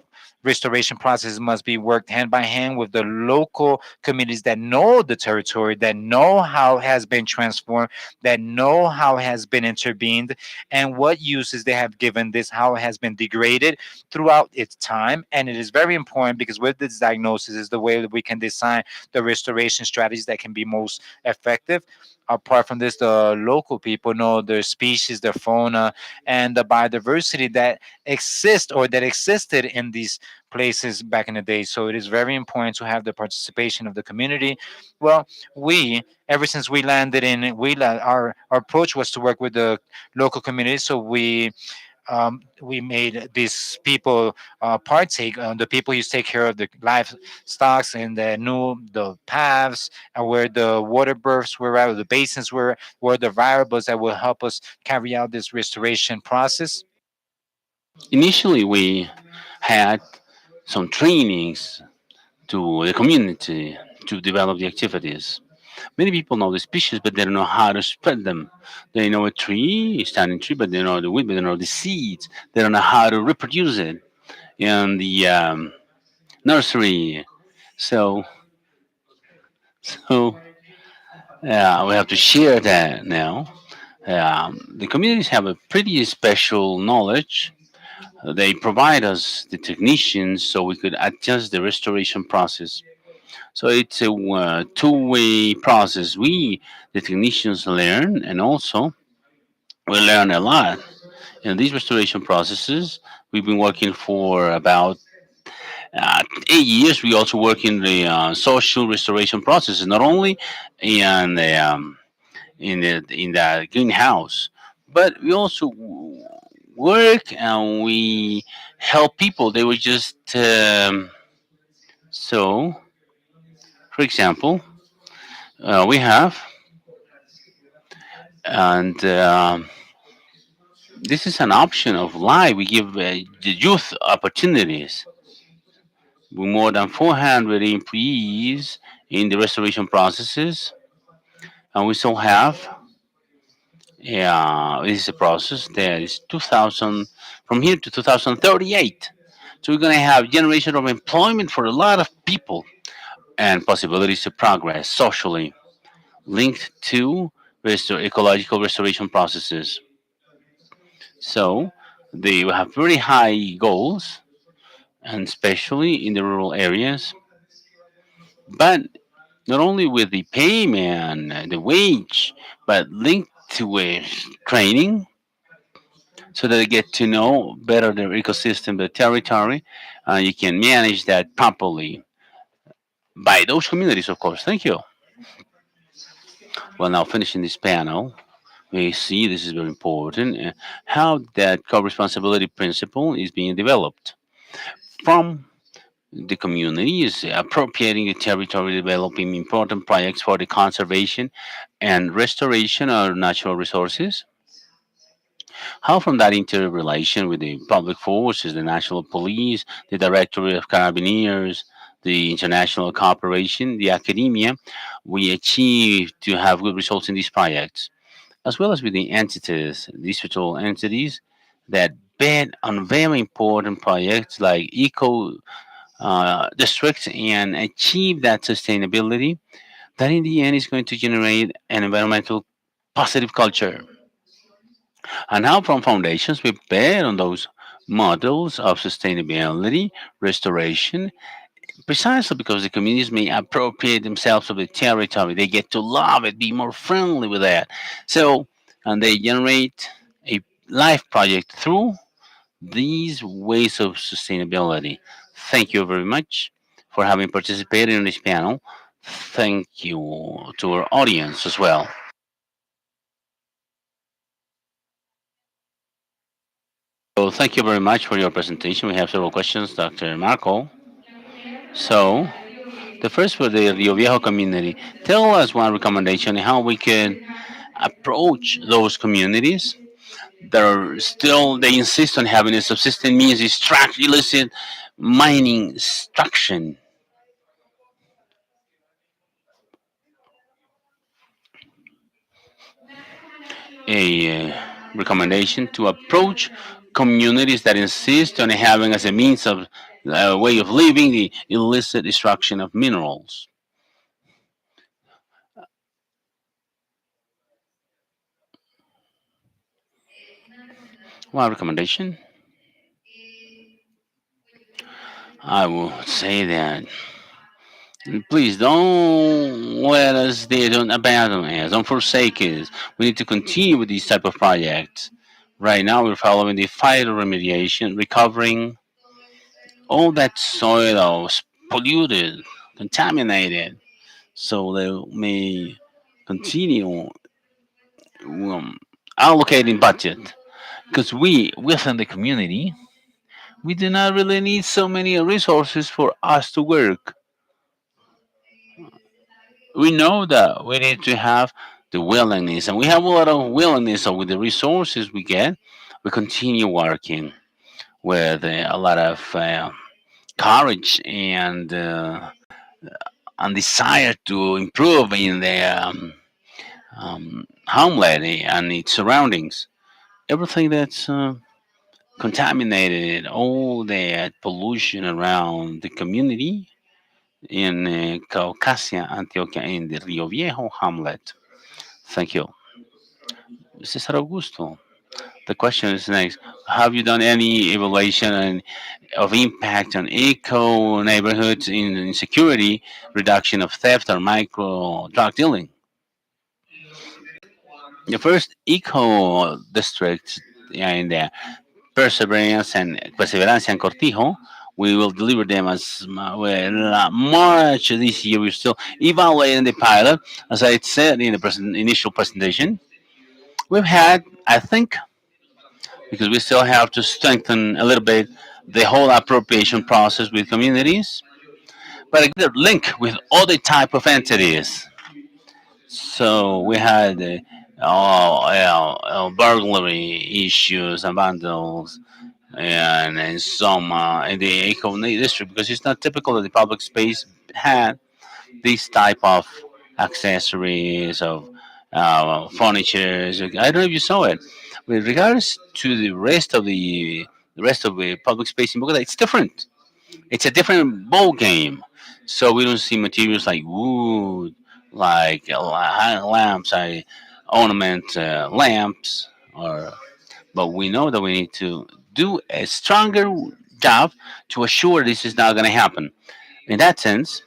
restoration processes must be worked hand by hand with the local communities that know the territory, that know how it has been transformed, that know how it has been intervened, and what uses they have given this, how it has been degraded throughout its time. And it is very important because with this diagnosis is the way that we can design the restoration strategies that can be most effective. Apart from this, the local people know their species, their fauna, and the biodiversity that exists or that existed in these places back in the day. So it is very important to have the participation of the community. Well, ever since we landed in Huila, our approach was to work with the local community. So we made these people partake. The people used to take care of the livestock and the paths and where the water births were at, or the basins were the variables that will help us carry out this restoration process. Initially, we had some trainings to the community to develop the activities. Many people know the species, but they don't know how to spread them. They know a tree, a standing tree, but they know the wood, but they know the seeds. They don't know how to reproduce it in the nursery. So, so we have to share that now. The communities have a pretty special knowledge. They provide us the technicians so we could adjust the restoration process. So it's a two-way process. We, the technicians, learn, and also we learn a lot. In these restoration processes, we've been working for about 8 years. We also work in the social restoration processes, not only in the greenhouse, but we also work and we help people. They were just so. For example, we have, and this is an option of life. We give the youth opportunities with more than 400 employees in the restoration processes, and we still have. Yeah, this is a process that is 2000 from here to 2038. So we're going to have generation of employment for a lot of people and possibilities to progress socially linked to ecological restoration processes. So they will have very high goals, and especially in the rural areas, but not only with the payment, the wage, but linked to training so that they get to know better their ecosystem, the territory, and you can manage that properly by those communities, of course. Thank you. Well, now finishing this panel, we see this is very important how that co-responsibility principle is being developed from the community is appropriating the territory, developing important projects for the conservation and restoration of natural resources. How from that interrelation with the public forces, the national police, the directorate of carabineers, the international cooperation, the academia, we achieve to have good results in these projects, as well as with the entities, digital entities that bet on very important projects like eco districts and achieve that sustainability that in the end is going to generate an environmental positive culture. And now from foundations, we bet on those models of sustainability, restoration, precisely because the communities may appropriate themselves of the territory. They get to love it, be more friendly with that. So, and they generate a life project through these ways of sustainability. Thank you very much for having participated in this panel. Thank you to our audience as well. So thank you very much for your presentation. We have several questions, Dr. Marco. So the first for the Rio Viejo community. Tell us one recommendation how we can approach those communities that are still they insist on having a subsistence means extract illicit mining extraction. A recommendation to approach communities that insist on having as a means of way of living the illicit extraction of minerals. One recommendation, I will say that please don't let us there, don't abandon us, don't forsake us. We need to continue with these type of projects. Right now, we're following the phyto remediation, recovering all that soil is polluted, contaminated, so they may continue allocating budget. Because we, within the community, we do not really need so many resources for us to work. We know that we need to have the willingness, and we have a lot of willingness. So with the resources we get, we continue working with a lot of courage and desire to improve in the homeland and its surroundings. Everything that's contaminated, all that pollution around the community in Caucasia, Antioquia, in the Rio Viejo hamlet. Thank you. Cesar Augusto, the question is next. Have you done any evaluation of impact on eco neighborhoods in insecurity, reduction of theft, or micro drug dealing? The first eco district in the Perseverance and Cortijo, we will deliver them as March this year. We're still evaluating the pilot. As I said in the initial presentation, we've had, I think, because we still have to strengthen a little bit the whole appropriation process with communities, but a good link with other type of entities. So we had burglary issues and vandals, and some in the Eco district, because it's not typical that the public space had these type of accessories of furnitures. I don't know if you saw it. With regards to the rest of the public space in Bogota, it's different. It's a different ball game. So we don't see materials like wood, like lamps, ornament lamps, or. But we know that we need to do a stronger job to assure this is not going to happen. In that sense,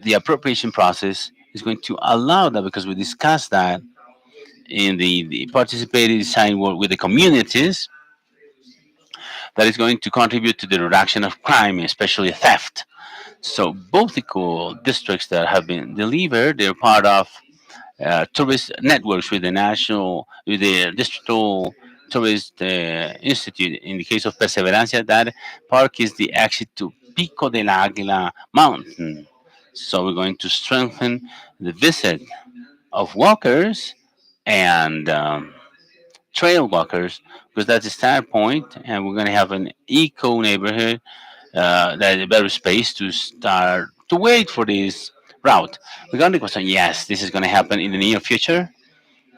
the appropriation process is going to allow that, because we discussed that in the participating design work with the communities, that is going to contribute to the reduction of crime, especially theft. So both eco districts that have been delivered, they're part of tourist networks with the national, with the distrital tourist institute. In the case of Perseverancia, that park is the exit to Pico del Águila mountain. So we're going to strengthen the visit of walkers and trail walkers, because that's the start point, and we're going to have an eco neighborhood that is a better space to start to wait for this route. Regarding the question, yes, this is going to happen in the near future.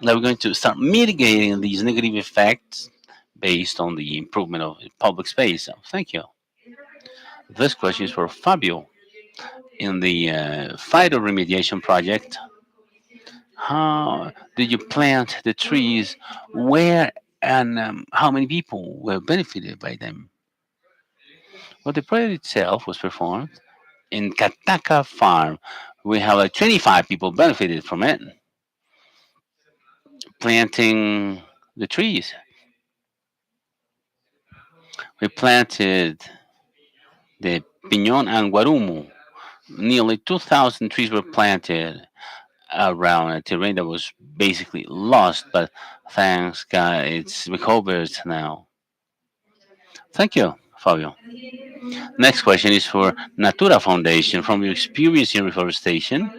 That we're going to start mitigating these negative effects based on the improvement of public space. So, thank you. This question is for Fabio. In the phyto remediation project, how did you plant the trees? Where and how many people were benefited by them? Well, the project itself was performed in Kataka Farm. We have like 25 people benefited from it, planting the trees. We planted the Piñón and Guarumo. Nearly 2,000 trees were planted around a terrain that was basically lost, but thanks God it's recovered now. Thank you, Fabio. Next question is for Natura Foundation. From your experience in reforestation,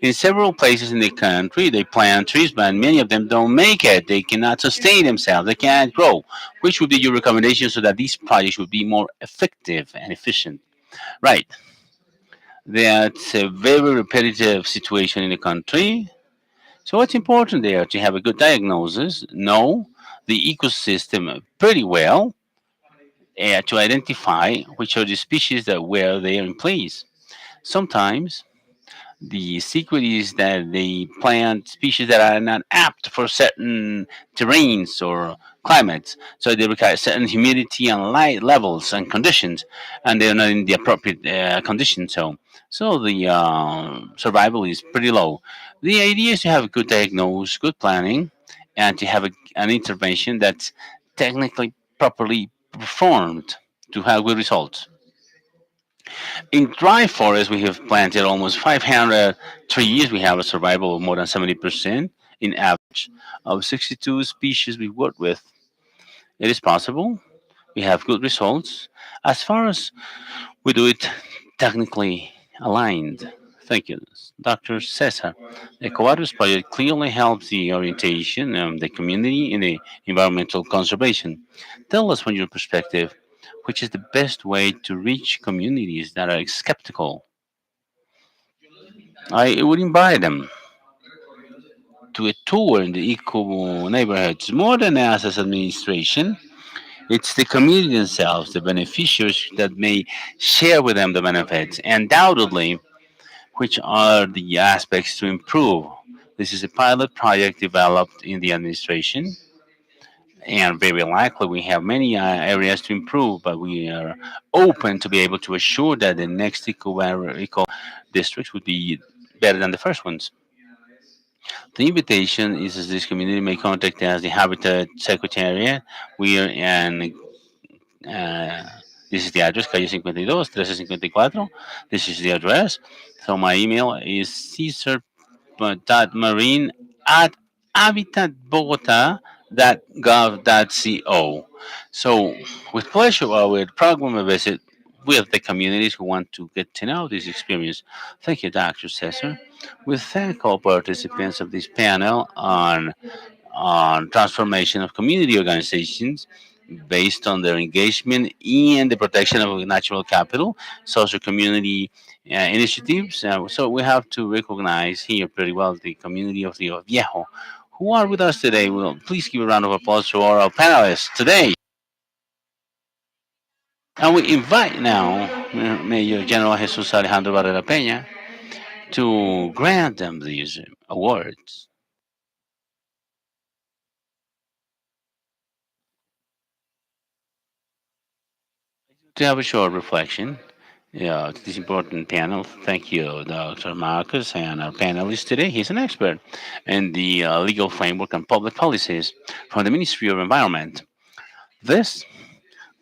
in several places in the country, they plant trees, but many of them don't make it. They cannot sustain themselves. They can't grow. Which would be your recommendation so that these projects would be more effective and efficient? Right. That's a very repetitive situation in the country. So what's important there to have a good diagnosis, know the ecosystem pretty well, to identify which are the species that were there in place. Sometimes the secret is that they plant species that are not apt for certain terrains or climates. So they require certain humidity and light levels and conditions, and they're not in the appropriate conditions. So the survival is pretty low. The idea is to have a good diagnosis, good planning, and to have an intervention that's technically properly performed to have good results. In dry forest, we have planted almost 500 trees. We have a survival of more than 70% in average of 62 species we work with. It is possible. We have good results. As far as we do it technically aligned. Thank you, Dr. Cesar. The Ecovatus project clearly helps the orientation of the community in the environmental conservation. Tell us from your perspective, which is the best way to reach communities that are skeptical. I would invite them to a tour in the eco neighborhoods. More than us as administration, it's the community themselves, the beneficiaries, that may share with them the benefits. Undoubtedly, which are the aspects to improve. This is a pilot project developed in the administration, and very likely we have many areas to improve, but we are open to be able to assure that the next eco districts would be better than the first ones. The invitation is that this community may contact us, the Habitat Secretariat. We are in, uh, this is the address, calle 52, 1354. This is the address. So my email is caesar.marine at habitatbogota.org. www.gov.co. So, with pleasure, I will program a visit with the communities who want to get to know this experience. Thank you, Dr. Cesar. We thank all participants of this panel on transformation of community organizations based on their engagement in the protection of natural capital, social community initiatives. So we have to recognize here pretty well the community of Rio Viejo who are with us today. Well, please give a round of applause to our panelists today. And we invite now Major General Jesus Alejandro Barrera Peña to grant them these awards. To have a short reflection to this important panel. Thank you, Dr. Marcus, and our panelist today. He's an expert in the legal framework and public policies from the Ministry of Environment. This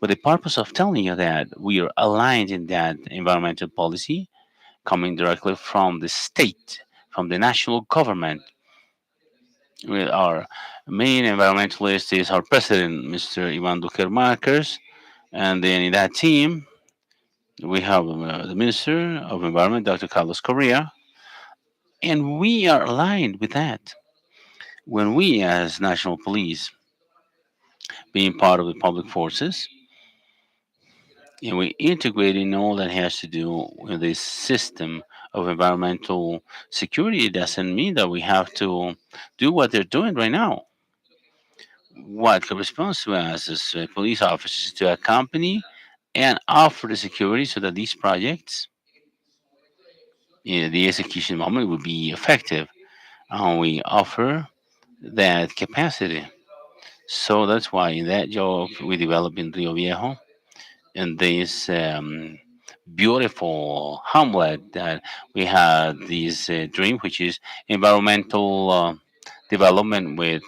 with the purpose of telling you that we are aligned in that environmental policy coming directly from the state, from the national government. With our main environmentalist is our president, Mr. Ivan Duque Marcus, and then in that team, we have the Minister of Environment, Dr. Carlos Correa, and we are aligned with that. When we, as national police, being part of the public forces, and we integrate in all that has to do with this system of environmental security, it doesn't mean that we have to do what they're doing right now. What corresponds to us as police officers is to accompany and offer the security so that these projects, the execution moment, will be effective. And we offer that capacity. So that's why in that job we developed in Rio Viejo, in this beautiful hamlet that we had this dream, which is environmental development with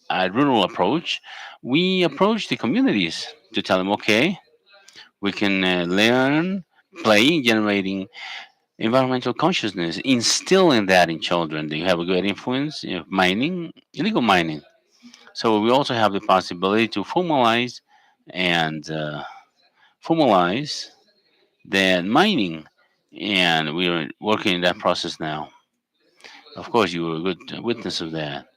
a rural approach. We approach the communities to tell them, okay, we can learn, play, generating environmental consciousness, instilling that in children. They have a good influence of mining, illegal mining. So we also have the possibility to formalize and formalize the mining, and we are working in that process now. Of course, you were a good witness of that.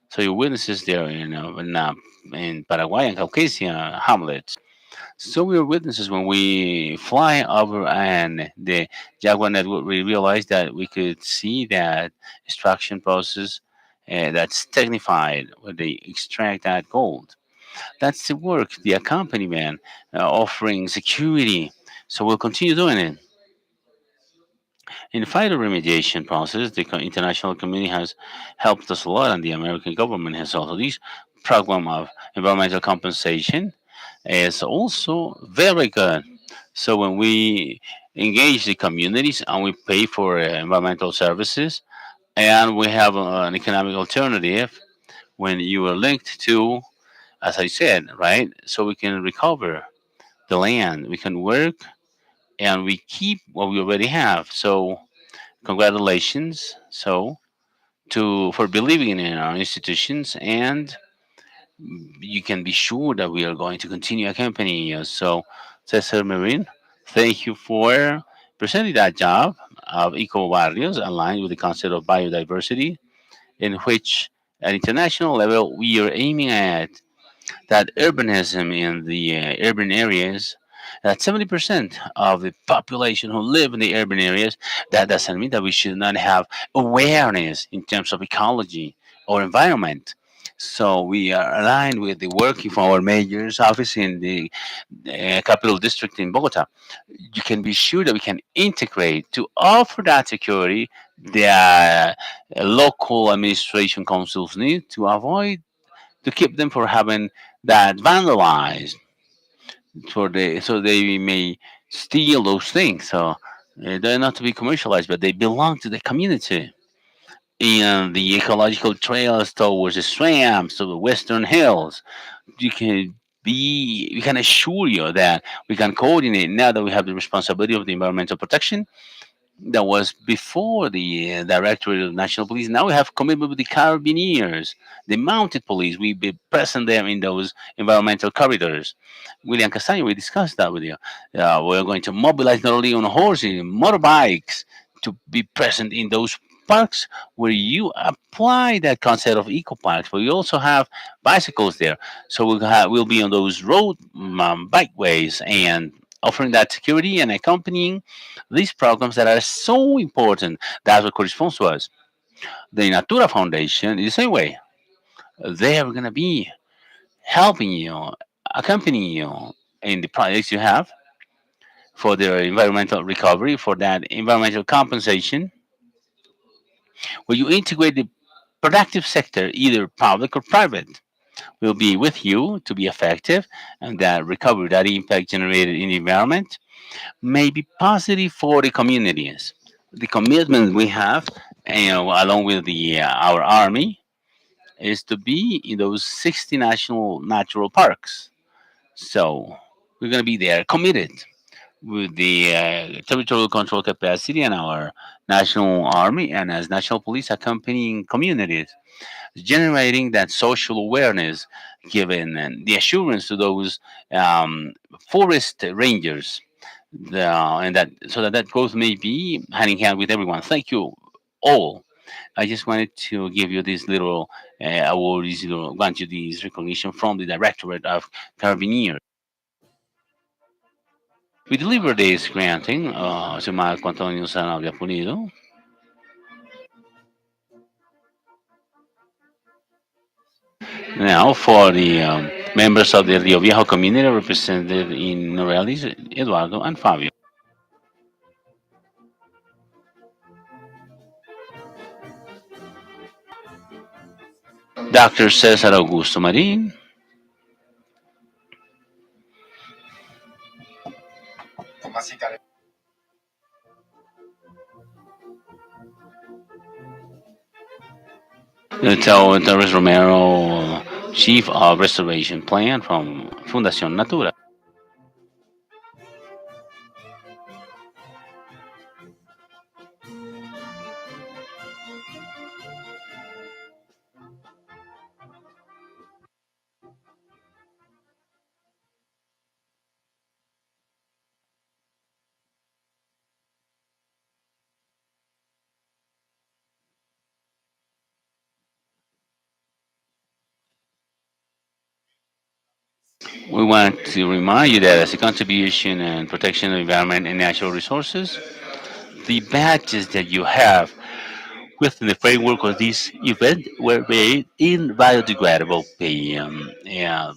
So your witnesses there in Paraguay and Caucasia hamlets. So we were witnesses when we fly over and the Jaguar network. We realized that we could see that extraction process that's technified where they extract that gold. That's the work, the accompaniment, offering security. So we'll continue doing it. In the fire remediation process, the international community has helped us a lot, and the American government has also. This program of environmental compensation is also very good. So when we engage the communities and we pay for environmental services, and we have an economic alternative when you are linked to, as I said, right? So we can recover the land, we can work, and we keep what we already have. So congratulations. So to for believing in our institutions, and you can be sure that we are going to continue accompanying you. So Cesar Marin, thank you for presenting that job of eco barrios aligned with the concept of biodiversity, in which at international level we are aiming at that urbanism in the urban areas, that 70% of the population who live in the urban areas, that doesn't mean that we should not have awareness in terms of ecology or environment. So we are aligned with the work of our mayor's office in the capital district in Bogota. You can be sure that we can integrate to offer that security that local administration councils need to avoid to keep them from having that vandalized for so they may steal those things. So they're not to be commercialized, but they belong to the community. And the ecological trails towards the swamps to the western hills, we can assure you that we can coordinate now that we have the responsibility of the environmental protection. that was before the Directorate of National Police. Now we have commitment with the Carabiniers, the Mounted Police. We be present there in those environmental corridors. William Castaño, we discussed that with you. We're going to mobilize not only on horses, motorbikes, to be present in those parks where you apply that concept of eco parks, but we also have bicycles there. So we'll be on those road bikeways and offering that security and accompanying these programs that are so important. That's what corresponds to us. The Natura Foundation is the same way. They are going to be helping you, accompanying you in the projects you have for their environmental recovery, for that environmental compensation, where you integrate the productive sector, either public or private, will be with you to be effective, and that recovery, that impact generated in the environment may be positive for the communities. The commitment we have, along with our army, is to be in those 60 national natural parks. So we're going to be there, committed with the territorial control capacity and our national army and as national police accompanying communities, generating that social awareness, giving the assurance to those forest rangers, and that so that that growth may be hand in hand with everyone. Thank you all. I just wanted to give you this little award, this little grant you this recognition from the Directorate of Carabiniers. We delivered this granting to Marco Antonio Sanabria Pulido. Now, for the members of the Rio Viejo community represented in Norelis, Eduardo and Fabio. Dr. Cesar Augusto Marin, Torres Romero, Chief of Restoration Plan from Fundación Natura. We want to remind you that as a contribution and protection of the environment and natural resources, the badges that you have within the framework of this event were made in biodegradable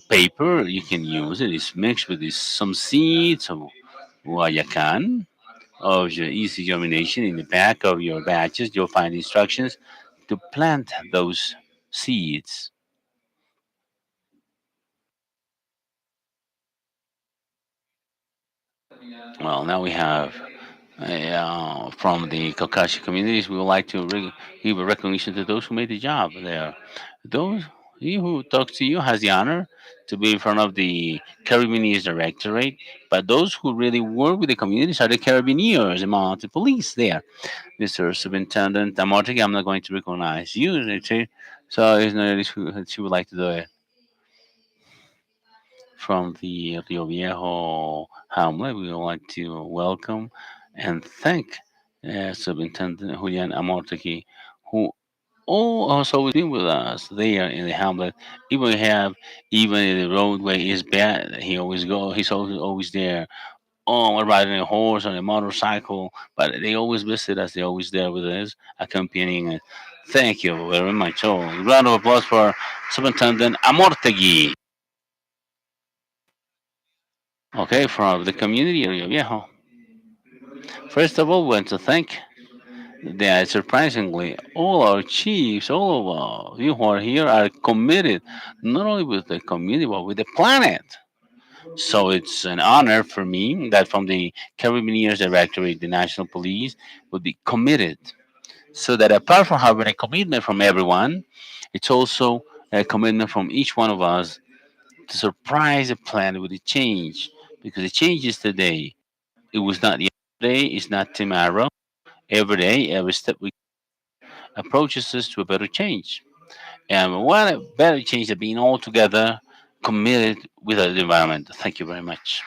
paper. You can use it. It's mixed with some seeds of guayacan of your easy germination. In the back of your badges, you'll find instructions to plant those seeds. Well, now we have from the Kakashi communities, we would like to give a recognition to those who made the job there. Those he who talks to you has the honor to be in front of the Carabiniers Directorate, but those who really work with the communities are the Carabiniers, the mounted police there. Mr. Superintendent Amorti, I'm not going to recognize you, so it's not really she would like to do it from the Rio Viejo hamlet. We would like to welcome and thank Superintendent Julian Amorteki, who also always been with us there in the hamlet. Even we have, even if the roadway is bad, he always go. He's always there. Oh, riding a horse on a motorcycle, but they always visit us. They're always there with us, accompanying us. Thank you very much. So, round of applause for Superintendent Amortegui. Okay, from the community area, Viejo. First of all, we want to thank that surprisingly, all our chiefs, all of you who are here are committed not only with the community but with the planet. So it's an honor for me that from the Carabiniers Directorate, the National Police would be committed. So that apart from having a commitment from everyone, it's also a commitment from each one of us to surprise the planet with a change. Because the change is today. It was not yesterday, it's not tomorrow, Every day, every step we approaches us to a better change. And what a better change than being all together committed with the environment. Thank you very much.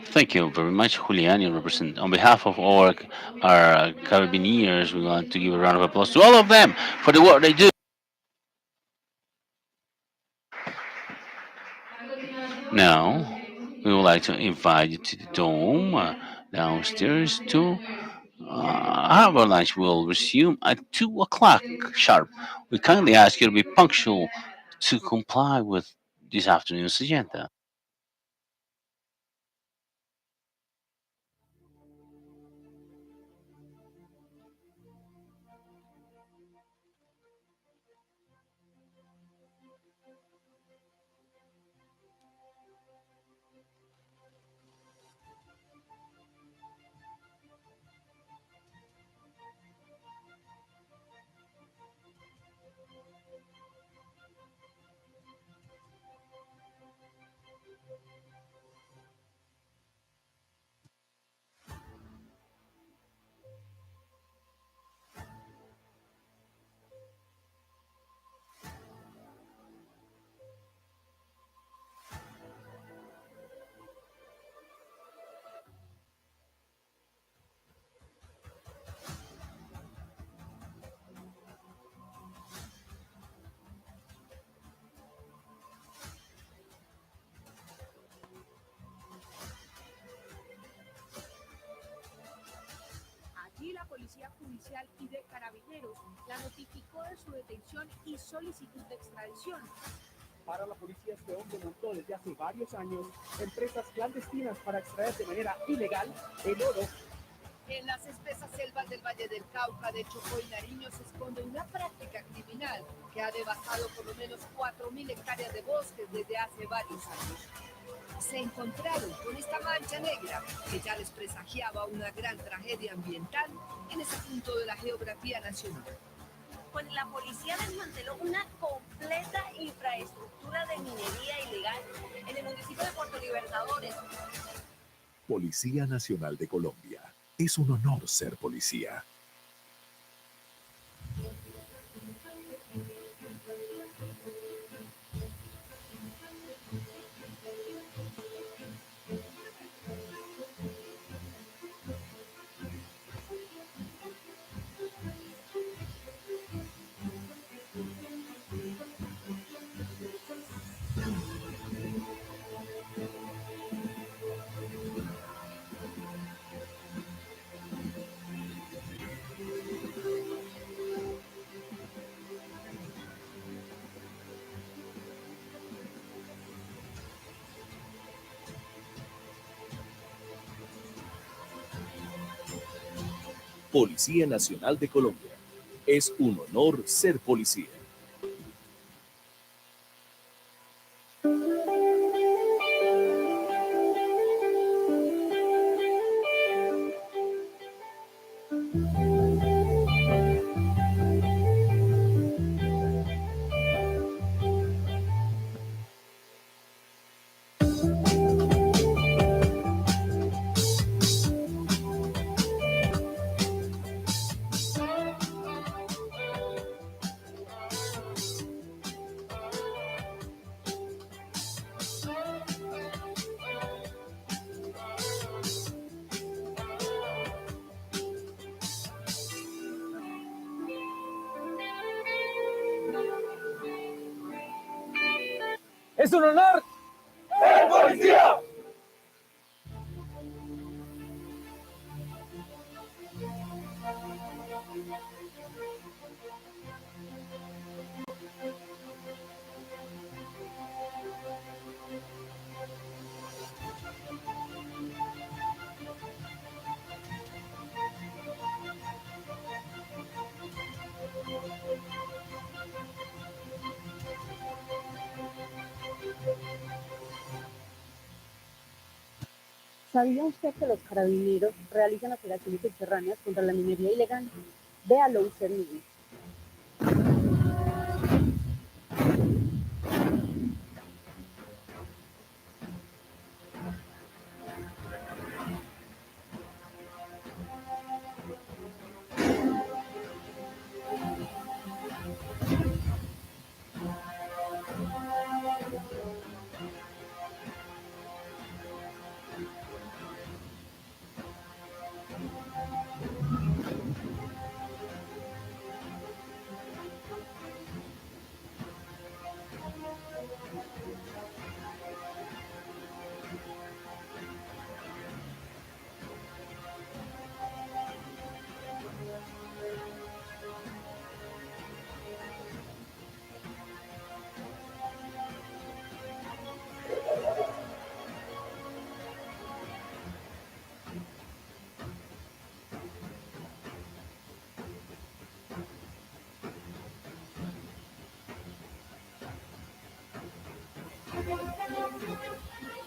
Thank you very much, Julian. You represent on behalf of our carabineers. We want to give a round of applause to all of them for the work they do. Now, we would like to invite you to the dome downstairs to our lunch will resume at 2 o'clock sharp. We kindly ask you to be punctual to comply with this afternoon's agenda. Allí la Policía Judicial y de Carabineros la notificó de su detención y solicitud de extradición. Para la policía, este hombre montó desde hace varios años empresas clandestinas para extraer de manera ilegal el oro. En las espesas selvas del Valle del Cauca, de Chocó y Nariño se esconde una práctica criminal que ha devastado por lo menos 4.000 hectáreas de bosques desde hace varios años. Se encontraron con esta mancha negra que ya les presagiaba una gran tragedia ambiental en ese punto de la geografía nacional. Pues la policía desmanteló una completa infraestructura de minería ilegal en el municipio de Puerto Libertadores. Policía Nacional de Colombia. Es un honor ser policía. Policía Nacional de Colombia. Es un honor ser policía. ¡Es un honor ser policía! ¿Sabía usted que los carabineros realizan operaciones subterráneas contra la minería ilegal? Véalo usted mismo.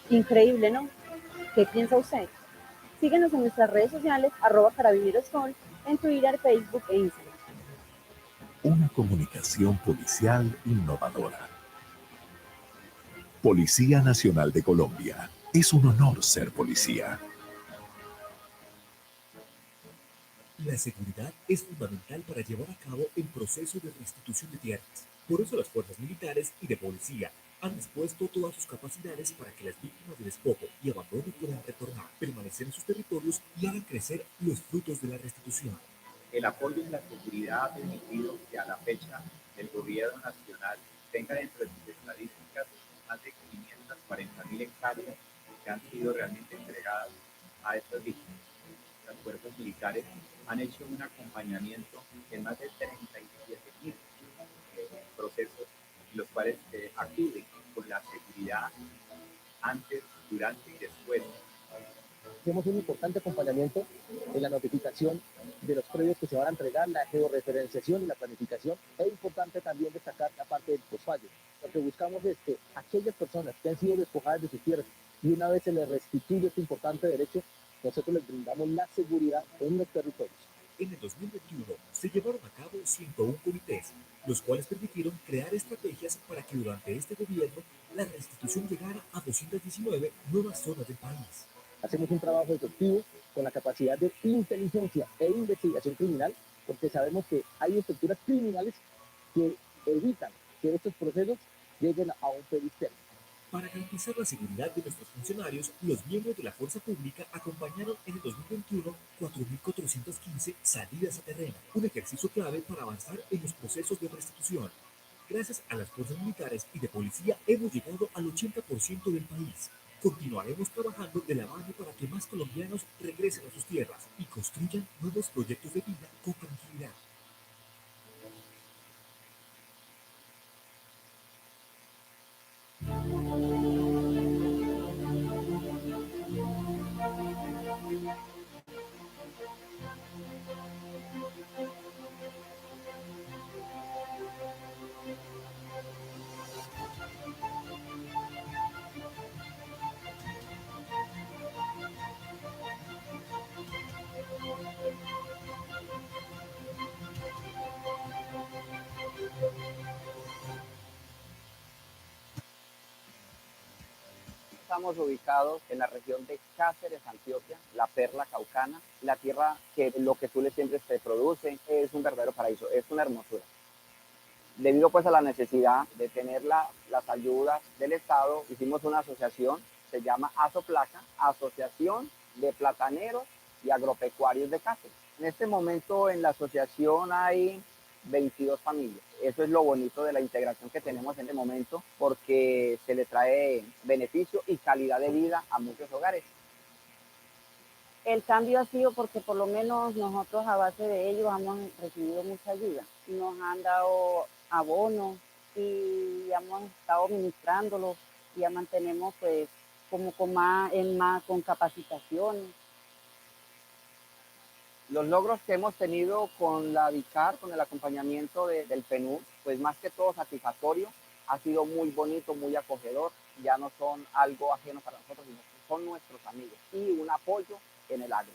Increíble, ¿no? ¿Qué piensa usted? Síguenos en nuestras redes sociales, @carabineroscol, en Twitter, Facebook e Instagram. Una comunicación policial innovadora. Policía Nacional de Colombia. Es un honor ser policía. La seguridad es fundamental para llevar a cabo el proceso de restitución de tierras. Por eso las fuerzas militares y de policía han dispuesto todas sus capacidades para que las víctimas de despojo y abandono puedan retornar, permanecer en sus territorios y hagan crecer los frutos de la restitución. El apoyo en la seguridad ha permitido que a la fecha el gobierno nacional tenga dentro de sus estadísticas más de 540.000 hectáreas que han sido realmente entregadas a estas víctimas. Las fuerzas militares han hecho un acompañamiento en más de 37.000 procesos, los cuales acuden con la seguridad antes, durante y después. Hacemos un importante acompañamiento en la notificación de los predios que se van a entregar, la georreferenciación y la planificación. Es importante también destacar la parte de los fallos. Lo que buscamos es que aquellas personas que han sido despojadas de sus tierras y una vez se les restituye este importante derecho, nosotros les brindamos la seguridad en los territorios. En el 2021 se llevaron a cabo 101 comités, los cuales permitieron crear estrategias para que durante este gobierno la restitución llegara a 219 nuevas zonas del país. Hacemos un trabajo efectivo con la capacidad de inteligencia e investigación criminal, porque sabemos que hay estructuras criminales que evitan que estos procesos lleguen a un feliz término. Para garantizar la seguridad de nuestros funcionarios, los miembros de la fuerza pública acompañaron en el 2021 4.415 salidas a terreno, un ejercicio clave para avanzar en los procesos de restitución. Gracias a las fuerzas militares y de policía hemos llegado al 80% del país. Continuaremos trabajando de la mano para que más colombianos regresen a sus tierras y construyan nuevos proyectos de vida con tranquilidad. Estamos ubicados en la región de Cáceres, Antioquia, la perla caucana, la tierra que lo que tú le siempre se produce es un verdadero paraíso, es una hermosura. Debido pues a la necesidad de tener las ayudas del Estado, hicimos una asociación, se llama ASOPLACA, Asociación de Plataneros y Agropecuarios de Cáceres. En este momento en la asociación hay 22 familias. Eso es lo bonito de la integración que tenemos en este momento, porque se le trae beneficio y calidad de vida a muchos hogares. El cambio ha sido porque por lo menos nosotros a base de ellos hemos recibido mucha ayuda. Nos han dado abonos y hemos estado administrándolos y ya mantenemos pues como con capacitaciones. Los logros que hemos tenido con la DICAR, con el acompañamiento del PNUD, pues más que todo satisfactorio, ha sido muy bonito, muy acogedor, ya no son algo ajeno para nosotros, sino que son nuestros amigos y un apoyo en el agro.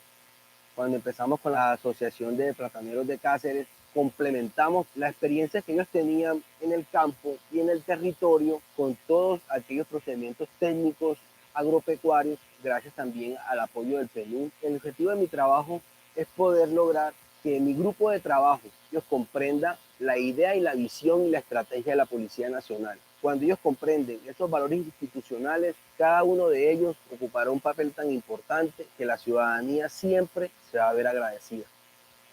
Cuando empezamos con la Asociación de Plataneros de Cáceres, complementamos la experiencia que ellos tenían en el campo y en el territorio con todos aquellos procedimientos técnicos agropecuarios, gracias también al apoyo del PNUD. El objetivo de mi trabajo es poder lograr que mi grupo de trabajo ellos comprenda la idea y la visión y la estrategia de la Policía Nacional. Cuando ellos comprenden esos valores institucionales, cada uno de ellos ocupará un papel tan importante que la ciudadanía siempre se va a ver agradecida.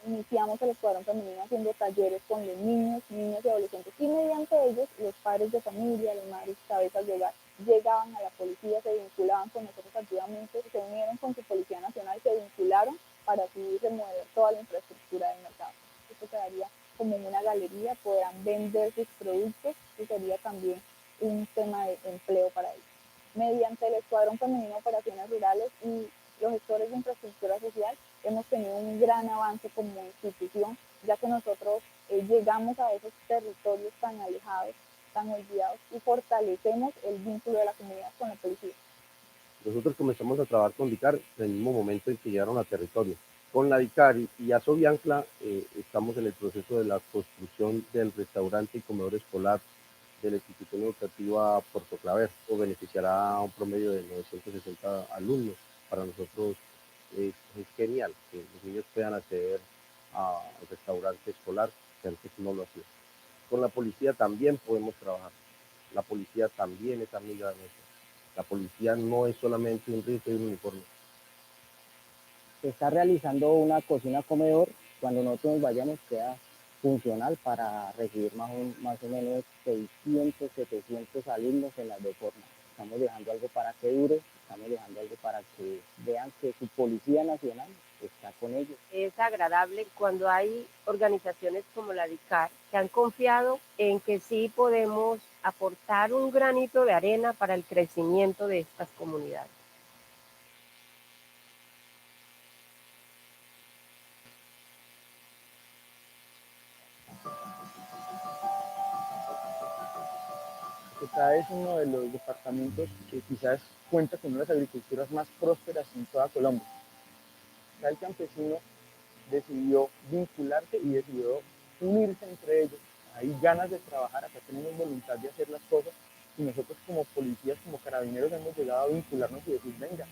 Iniciamos el Escuadrón Femenino haciendo talleres con los niños, niñas y adolescentes, y mediante ellos los padres de familia, las madres, cabezas de hogar, llegaban a la policía, se vinculaban con nosotros activamente, se unieron con su Policía Nacional, se vincularon para así remover toda la infraestructura del mercado. Esto quedaría como en una galería, podrán vender sus productos y sería también un tema de empleo para ellos. Mediante el Escuadrón Femenino de Operaciones Rurales y los gestores de infraestructura social, hemos tenido un gran avance como institución, ya que nosotros llegamos a esos territorios tan alejados, tan olvidados, y fortalecemos el vínculo de la comunidad con la policía. Nosotros comenzamos a trabajar con DICAR en el mismo momento en que llegaron a territorio. Con la DICAR y Asobiancla estamos en el proceso de la construcción del restaurante y comedor escolar de la institución educativa Puerto Claver, o beneficiará a un promedio de 960 alumnos. Para nosotros es genial que los niños puedan acceder al restaurante escolar, que antes no lo hacían. Con la policía también podemos trabajar. La policía también es amiga nuestra. La policía no es solamente un rifle y un uniforme. Se está realizando una cocina comedor. Cuando nosotros nos vayamos queda funcional para recibir más o menos 600, 700 alumnos en las dos formas. Estamos dejando algo para que dure, estamos dejando algo para que vean que su Policía Nacional está con ellos. Es agradable cuando hay organizaciones como la DICAR que han confiado en que sí podemos aportar un granito de arena para el crecimiento de estas comunidades. Bogotá es uno de los departamentos que quizás cuenta con una de las agriculturas más prósperas en toda Colombia. Acá el campesino decidió vincularse y decidió unirse entre ellos. Hay ganas de trabajar, acá tenemos voluntad de hacer las cosas y nosotros como policías, como carabineros hemos llegado a vincularnos y decir, venga,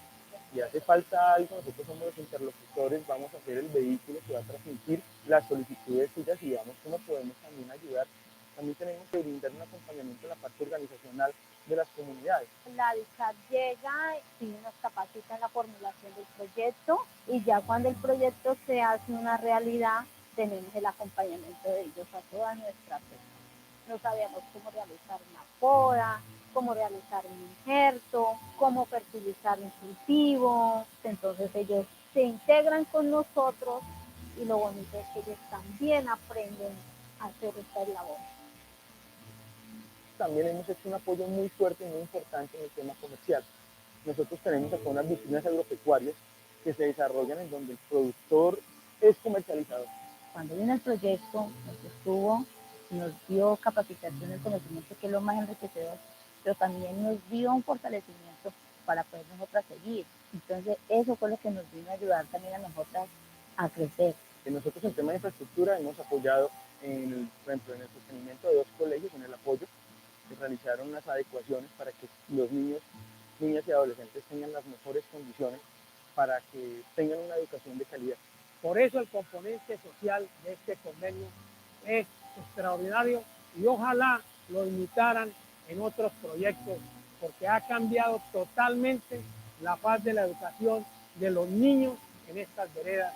si hace falta algo, nosotros somos los interlocutores, vamos a ser el vehículo que va a transmitir las solicitudes suyas y veamos cómo podemos también ayudar. También tenemos que brindar un acompañamiento en la parte organizacional de las comunidades. La DICAT llega y nos capacita en la formulación del proyecto y ya cuando el proyecto se hace una realidad, tenemos el acompañamiento de ellos a toda nuestra persona. No sabíamos cómo realizar una poda, cómo realizar un injerto, cómo fertilizar un cultivo. Entonces ellos se integran con nosotros y lo bonito es que ellos también aprenden a hacer esta labor. También hemos hecho un apoyo muy fuerte y muy importante en el tema comercial. Nosotros tenemos acá unas vitrinas agropecuarias que se desarrollan en donde el productor es comercializador. Cuando vino el proyecto, nos estuvo, nos dio capacitación del conocimiento, que es lo más enriquecedor, pero también nos dio un fortalecimiento para poder nosotras seguir. Entonces, eso fue lo que nos vino a ayudar también a nosotras a crecer. Nosotros en tema de infraestructura hemos apoyado, por ejemplo, en el sostenimiento de 2 colegios, en el apoyo, se realizaron unas adecuaciones para que los niños, niñas y adolescentes tengan las mejores condiciones para que tengan una educación de calidad. Por eso el componente social de este convenio es extraordinario y ojalá lo imitaran en otros proyectos, porque ha cambiado totalmente la faz de la educación de los niños en estas veredas.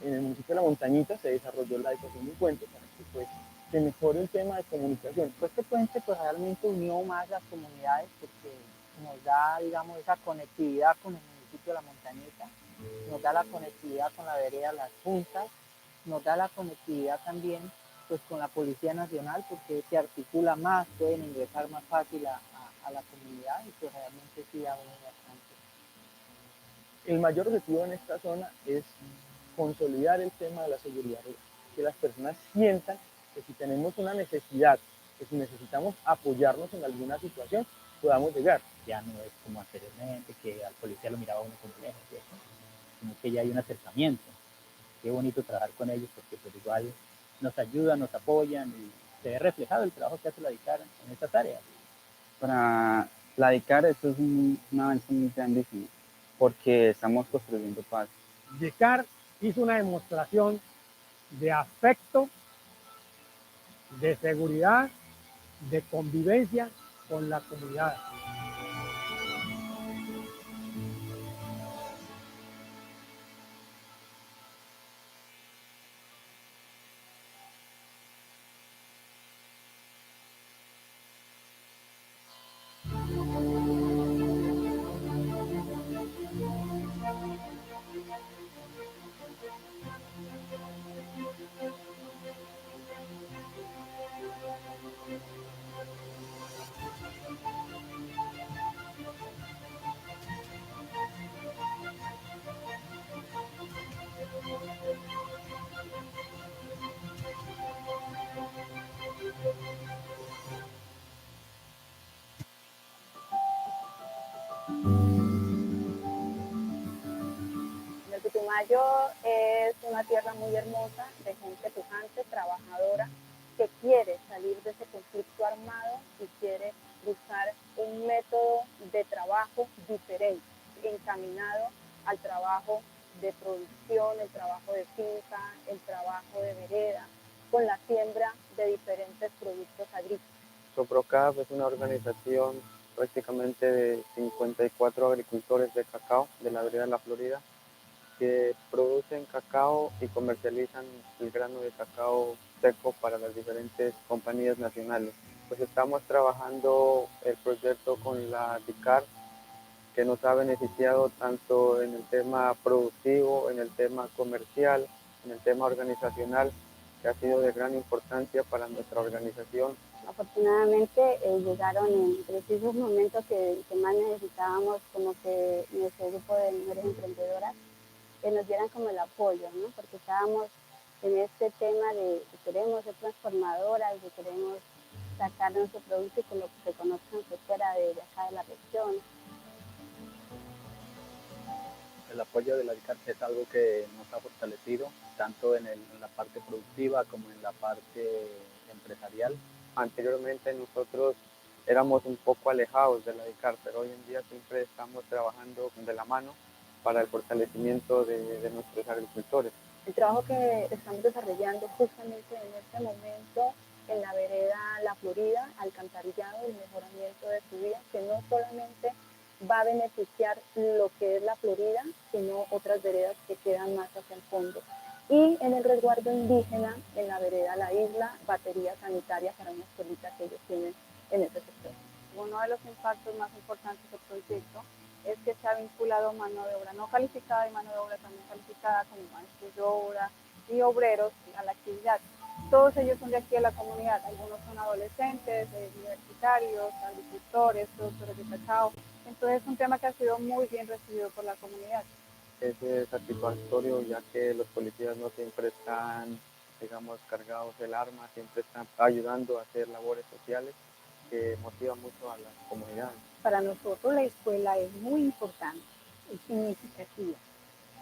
En el municipio de La Montañita se desarrolló la adecuación de un puente para que pues, se mejore el tema de comunicación. Pues este puente pues realmente unió más las comunidades porque nos da, digamos, esa conectividad con el municipio de La Montañita, nos da la conectividad con la vereda Las Puntas, nos da la conectividad también pues con la Policía Nacional porque se articula más, pueden ingresar más fácil a la comunidad y pues realmente sí da bastante. El mayor objetivo en esta zona es consolidar el tema de la seguridad rural, que las personas sientan que si tenemos una necesidad, que si necesitamos apoyarnos en alguna situación, podamos llegar. Ya no es como anteriormente, que al policía lo miraba uno como lejos, ¿cierto? Sino que ya hay un acercamiento. Qué bonito trabajar con ellos porque pues igual nos ayudan, nos apoyan y se ve reflejado el trabajo que hace la DICAR en estas áreas. Para la DICAR esto es un avance muy grandísimo porque estamos construyendo paz. DICAR hizo una demostración de afecto, de seguridad, de convivencia con la comunidad. Putumayo es una tierra muy hermosa, de gente pujante, trabajadora, que quiere salir de ese conflicto armado y quiere buscar un método de trabajo diferente, encaminado al trabajo de producción, el trabajo de finca, el trabajo de vereda, con la siembra de diferentes productos agrícolas. Soprocaf es una organización prácticamente de 54 agricultores de cacao de la vereda de la Florida que producen cacao y comercializan el grano de cacao seco para las diferentes compañías nacionales. Pues estamos trabajando el proyecto con la DICAR, que nos ha beneficiado tanto en el tema productivo, en el tema comercial, en el tema organizacional, que ha sido de gran importancia para nuestra organización. Afortunadamente llegaron en precisos momentos que más necesitábamos, como que nuestro grupo de mujeres emprendedoras, que nos dieran como el apoyo, ¿no? Porque estábamos en este tema de que queremos ser transformadoras, de queremos sacar nuestro producto y que lo que conozcan que fuera de acá de la región. El apoyo de la DICAR es algo que nos ha fortalecido, tanto en la parte productiva como en la parte empresarial. Anteriormente nosotros éramos un poco alejados de la DICAR, pero hoy en día siempre estamos trabajando de la mano para el fortalecimiento de nuestros agricultores. El trabajo que estamos desarrollando justamente en este momento en la vereda La Florida, alcantarillado, el mejoramiento de su vida, que no solamente va a beneficiar lo que es La Florida, sino otras veredas que quedan más hacia el fondo. Y en el resguardo indígena, en la vereda La Isla, batería sanitaria para una escuelita que ellos tienen en ese sector. Uno de los impactos más importantes del proyecto es que se ha vinculado mano de obra no calificada y mano de obra también calificada, como maestros de obra y obreros a la actividad. Todos ellos son de aquí de la comunidad, algunos son adolescentes, universitarios, agricultores, productores de cacao. Entonces es un tema que ha sido muy bien recibido por la comunidad. Es satisfactorio ya que los policías no siempre están, digamos, cargados del arma, siempre están ayudando a hacer labores sociales que motiva mucho a las comunidades. Para nosotros la escuela es muy importante, es significativa,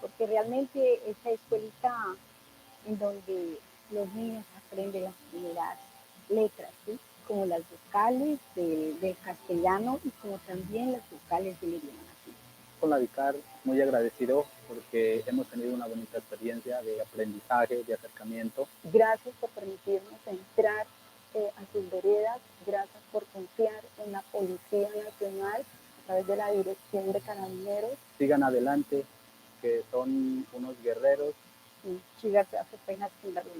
porque realmente esa escuelita en donde los niños aprenden las primeras letras, ¿sí? Como las vocales del castellano y como también las vocales del idioma nativo. Con la DICAR muy agradecido porque hemos tenido una bonita experiencia de aprendizaje, de acercamiento. Gracias por permitirnos entrar a sus veredas, gracias por confiar en la Policía Nacional a través de la Dirección de Carabineros. Sigan adelante, que son unos guerreros. Sigan hace penas sin darle.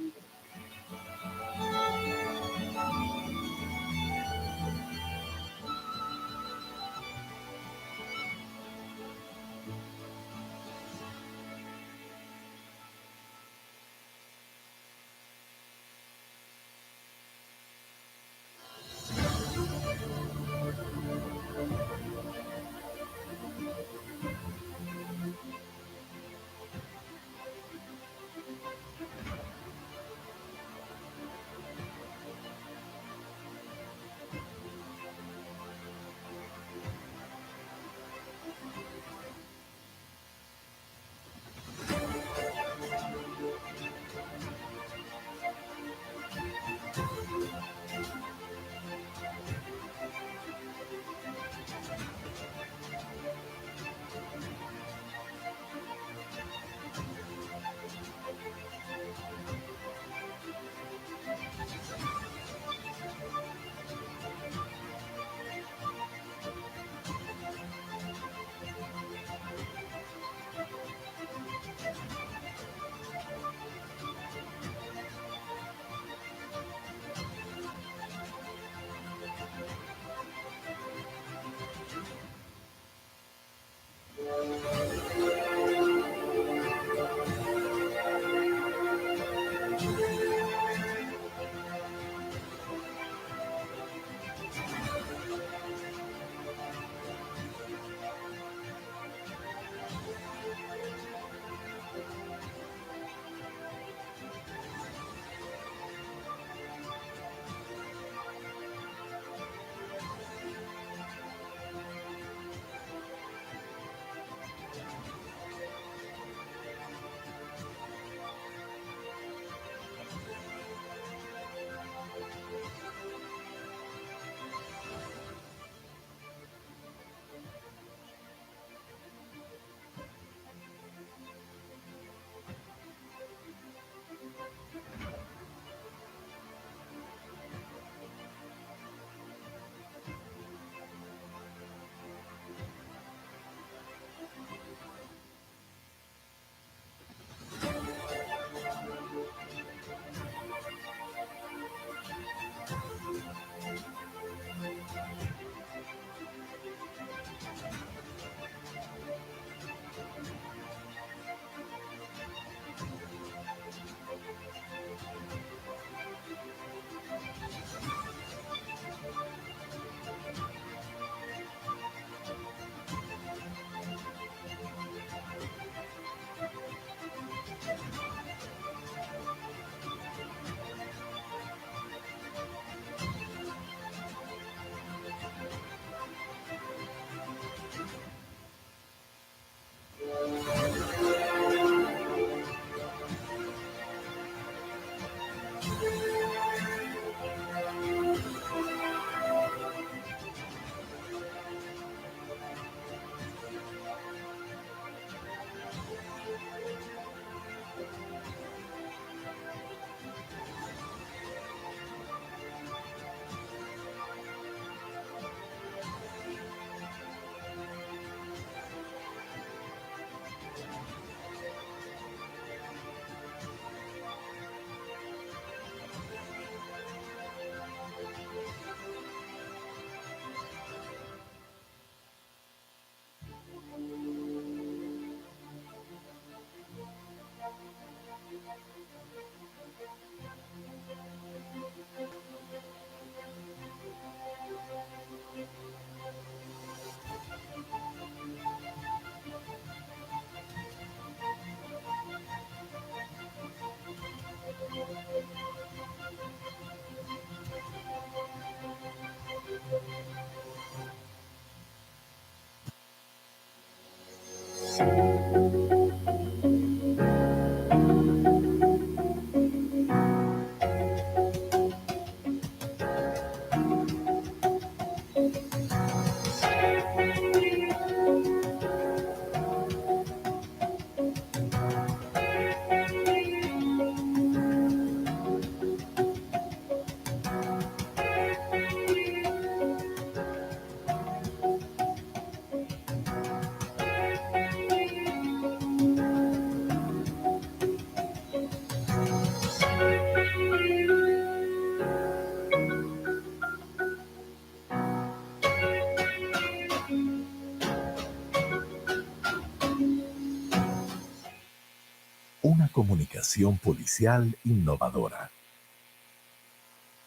Una comunicación policial innovadora.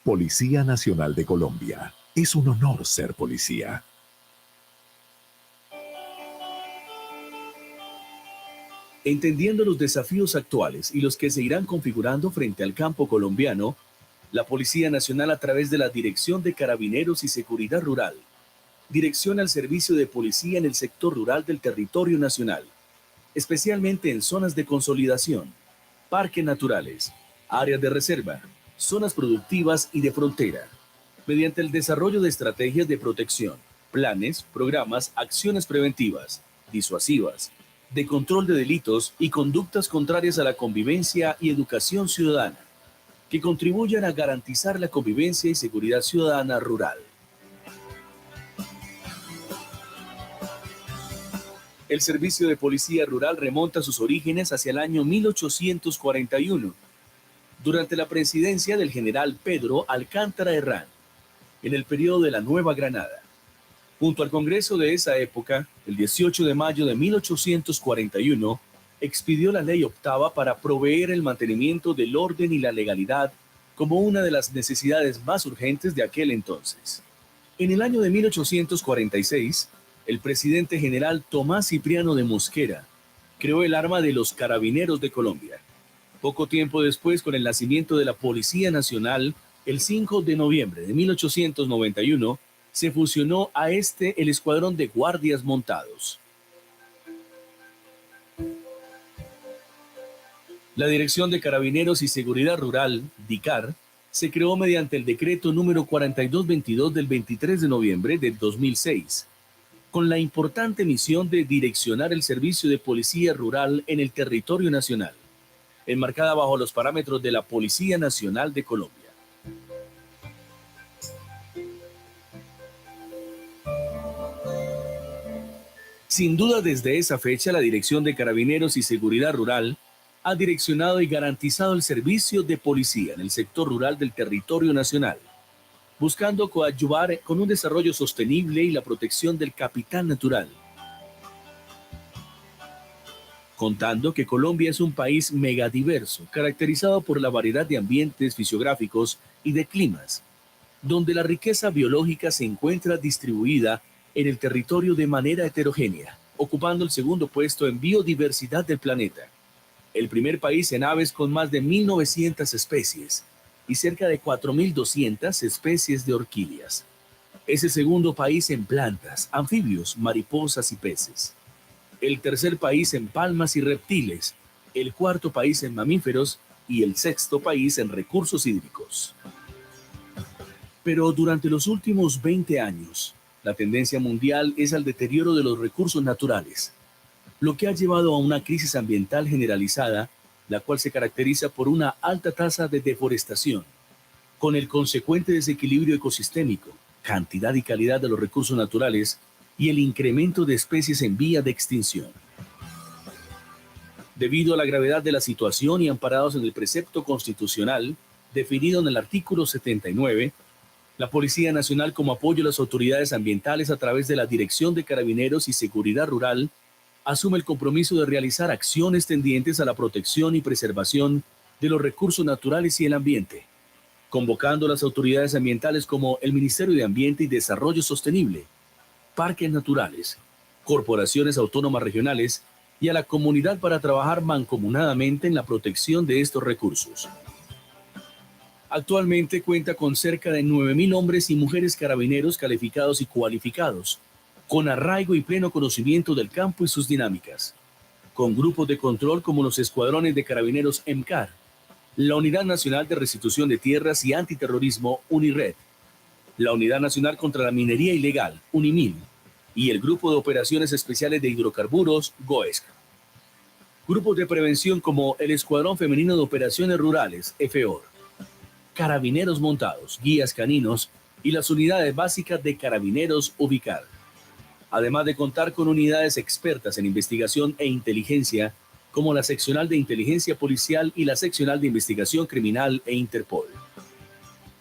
Policía Nacional de Colombia. Es un honor ser policía. Entendiendo los desafíos actuales y los que se irán configurando frente al campo colombiano, la Policía Nacional, a través de la Dirección de Carabineros y Seguridad Rural, direcciona el servicio de policía en el sector rural del territorio nacional, especialmente en zonas de consolidación, parques naturales, áreas de reserva, zonas productivas y de frontera, mediante el desarrollo de estrategias de protección, planes, programas, acciones preventivas, disuasivas, de control de delitos y conductas contrarias a la convivencia y educación ciudadana, que contribuyan a garantizar la convivencia y seguridad ciudadana rural. El servicio de policía rural remonta sus orígenes hacia el año 1841, durante la presidencia del general Pedro Alcántara Herrán, en el periodo de la Nueva Granada. Junto al Congreso de esa época, el 18 de mayo de 1841, expidió la Ley Octava para proveer el mantenimiento del orden y la legalidad como una de las necesidades más urgentes de aquel entonces. En el año de 1846, el presidente general Tomás Cipriano de Mosquera creó el arma de los Carabineros de Colombia. Poco tiempo después, con el nacimiento de la Policía Nacional, el 5 de noviembre de 1891, se fusionó a el Escuadrón de Guardias Montados. La Dirección de Carabineros y Seguridad Rural, DICAR, se creó mediante el decreto número 4222 del 23 de noviembre del 2006, con la importante misión de direccionar el servicio de policía rural en el territorio nacional, enmarcada bajo los parámetros de la Policía Nacional de Colombia. Sin duda, desde esa fecha, la Dirección de Carabineros y Seguridad Rural ha direccionado y garantizado el servicio de policía en el sector rural del territorio nacional, buscando coadyuvar con un desarrollo sostenible y la protección del capital natural. Contando que Colombia es un país megadiverso, caracterizado por la variedad de ambientes fisiográficos y de climas, donde la riqueza biológica se encuentra distribuida en el territorio de manera heterogénea, ocupando el segundo puesto en biodiversidad del planeta. El primer país en aves con más de 1.900 especies y cerca de 4.200 especies de orquídeas. Es el segundo país en plantas, anfibios, mariposas y peces. El tercer país en palmas y reptiles, el cuarto país en mamíferos y el sexto país en recursos hídricos. Pero durante los últimos 20 años, la tendencia mundial es al deterioro de los recursos naturales, lo que ha llevado a una crisis ambiental generalizada, la cual se caracteriza por una alta tasa de deforestación, con el consecuente desequilibrio ecosistémico, cantidad y calidad de los recursos naturales y el incremento de especies en vía de extinción. Debido a la gravedad de la situación y amparados en el precepto constitucional, definido en el artículo 79, la Policía Nacional, como apoyo a las autoridades ambientales a través de la Dirección de Carabineros y Seguridad Rural, asume el compromiso de realizar acciones tendientes a la protección y preservación de los recursos naturales y el ambiente, convocando a las autoridades ambientales como el Ministerio de Ambiente y Desarrollo Sostenible, parques naturales, corporaciones autónomas regionales y a la comunidad para trabajar mancomunadamente en la protección de estos recursos. Actualmente cuenta con cerca de 9.000 hombres y mujeres carabineros calificados y cualificados, con arraigo y pleno conocimiento del campo y sus dinámicas, con grupos de control como los escuadrones de carabineros EMCAR, la Unidad Nacional de Restitución de Tierras y Antiterrorismo UNIRED, la Unidad Nacional contra la Minería Ilegal UNIMIL y el Grupo de Operaciones Especiales de Hidrocarburos GOESC. Grupos de prevención como el Escuadrón Femenino de Operaciones Rurales EFEOR, Carabineros Montados, Guías Caninos y las unidades básicas de Carabineros UBICAR, además de contar con unidades expertas en investigación e inteligencia como la Seccional de Inteligencia Policial y la Seccional de Investigación Criminal e Interpol.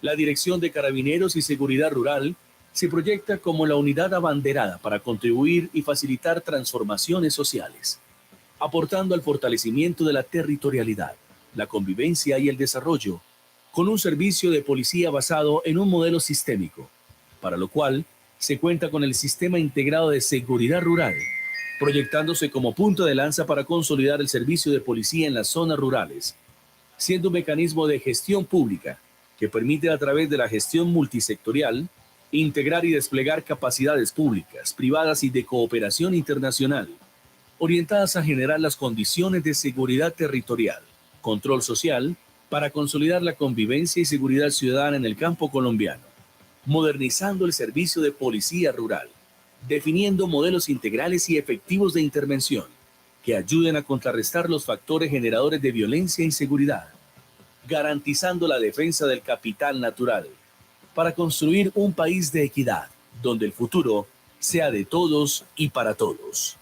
La Dirección de Carabineros y Seguridad Rural se proyecta como la unidad abanderada para contribuir y facilitar transformaciones sociales, aportando al fortalecimiento de la territorialidad, la convivencia y el desarrollo, con un servicio de policía basado en un modelo sistémico, para lo cual se cuenta con el Sistema Integrado de Seguridad Rural, proyectándose como punta de lanza para consolidar el servicio de policía en las zonas rurales, siendo un mecanismo de gestión pública que permite a través de la gestión multisectorial integrar y desplegar capacidades públicas, privadas y de cooperación internacional, orientadas a generar las condiciones de seguridad territorial, control social, para consolidar la convivencia y seguridad ciudadana en el campo colombiano, modernizando el servicio de policía rural, definiendo modelos integrales y efectivos de intervención que ayuden a contrarrestar los factores generadores de violencia e inseguridad, garantizando la defensa del capital natural, para construir un país de equidad, donde el futuro sea de todos y para todos.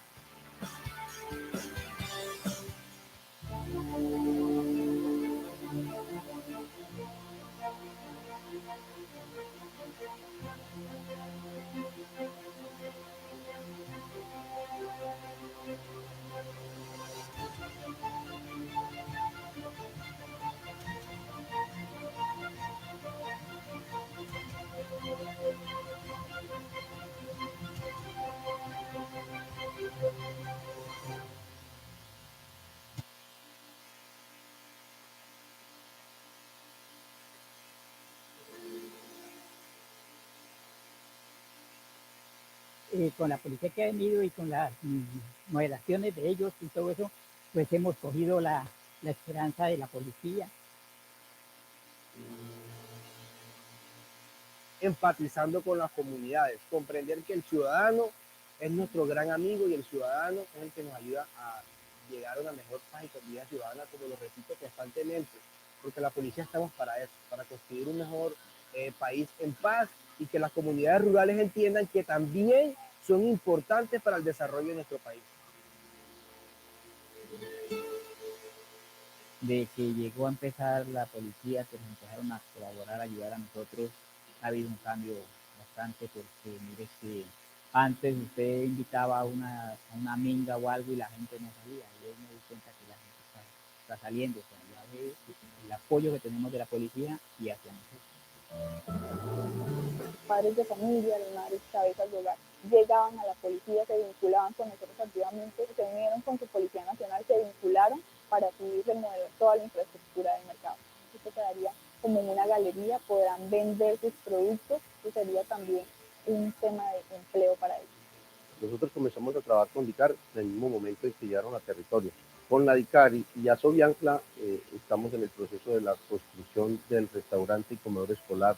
Con la policía que ha venido y con las moderaciones de ellos y todo eso, pues hemos cogido la esperanza de la policía. Empatizando con las comunidades, comprender que el ciudadano es nuestro gran amigo y el ciudadano es el que nos ayuda a llegar a una mejor paz y convivencia ciudadana, como lo repito constantemente, porque la policía estamos para eso, para construir un mejor país en paz y que las comunidades rurales entiendan que también son importantes para el desarrollo de nuestro país. De que llegó a empezar la policía, que nos empezaron a colaborar, a ayudar a nosotros, ha habido un cambio bastante, porque mire que antes usted invitaba a una minga o algo y la gente no salía, y hoy me di cuenta que la gente está saliendo, o sea, ya ve el apoyo que tenemos de la policía y hacia nosotros. Padres de familia, las madres cabezas de hogar, llegaban a la policía, se vinculaban con nosotros activamente, se unieron con su Policía Nacional, se vincularon para así remodelar toda la infraestructura del mercado. Esto quedaría como una galería, podrán vender sus productos, que sería también un tema de empleo para ellos. Nosotros comenzamos a trabajar con DICAR en el mismo momento en que llegaron a territorio, Con la DICARI y Asobiancla estamos en el proceso de la construcción del restaurante y comedor escolar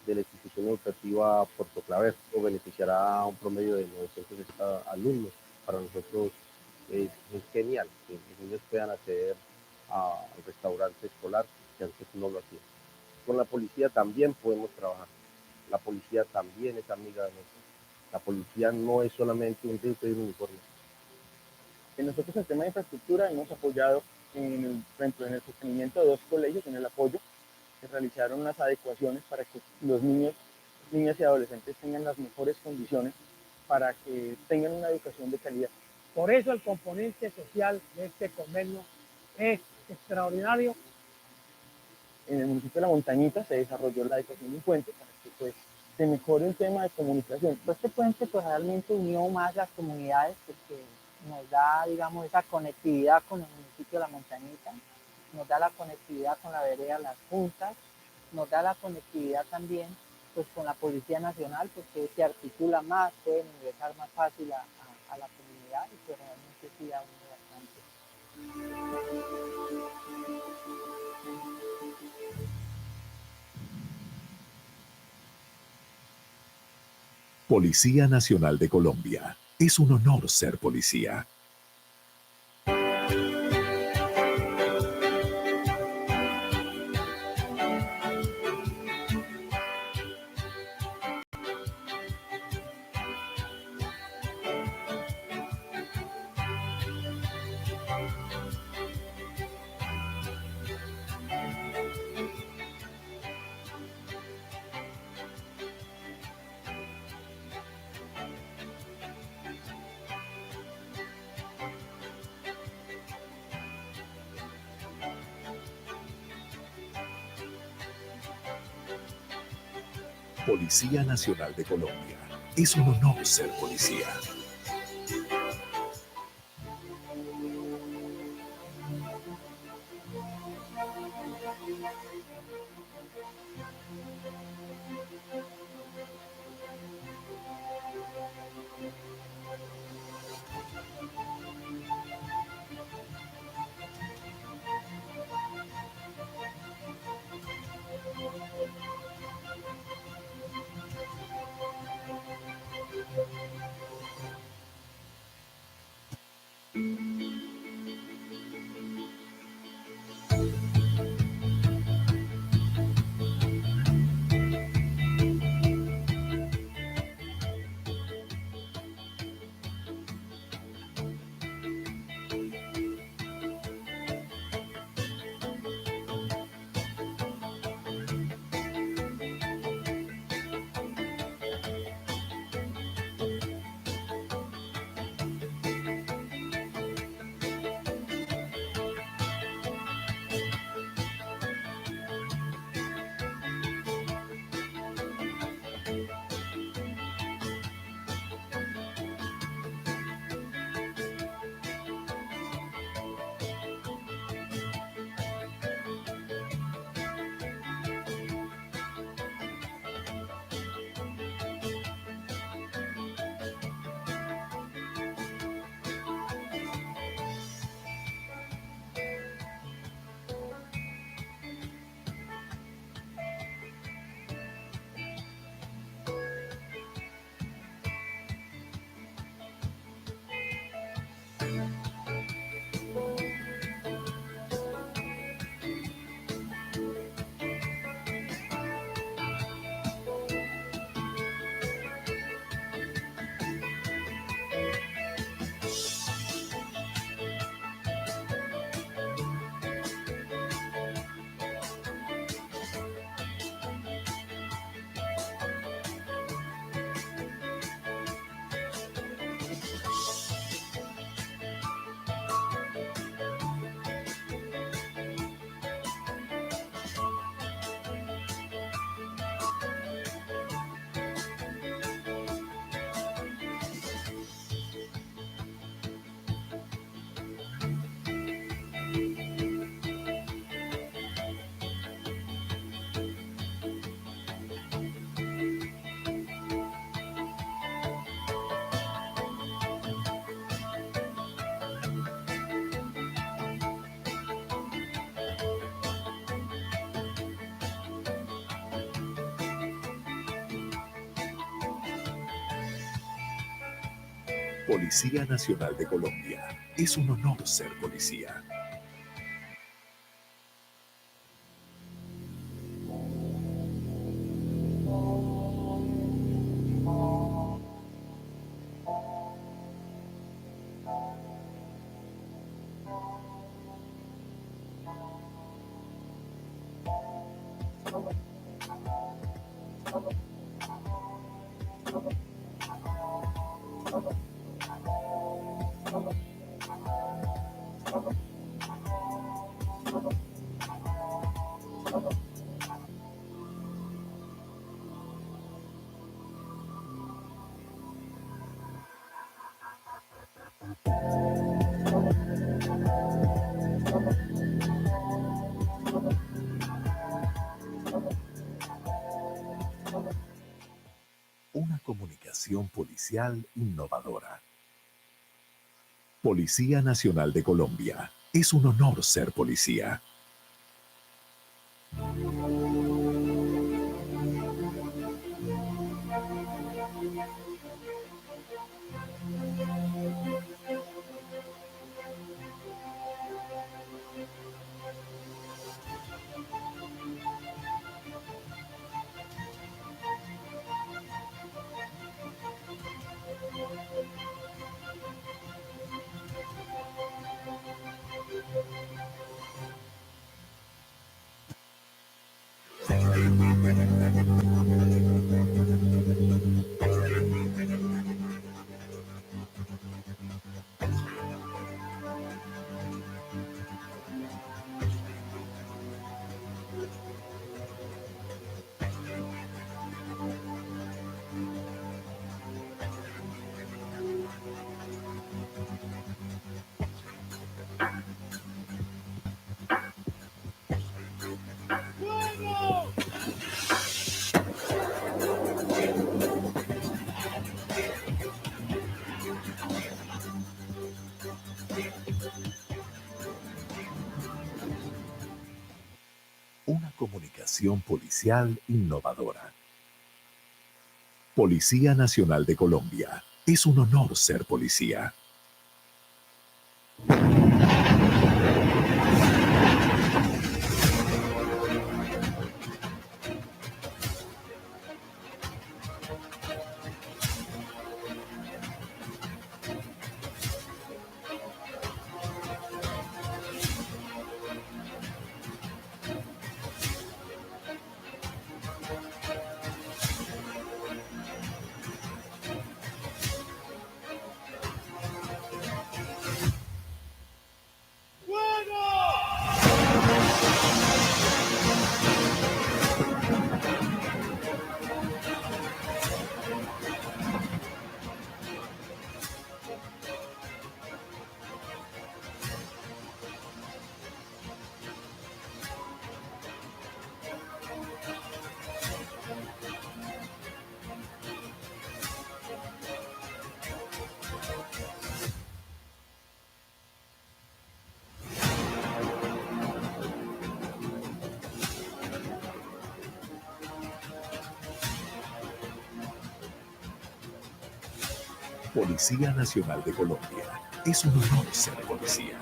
de la institución educativa Puerto Claver, que beneficiará a un promedio de 960 alumnos. Para nosotros es genial que los niños puedan acceder al restaurante escolar que antes no lo hacían. Con la policía también podemos trabajar. La policía también es amiga de nosotros. La policía no es solamente un rifle y un uniforme. Nosotros en el tema de infraestructura hemos apoyado, por ejemplo, en el sostenimiento de 2 colegios, en el apoyo, se realizaron unas adecuaciones para que los niños, niñas y adolescentes tengan las mejores condiciones para que tengan una educación de calidad. Por eso el componente social de este convenio es extraordinario. En el municipio de La Montañita se desarrolló la adecuación de un puente para que pues, se mejore el tema de comunicación. Este puente pues realmente unió más las comunidades porque nos da, digamos, esa conectividad con el municipio de La Montañita, nos da la conectividad con la vereda Las Juntas, nos da la conectividad también pues con la Policía Nacional porque se articula más, pueden ingresar más fácil a la comunidad y pues realmente sí da bastante. Policía Nacional de Colombia. Es un honor ser policía. Policía Nacional de Colombia. Es un honor ser policía. Policía Nacional de Colombia. Es un honor ser policía. Una comunicación policial innovadora. Policía Nacional de Colombia. Es un honor ser policía. Una comunicación policial innovadora. Policía Nacional de Colombia. Es un honor ser policía. Policía Nacional de Colombia. Es un honor ser policía.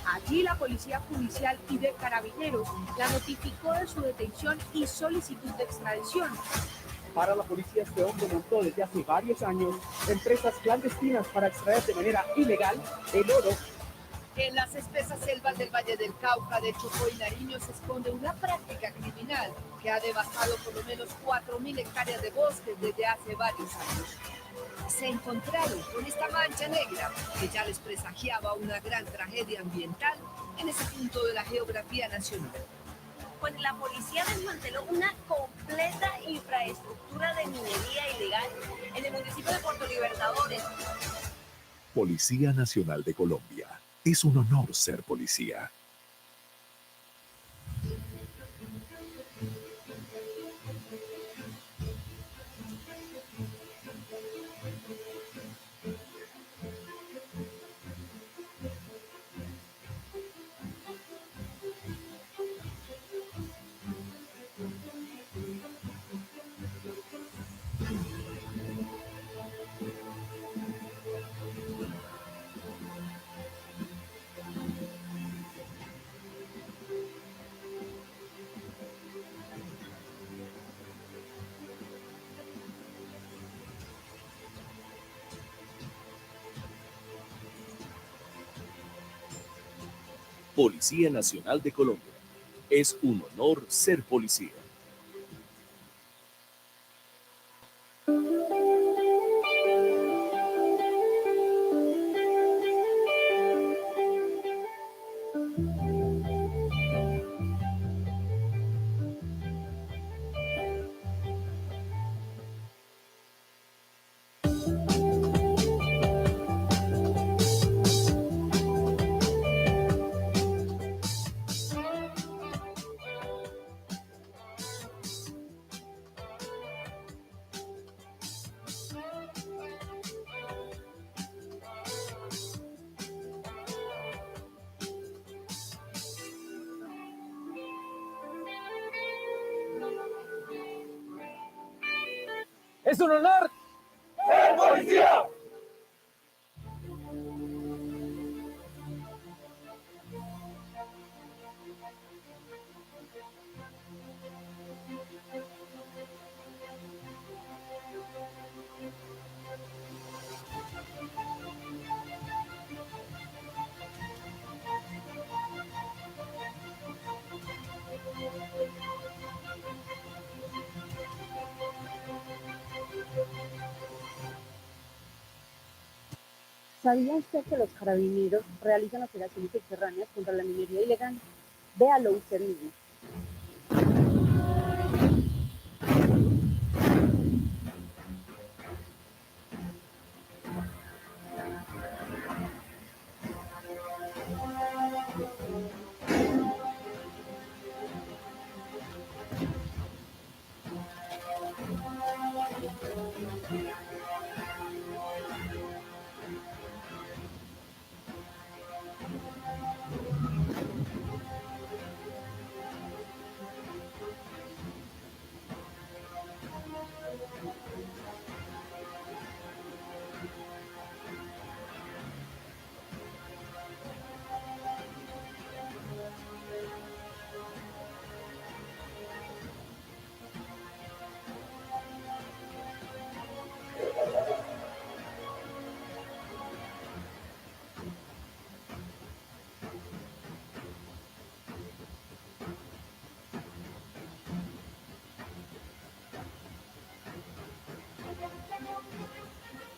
Allí la Policía Judicial y de Carabineros la notificó de su detención y solicitud de extradición. Para la policía, este hombre montó desde hace varios años empresas clandestinas para extraer de manera ilegal el oro. En las espesas selvas del Valle del Cauca, de Chocó y Nariño se esconde una práctica criminal que ha devastado por lo menos 4.000 hectáreas de bosques desde hace varios años. Se encontraron con esta mancha negra que ya les presagiaba una gran tragedia ambiental en ese punto de la geografía nacional. Pues la policía desmanteló una completa infraestructura de minería ilegal en el municipio de Puerto Libertadores. Policía Nacional de Colombia. Es un honor ser policía. Policía Nacional de Colombia. Es un honor ser policía. ¡Es un honor ser policía! ¿Sabía usted que los carabineros realizan operaciones subterráneas contra la minería ilegal? Véalo usted mismo.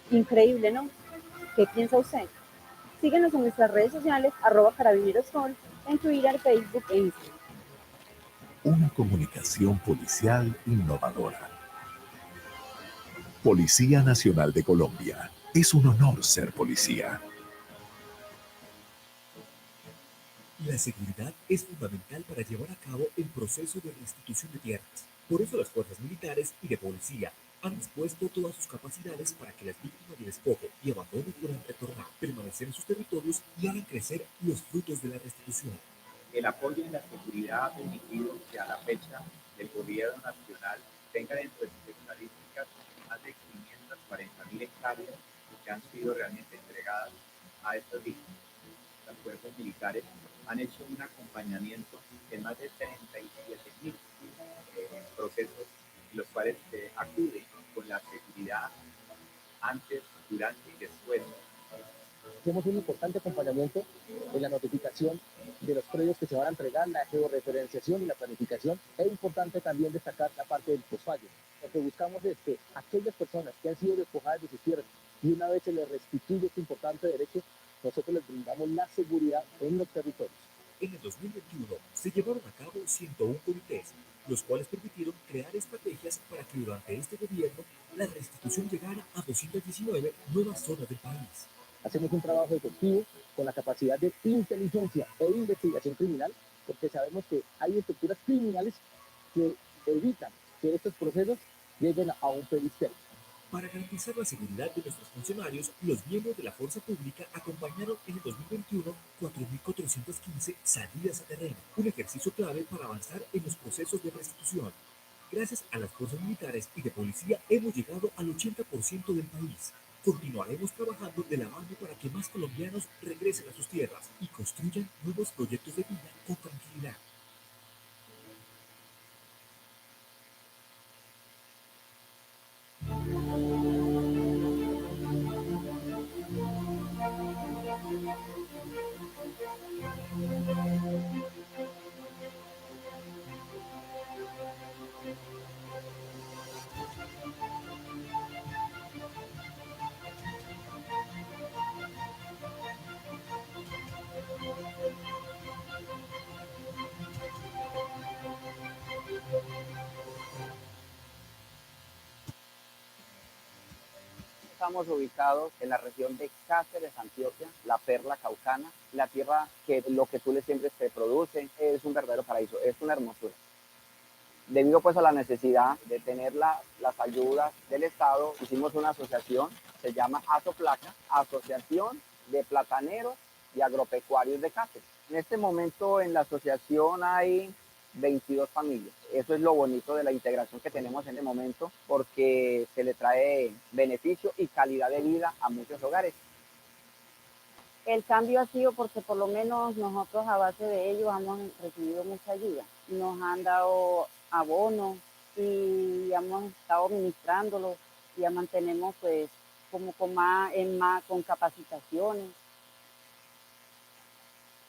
Increíble, ¿no? ¿Qué piensa usted? Síguenos en nuestras redes sociales, @carabineroscol, en Twitter, Facebook e Instagram. Una comunicación policial innovadora. Policía Nacional de Colombia. Es un honor ser policía. La seguridad es fundamental para llevar a cabo el proceso de restitución de tierras. Por eso las fuerzas militares y de policía han dispuesto todas sus capacidades para que las víctimas de despojo y abandono puedan retornar, permanecer en sus territorios y hagan crecer los frutos de la restitución. El apoyo en la seguridad ha permitido que a la fecha el gobierno nacional tenga dentro de sus estadísticas más de 540.000 hectáreas que han sido realmente entregadas a estas víctimas. Las fuerzas militares han hecho un acompañamiento en más de 37.000 procesos los cuales acuden con la seguridad antes, durante y después. Hacemos un importante acompañamiento en la notificación de los predios que se van a entregar, la georreferenciación y la planificación. Es importante también destacar la parte del posfallo. Lo que buscamos es que aquellas personas que han sido despojadas de sus tierras y una vez se les restituye este importante derecho, nosotros les brindamos la seguridad en los territorios. En el 2021 se llevaron a cabo 101 comités, los cuales permitieron crear estrategias para que durante este gobierno la restitución llegara a 219 nuevas zonas del país. Hacemos un trabajo efectivo con la capacidad de inteligencia e investigación criminal, porque sabemos que hay estructuras criminales que evitan que estos procesos lleguen a un peristero. Para garantizar la seguridad de nuestros funcionarios, los miembros de la fuerza pública acompañaron en el 2021 4.415 salidas a terreno, un ejercicio clave para avanzar en los procesos de restitución. Gracias a las fuerzas militares y de policía hemos llegado al 80% del país. Continuaremos trabajando de la mano para que más colombianos regresen a sus tierras y construyan nuevos proyectos de vida con tranquilidad. Estamos ubicados en la región de Cáceres, Antioquia, la perla caucana, la tierra que lo que tú le siembres te produce, es un verdadero paraíso, es una hermosura. Debido pues a la necesidad de tener las ayudas del Estado, hicimos una asociación, se llama ASOPLACA, Asociación de Plataneros y Agropecuarios de Cáceres. En este momento en la asociación hay 22 familias. Eso es lo bonito de la integración que tenemos en el momento, porque se le trae beneficio y calidad de vida a muchos hogares. El cambio ha sido porque por lo menos nosotros a base de ellos hemos recibido mucha ayuda. Nos han dado abonos y hemos estado administrándolos, ya mantenemos pues como con capacitaciones.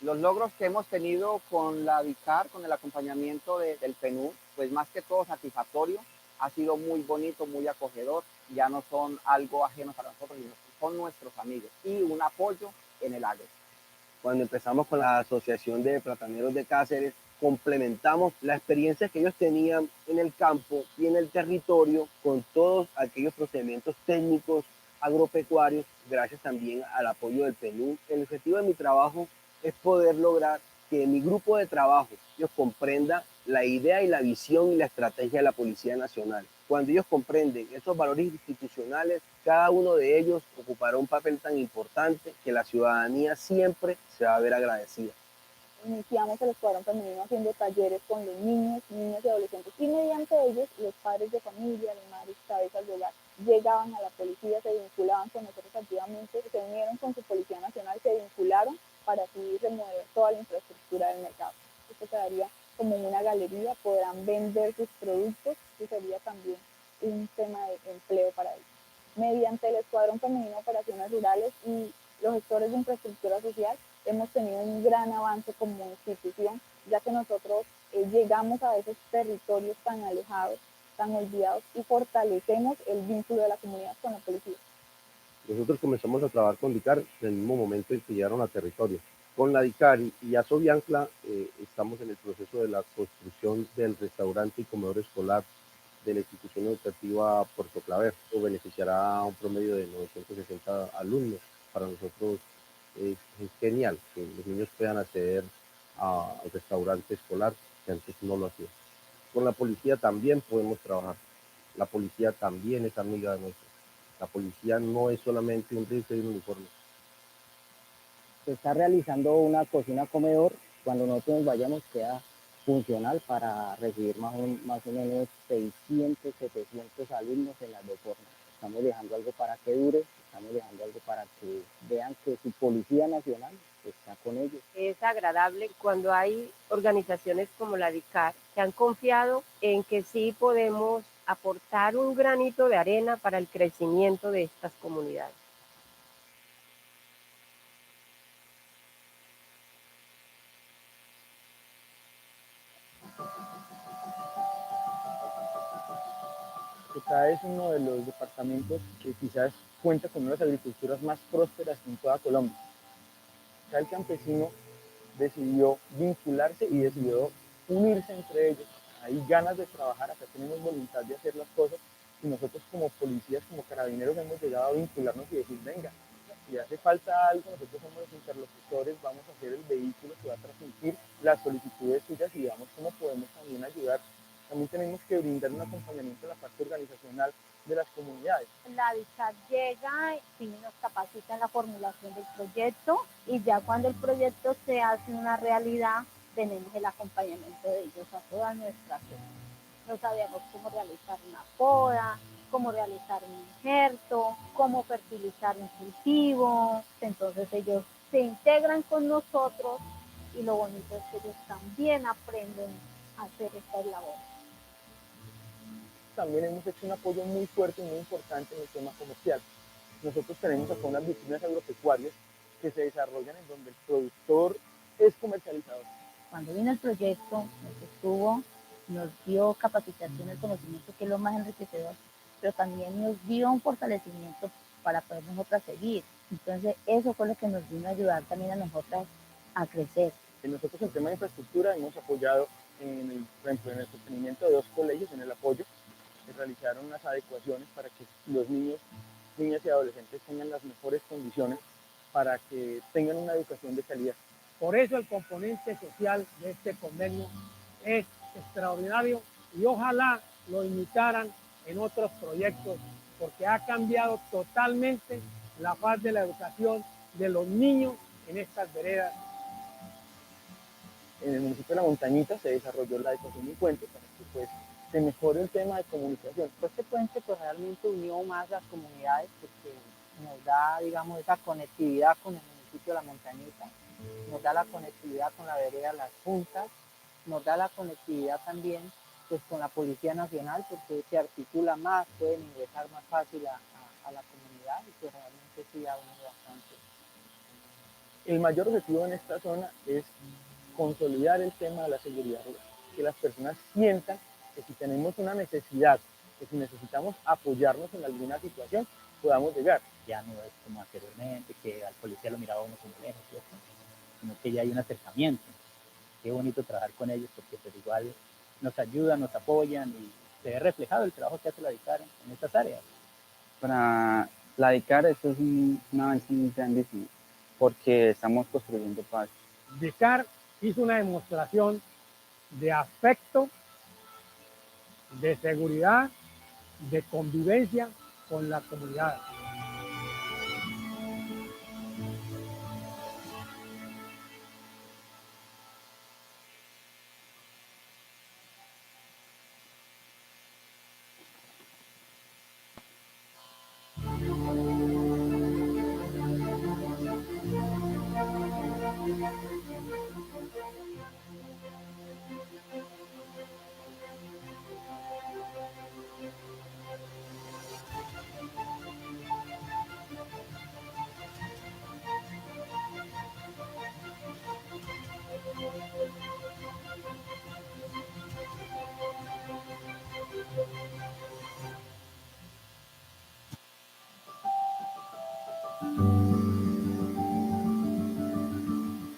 Los logros que hemos tenido con la DICAR, con el acompañamiento del PNUD, pues más que todo satisfactorio, ha sido muy bonito, muy acogedor, ya no son algo ajeno para nosotros, sino son nuestros amigos y un apoyo en el agro. Cuando empezamos con la Asociación de Plataneros de Cáceres, complementamos la experiencia que ellos tenían en el campo y en el territorio con todos aquellos procedimientos técnicos agropecuarios, gracias también al apoyo del PNUD. El objetivo de mi trabajo es poder lograr que mi grupo de trabajo ellos comprenda la idea y la visión y la estrategia de la Policía Nacional. Cuando ellos comprenden esos valores institucionales, cada uno de ellos ocupará un papel tan importante que la ciudadanía siempre se va a ver agradecida. Iniciamos el escuadrón femenino haciendo talleres con los niños, niñas y adolescentes, y mediante ellos los padres de familia, las madres, cabezas de hogar, llegaban a la policía, se vinculaban con nosotros activamente, se unieron con su Policía Nacional, se vincularon para así remover toda la infraestructura del mercado. Esto quedaría como una galería, podrán vender sus productos, que sería también un tema de empleo para ellos. Mediante el escuadrón femenino de operaciones rurales y los gestores de infraestructura social, hemos tenido un gran avance como institución, ya que nosotros llegamos a esos territorios tan alejados, tan olvidados y fortalecemos el vínculo de la comunidad con la policía. Nosotros comenzamos a trabajar con DICAR en el mismo momento en que llegaron a territorio. Con la DICAR y Asobiancla estamos en el proceso de la construcción del restaurante y comedor escolar de la institución educativa Puerto Claver. Esto beneficiará a un promedio de 960 alumnos. Para nosotros es genial que los niños puedan acceder al restaurante escolar, que antes no lo hacían. Con la policía también podemos trabajar. La policía también es amiga de nosotros. La policía no es solamente un rifle y un uniforme. Se está realizando una cocina comedor. Cuando nosotros nos vayamos queda funcional para recibir más o menos 600, 700 alumnos en las dos formas. Estamos dejando algo para que dure, estamos dejando algo para que vean que su Policía Nacional está con ellos. Es agradable cuando hay organizaciones como la DICAR que han confiado en que sí podemos aportar un granito de arena para el crecimiento de estas comunidades. Caquetá es uno de los departamentos que quizás cuenta con una de las agriculturas más prósperas en toda Colombia. Acá el campesino decidió vincularse y decidió unirse entre ellos. Hay ganas de trabajar, acá tenemos voluntad de hacer las cosas y nosotros como policías, como carabineros hemos llegado a vincularnos y decir, venga, si hace falta algo, nosotros somos los interlocutores, vamos a ser el vehículo que va a transmitir las solicitudes suyas y veamos cómo podemos también ayudar. También tenemos que brindar un acompañamiento a la parte organizacional de las comunidades. La DICAT llega y nos capacita en la formulación del proyecto y ya cuando el proyecto se hace una realidad, tenemos el acompañamiento de ellos a todas nuestras zonas. No sabíamos cómo realizar una poda, cómo realizar un injerto, cómo fertilizar un cultivo. Entonces ellos se integran con nosotros y lo bonito es que ellos también aprenden a hacer estas labores. También hemos hecho un apoyo muy fuerte y muy importante en el tema comercial. Nosotros tenemos acá unas vitrinas agropecuarias que se desarrollan en donde el productor es comercializador. Cuando vino el proyecto, nos estuvo, nos dio capacitación, el conocimiento, que es lo más enriquecedor, pero también nos dio un fortalecimiento para poder nosotras seguir. Entonces, eso fue lo que nos vino a ayudar también a nosotras a crecer. Nosotros en tema de infraestructura hemos apoyado, por ejemplo, en el sostenimiento de 2 colegios, en el apoyo, se realizaron unas adecuaciones para que los niños, niñas y adolescentes tengan las mejores condiciones para que tengan una educación de calidad. Por eso el componente social de este convenio es extraordinario y ojalá lo imitaran en otros proyectos, porque ha cambiado totalmente la faz de la educación de los niños en estas veredas. En el municipio de La Montañita se desarrolló la adecuación de un puente para que pues, se mejore el tema de comunicación. Este puente pues realmente unió más las comunidades porque nos da, digamos, esa conectividad con el municipio de La Montañita, nos da la conectividad con la vereda Las Juntas, nos da la conectividad también pues con la Policía Nacional porque se articula más, pueden ingresar más fácil a la comunidad y pues realmente sí ha unido bastante. El mayor objetivo en esta zona es consolidar el tema de la seguridad rural, que las personas sientan que si tenemos una necesidad, que si necesitamos apoyarnos en alguna situación, podamos llegar. Ya no es como anteriormente, que al policía lo miraba uno como lejos, ¿cierto? Sino que ya hay un acercamiento. Qué bonito trabajar con ellos porque pues igual nos ayudan, nos apoyan y se ve reflejado el trabajo que hace la DICAR en estas áreas. Para la DICAR esto es un avance muy grandísimo porque estamos construyendo paz. DICAR hizo una demostración de afecto, de seguridad, de convivencia con la comunidad.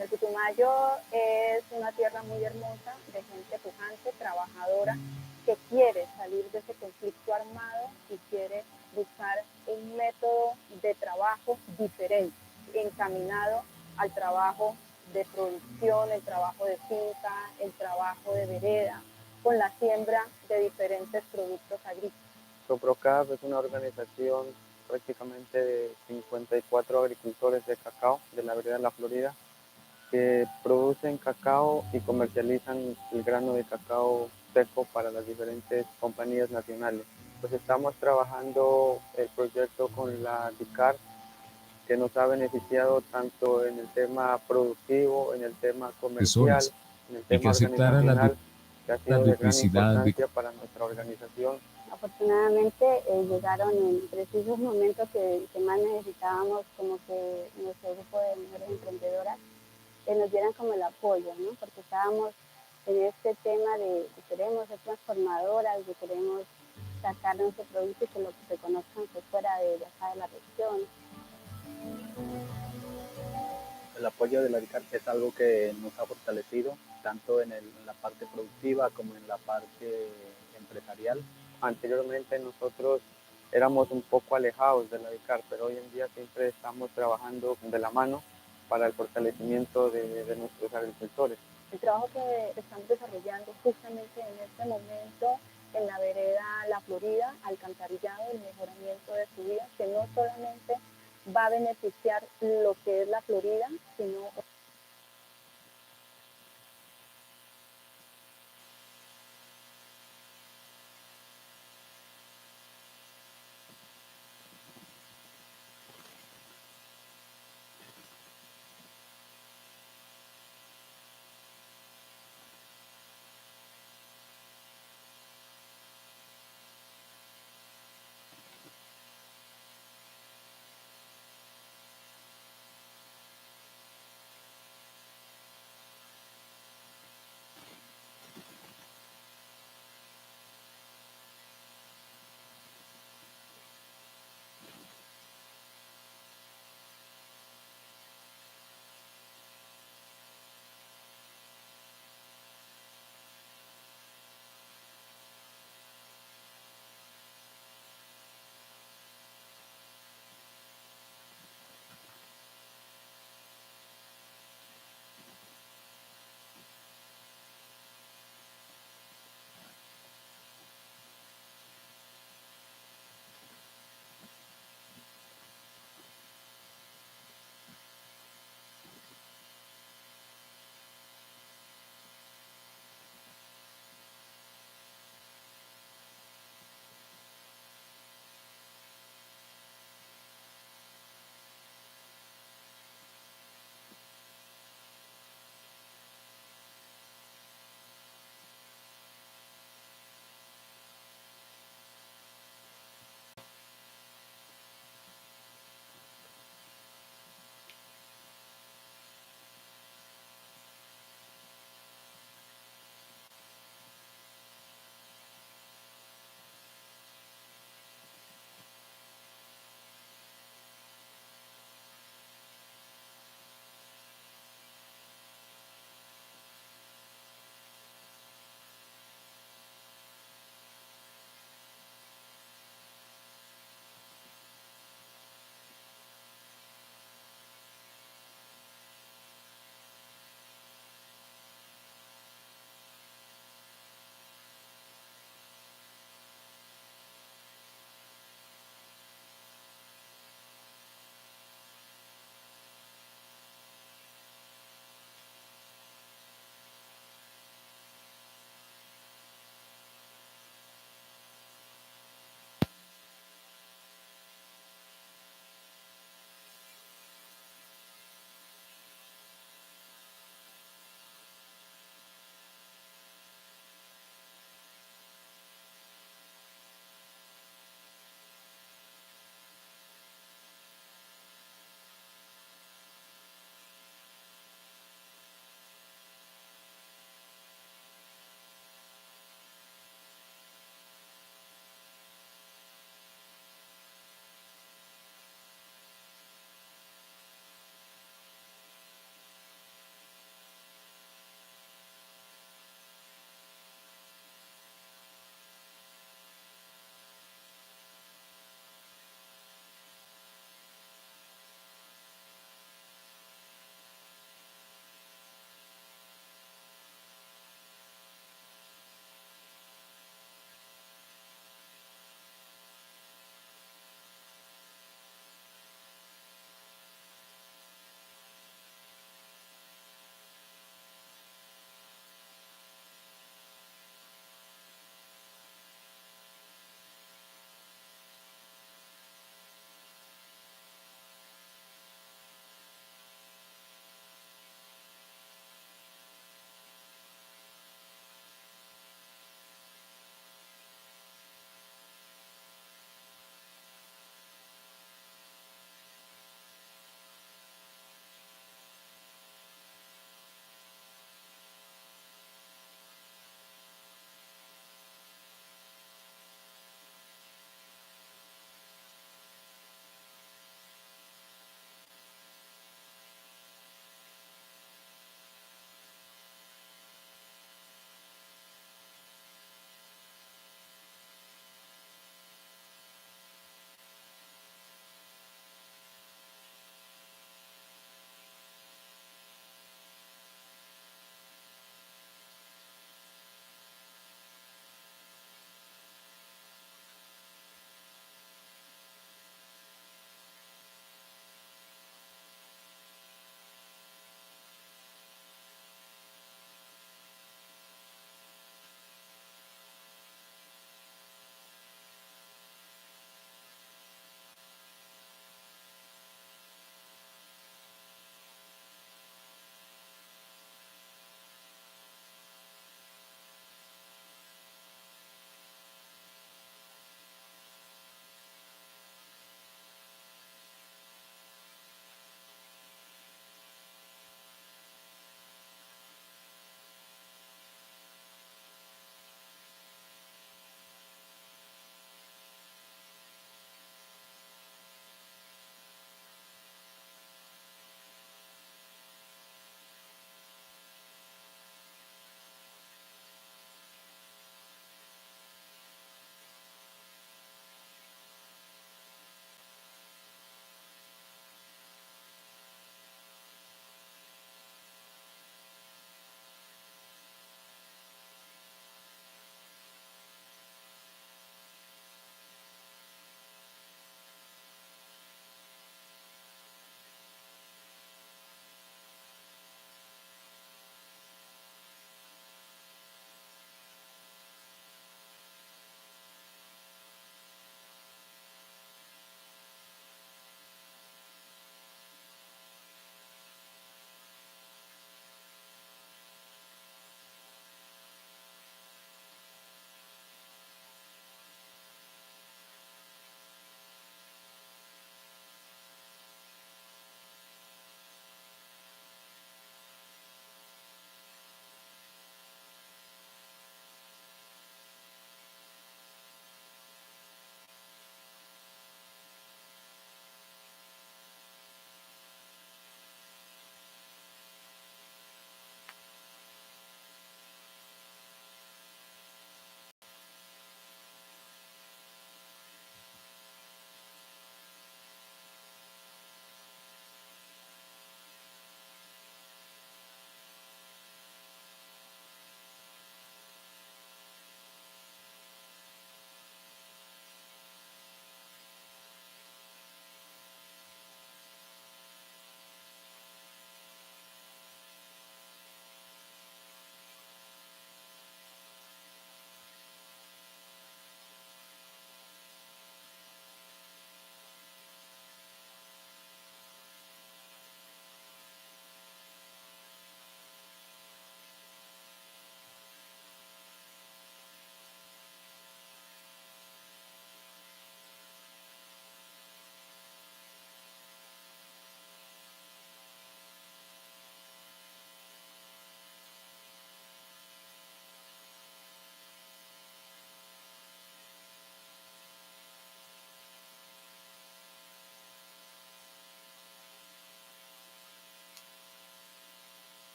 El Putumayo es una tierra muy hermosa, de gente pujante, trabajadora, que quiere salir de ese conflicto armado y quiere buscar un método de trabajo diferente, encaminado al trabajo de producción, el trabajo de finca, el trabajo de vereda, con la siembra de diferentes productos agrícolas. Soprocaf es una organización prácticamente de 54 agricultores de cacao de la vereda de la Florida que producen cacao y comercializan el grano de cacao seco para las diferentes compañías nacionales. Pues estamos trabajando el proyecto con la DICAR, que nos ha beneficiado tanto en el tema productivo, en el tema comercial, en el tema organizacional, que ha sido de gran importancia para nuestra organización. Afortunadamente llegaron en precisos momentos que más necesitábamos, como que nuestro grupo de mujeres emprendedoras nos dieran como el apoyo, ¿no? Porque estábamos en este tema de que queremos ser transformadoras, de queremos sacar nuestro producto y que lo reconozcan que fuera de acá de la región. El apoyo de la DICAR es algo que nos ha fortalecido, tanto en la parte productiva como en la parte empresarial. Anteriormente nosotros éramos un poco alejados de la DICAR, pero hoy en día siempre estamos trabajando de la mano para el fortalecimiento de nuestros agricultores. El trabajo que estamos desarrollando justamente en este momento en la vereda La Florida, alcantarillado, el mejoramiento de su vida, que no solamente va a beneficiar lo que es la Florida, sino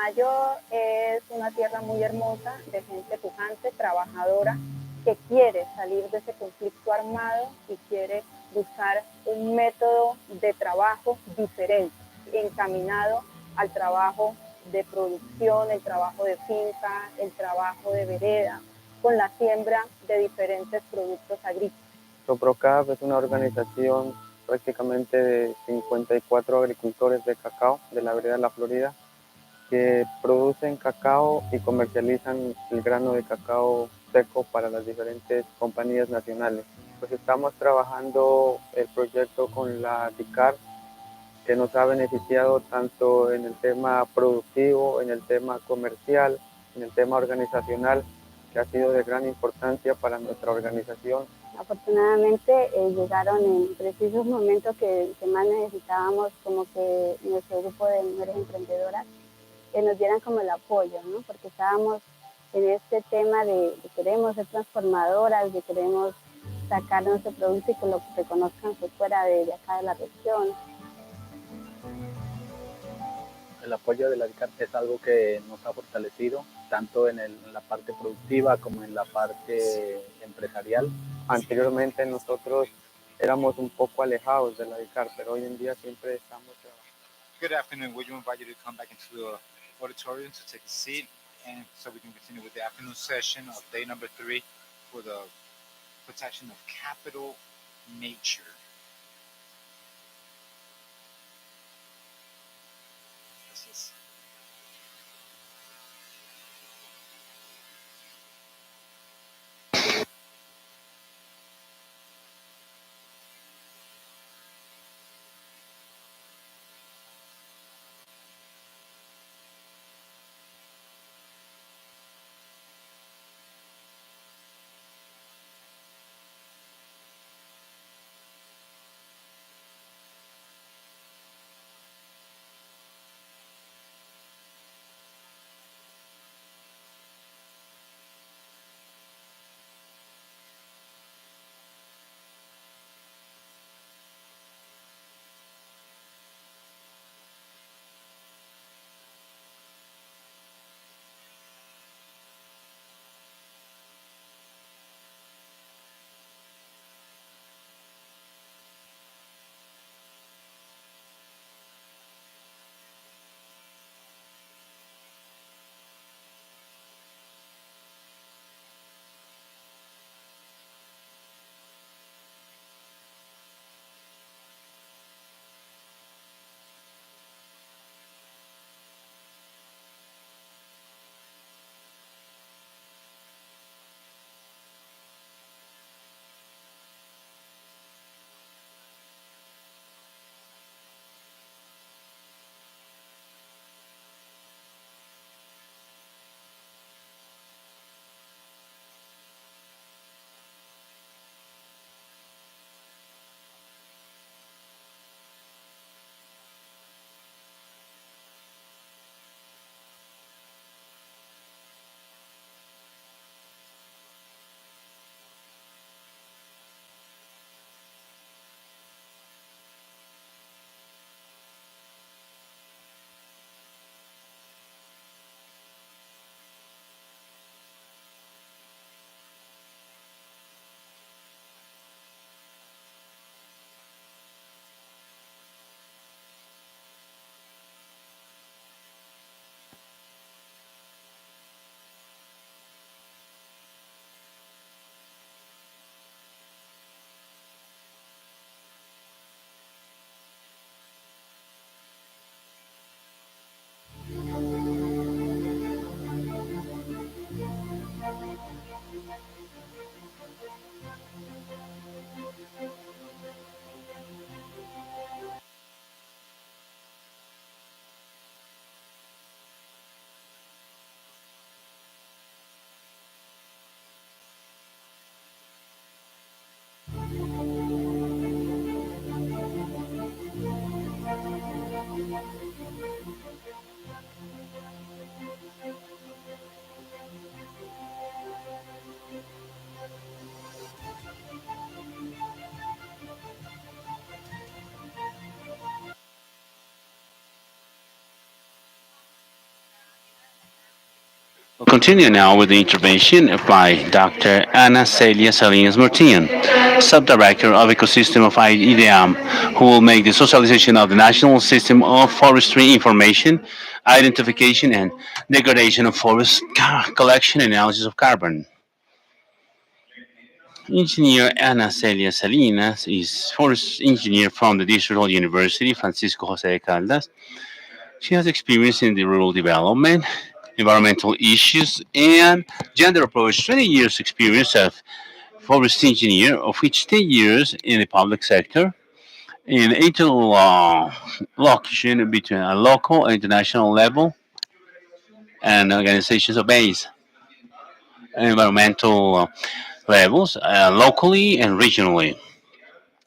Putumayo es una tierra muy hermosa, de gente pujante, trabajadora, que quiere salir de ese conflicto armado y quiere buscar un método de trabajo diferente, encaminado al trabajo de producción, el trabajo de finca, el trabajo de vereda, con la siembra de diferentes productos agrícolas. Soprocaf es una organización prácticamente de 54 agricultores de cacao de la vereda La Florida que producen cacao y comercializan el grano de cacao seco para las diferentes compañías nacionales. Pues estamos trabajando el proyecto con la DICAR, que nos ha beneficiado tanto en el tema productivo, en el tema comercial, en el tema organizacional, que ha sido de gran importancia para nuestra organización. Afortunadamente llegaron en precisos momentos que más necesitábamos, como que nuestro grupo de mujeres emprendedoras que nos dieran como el apoyo, ¿no? Porque estábamos en este tema de queremos ser transformadoras, de queremos sacar nuestro producto y que lo reconozcan fuera de acá de la región. El apoyo de la DICAR es algo que nos ha fortalecido, tanto en la parte productiva como en la parte empresarial. Anteriormente nosotros éramos un poco alejados de la DICAR, pero hoy en día siempre estamos trabajando. Good afternoon. Would you invite you to come back into the auditorium to take a seat, and so we can continue with the afternoon session of day number 3 for the protection of capital nature. Gracias. We'll continue now with the intervention by Dr. Ana Celia Salinas Martin, Subdirector of Ecosystem of IDEAM, who will make the socialization of the National System of Forestry Information, Identification, and Degradation of Forest Collection and Analysis of Carbon. Engineer Ana Celia Salinas is forest engineer from the District University Francisco Jose de Caldas. She has experience in the rural development, environmental issues, and gender approach. 20 years experience as forest engineer, of which 10 years in the public sector, in interlocution between a local and international level, and organizations of base environmental levels, locally and regionally.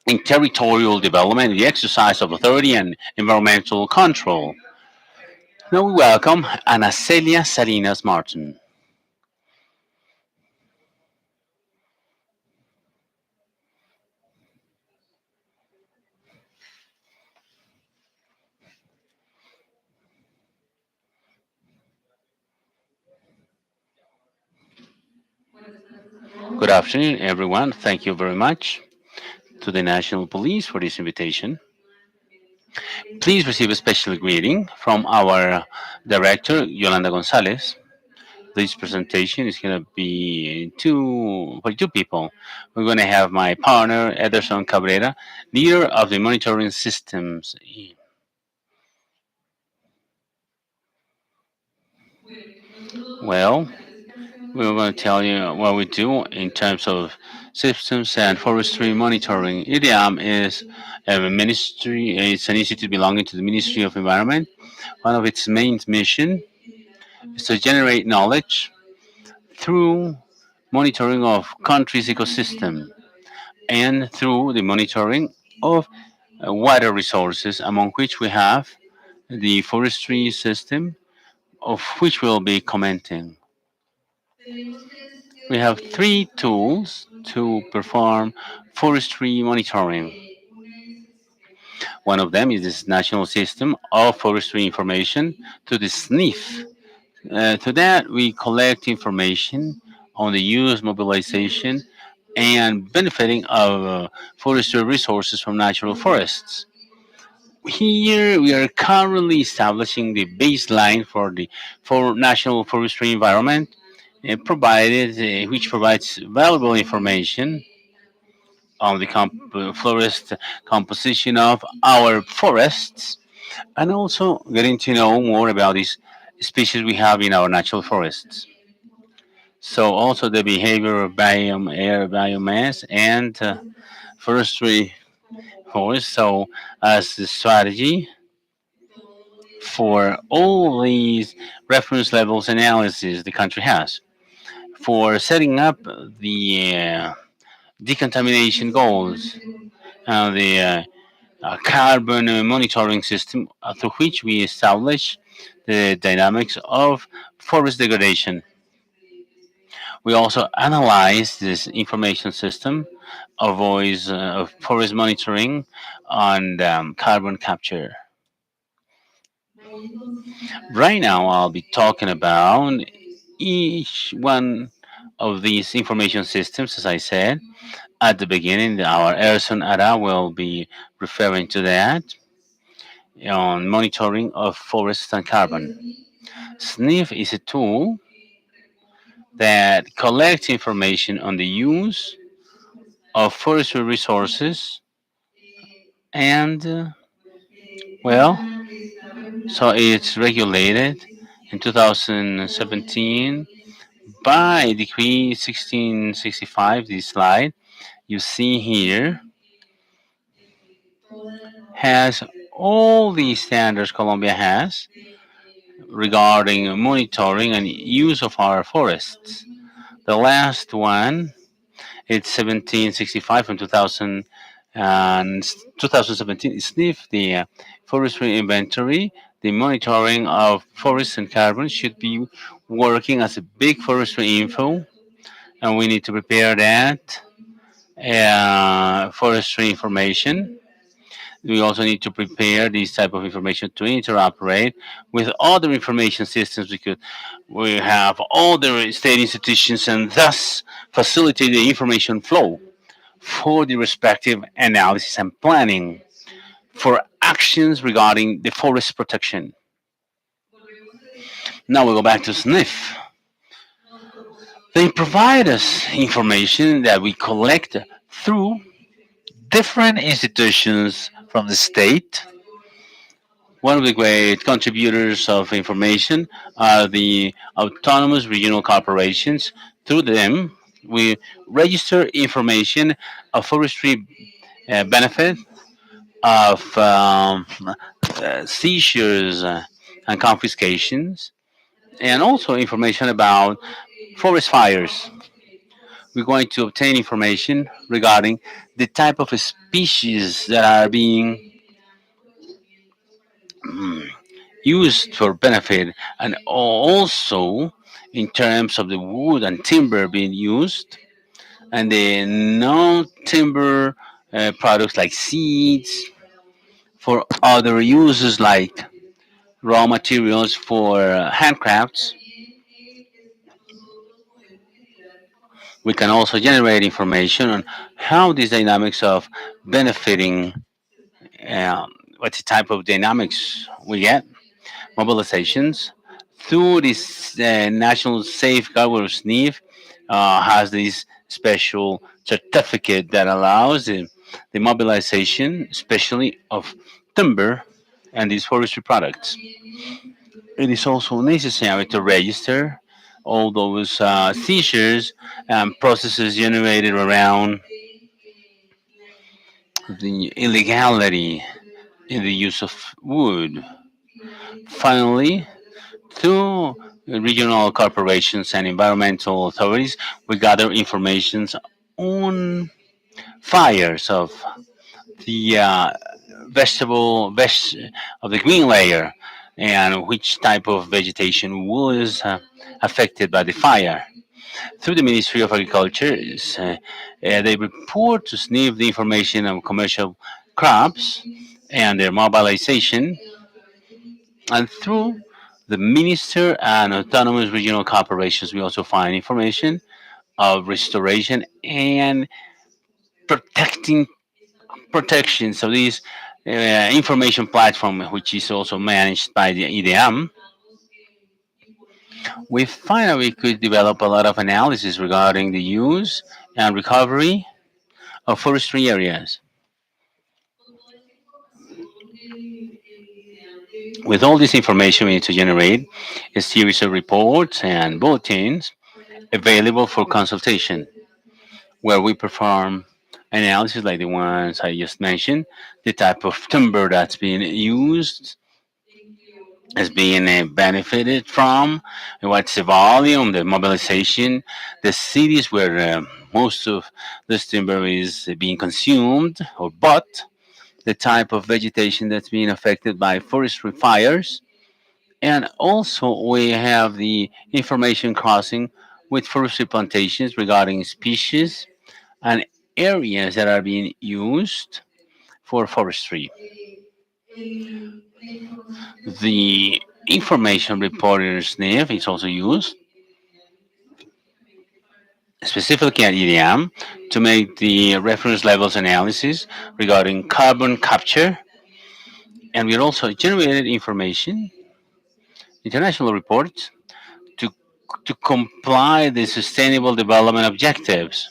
In territorial development, the exercise of authority and environmental control. Now we welcome Ana Celia Salinas Martin. Good afternoon, everyone. Thank you very much to the National Police for this invitation. Please receive a special greeting from our director, Yolanda Gonzalez. This presentation is going to be for two people. We're going to have my partner, Ederson Cabrera, leader of the monitoring systems. Well, we're going to tell you what we do in terms of systems and forestry monitoring. IDEAM is a ministry, it's an institute belonging to the Ministry of Environment. One of its main mission is to generate knowledge through monitoring of country's ecosystem and through the monitoring of water resources, among which we have the forestry system, of which we'll be commenting. We have three tools to perform forestry monitoring. One of them is this National System of Forestry Information to the SNIF. To that, we collect information on the use, mobilization, and benefiting of forestry resources from natural forests. Here, we are currently establishing the baseline for national forestry environment, which provides valuable information on the forest composition of our forests, and also getting to know more about these species we have in our natural forests. So also the behavior of air biomass and forestry forests. So as the strategy for all these reference levels analysis the country has for setting up the decontamination goals, the carbon monitoring system through which we establish the dynamics of forest degradation. We also analyze this information system of voice of forest monitoring and carbon capture. Right now, I'll be talking about each one of these information systems, as I said at the beginning. Our Erson Ara will be referring to that on monitoring of forests and carbon. SNIF is a tool that collects information on the use of forestry resources and, well, so it's regulated in 2017 by Decree 1665. This slide you see here has all the standards Colombia has regarding monitoring and use of our forests. The last one, it's 1765 from 2000 and 2017. SNIF, the forestry inventory, the monitoring of forests and carbon should be working as a big forestry info, and we need to prepare that forestry information. We also need to prepare this type of information to interoperate with other information systems because we have other state institutions and thus facilitate the information flow for the respective analysis and planning for actions regarding the forest protection. Now we go back to SNF. They provide us information that we collect through different institutions from the state. One of the great contributors of information are the autonomous regional corporations. Through them, we register information of forestry benefit, of seizures and confiscations, and also information about forest fires. We're going to obtain information regarding the type of species that are being used for benefit, and also in terms of the wood and timber being used, and the non-timber products like seeds for other uses like raw materials for handcrafts. We can also generate information on how these dynamics of benefiting, what type of dynamics we get, mobilizations. Through this national safeguard where SNIF has this special certificate that allows the mobilization, especially of timber and these forestry products. It is also necessary to register all those seizures and processes generated around the illegality in the use of wood. Finally, through regional corporations and environmental authorities, we gather information on fires of the of the green layer and which type of vegetation was affected by the fire. Through the Ministry of Agriculture, they report to SNIF the information on commercial crops and their mobilization, and through the minister and autonomous regional corporations, we also find information of restoration and protecting protection. So this information platform, which is also managed by the EDM, we find that we could develop a lot of analysis regarding the use and recovery of forestry areas. With all this information, we need to generate a series of reports and bulletins available for consultation, where we perform analysis like the ones I just mentioned, the type of timber that's being used, is being benefited from, what's the volume, the mobilization, the cities where most of this timber is being consumed or bought, the type of vegetation that's being affected by forestry fires, and also we have the information crossing with forestry plantations regarding species and areas that are being used for forestry. The information reported in SNF is also used specifically at EDM to make the reference levels analysis regarding carbon capture, and we also generated information, international reports, to, to comply the sustainable development objectives.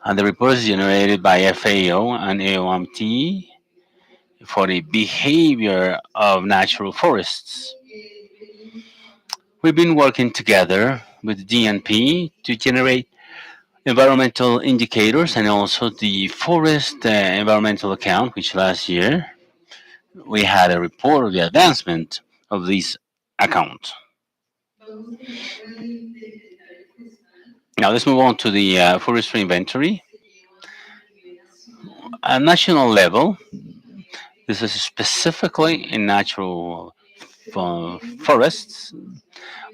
And the report is generated by FAO and AOMT for the behavior of natural forests. We've been working together with DNP to generate environmental indicators and also the forest environmental account, which last year we had a report of the advancement of this account. Now let's move on to the forestry inventory. At national level, this is specifically in natural forests.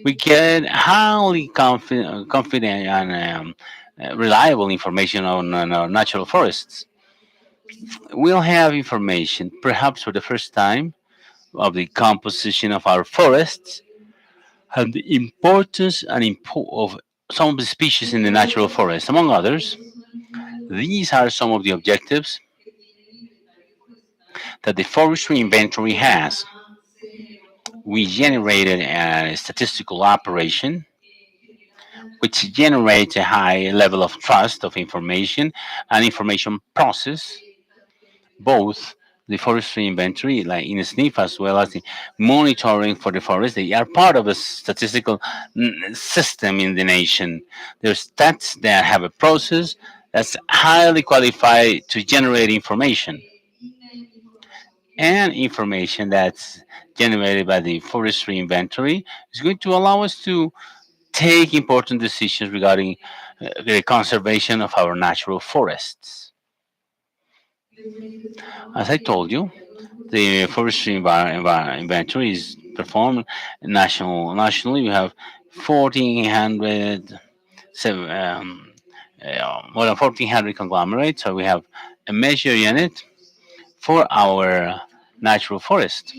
We get highly confident and reliable information on our natural forests. We'll have information, perhaps for the first time, of the composition of our forests and the importance of some of the species in the natural forest, among others. These are some of the objectives that the forestry inventory has. We generated a statistical operation which generates a high level of trust of information and information process, both the forestry inventory, like in SNF, as well as the monitoring for the forest. They are part of a statistical system in the nation. There's stats that have a process that's highly qualified to generate information, and information that's generated by the forestry inventory is going to allow us to take important decisions regarding the conservation of our natural forests. As I told you, the forestry inventory is performed nationally. We have 1,400, more than 1,400 conglomerates. So we have a measure unit for our natural forest.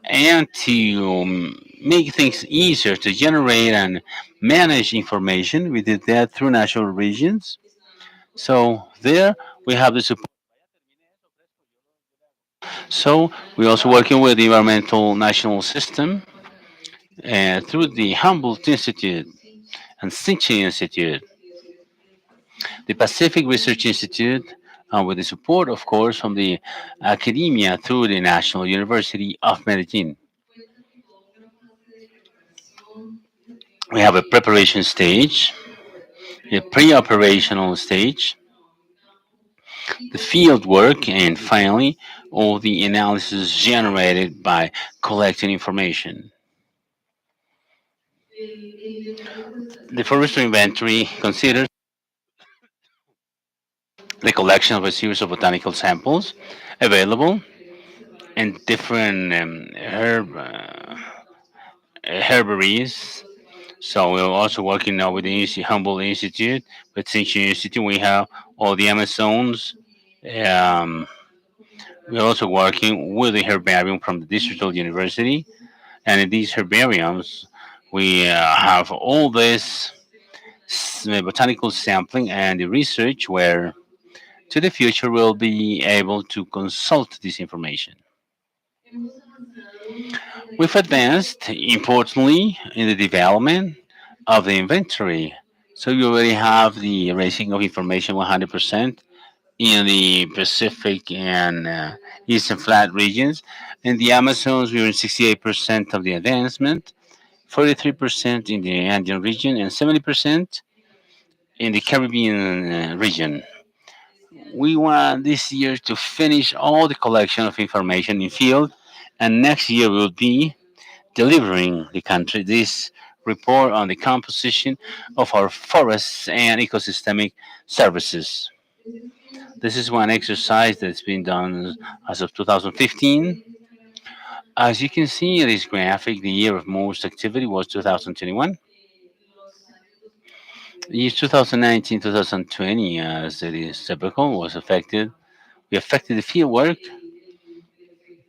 And to make things easier to generate and manage information, we did that through natural regions. So there we have the support. So we're also working with the Environmental National System through the Humboldt Institute and Sinchi Institute, the Pacific Research Institute, with the support, of course, from the academia through the National University of Medellin. We have a preparation stage, a pre-operational stage, the field work, and finally, all the analysis generated by collecting information. The forestry inventory considers the collection of a series of botanical samples available in different herbaries. So we're also working now with the Humboldt Institute, with Sinchi Institute. We have all the Amazons. Um, we're also working with the herbarium from the Distrital University. And in these herbariums, we have all this botanical sampling and the research where to the future we'll be able to consult this information. We've advanced importantly in the development of the inventory. So you already have the erasing of information 100% in the Pacific and Eastern Flat regions. In the Amazons, we are in 68% of the advancement, 43% in the Andean region, and 70% in the Caribbean region. We want this year to finish all the collection of information in field, and next year will be delivering the country this report on the composition of our forests and ecosystemic services. This is one exercise that's been done as of 2015. As you can see in this graphic, the year of most activity was 2021. Year 2019, 2020, as it is typical, was affected. We affected the field work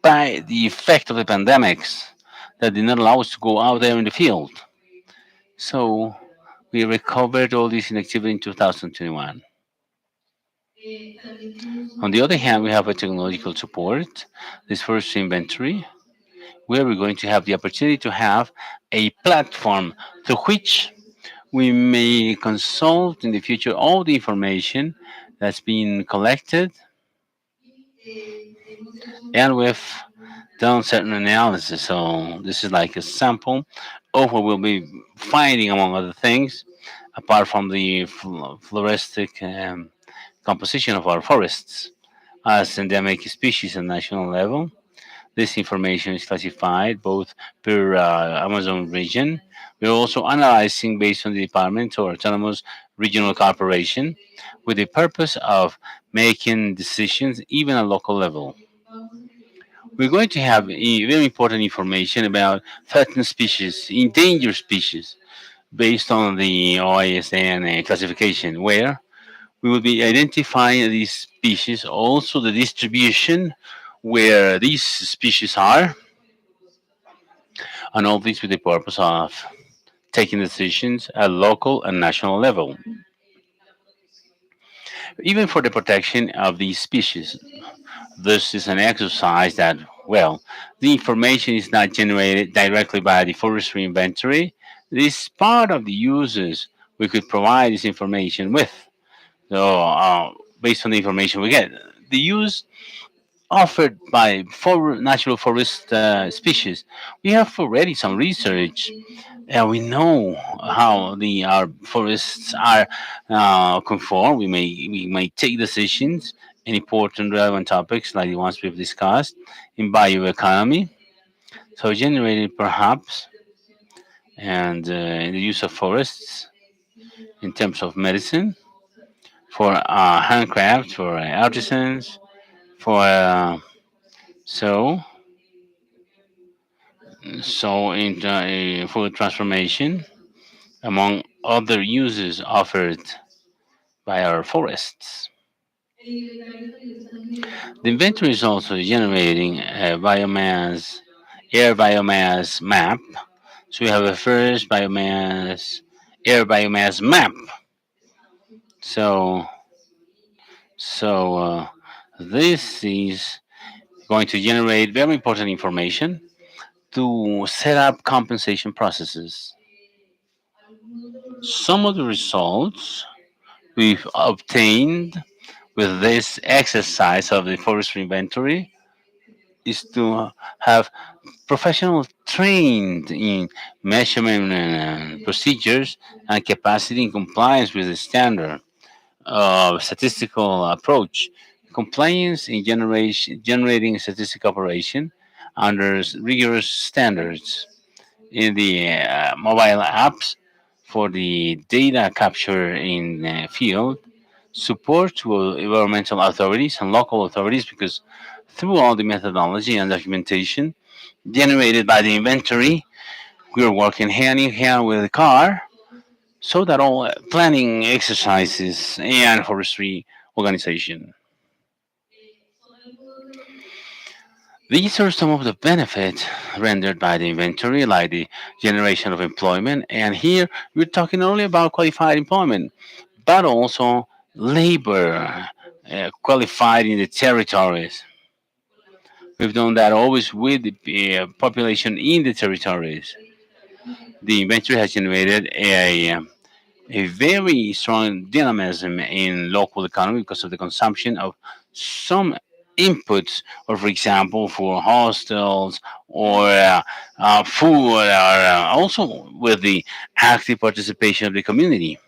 by the effect of the pandemics that did not allow us to go out there in the field. So we recovered all this inactivity in 2021. On the other hand, we have a technological support, this first inventory, where we're going to have the opportunity to have a platform through which we may consult in the future all the information that's been collected, and we've done certain analysis. So this is like a sample of what we'll be finding, among other things, apart from the floristic composition of our forests as endemic species at national level. This information is classified both per Amazon region. We're also analyzing based on the department or autonomous regional corporation with the purpose of making decisions even at local level. We're going to have very important information about threatened species, endangered species, based on the OISN classification, where we will be identifying these species, also the distribution where these species are, and all this with the purpose of taking decisions at local and national level, even for the protection of these species. This is an exercise that, well, the information is not generated directly by the forestry inventory. This part of the users we could provide this information with. So, based on the information we get, the use offered by natural forest species, we have already some research, and we know how the our forests are conformed. We may take decisions in important relevant topics like the ones we've discussed in bioeconomy, so generated perhaps, and in the use of forests in terms of medicine for handcraft, for artisans, for so in food transformation, among other uses offered by our forests. The inventory is also generating a air biomass map. So we have a first air biomass map. So, so this is going to generate very important information to set up compensation processes. Some of the results we've obtained with this exercise of the forestry inventory is to have professionals trained in measurement and procedures and capacity in compliance with the standard statistical approach. Compliance in generating statistical operation under rigorous standards in the mobile apps for the data capture in field, support to environmental authorities and local authorities, because through all the methodology and documentation generated by the inventory, we're working hand in hand with the car so that all planning exercises and forestry organization. These are some of the benefits rendered by the inventory, like the generation of employment. And here we're talking not only about qualified employment, but also labor qualified in the territories. We've done that always with the population in the territories. The inventory has generated a very strong dynamism in local economy because of the consumption of some inputs, or for example, for hostels or food, or also with the active participation of the community.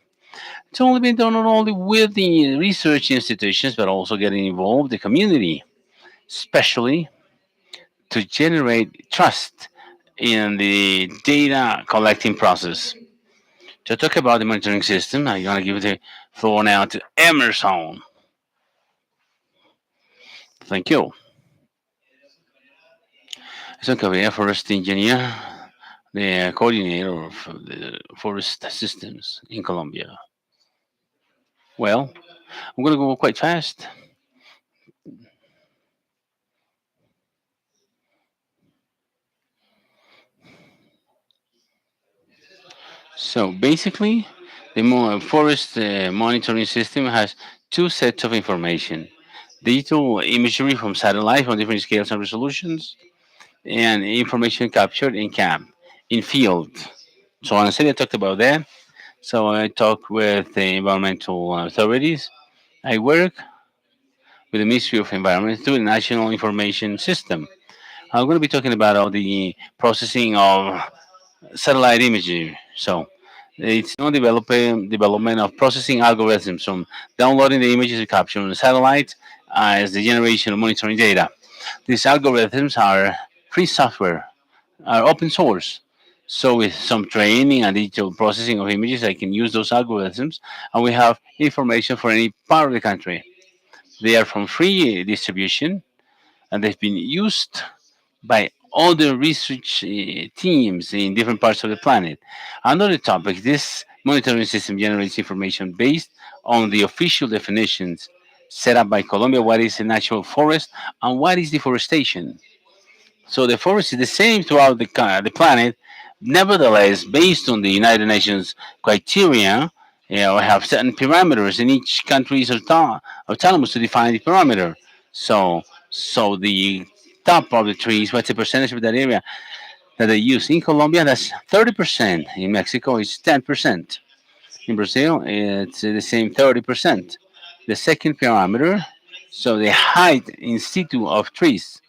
It's only been done not only with the research institutions, but also getting involved the community, especially to generate trust in the data collecting process. To talk about the monitoring system, I'm going to give the floor now to Emerson. Thank you. Emerson Cabrera, forest engineer, the coordinator of the forest systems in Colombia. Well, I'm going to go quite fast. So basically, the forest monitoring system has two sets of information: digital imagery from satellite from different scales and resolutions, and information captured in camp, in field. So on I talked about that. So I talked with the environmental authorities. I work with the Ministry of Environment through the National Information System. I'm going to be talking about all the processing of satellite imagery. So it's no development of processing algorithms from downloading the images we capture on the satellite as the generation of monitoring data. These algorithms are free software, are open source. So with some training and digital processing of images, I can use those algorithms, and we have information for any part of the country. They are from free distribution, and they've been used by other research teams in different parts of the planet. Another topic: this monitoring system generates information based on the official definitions set up by Colombia, what is a natural forest and what is deforestation. So the forest is the same throughout the planet. Nevertheless, based on the United Nations criteria, we have certain parameters, and each country is autonomous to define the parameter. So the top of the trees, what's the percentage of that area that they use in Colombia? That's 30%. In Mexico, it's 10%. In Brazil, it's the same 30%. The second parameter, so the height in situ of trees.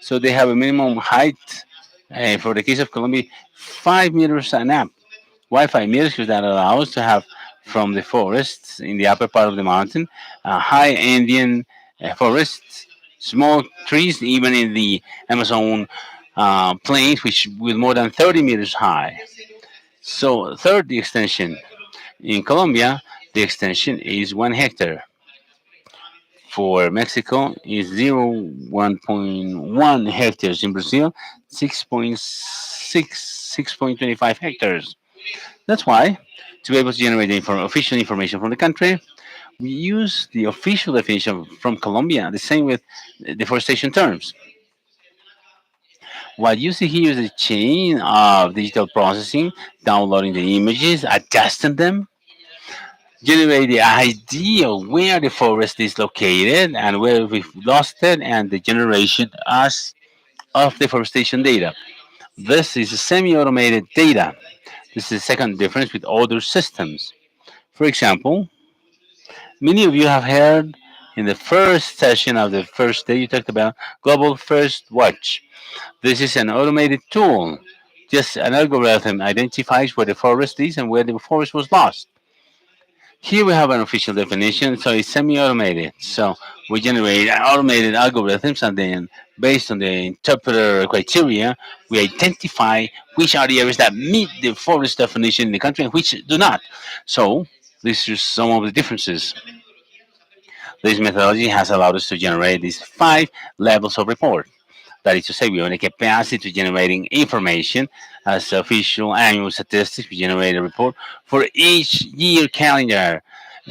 So they have a minimum height, for the case of Colombia, 5 meters and up. Why 5 meters? Because that allows to have from the forests in the upper part of the mountain, high Andean forests, small trees, even in the Amazon plains, which with more than 30 meters high. So third, the extension. In Colombia, the extension is 1 hectare. For Mexico is 1.1 hectares. In Brazil, 6.25 hectares. That's why, to be able to generate the official information from the country, we use the official definition from Colombia, the same with deforestation terms. What you see here is a chain of digital processing, downloading the images, adjusting them, generate the idea of where the forest is located and where we've lost it, and the generation as of deforestation data. This is semi-automated data. This is the second difference with other systems. For example, many of you have heard in the first session of the first day you talked about Global First Watch. This is an automated tool. Just an algorithm identifies where the forest is and where the forest was lost. Here we have an official definition, so it's semi-automated. So we generate automated algorithms, and then based on the interpreter criteria, we identify which are the areas that meet the forest definition in the country and which do not. So this is some of the differences. This methodology has allowed us to generate these 5 levels of report. That is to say, we have the capacity to generating information as official annual statistics. We generate a report for each year calendar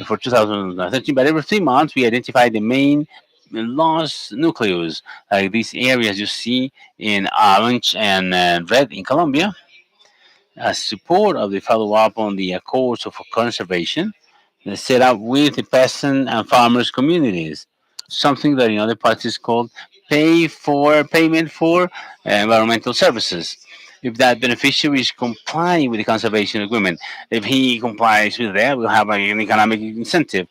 for 2013. But every 3 months, we identify the main loss nucleus, like these areas you see in orange and red in Colombia, as support of the follow-up on the Accords of Conservation set up with the peasant and farmers communities. Something that in other parts is called payment for environmental services. If that beneficiary is complying with the conservation agreement, if he complies with that, we'll have an economic incentive.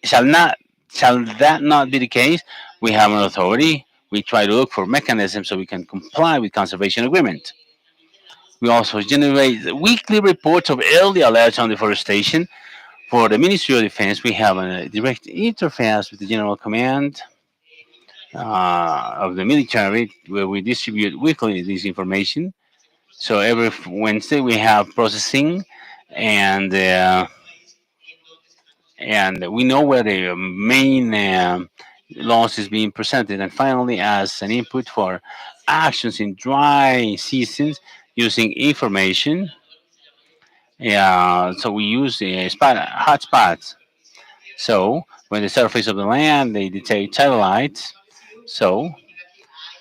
Shall not shall that not be the case? We have an authority. We try to look for mechanisms so we can comply with conservation agreement. We also generate weekly reports of early alerts on deforestation. For the Ministry of Defense, we have a direct interface with the General Command of the military, where we distribute weekly this information. So every Wednesday we have processing, and and we know where the main loss is being presented. And finally, as an input for actions in dry seasons, using information. So we use hotspots. So when the surface of the land, they detect satellites. So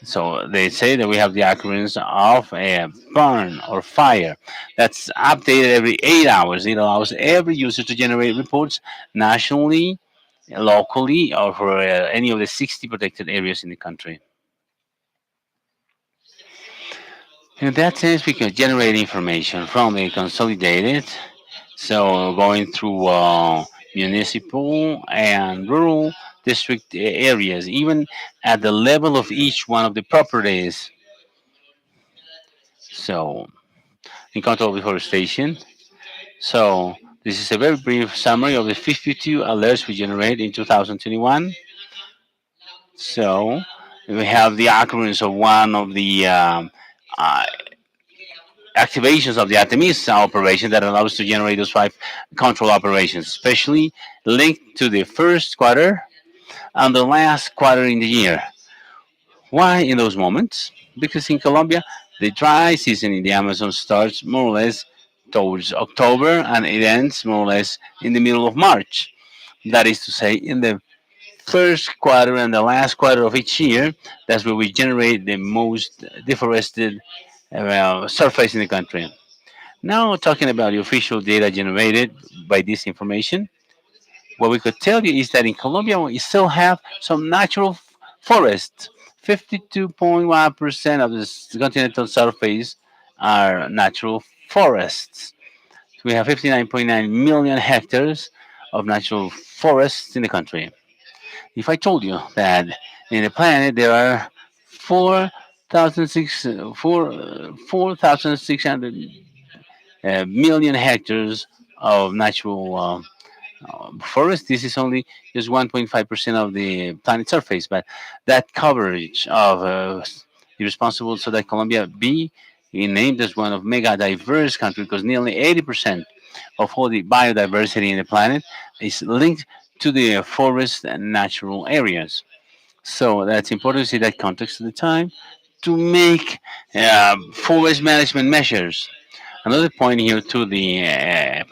so they say that we have the occurrence of a burn or fire that's updated every 8 hours. It allows every user to generate reports nationally, locally, or for any of the 60 protected areas in the country. In that sense, we can generate information from the consolidated, so going through municipal and rural district areas, even at the level of each one of the properties. So, in control of deforestation. So, this is a very brief summary of the 52 alerts we generated in 2021. So, we have the occurrence of one of the uh, activations of the Artemis operation that allows us to generate those 5 control operations, especially linked to the first quarter and the last quarter in the year. Why in those moments? Because in Colombia, the dry season in the Amazon starts more or less towards October and it ends more or less in the middle of March. That is to say, in the first quarter and the last quarter of each year. That's where we generate the most deforested surface in the country. Now, talking about the official data generated by this information, what we could tell you is that in Colombia, we still have some natural forests. 52.1% of the continental surface are natural forests. We have 59.9 million hectares of natural forests in the country. If I told you that in the planet there are 4,600 million hectares of natural forest, this is only just 1.5% of the planet surface, but that coverage of is responsible so that Colombia be named as one of mega diverse countries because nearly 80% of all the biodiversity in the planet is linked to the forest and natural areas. So that's important to see that context at the time to make forest management measures. Another point here to the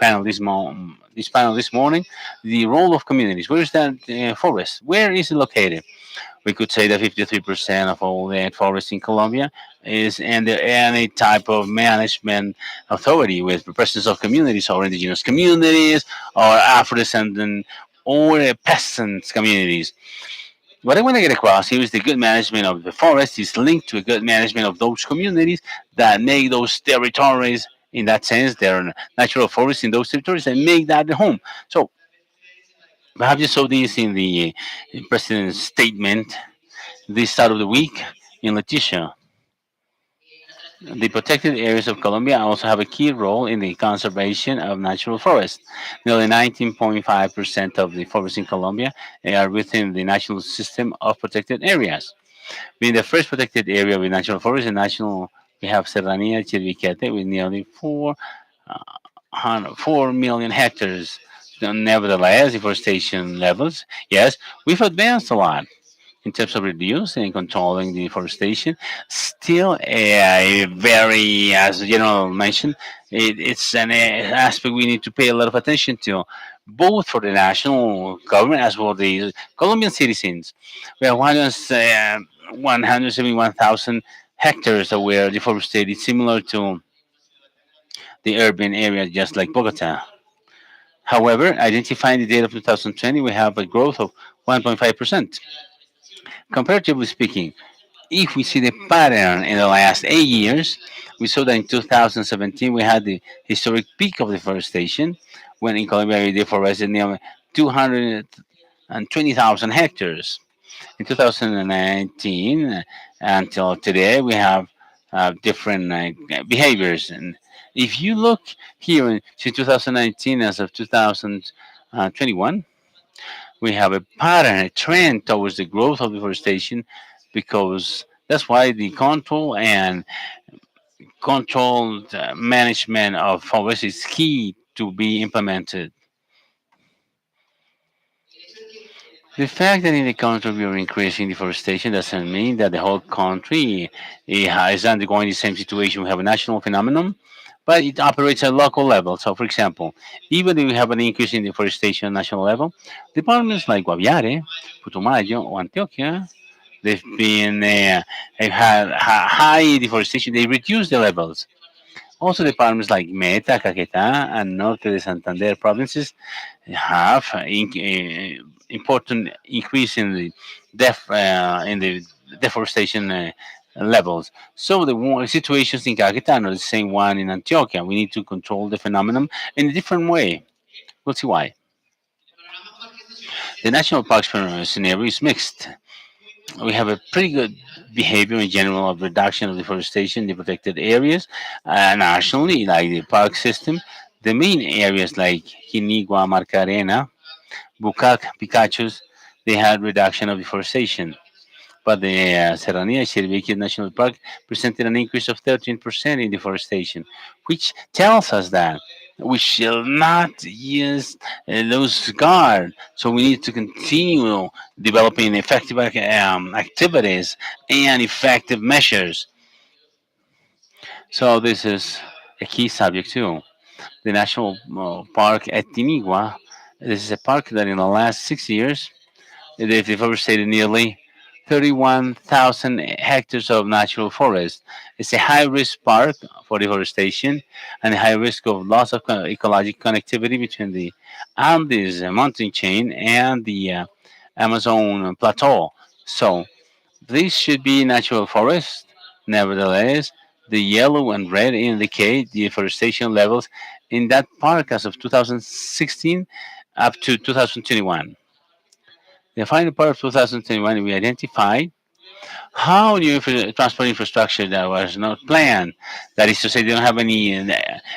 this panel this morning, the role of communities. Where is that forest? Where is it located? We could say that 53% of all the forest in Colombia is under any type of management authority with the presence of communities or indigenous communities or Afro-descendant or peasant communities. What I want to get across here is the good management of the forest is linked to a good management of those communities that make those territories, in that sense, they're natural forests in those territories and make that the home. So perhaps you saw this in the president's statement this start of the week in Leticia. The protected areas of Colombia also have a key role in the conservation of natural forests. Nearly 19.5% of the forests in Colombia are within the national system of protected areas. Being the first protected area with natural forest, we have Serranía Chiribiquete with nearly 4 million hectares. Nevertheless, deforestation levels, yes, we've advanced a lot in terms of reducing and controlling deforestation. Still, a very, as the general mentioned, it's an aspect we need to pay a lot of attention to, both for the national government as well as the Colombian citizens. We have 171,000 hectares that were deforested, similar to the urban area, just like Bogota. However, identifying the data of 2020, we have a growth of 1.5%. Comparatively speaking, if we see the pattern in the last 8 years, we saw that in 2017 we had the historic peak of deforestation when in Colombia we deforested nearly 220,000 hectares. In 2019 until today, we have different behaviors. And if you look here since 2019 as of 2021, we have a pattern, a trend towards the growth of deforestation because that's why the controlled management of forests is key to be implemented. The fact that in the country we are increasing deforestation doesn't mean that the whole country is undergoing the same situation. We have a national phenomenon, but it operates at local level. So, for example, even if we have an increase in deforestation at national level, departments like Guaviare, Putumayo, or Antioquia, they've had high deforestation. They reduce the levels. Also, departments like Meta, Caquetá, and Norte de Santander provinces have important increase in the deforestation levels. So the situations in Caquetá are the same one in Antioquia. We need to control the phenomenon in a different way. We'll see why. The national parks scenario is mixed. We have a pretty good behavior in general of reduction of deforestation in the protected areas nationally, like the park system. The main areas like Quinigua, Marcarena, Bucac, Picachos, they had reduction of deforestation. But the Serranía Chiribiquete National Park presented an increase of 13% in deforestation, which tells us that we shall not use lose guard. So we need to continue developing effective activities and effective measures. So this is a key subject too. The National Park at Tinigua. This is a park that in the last 6 years They've deforested nearly 31,000 hectares of natural forest. It's a high risk park for deforestation and a high risk of loss of ecological connectivity between the Andes mountain chain and the Amazon plateau. So, these should be natural forests. Nevertheless, the yellow and red indicate deforestation levels in that park as of 2016 up to 2021. The final part of 2021, we identified how new transport infrastructure that was not planned. That is to say, they don't have any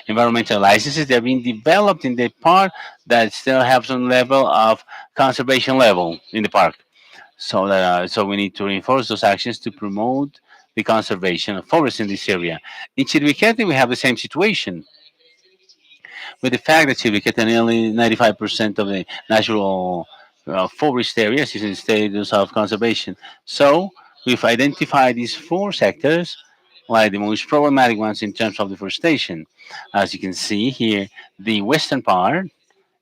environmental licenses. They're being developed in the park that still have some level of conservation level in the park. So we need to reinforce those actions to promote the conservation of forests in this area. In Chiribiquete, we have the same situation with the fact that Chiribiquete nearly 95% of the natural forest areas is in status of conservation. So we've identified these four sectors like the most problematic ones in terms of deforestation. As you can see here, the western part,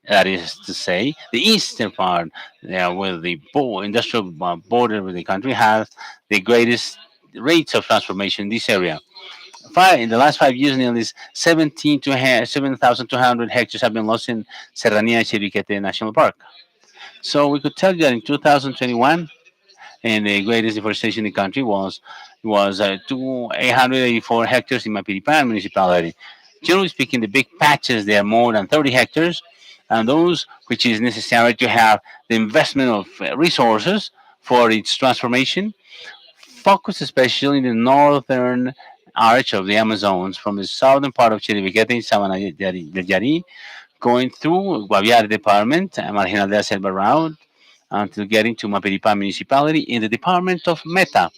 that is to say, the eastern part, where the industrial border with the country has the greatest rates of transformation in this area. In the last 5 years, nearly 7,200 hectares have been lost in Serranía Chiriquete National Park. So we could tell you that in 2021, and the greatest deforestation in the country was 884 hectares in Mapiripan municipality. Generally speaking, the big patches they are more than 30 hectares, and those which is necessary to have the investment of resources for its transformation focus especially in the northern arch of the Amazons from the southern part of Chiribiquete in Sabana del Yari, going through Guaviare Department, Marginal de la Selva Route, until getting to Mapiripan municipality in the department of Meta.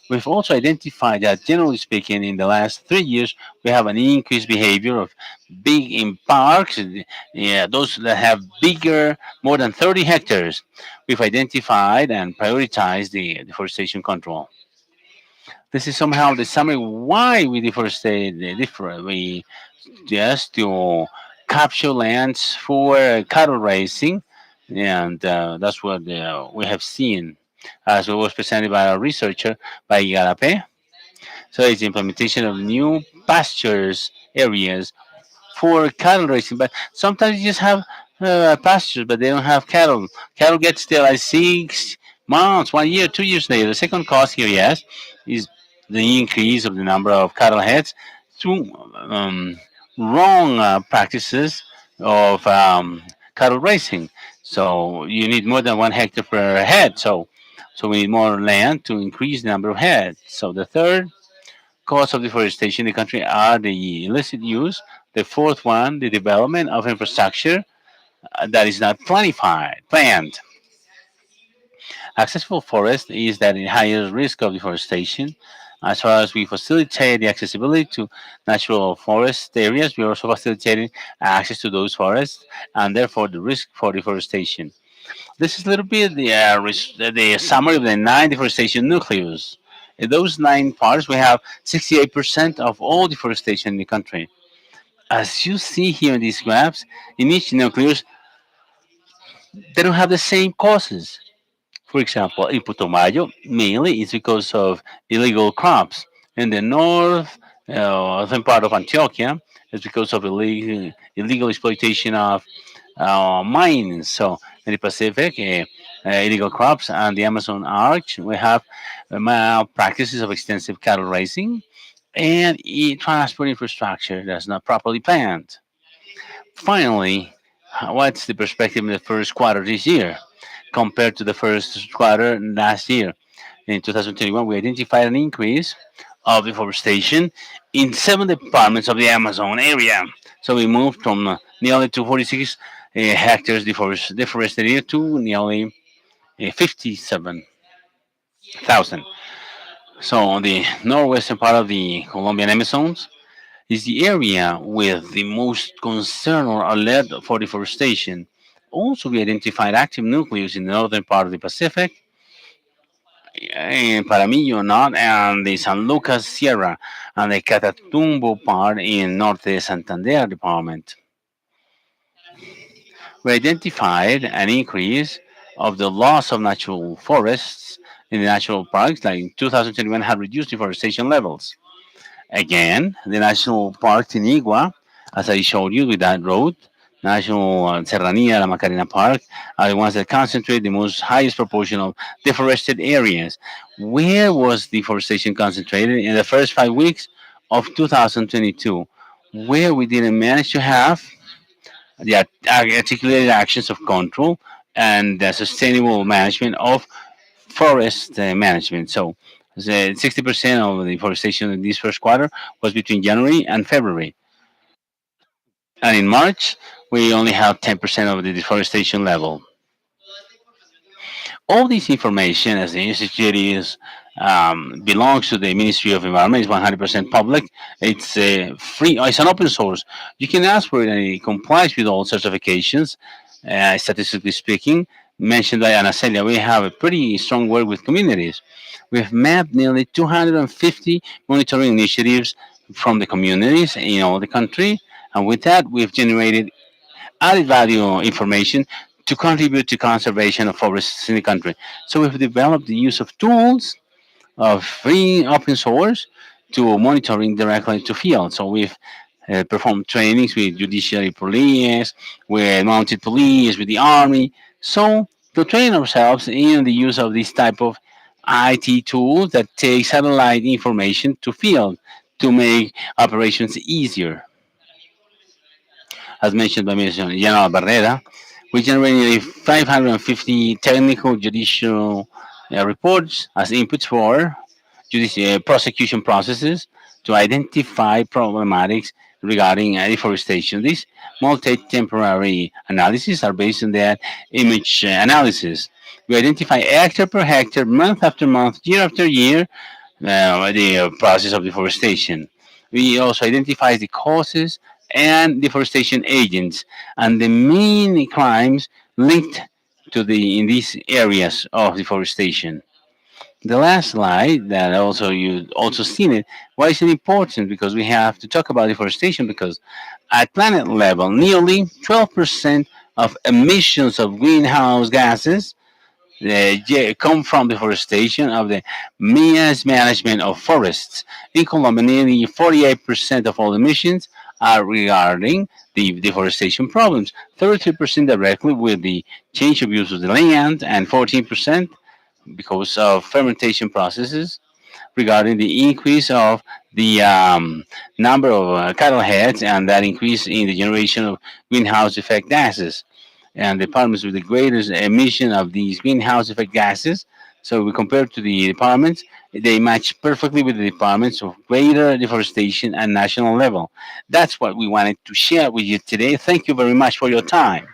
We've also identified that, generally speaking, in the last 3 years, we have an increased behavior of big in parks, those that have bigger, more than 30 hectares. We've identified and prioritized the deforestation control. This is somehow the summary why we deforestate the different. We just to capture lands for cattle raising, and that's what we have seen as it was presented by our researcher by Igarape. So it's the implementation of new pastures areas for cattle raising. But sometimes you just have pastures, but they don't have cattle. Cattle get still like 6 months, 1 year, 2 years later. The second cause here, yes, is the increase of the number of cattle heads through wrong practices of cattle raising. So you need more than 1 hectare per head. So we need more land to increase the number of heads. So the third cause of deforestation in the country are the illicit use. The fourth one, the development of infrastructure that is not planned. Accessible forest is that in higher risk of deforestation. As far as we facilitate the accessibility to natural forest areas, we are also facilitating access to those forests and therefore the risk for deforestation. This is a little bit the summary of the nine deforestation nucleus. In those nine parts, we have 68% of all deforestation in the country. As you see here in these graphs, in each nucleus, they don't have the same causes. For example, in Putumayo, mainly it's because of illegal crops. In the northern part of Antioquia, it's because of illegal exploitation of mines. So in the Pacific, illegal crops, and the Amazon Arch, we have practices of extensive cattle raising and transport infrastructure that's not properly planned. Finally, what's the perspective in the first quarter this year compared to the first quarter last year? In 2021, we identified an increase of deforestation in 7 departments of the Amazon area. So we moved from nearly 246 hectares deforested area to nearly 57,000. So on the northwestern part of the Colombian Amazons is the area with the most concern or alert for deforestation. Also, we identified active nucleus in the northern part of the Pacific, in Paramillo North and the San Lucas Sierra, and the Catatumbo part in Norte Santander department. We identified an increase of the loss of natural forests in the natural parks, like in 2021, had reduced deforestation levels. Again, the national park in Igua, as I showed you with that road, National Serranía, La Macarena Park, are the ones that concentrate the most highest proportion of deforested areas. Where was deforestation concentrated in the first 5 weeks of 2022? Where we didn't manage to have the articulated actions of control and the sustainable management of forest management. So, 60% of the deforestation in this first quarter was between January and February. And in March, we only have 10% of the deforestation level. All this information, as the institute is belongs to the Ministry of Environment, is 100% public. It's free. It's an open source. You can ask for it, and it complies with all certifications. Statistically speaking, mentioned by Anacelia, we have a pretty strong work with communities. We've mapped nearly 250 monitoring initiatives from the communities in all the country, and with that, we've generated added value information to contribute to conservation of forests in the country. So we've developed the use of tools of free open source to monitoring directly to field. So we've performed trainings with judiciary police, with mounted police, with the army. So to train ourselves in the use of this type of IT tools that take satellite information to field to make operations easier. As mentioned by Mr. General Barrera, we generated 550 technical judicial reports as inputs for judicial prosecution processes to identify problematics regarding deforestation. These multi-temporary analyses are based on that image analysis. We identify hectare per hectare, month after month, year after year, the process of deforestation. We also identify the causes and deforestation agents and the main crimes linked to the in these areas of deforestation. The last slide that also you also seen it. Why is it important? Because we have to talk about deforestation because at planet level, nearly 12% of emissions of greenhouse gases come from deforestation of the mismanagement of forests. In Colombia, nearly 48% of all emissions are regarding the deforestation problems, 33% directly with the change of use of the land, and 14% because of fermentation processes regarding the increase of the number of cattle heads and that increase in the generation of greenhouse effect gases and the departments with the greatest emission of these greenhouse effect gases. So we compare to the departments, they match perfectly with the departments of greater deforestation and national level. That's what we wanted to share with you today. Thank you very much for your time.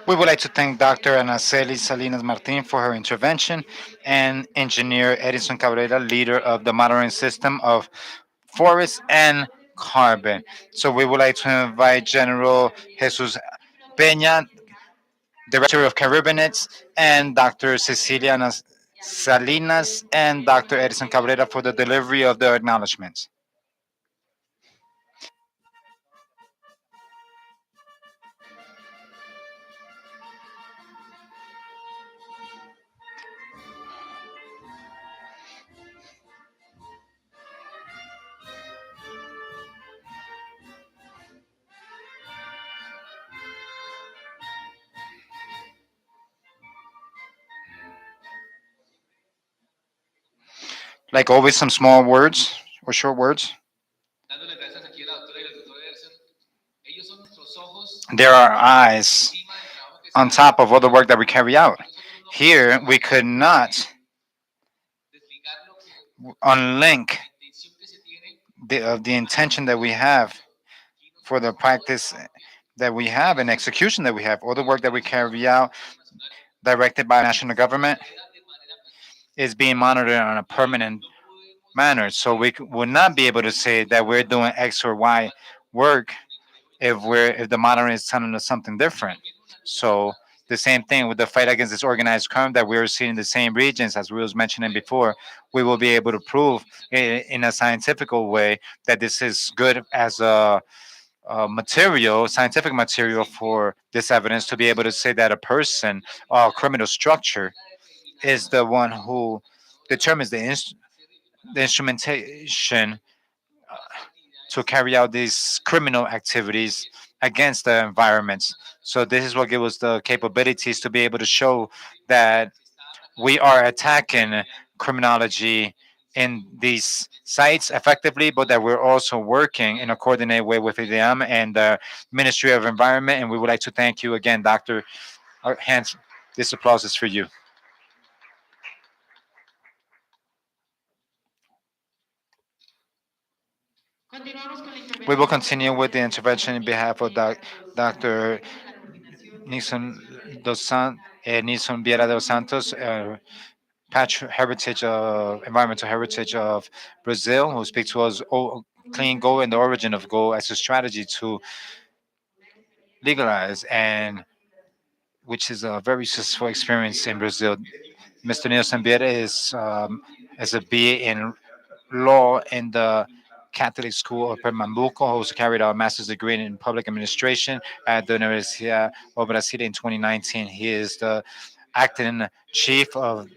We would like to thank Dr. Anaceli Salinas Martin for her intervention and Engineer Edison Cabrera, leader of the monitoring system of forest and carbon. So we would like to invite General Jesus Peña, Director of Caribbeans, and Dr. Salinas and Dr. Edison Cabrera for the delivery of the acknowledgments. Like always, some small words or short words. There are eyes on top of all the work that we carry out. Here, we could not unlink the intention that we have for the practice that we have and execution that we have. All the work that we carry out, directed by national government, is being monitored on a permanent manner. So we would not be able to say that we're doing X or Y work if the monitoring is telling us something different. So the same thing with the fight against this organized crime that we're seeing in the same regions as we was mentioning before. We will be able to prove in a scientific way that this is good as a material, scientific material for this evidence to be able to say that a person or criminal structure is the one who determines the instrumentation to carry out these criminal activities against the environments. So this is what gives us the capabilities to be able to show that we are attacking criminology in these sites effectively, but that we're also working in a coordinated way with IDEAM and the Ministry of Environment. And we would like to thank you again, Dr. Hans. This applause is for you. We will continue with the intervention in behalf of Dr. Nixon Nixon Vieira dos Santos, heritage environmental heritage of Brazil, who speaks to us clean gold and the origin of gold as a strategy to legalize, and which is a very successful experience in Brazil. Mr. Nilson Vieira is a BA in law in the Catholic School of Pernambuco, who also carried out a master's degree in public administration at the Universidad of Brasilia in 2019. He is the acting chief of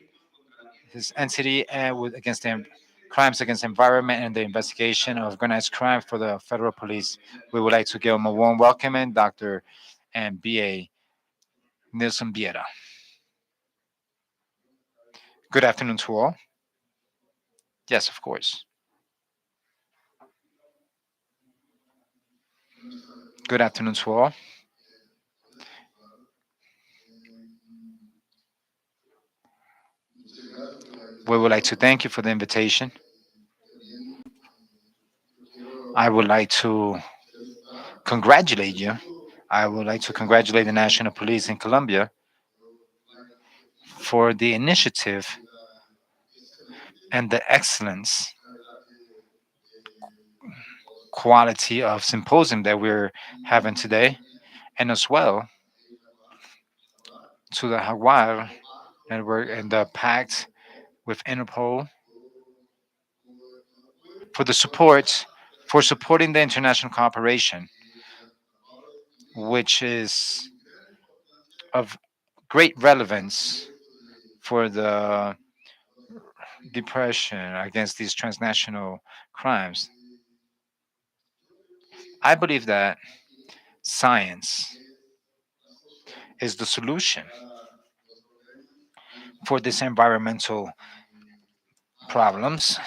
his entity against the crimes against the environment and the investigation of organized crime for the federal police. We would like to give him a warm welcome, and Dr. and BA Nilson Vieira. Good afternoon to all. Yes, of course. Good afternoon to all. We would like to thank you for the invitation. I would like to congratulate you. I would like to congratulate the National Police in Colombia for the initiative and the excellence quality of symposium that we're having today, and as well to the Jaguar network and the pact with Interpol for the support for supporting the international cooperation, which is of great relevance for the depression against these transnational crimes. I believe that science is the solution for these environmental problems.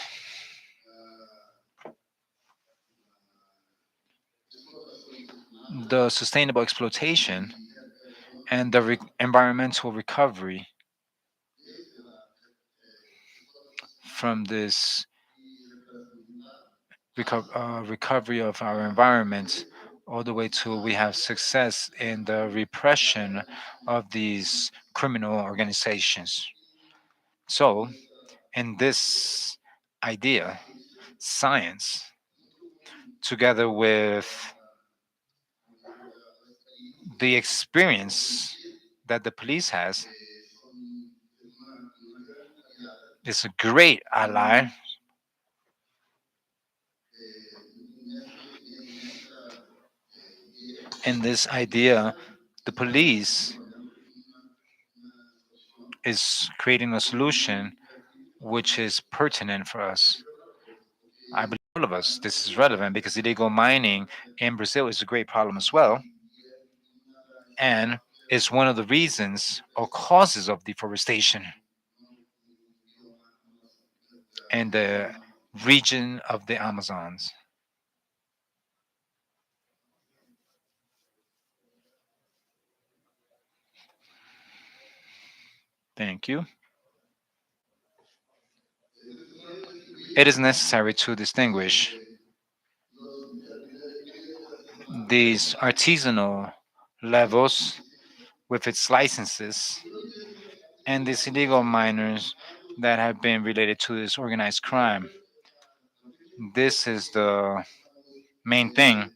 The sustainable exploitation and the environmental recovery from this recovery of our environment all the way to we have success in the repression of these criminal organizations. So, in this idea, science, together with the experience that the police has, is a great ally in this idea. The police is creating a solution which is pertinent for us. I believe all of us this is relevant because illegal mining in Brazil is a great problem as well, and it's one of the reasons or causes of deforestation in the region of the Amazons. Thank you. It is necessary to distinguish these artisanal levels with its licenses and these illegal miners that have been related to this organized crime. This is the main thing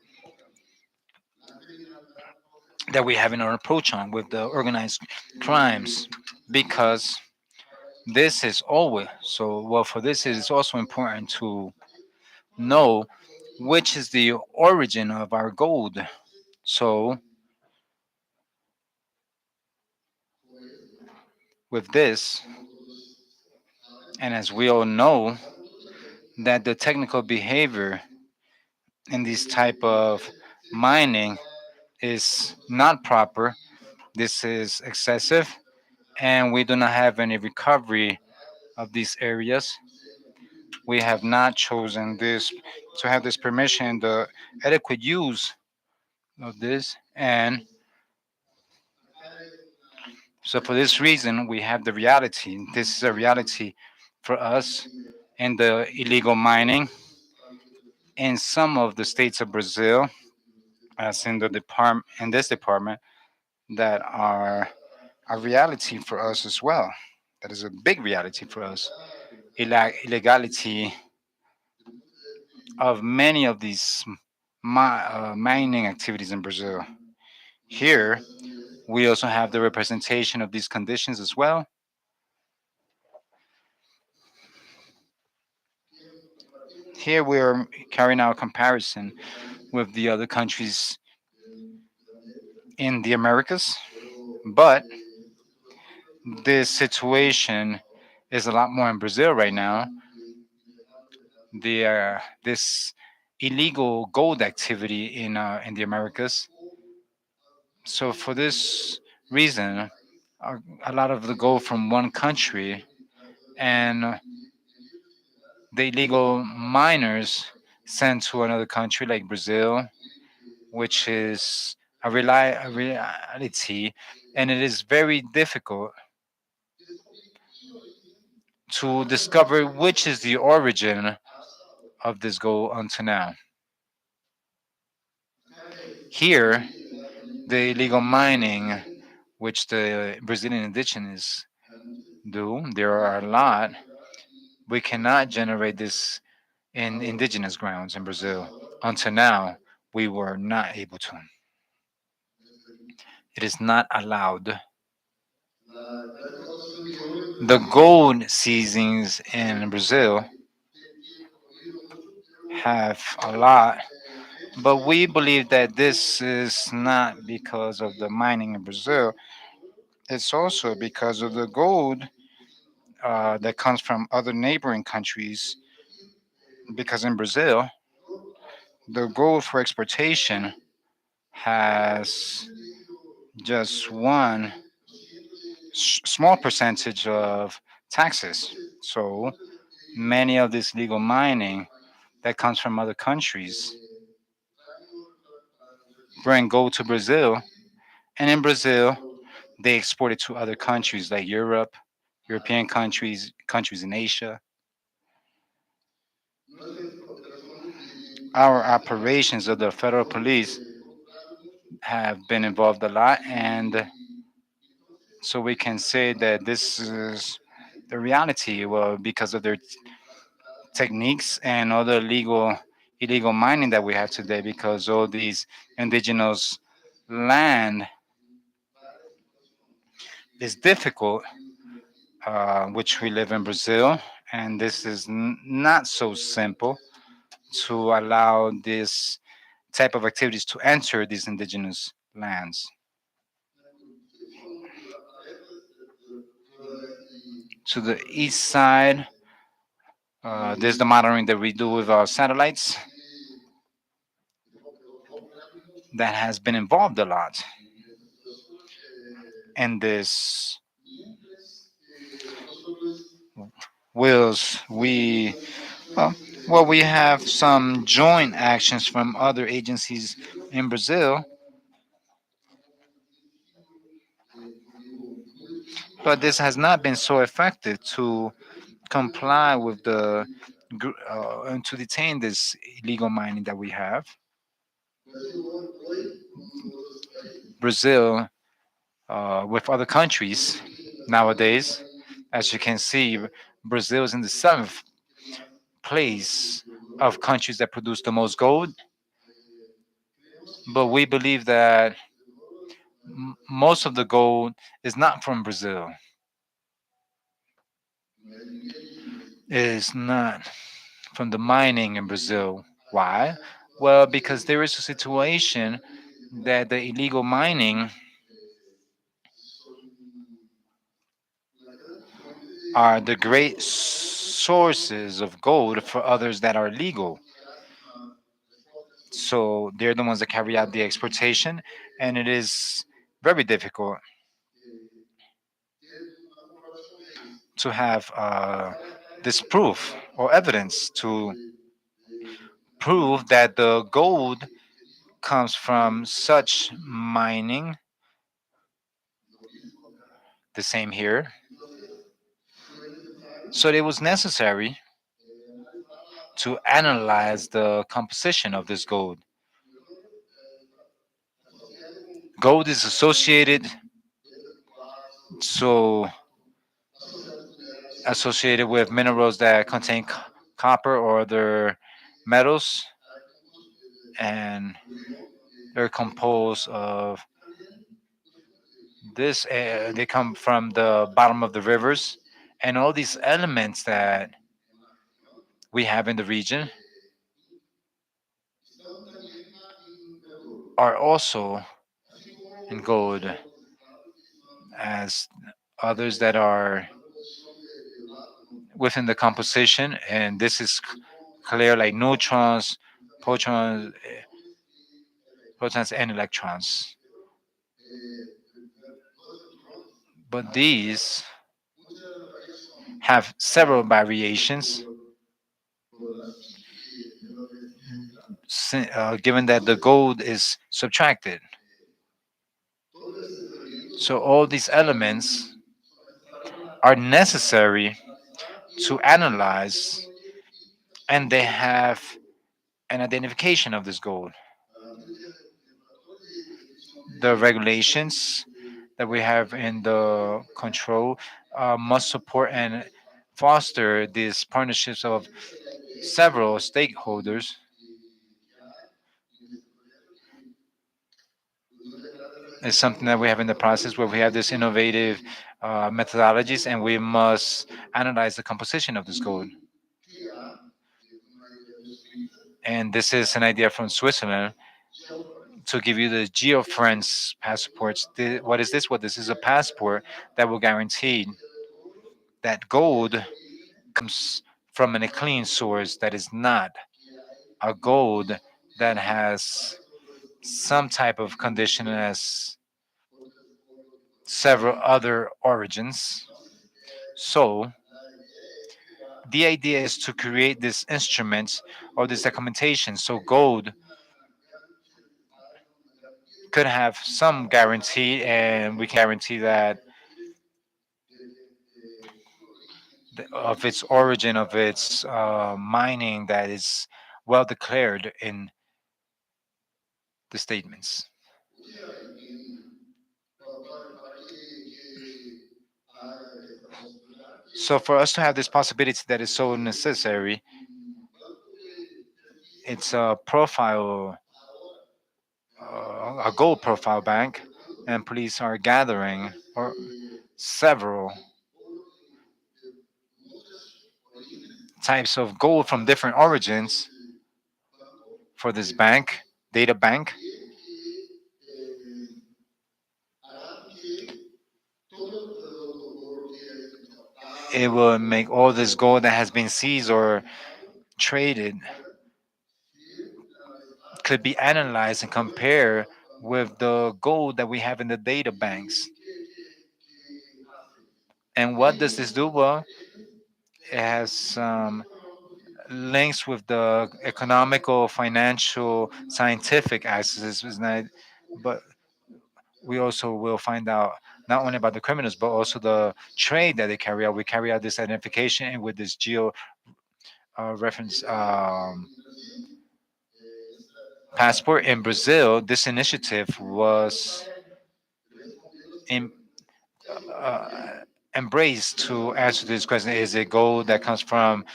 that we have in our approach on with the organized crimes, because this is always so. Well, for this, it is also important to know which is the origin of our gold. So, with this, and as we all know, that the technical behavior in this type of mining is not proper. This is excessive, and we do not have any recovery of these areas. We have not chosen this to have this permission, the adequate use of this, and so for this reason, we have the reality. This is a reality for us in the illegal mining in some of the states of Brazil, as in the department in this department, that are a reality for us as well. That is a big reality for us. Illegality of many of these mining activities in Brazil. Here, we also have the representation of these conditions as well. Here, we are carrying out a comparison with the other countries in the Americas, but this situation is a lot more in Brazil right now. This illegal gold activity in the Americas. So for this reason, a lot of the gold from one country and the illegal miners sent to another country like Brazil, which is a reality, and it is very difficult to discover which is the origin of this gold until now. Here, the illegal mining, which the Brazilian indigenous do, there are a lot. We cannot generate this in indigenous grounds in Brazil. Until now, we were not able to. It is not allowed. The gold seizings in Brazil have a lot, but we believe that this is not because of the mining in Brazil. It's also because of the gold that comes from other neighboring countries. Because in Brazil, the gold for exportation has just one small percentage of taxes. So many of this legal mining that comes from other countries bring gold to Brazil, and in Brazil they export it to other countries like Europe, European countries, countries in Asia. Our operations of the federal police have been involved a lot, and so we can say that this is the reality. Well, because of their techniques and other illegal mining that we have today, because all these indigenous land is difficult, which we live in Brazil, and this is not so simple to allow this type of activities to enter these indigenous lands. To the east side, there's the monitoring that we do with our satellites that has been involved a lot in this. Wills, well, we have some joint actions from other agencies in Brazil, but this has not been so effective to comply with and to detain this illegal mining that we have. Brazil, with other countries nowadays, as you can see, Brazil is in the seventh place of countries that produce the most gold. But we believe that most of the gold is not from Brazil. It is not from the mining in Brazil. Why? Well, because there is a situation that the illegal mining are the great sources of gold for others that are legal. So they're the ones that carry out the exportation, and it is very difficult to have this proof or evidence to prove that the gold comes from such mining. The same here. So it was necessary to analyze the composition of this gold. Gold is associated, so associated with minerals that contain copper or other metals, and they're composed of this. They come from the bottom of the rivers, and all these elements that we have in the region are also in gold, as others that are within the composition, and this is clear like neutrons, protons, protons and electrons. But these have several variations, given that the gold is subtracted. So all these elements are necessary to analyze, and they have an identification of this gold. The regulations that we have in the control must support and foster these partnerships of several stakeholders. It's something that we have in the process where we have this innovative methodologies, and we must analyze the composition of this gold. And this is an idea from Switzerland to give you the geofriends passports. What is this? What this is a passport that will guarantee that gold comes from a clean source, that is not a gold that has some type of condition as several other origins. So the idea is to create this instrument or this documentation so gold could have some guarantee, and we can guarantee that of its origin, of its mining, that is well declared in the statements. So for us to have this possibility that is so necessary, it's a profile, a gold profile bank, and police are gathering or several types of gold from different origins for this bank, data bank. It will make all this gold that has been seized or traded could be analyzed and compared with the gold that we have in the data banks. And what does this do? Well, it has some links with the economical, financial, scientific axis, but we also will find out not only about the criminals, but also the trade that they carry out. We carry out this identification, and with this geo reference passport in Brazil, this initiative was in, uh, embraced to answer this question: is it gold that comes from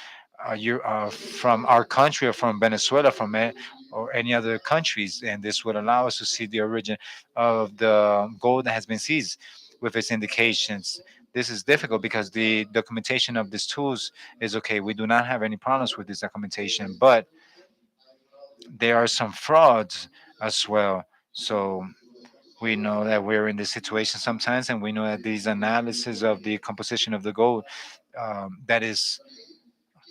from our country, or from Venezuela, from it, or any other countries, and this would allow us to see the origin of the gold that has been seized with its indications. This is difficult because the documentation of these tools is okay. We do not have any problems with this documentation, but there are some frauds as well. So we know that we're in this situation sometimes, and we know that these analysis of the composition of the gold that is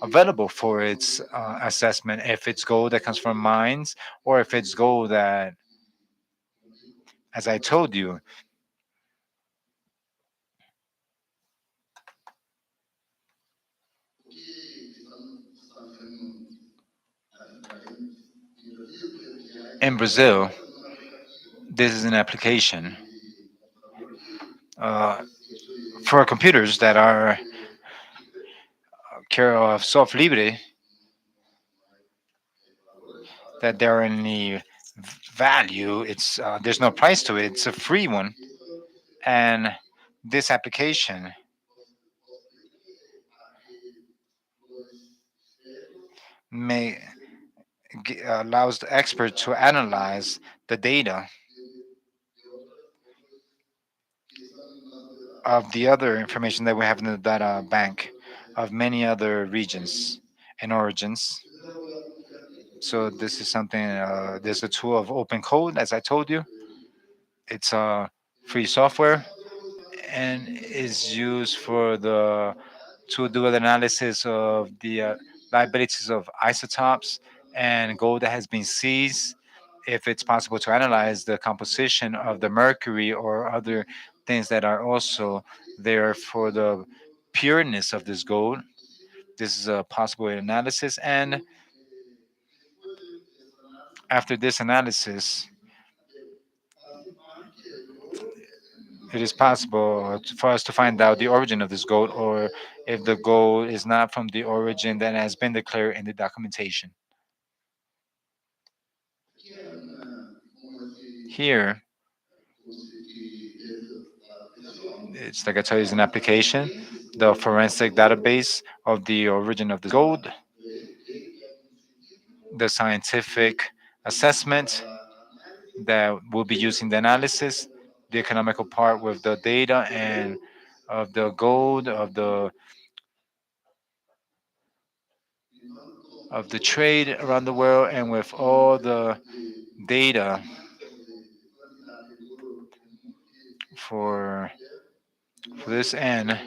available for its assessment, if it's gold that comes from mines or if it's gold that, as I told you, in Brazil, this is an application uh, for computers that are care of soft libre, that there are any value. It's there's no price to it. It's a free one, and this application may allows the expert to analyze the data of the other information that we have in the data bank of many other regions and origins. So this is something. There's a tool of open code, as I told you. It's a free software and is used for the to do an analysis of the liabilities of isotopes and gold that has been seized. If it's possible to analyze the composition of the mercury or other things that are also there for the pureness of this gold. This is a possible analysis, and after this analysis, it is possible for us to find out the origin of this gold, or if the gold is not from the origin that has been declared in the documentation. Here, it's like I tell you, is an application, the forensic database of the origin of the gold, the scientific assessment that will be using the analysis, the economical part with the data and of the gold, of the trade around the world, and with all the data for this end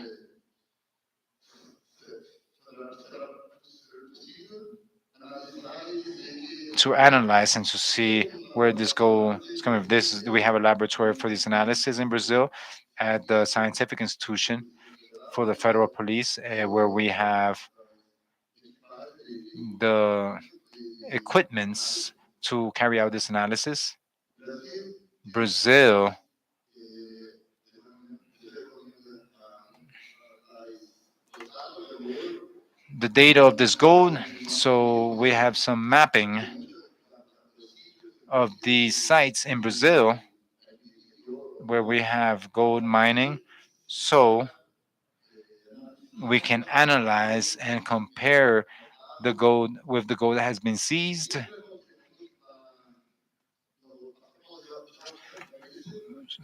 to analyze and to see where this gold is coming from. We have a laboratory for this analysis in Brazil at the scientific institution for the federal police, where we have the equipments to carry out this analysis. Brazil the data of this gold. So we have some mapping of these sites in Brazil where we have gold mining. So we can analyze and compare the gold with the gold that has been seized.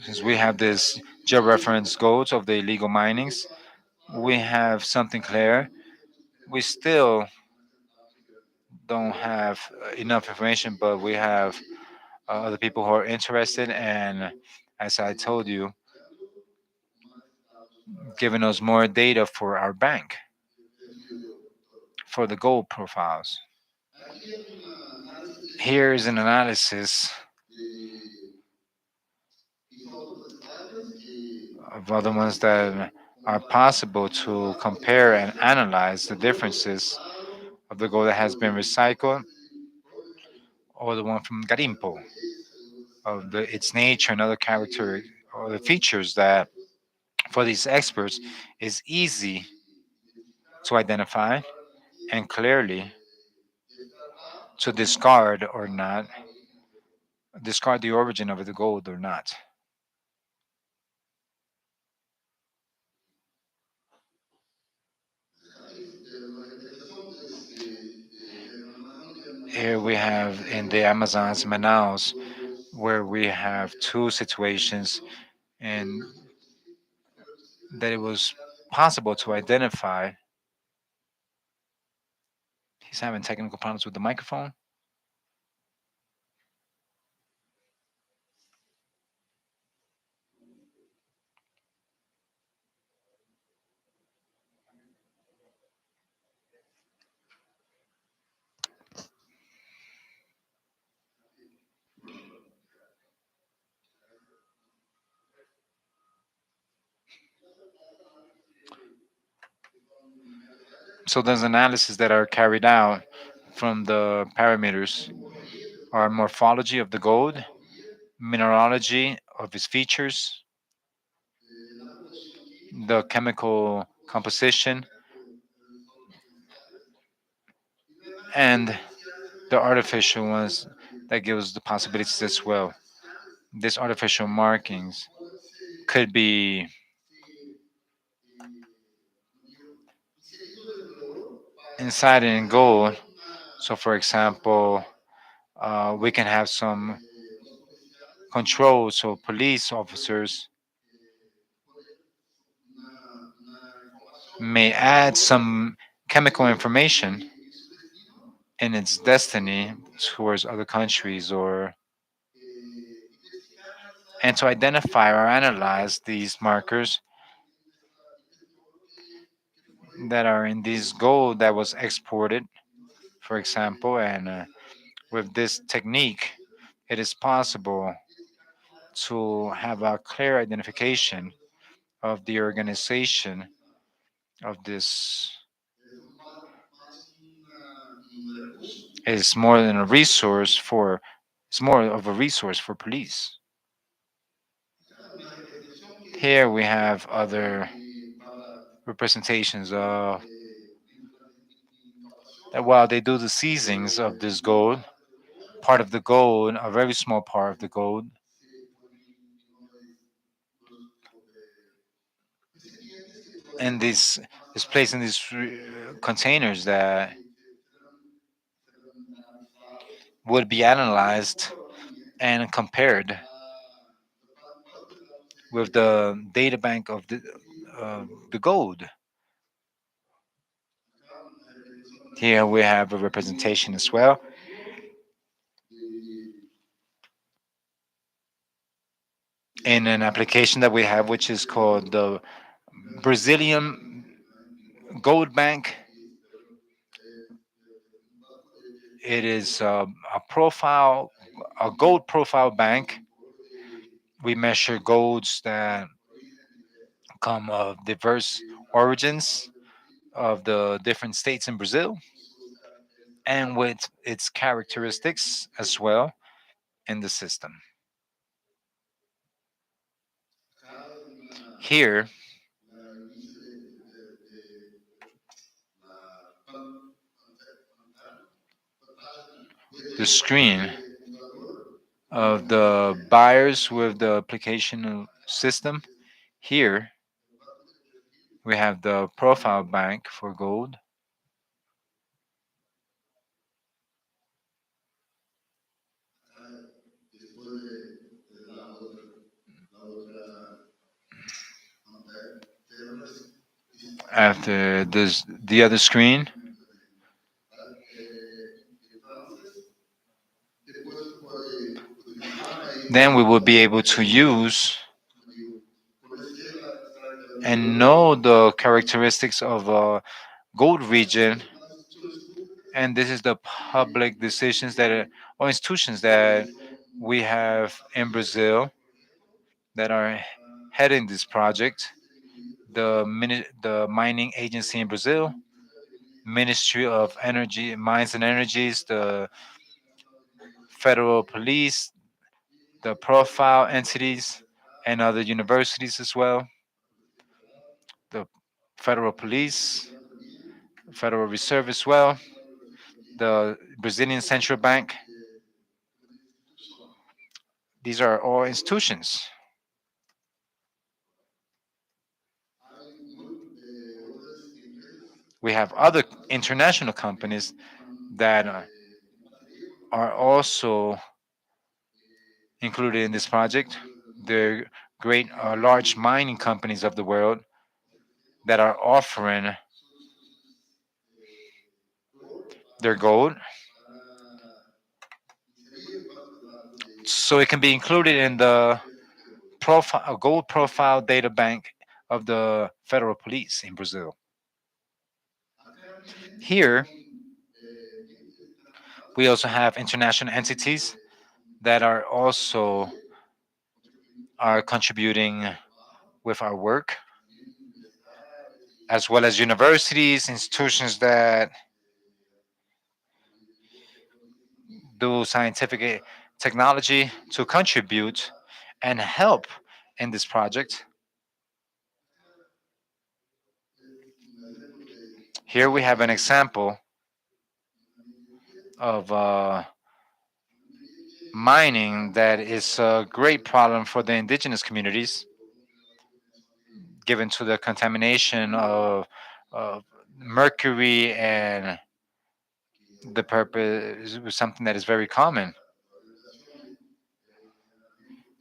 Since we have this georeference codes of the illegal minings, we have something clear. We still don't have enough information, but we have other people who are interested, and as I told you, giving us more data for our bank for the gold profiles. Here is an analysis of other ones that are possible to compare and analyze the differences of the gold that has been recycled or the one from Garimpo, of its nature and other character or the features that for these experts is easy to identify and clearly to discard or not, discard the origin of the gold or not. Here we have in the Amazons, Manaus, where we have two situations, and that it was possible to identify. He's having technical problems with the microphone. So those analyses that are carried out from the parameters are morphology of the gold, mineralogy of its features, the chemical composition, and the artificial ones that gives the possibilities as well. These artificial markings could be inside in gold. So, for example, we can have some controls. So, police officers may add some chemical information in its destiny towards other countries, or and to identify or analyze these markers that are in this gold that was exported, for example, and with this technique, it is possible to have a clear identification of the organization of this. Is more than a resource for, it's more of a resource for police. Here we have other representations of that while they do the seizings of this gold, part of the gold, a very small part of the gold, and this is placed in these containers that would be analyzed and compared with the data bank of the gold. Here we have a representation as well in an application that we have, which is called the Brazilian Gold Bank. It is a profile, a gold profile bank. We measure golds that come of diverse origins of the different states in Brazil and with its characteristics as well in the system. Here, the screen of the buyers with the application system. Here, we have the profile bank for gold. After this, the other screen, then we will be able to use and know the characteristics of a gold region. And this is the public decisions that or institutions that we have in Brazil that are heading this project. The mining agency in Brazil, Ministry of Energy, Mines and Energies, the federal police, the profile entities, and other universities as well. The federal police, Federal Reserve as well, the Brazilian Central Bank. These are all institutions. We have other international companies that are also included in this project. They're great, large mining companies of the world that are offering their gold, so it can be included in the profile, a gold profile data bank of the federal police in Brazil. Here, we also have international entities that are contributing with our work, as well as universities, institutions that do scientific technology to contribute and help in this project. Here we have an example of mining that is a great problem for the indigenous communities, given to the contamination of mercury, and the purpose was something that is very common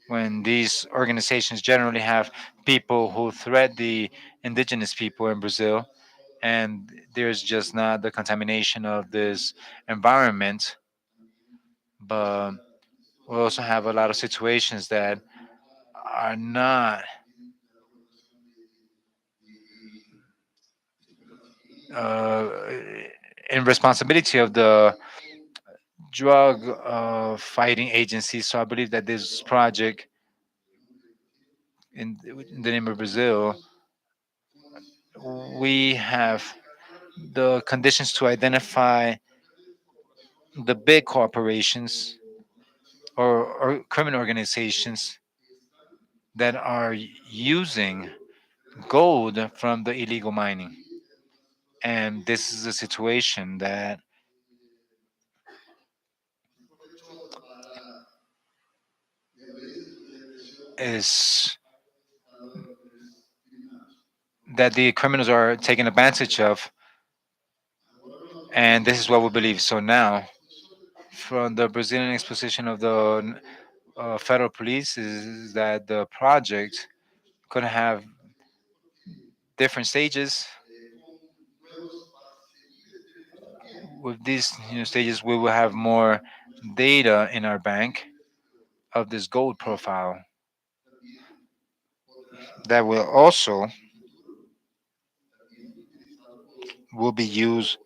when these organizations generally have people who threat the indigenous people in Brazil, and there's just not the contamination of this environment. But we also have a lot of situations that are not uh, in responsibility of the drug fighting agencies. So I believe that this project in the name of Brazil, we have the conditions to identify the big corporations or criminal organizations that are using gold from the illegal mining. And this is a situation that is that the criminals are taking advantage of, and this is what we believe. So now, from the Brazilian exposition of the federal police, is that the project could have different stages. With these stages, we will have more data in our bank of this gold profile that will be used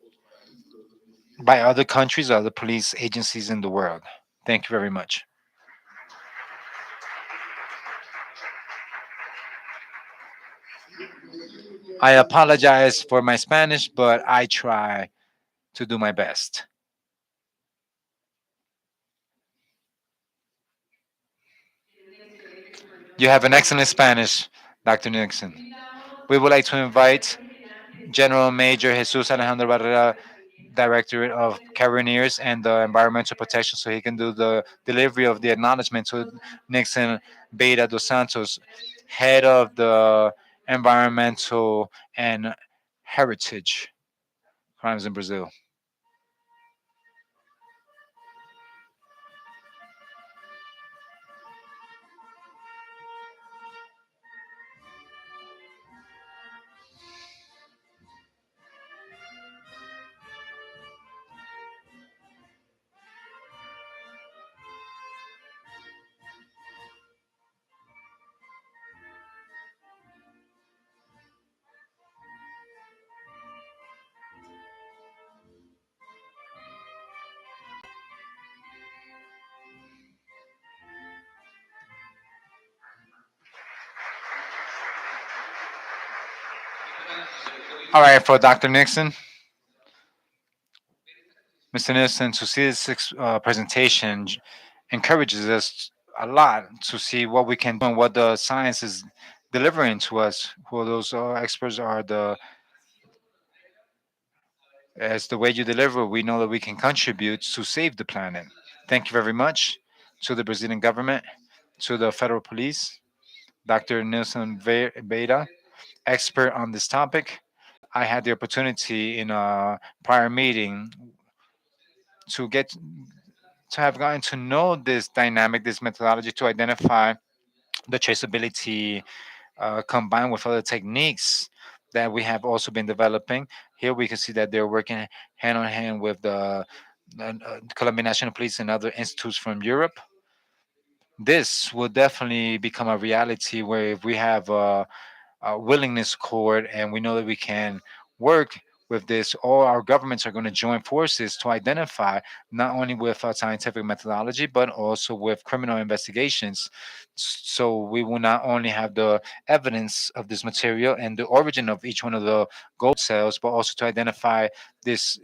by other countries, other police agencies in the world. Thank you very much. I apologize for my Spanish, but I try to do my best. You have an excellent Spanish, Dr. Nixon. We would like to invite General Major Jesus Alejandro Barrera, Director of Carabiniers and the Environmental Protection, so he can do the delivery of the acknowledgement to Nixon Beira dos Santos, Head of the Environmental and Heritage Crimes in Brazil. All right, for Dr. Nixon, Mr. Nixon, to see this presentation encourages us a lot to see what we can do and what the science is delivering to us. Who those experts are, the as the way you deliver, we know that we can contribute to save the planet. Thank you very much to the Brazilian government, to the federal police, Dr. Nilson Beira, expert on this topic. I had the opportunity in a prior meeting to get to have gotten to know this dynamic, this methodology to identify the traceability combined with other techniques that we have also been developing. Here we can see that they're working hand on hand with the Colombian National Police and other institutes from Europe. This will definitely become a reality where if we have a willingness cord and we know that we can work with this, all our governments are going to join forces to identify not only with scientific methodology but also with criminal investigations. So we will not only have the evidence of this material and the origin of each one of the gold cells, but also to identify this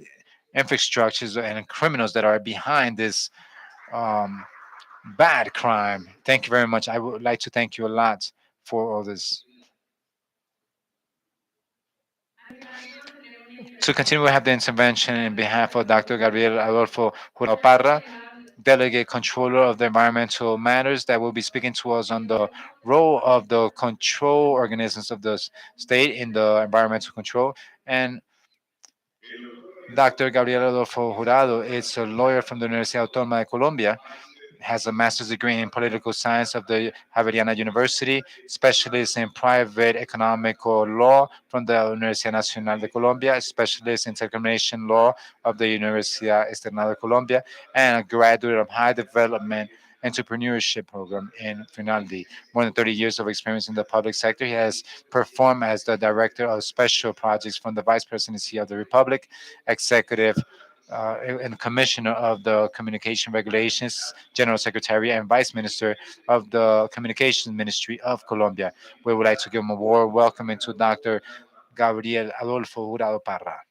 infrastructures and criminals that are behind this um, bad crime. Thank you very much. I would like to thank you a lot for all this. To continue, we have the intervention in behalf of Dr. Gabriel Adolfo Jurado Parra, Delegate Controller of the Environmental Matters, that will be speaking to us on the role of the control organisms of the state in the environmental control. And Dr. Gabriel Adolfo Jurado is a lawyer from the Universidad Autónoma de Colombia, has a master's degree in political science of the Javeriana University, specialist in private economical law from the Universidad Nacional de Colombia, specialist in telecommunication law of the Universidad External de Colombia, and a graduate of high development entrepreneurship program in Finaldi. More than 30 years of experience in the public sector. He has performed as the director of special projects from the Vice Presidency of the Republic, executive and commissioner of the communication regulations, general secretary and vice minister of the communications ministry of Colombia. We would like to give him a warm welcome into Dr. Gabriel Adolfo Jurado Parra.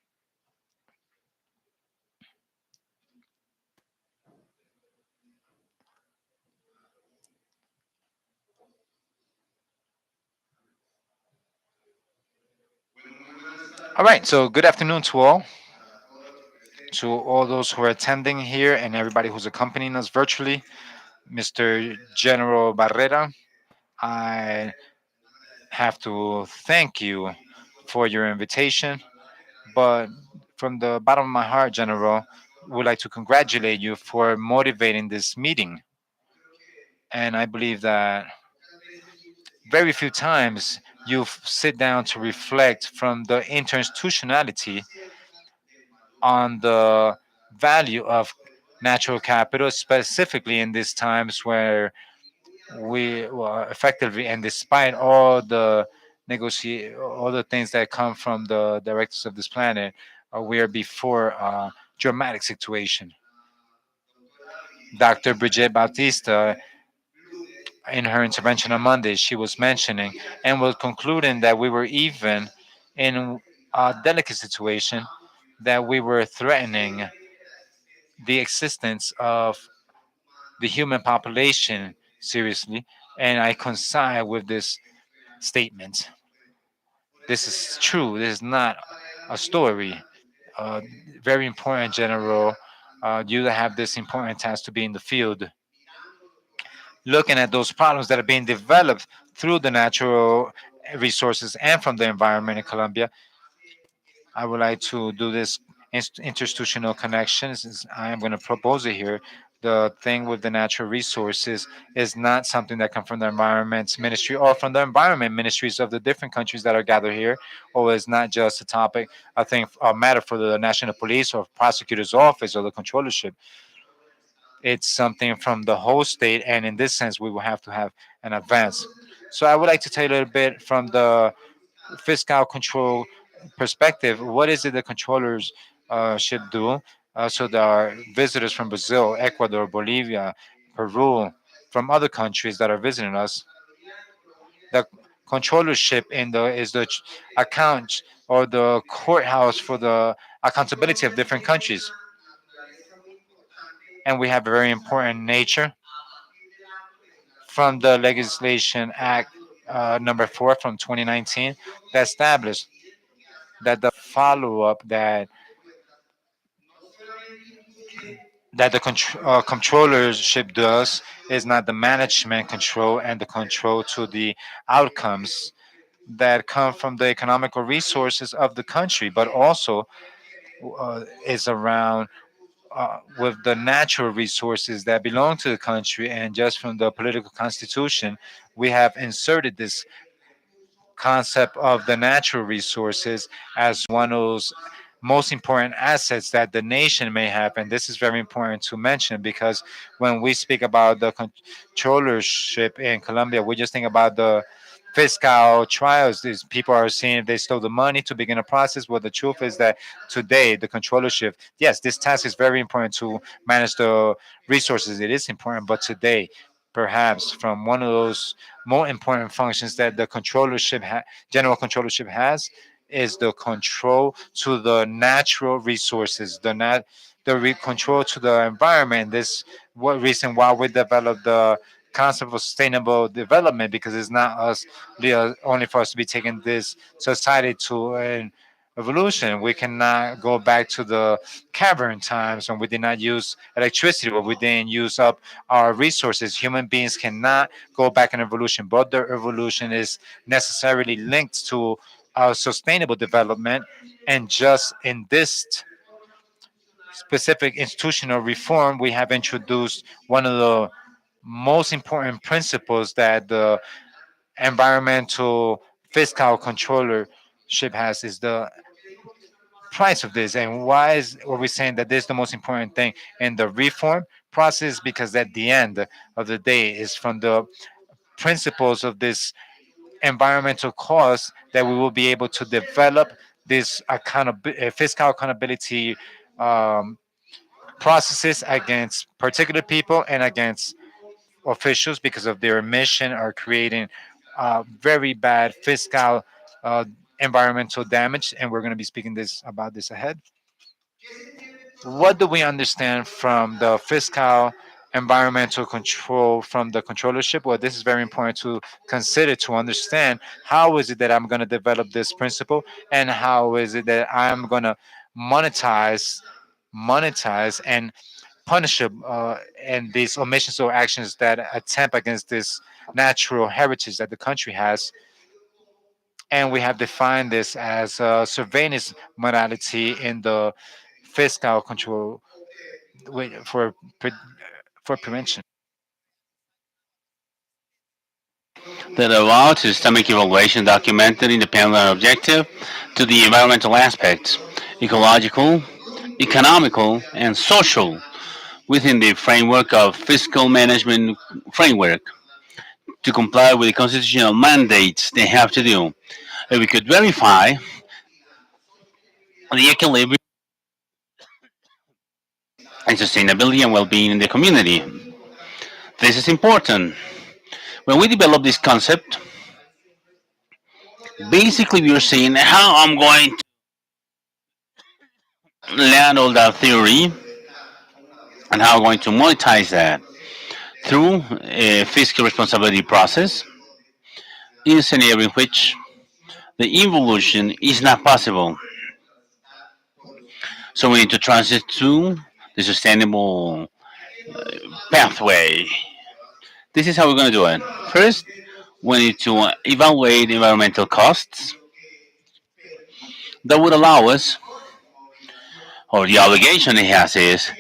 All right, so good afternoon to all those who are attending here and everybody who's accompanying us virtually. Mr. General Barrera, I have to thank you for your invitation, but from the bottom of my heart, General, would like to congratulate you for motivating this meeting. And I believe that very few times you sit down to reflect from the interinstitutionality on the value of natural capital, specifically in these times where we well, effectively and despite all the negotiate all the things that come from the directors of this planet, we are before a dramatic situation. Dr. Brigitte Bautista, in her intervention on Monday, she was mentioning and was concluding that we were even in a delicate situation, that we were threatening the existence of the human population seriously. And I coincide with this statement. This is true. This is not a story. Uh, Very important, General. You that have this important task to be in the field, looking at those problems that are being developed through the natural resources and from the environment in Colombia. I would like to do this institutional connections. I am going to propose it here. The thing with the natural resources is not something that come from the environment ministry or from the environment ministries of the different countries that are gathered here, or it's not just a topic, I think, a matter for the national police or prosecutor's office or the controllership. It's something from the whole state, and in this sense, we will have to have an advance. So I would like to tell you a little bit from the fiscal control perspective, what is it the controllers should do so that our visitors from Brazil, Ecuador, Bolivia, Peru, from other countries that are visiting us, the controllership in the is the account or the courthouse for the accountability of different countries. And we have a very important nature from the Legislation Act number 4 from 2019 that established that the follow-up that the controllership does is not the management control and the control to the outcomes that come from the economical resources of the country, but also is around with the natural resources that belong to the country, and just from the political constitution, we have inserted this concept of the natural resources as one of those most important assets that the nation may have. And this is very important to mention because when we speak about the controllership in Colombia, we just think about the fiscal trials. These people are seeing if they stole the money to begin a process. Well, the truth is that today, the controllership, yes, this task is very important to manage the resources. It is important, but today, perhaps from one of those more important functions that the general controllership has is the control to the natural resources, control to the environment. This what reason why we developed the concept of sustainable development, because it's not us only for us to be taking this society to an evolution. We cannot go back to the cavern times when we did not use electricity, when we didn't use up our resources. Human beings cannot go back in evolution, but their evolution is necessarily linked to our sustainable development. And just in this specific institutional reform, we have introduced one of the most important principles that the environmental fiscal controllership has is the price of this. And why is what we're saying that this is the most important thing in the reform process? Because at the end of the day is from the principles of this environmental cause that we will be able to develop this fiscal accountability um, processes against particular people and against officials because of their mission are creating very bad fiscal uh, environmental damage. And we're going to be speaking this about this ahead. What do we understand from the fiscal environmental control from the controllership? Well, this is very important to consider to understand how is it that I'm going to develop this principle, and how is it that I'm going to monetize and punish and these omissions or actions that attempt against this natural heritage that the country has. And we have defined this as a surveillance modality in the fiscal control for prevention. That allows systemic evaluation documented independent and objective to the environmental aspects, ecological, economical, and social within the framework of fiscal management framework to comply with the constitutional mandates they have to do. And we could verify the equilibrium and sustainability and well-being in the community. This is important. When we develop this concept, basically we are saying how I'm going to learn all that theory and how I'm going to monetize that through a fiscal responsibility process in a scenario in which the evolution is not possible. So we need to transit to the sustainable pathway. This is how we're going to do it. First, we need to evaluate environmental costs that would allow us, or the obligation it has is,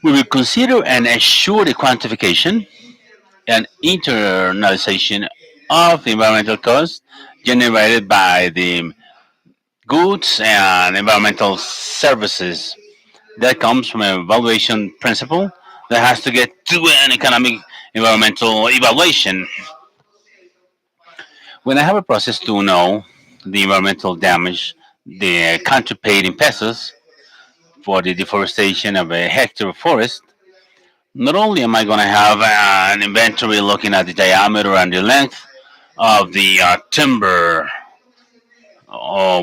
we will consider and assure the quantification and internalization of the environmental costs generated by the goods and environmental services. That comes from an evaluation principle that has to get to an economic environmental evaluation. When I have a process to know the environmental damage, the country paid in pesos for the deforestation of a hectare of forest, not only am I going to have an inventory looking at the diameter and the length of the timber,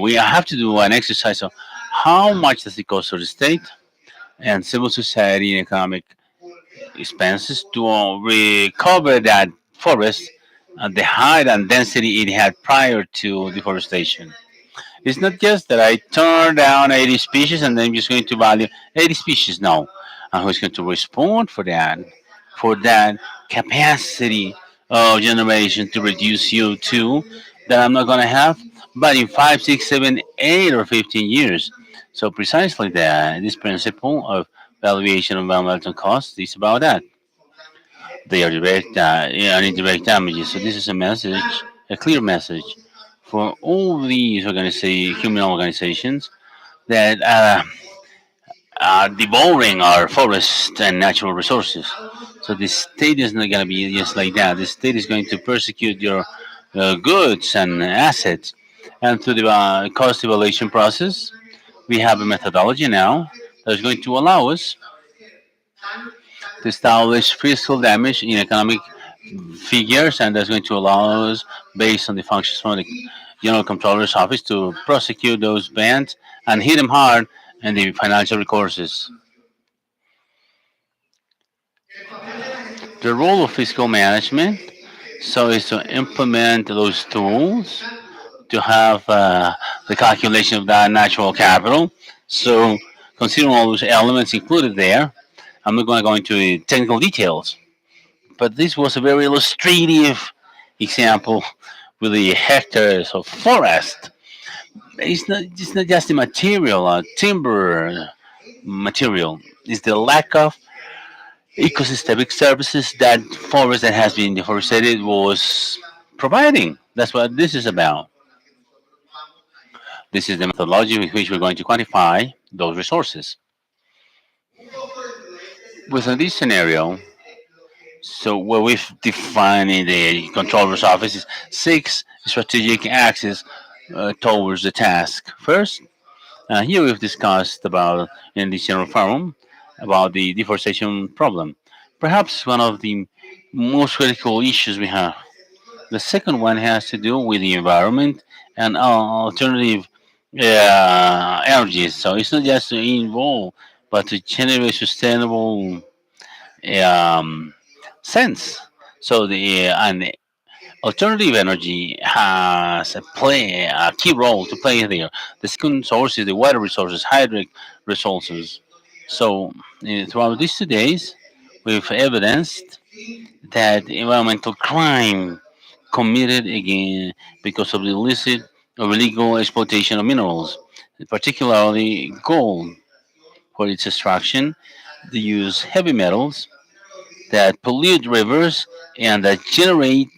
we have to do an exercise of how much does it cost to the state and civil society and economic expenses to recover that forest at the height and density it had prior to deforestation. It's not just that I turn down 80 species and then I'm just going to value 80 species. No. And who's going to respond for that? For that capacity of generation to reduce CO2 that I'm not going to have, but in 5, 6, 7, 8, or 15 years. So precisely that this principle of valuation of environmental costs is about that. They are direct and indirect damages. So this is a message, a clear message for all these human organizations that are devouring our forests and natural resources. So the state is not going to be just like that. The state is going to persecute your goods and assets. And through the cost evaluation process, we have a methodology now that is going to allow us to establish fiscal damage in economic figures, and that's going to allow us, based on the functions from the General Controller's Office, to prosecute those bands and hit them hard in the financial recourses. The role of fiscal management is to implement those tools to have the calculation of that natural capital. So considering all those elements included there, I'm not going to go into the technical details, but this was a very illustrative example with the hectares of forest. It's not just the material, timber material. It's the lack of ecosystemic services that forest that has been deforested was providing. That's what this is about. This is the methodology with which we're going to quantify those resources. Within this scenario, so what we've defined in the controller's office is six strategic axes towards the task. First, here we've discussed about in this general forum about the deforestation problem. Perhaps one of the most critical issues we have. The second one has to do with the environment and alternative energies. So it's not just to involve, but to generate sustainable um, sense. So the and alternative energy has a key role to play there. The second source is the water resources, hydric resources. So throughout these 2 days, we've evidenced that environmental crime committed again because of the illicit or illegal exploitation of minerals, particularly gold, for its extraction. They use heavy metals that pollute rivers and that generate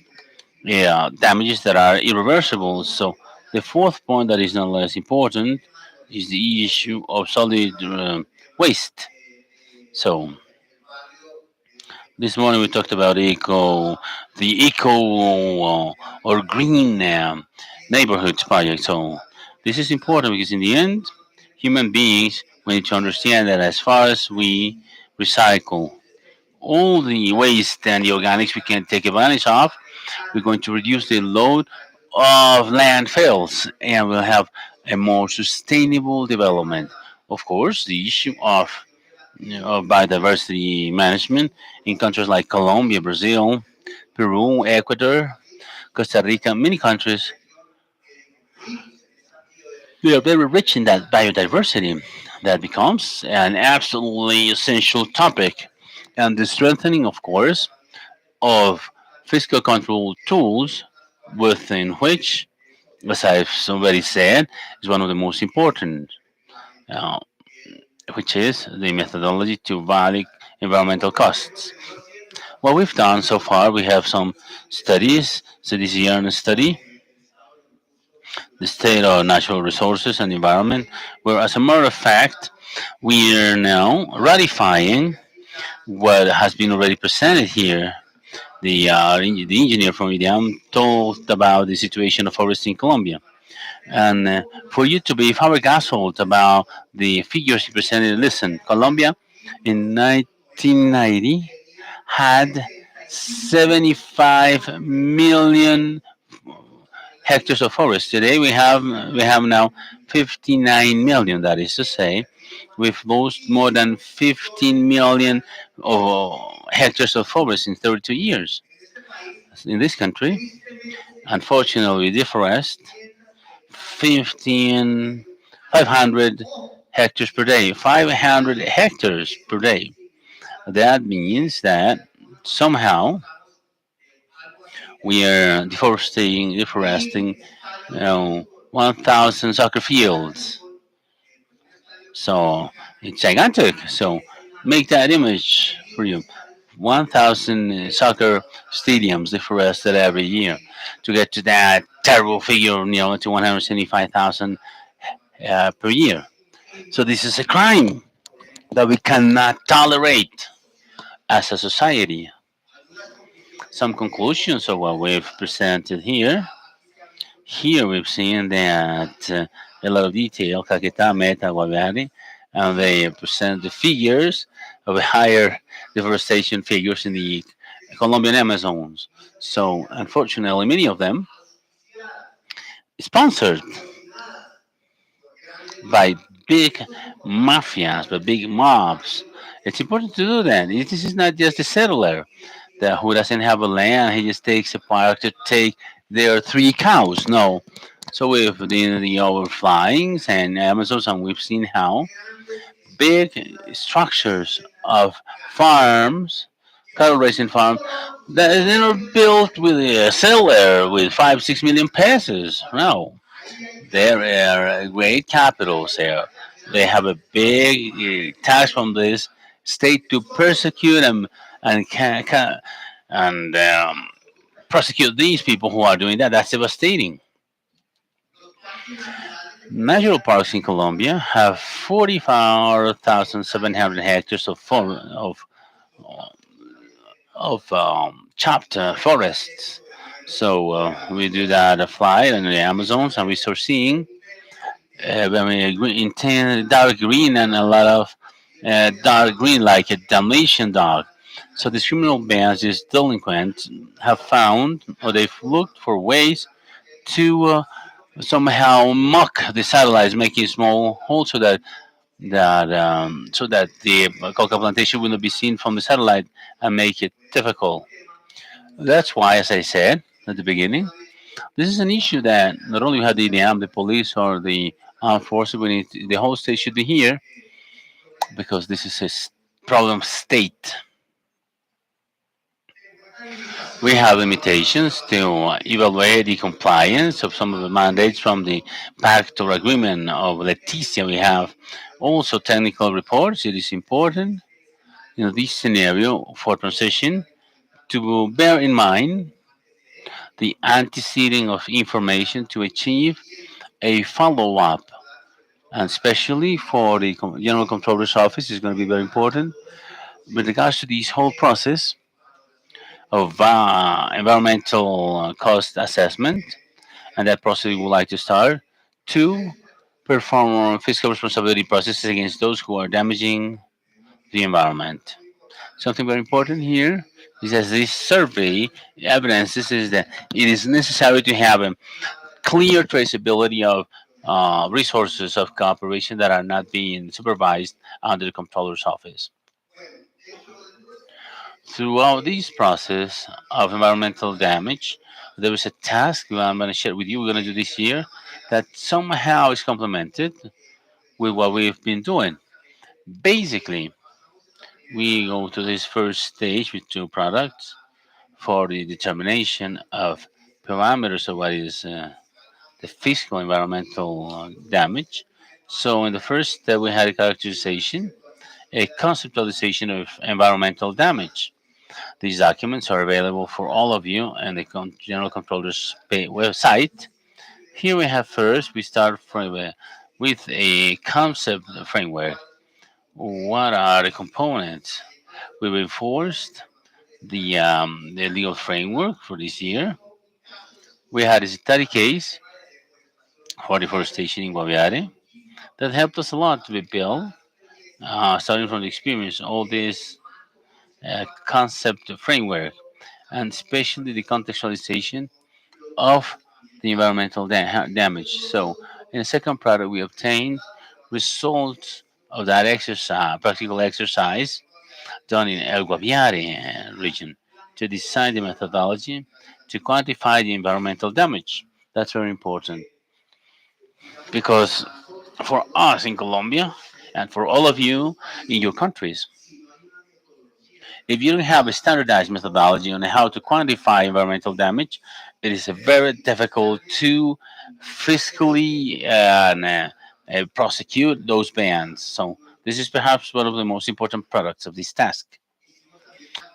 damages that are irreversible. So the fourth point that is not less important is the issue of solid waste. So this morning we talked about the or green neighborhoods project. So this is important because in the end, human beings we need to understand that as far as we recycle all the waste and the organics we can take advantage of, we're going to reduce the load of landfills and we'll have a more sustainable development. Of course, the issue of biodiversity management in countries like Colombia, Brazil, Peru, Ecuador, Costa Rica, many countries, they are very rich in that biodiversity. That becomes an absolutely essential topic. And the strengthening, of course, of fiscal control tools within which, as I've already said, is one of the most important, uh, which is the methodology to value environmental costs. What we've done so far, we have some studies. So this year in a study, the state of natural resources and environment, where as a matter of fact, we are now ratifying what has been already presented here. The engineer from IDEAM talked about the situation of forests in Colombia. And for you to be flabbergasted about the figures he presented, listen, Colombia in 1990 had 75 million hectares of forest. Today we have now 59 million. That is to say, we've lost more than 15 million of hectares of forest in 32 years. In this country, unfortunately, we deforest 15 500 hectares per day. 500 hectares per day. That means that somehow we are deforesting 1,000 soccer fields. So it's gigantic. So make that image for you. 1,000 soccer stadiums deforested every year to get to that terrible figure, to 175,000 per year. So this is a crime that we cannot tolerate as a society. Some conclusions of what we've presented here. Here we've seen that a lot of detail, Caquetá, Meta, Guaviare, and they present the figures of higher deforestation figures in the Colombian Amazons. So unfortunately, many of them sponsored by big mafias, by big mobs. It's important to do that. This is not just a settler that who doesn't have a land, he just takes a park to take their three cows. No. So with the overflyings and Amazons, and we've seen how big structures of farms, cattle raising farms, that they are built with a settler with 5, 6 million pesos. No, there are great capitals there. They have a big tax from this state to persecute and and prosecute these people who are doing that. That's devastating. National parks in Colombia have 44,700 hectares of chopped forests. So we do that fly in the Amazons, and we start seeing intense dark green and a lot of dark green, like a Dalmatian dog. So these criminal bands, these delinquents, have found or they've looked for ways to somehow mock the satellites, making small holes so that the coca plantation will not be seen from the satellite and make it difficult. That's why, as I said at the beginning, this is an issue that not only we have the IDEAM, the police, or the armed forces, we need the whole state should be here because this is a problem state. We have limitations to evaluate the compliance of some of the mandates from the Pactor Agreement of Leticia. We have also technical reports. It is important in this scenario for transition to bear in mind the anteceding of information to achieve a follow-up, and especially for the General Controller's Office is going to be very important with regards to this whole process of environmental cost assessment, and that process we would like to start to perform fiscal responsibility processes against those who are damaging the environment. Something very important here is that this survey evidences is that it is necessary to have a clear traceability of resources of cooperation that are not being supervised under the controller's office. Throughout this process of environmental damage, there is a task that I'm going to share with you. We're going to do this year that somehow is complemented with what we've been doing. Basically, we go to this first stage with two products for the determination of parameters of what is the physical environmental damage. So, in the first step, we had a characterization, a conceptualization of environmental damage. These documents are available for all of you on the General Controller's website. Here we have first, we start with a concept framework. What are the components? We reinforced the legal framework for this year. We had a study case for deforestation in Guaviare that helped us a lot to be built, starting from the experience, all this concept framework, and especially the contextualization of the environmental damage. So, in the second product, we obtained results of that exercise, practical exercise done in El Guaviare region to design the methodology to quantify the environmental damage. That's very important because for us in Colombia and for all of you in your countries, if you don't have a standardized methodology on how to quantify environmental damage, it is very difficult to fiscally prosecute those bans. So this is perhaps one of the most important products of this task.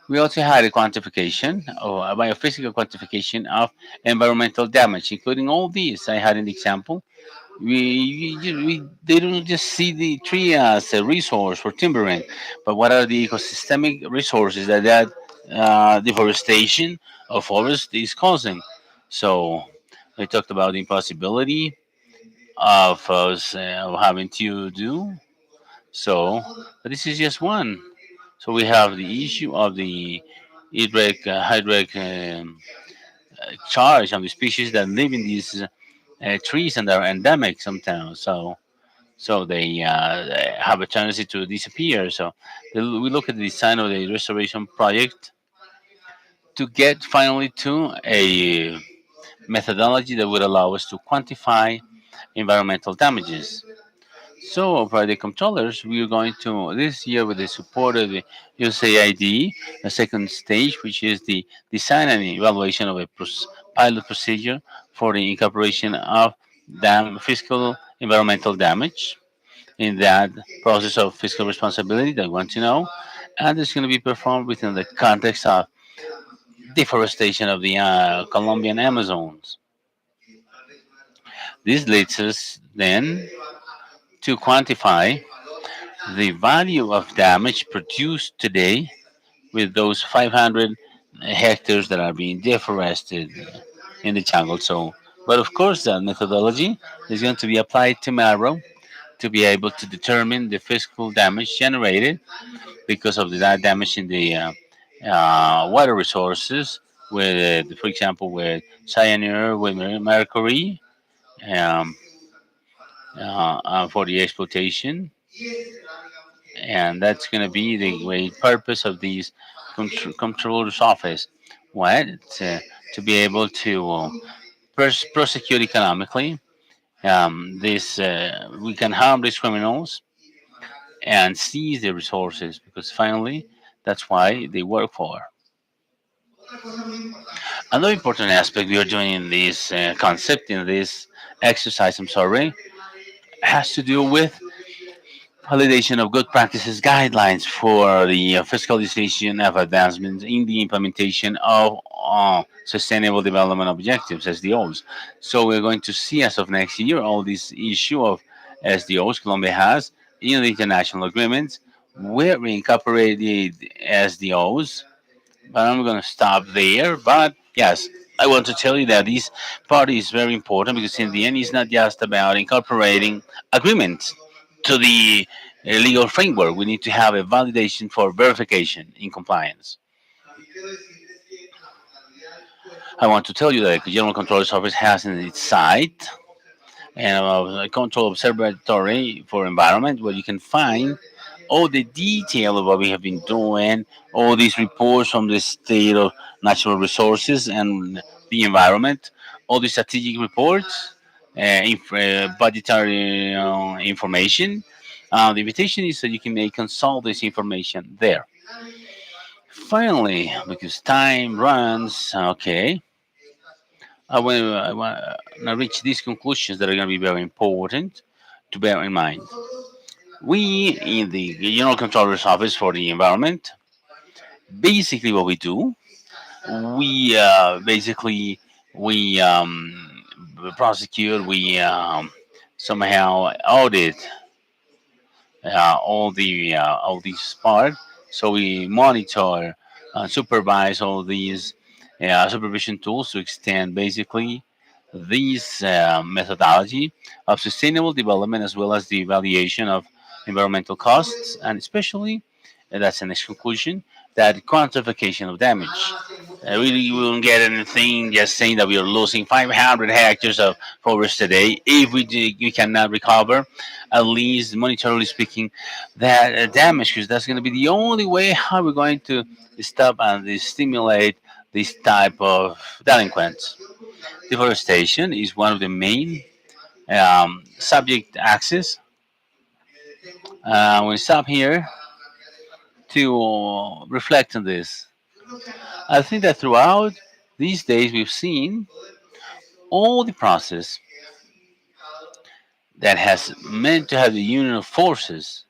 We also had a quantification, or a biophysical quantification of environmental damage, including all these I had in the example. We they don't just see the tree as a resource for timbering, but what are the ecosystemic resources that deforestation of forest is causing? So we talked about the impossibility of us having to do so. But this is just one. So we have the issue of the hydric charge on the species that live in these trees and are endemic sometimes. So they have a tendency to disappear. So we look at the design of the restoration project to get finally to a methodology that would allow us to quantify environmental damages. So for the controllers, we are going to this year with the support of the USAID, a second stage, which is the design and evaluation of a pilot procedure for the incorporation of fiscal environmental damage in that process of fiscal responsibility that we want to know, and it's going to be performed within the context of deforestation of the Colombian Amazons. This leads us then to quantify the value of damage produced today with those 500 hectares that are being deforested in the jungle. So, but of course, that methodology is going to be applied tomorrow to be able to determine the physical damage generated because of that damage in the water resources, with, for example, with cyanide, with mercury, um, for the exploitation, and that's going to be the great purpose of these controllers office. What? To be able to prosecute economically. This we can harm these criminals and seize the resources because finally that's why they work for. Another important aspect we are doing in this concept, in this exercise, I'm sorry, has to do with validation of good practices guidelines for the fiscalization of advancements in the implementation of sustainable development objectives, SDOs. So we're going to see as of next year all this issue of SDOs Colombia has in the international agreements where we incorporated SDOs, but I'm going to stop there. But yes, I want to tell you that this part is very important because in the end, it's not just about incorporating agreements to the legal framework. We need to have a validation for verification in compliance. I want to tell you that the General Controller's Office has in its site and a control observatory for environment where you can find all the detail of what we have been doing, all these reports from the state of natural resources and the environment, all the strategic reports, budgetary information. The invitation is that you can consult this information there. Finally, because time runs, okay, I want to reach these conclusions that are going to be very important to bear in mind. We in the General Controller's Office for the Environment, basically what we do, we basically we prosecute, we somehow audit all these part. So we monitor, supervise all these supervision tools to extend basically this methodology of sustainable development as well as the evaluation of environmental costs, and especially, and that's the next conclusion, that quantification of damage. Really, we won't get anything just saying that we are losing 500 hectares of forest today if we cannot recover, at least monetarily speaking, that damage, because that's going to be the only way how we're going to stop and stimulate this type of delinquents. Deforestation is one of the main subject axes. We stop here to reflect on this. I think that throughout these days we've seen all the process that has meant to have the union of forces,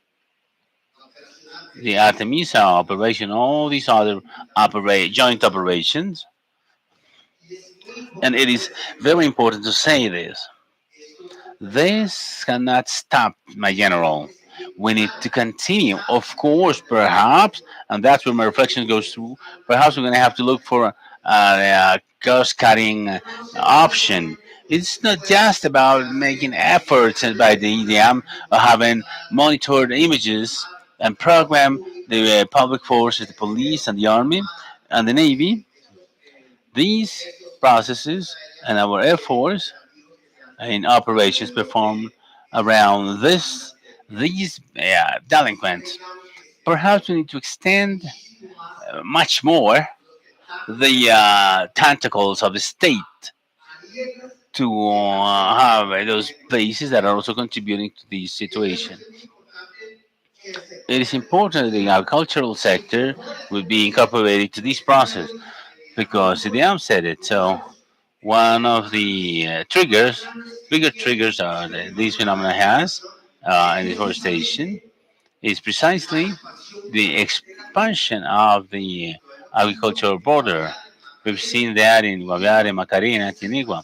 the Artemisa operation, all these other joint operations. And it is very important to say this. This cannot stop, my general. We need to continue. Of course, perhaps, and that's where my reflection goes through, perhaps we're going to have to look for a cost cutting option. It's not just about making efforts by the EDM or having monitored images and program the public forces, the police, and the army and the navy. These processes and our efforts in operations performed around these delinquents. Perhaps we need to extend much more the tentacles of the state to have those places that are also contributing to this situation. It is important that the agricultural sector would be incorporated to this process because the dam said it. So one of the bigger triggers that this phenomena has in deforestation is precisely the expansion of the agricultural border. We've seen that in Guaviare, Macarena, Tinigua.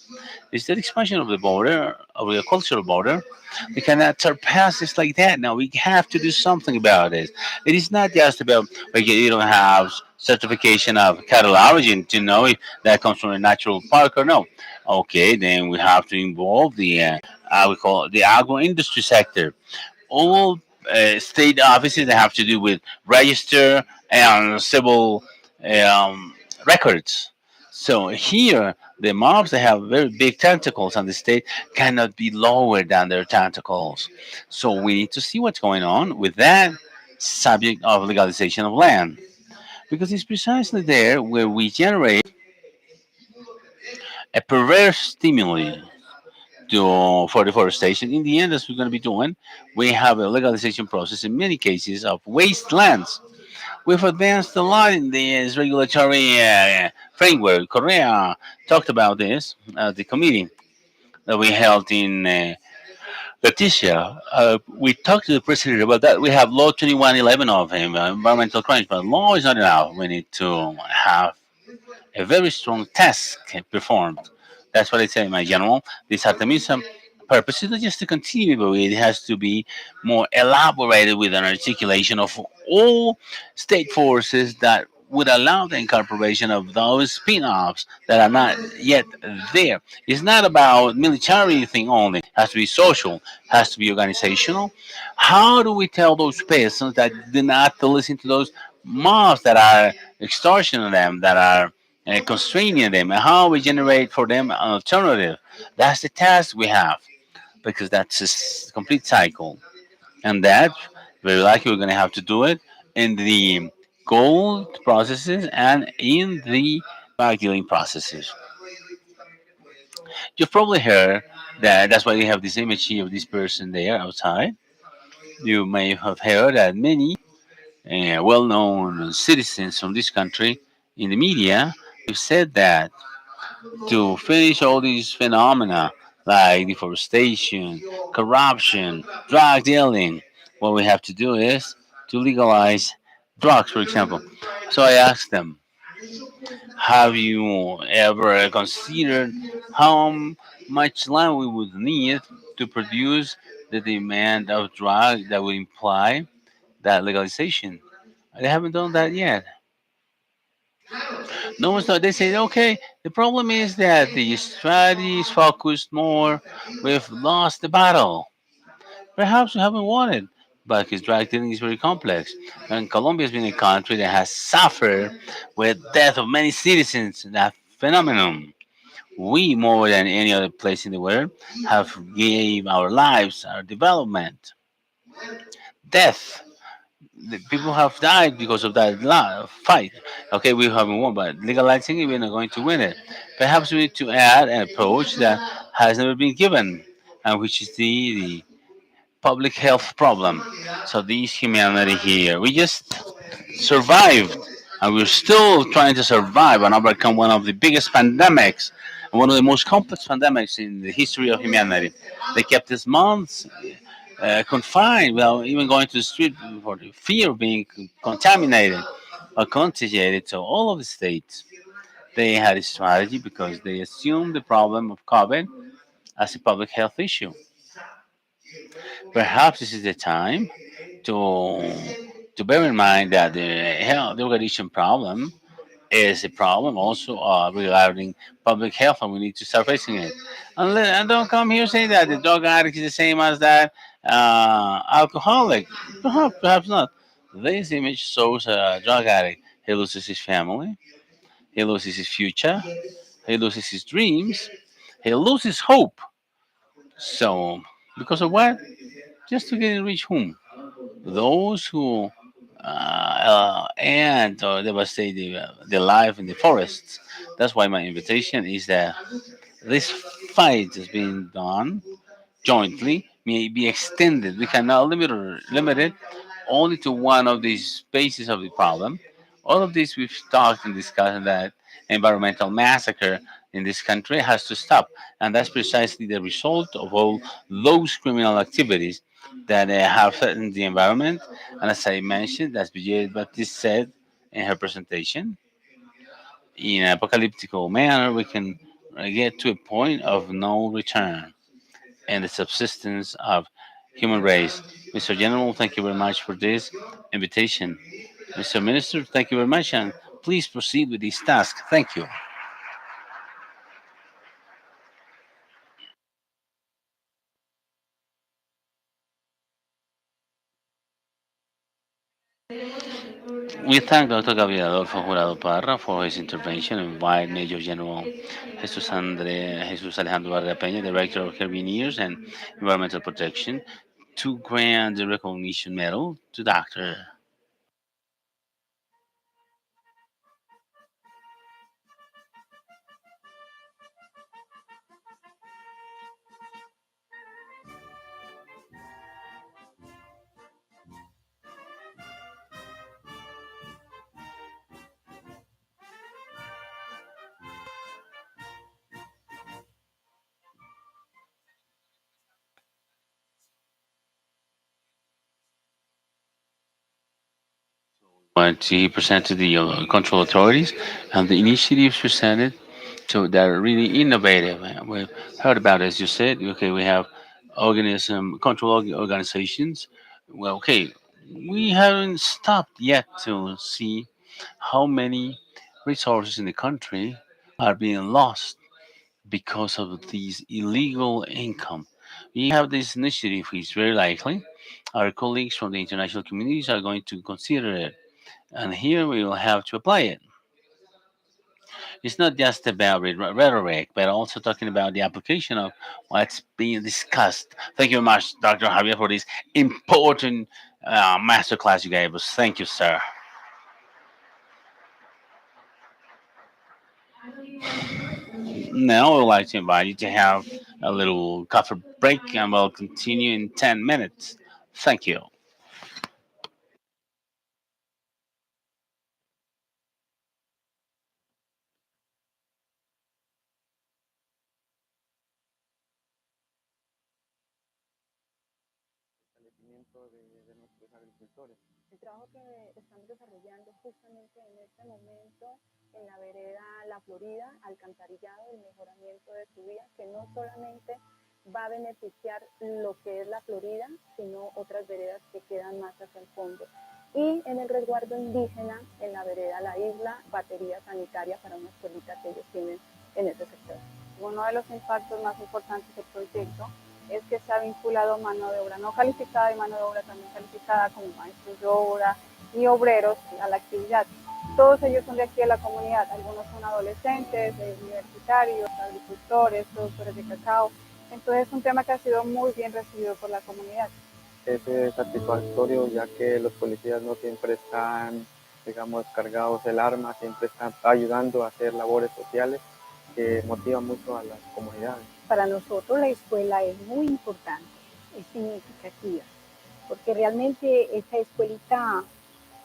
Is that expansion of the border, of the cultural border? We cannot surpass this like that. Now we have to do something about it. It is not just about like you don't have certification of cattle origin to know if that comes from a natural park or no. Okay, then we have to involve the we call it the agro industry sector. All state offices that have to do with register and civil um, records. So here, the mobs that have very big tentacles on the state cannot be lower than their tentacles. So we need to see what's going on with that subject of legalization of land, because it's precisely there where we generate a perverse stimuli for deforestation. In the end, as we're going to be doing, we have a legalization process in many cases of wastelands. We've advanced a lot in this regulatory framework. Korea talked about this at the committee that we held in Leticia. We talked to the president about that. We have Law 2111 of him, environmental crimes, but law is not enough. We need to have a very strong task performed. That's what I say, my general. This Artemisa purpose is not just to continue, but it has to be more elaborated with an articulation of all state forces that would allow the incorporation of those spin-offs that are not yet there. It's not about military thing only. It has to be social, has to be organizational. How do we tell those persons that do not listen to those mobs that are extortioning them, that are constraining them, and how we generate for them an alternative? That's the task we have because that's a complete cycle, and that very likely we're going to have to do it in the gold processes and in the drug dealing processes. You've probably heard that that's why we have this image here of this person there outside. You may have heard that many well-known citizens from this country in the media have said that to finish all these phenomena like deforestation, corruption, drug dealing, what we have to do is to legalize drugs, for example. So I asked them, have you ever considered how much land we would need to produce the demand of drug that would imply that legalization? They haven't done that yet. No one's not. They say, okay, the problem is that the strategy is focused more. We've lost the battle. Perhaps we haven't won it, but because drug dealing is very complex. And Colombia has been a country that has suffered with death of many citizens. That phenomenon. We, more than any other place in the world, have gave our lives, our development, death. The people have died because of that fight. Okay, we haven't won, but legalizing it, we're not going to win it. Perhaps we need to add an approach that has never been given, and which is the public health problem. So this humanity here, we just survived, and we're still trying to survive and overcome one of the biggest pandemics one of the most complex pandemics in the history of humanity. They kept us months confined without even going to the street for the fear of being contaminated or contagiated to all of the states. They had a strategy because they assumed the problem of COVID as a public health issue. Perhaps this is the time to bear in mind that the organization problem is a problem also regarding public health, and we need to start facing it. And don't come here saying that the drug addict is the same as that alcoholic. Perhaps not. This image shows a drug addict. He loses his family. He loses his future. He loses his dreams. He loses hope. So, because of what? Just to get reach whom? Those who and devastate the life in the forests. That's why my invitation is that this fight is being done jointly may be extended. We cannot limit it only to one of these spaces of the problem. All of this we've talked and discussed, and that environmental massacre in this country has to stop. And that's precisely the result of all those criminal activities that have threatened the environment. And as I mentioned, as Brigitte Baptiste said in her presentation, in an apocalyptic manner, we can get to a point of no return and the subsistence of human race. Mr. General, thank you very much for this invitation. Mr. Minister, thank you very much, and please proceed with this task. Thank you. We thank Dr. Gabriel Adolfo Jurado Parra for his intervention and invite Major General Jesus Alejandro Barrera Peña, Director of Carabiniers and Environmental Protection, to grant the recognition medal to Dr. What he presented to the control authorities and the initiatives presented so that are really innovative. We've heard about, as you said, okay, we have organizations. Well, okay, we haven't stopped yet to see how many resources in the country are being lost because of these illegal income. We have this initiative, which is very likely our colleagues from the international communities are going to consider it, and here we will have to apply it. It's not just about rhetoric, but also talking about the application of what's being discussed. Thank you very much, Dr. Javier, for this important masterclass you gave us. Thank you, sir. Now, I would like to invite you to have a little coffee break, and we'll continue in 10 minutes. Thank you. De nuestros agricultores. El trabajo que estamos desarrollando justamente en este momento en la vereda La Florida, alcantarillado, el mejoramiento de su vía, que no solamente va a beneficiar lo que es La Florida, sino otras veredas que quedan más hacia el fondo. Y en el resguardo indígena, en la vereda La Isla, batería sanitaria para una escuelita que ellos tienen en ese sector. Uno de los impactos más importantes del proyecto es que se ha vinculado mano de obra no calificada y mano de obra también calificada como maestros de obra y obreros a la actividad. Todos ellos son de aquí de la comunidad, algunos son adolescentes, universitarios, agricultores, productores de cacao. Entonces es un tema que ha sido muy bien recibido por la comunidad. Es satisfactorio ya que los policías no siempre están, digamos, cargados del arma, siempre están ayudando a hacer labores sociales que motivan mucho a las comunidades. Para nosotros la escuela es muy importante, es significativa, porque realmente esta escuelita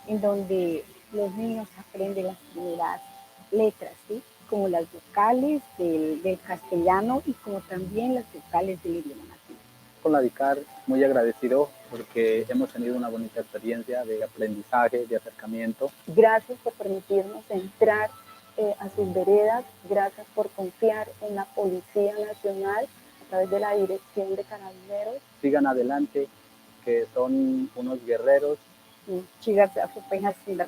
en donde los niños aprenden las primeras letras, ¿sí? como las vocales del castellano y como también las vocales del idioma nativo. Con la DICAR muy agradecido porque hemos tenido una bonita experiencia de aprendizaje, de acercamiento. Gracias por permitirnos entrar a sus veredas, gracias por confiar en la Policía Nacional a través de la Dirección de Carabineros. Sigan adelante, que son unos guerreros. Sigan a su peja sin la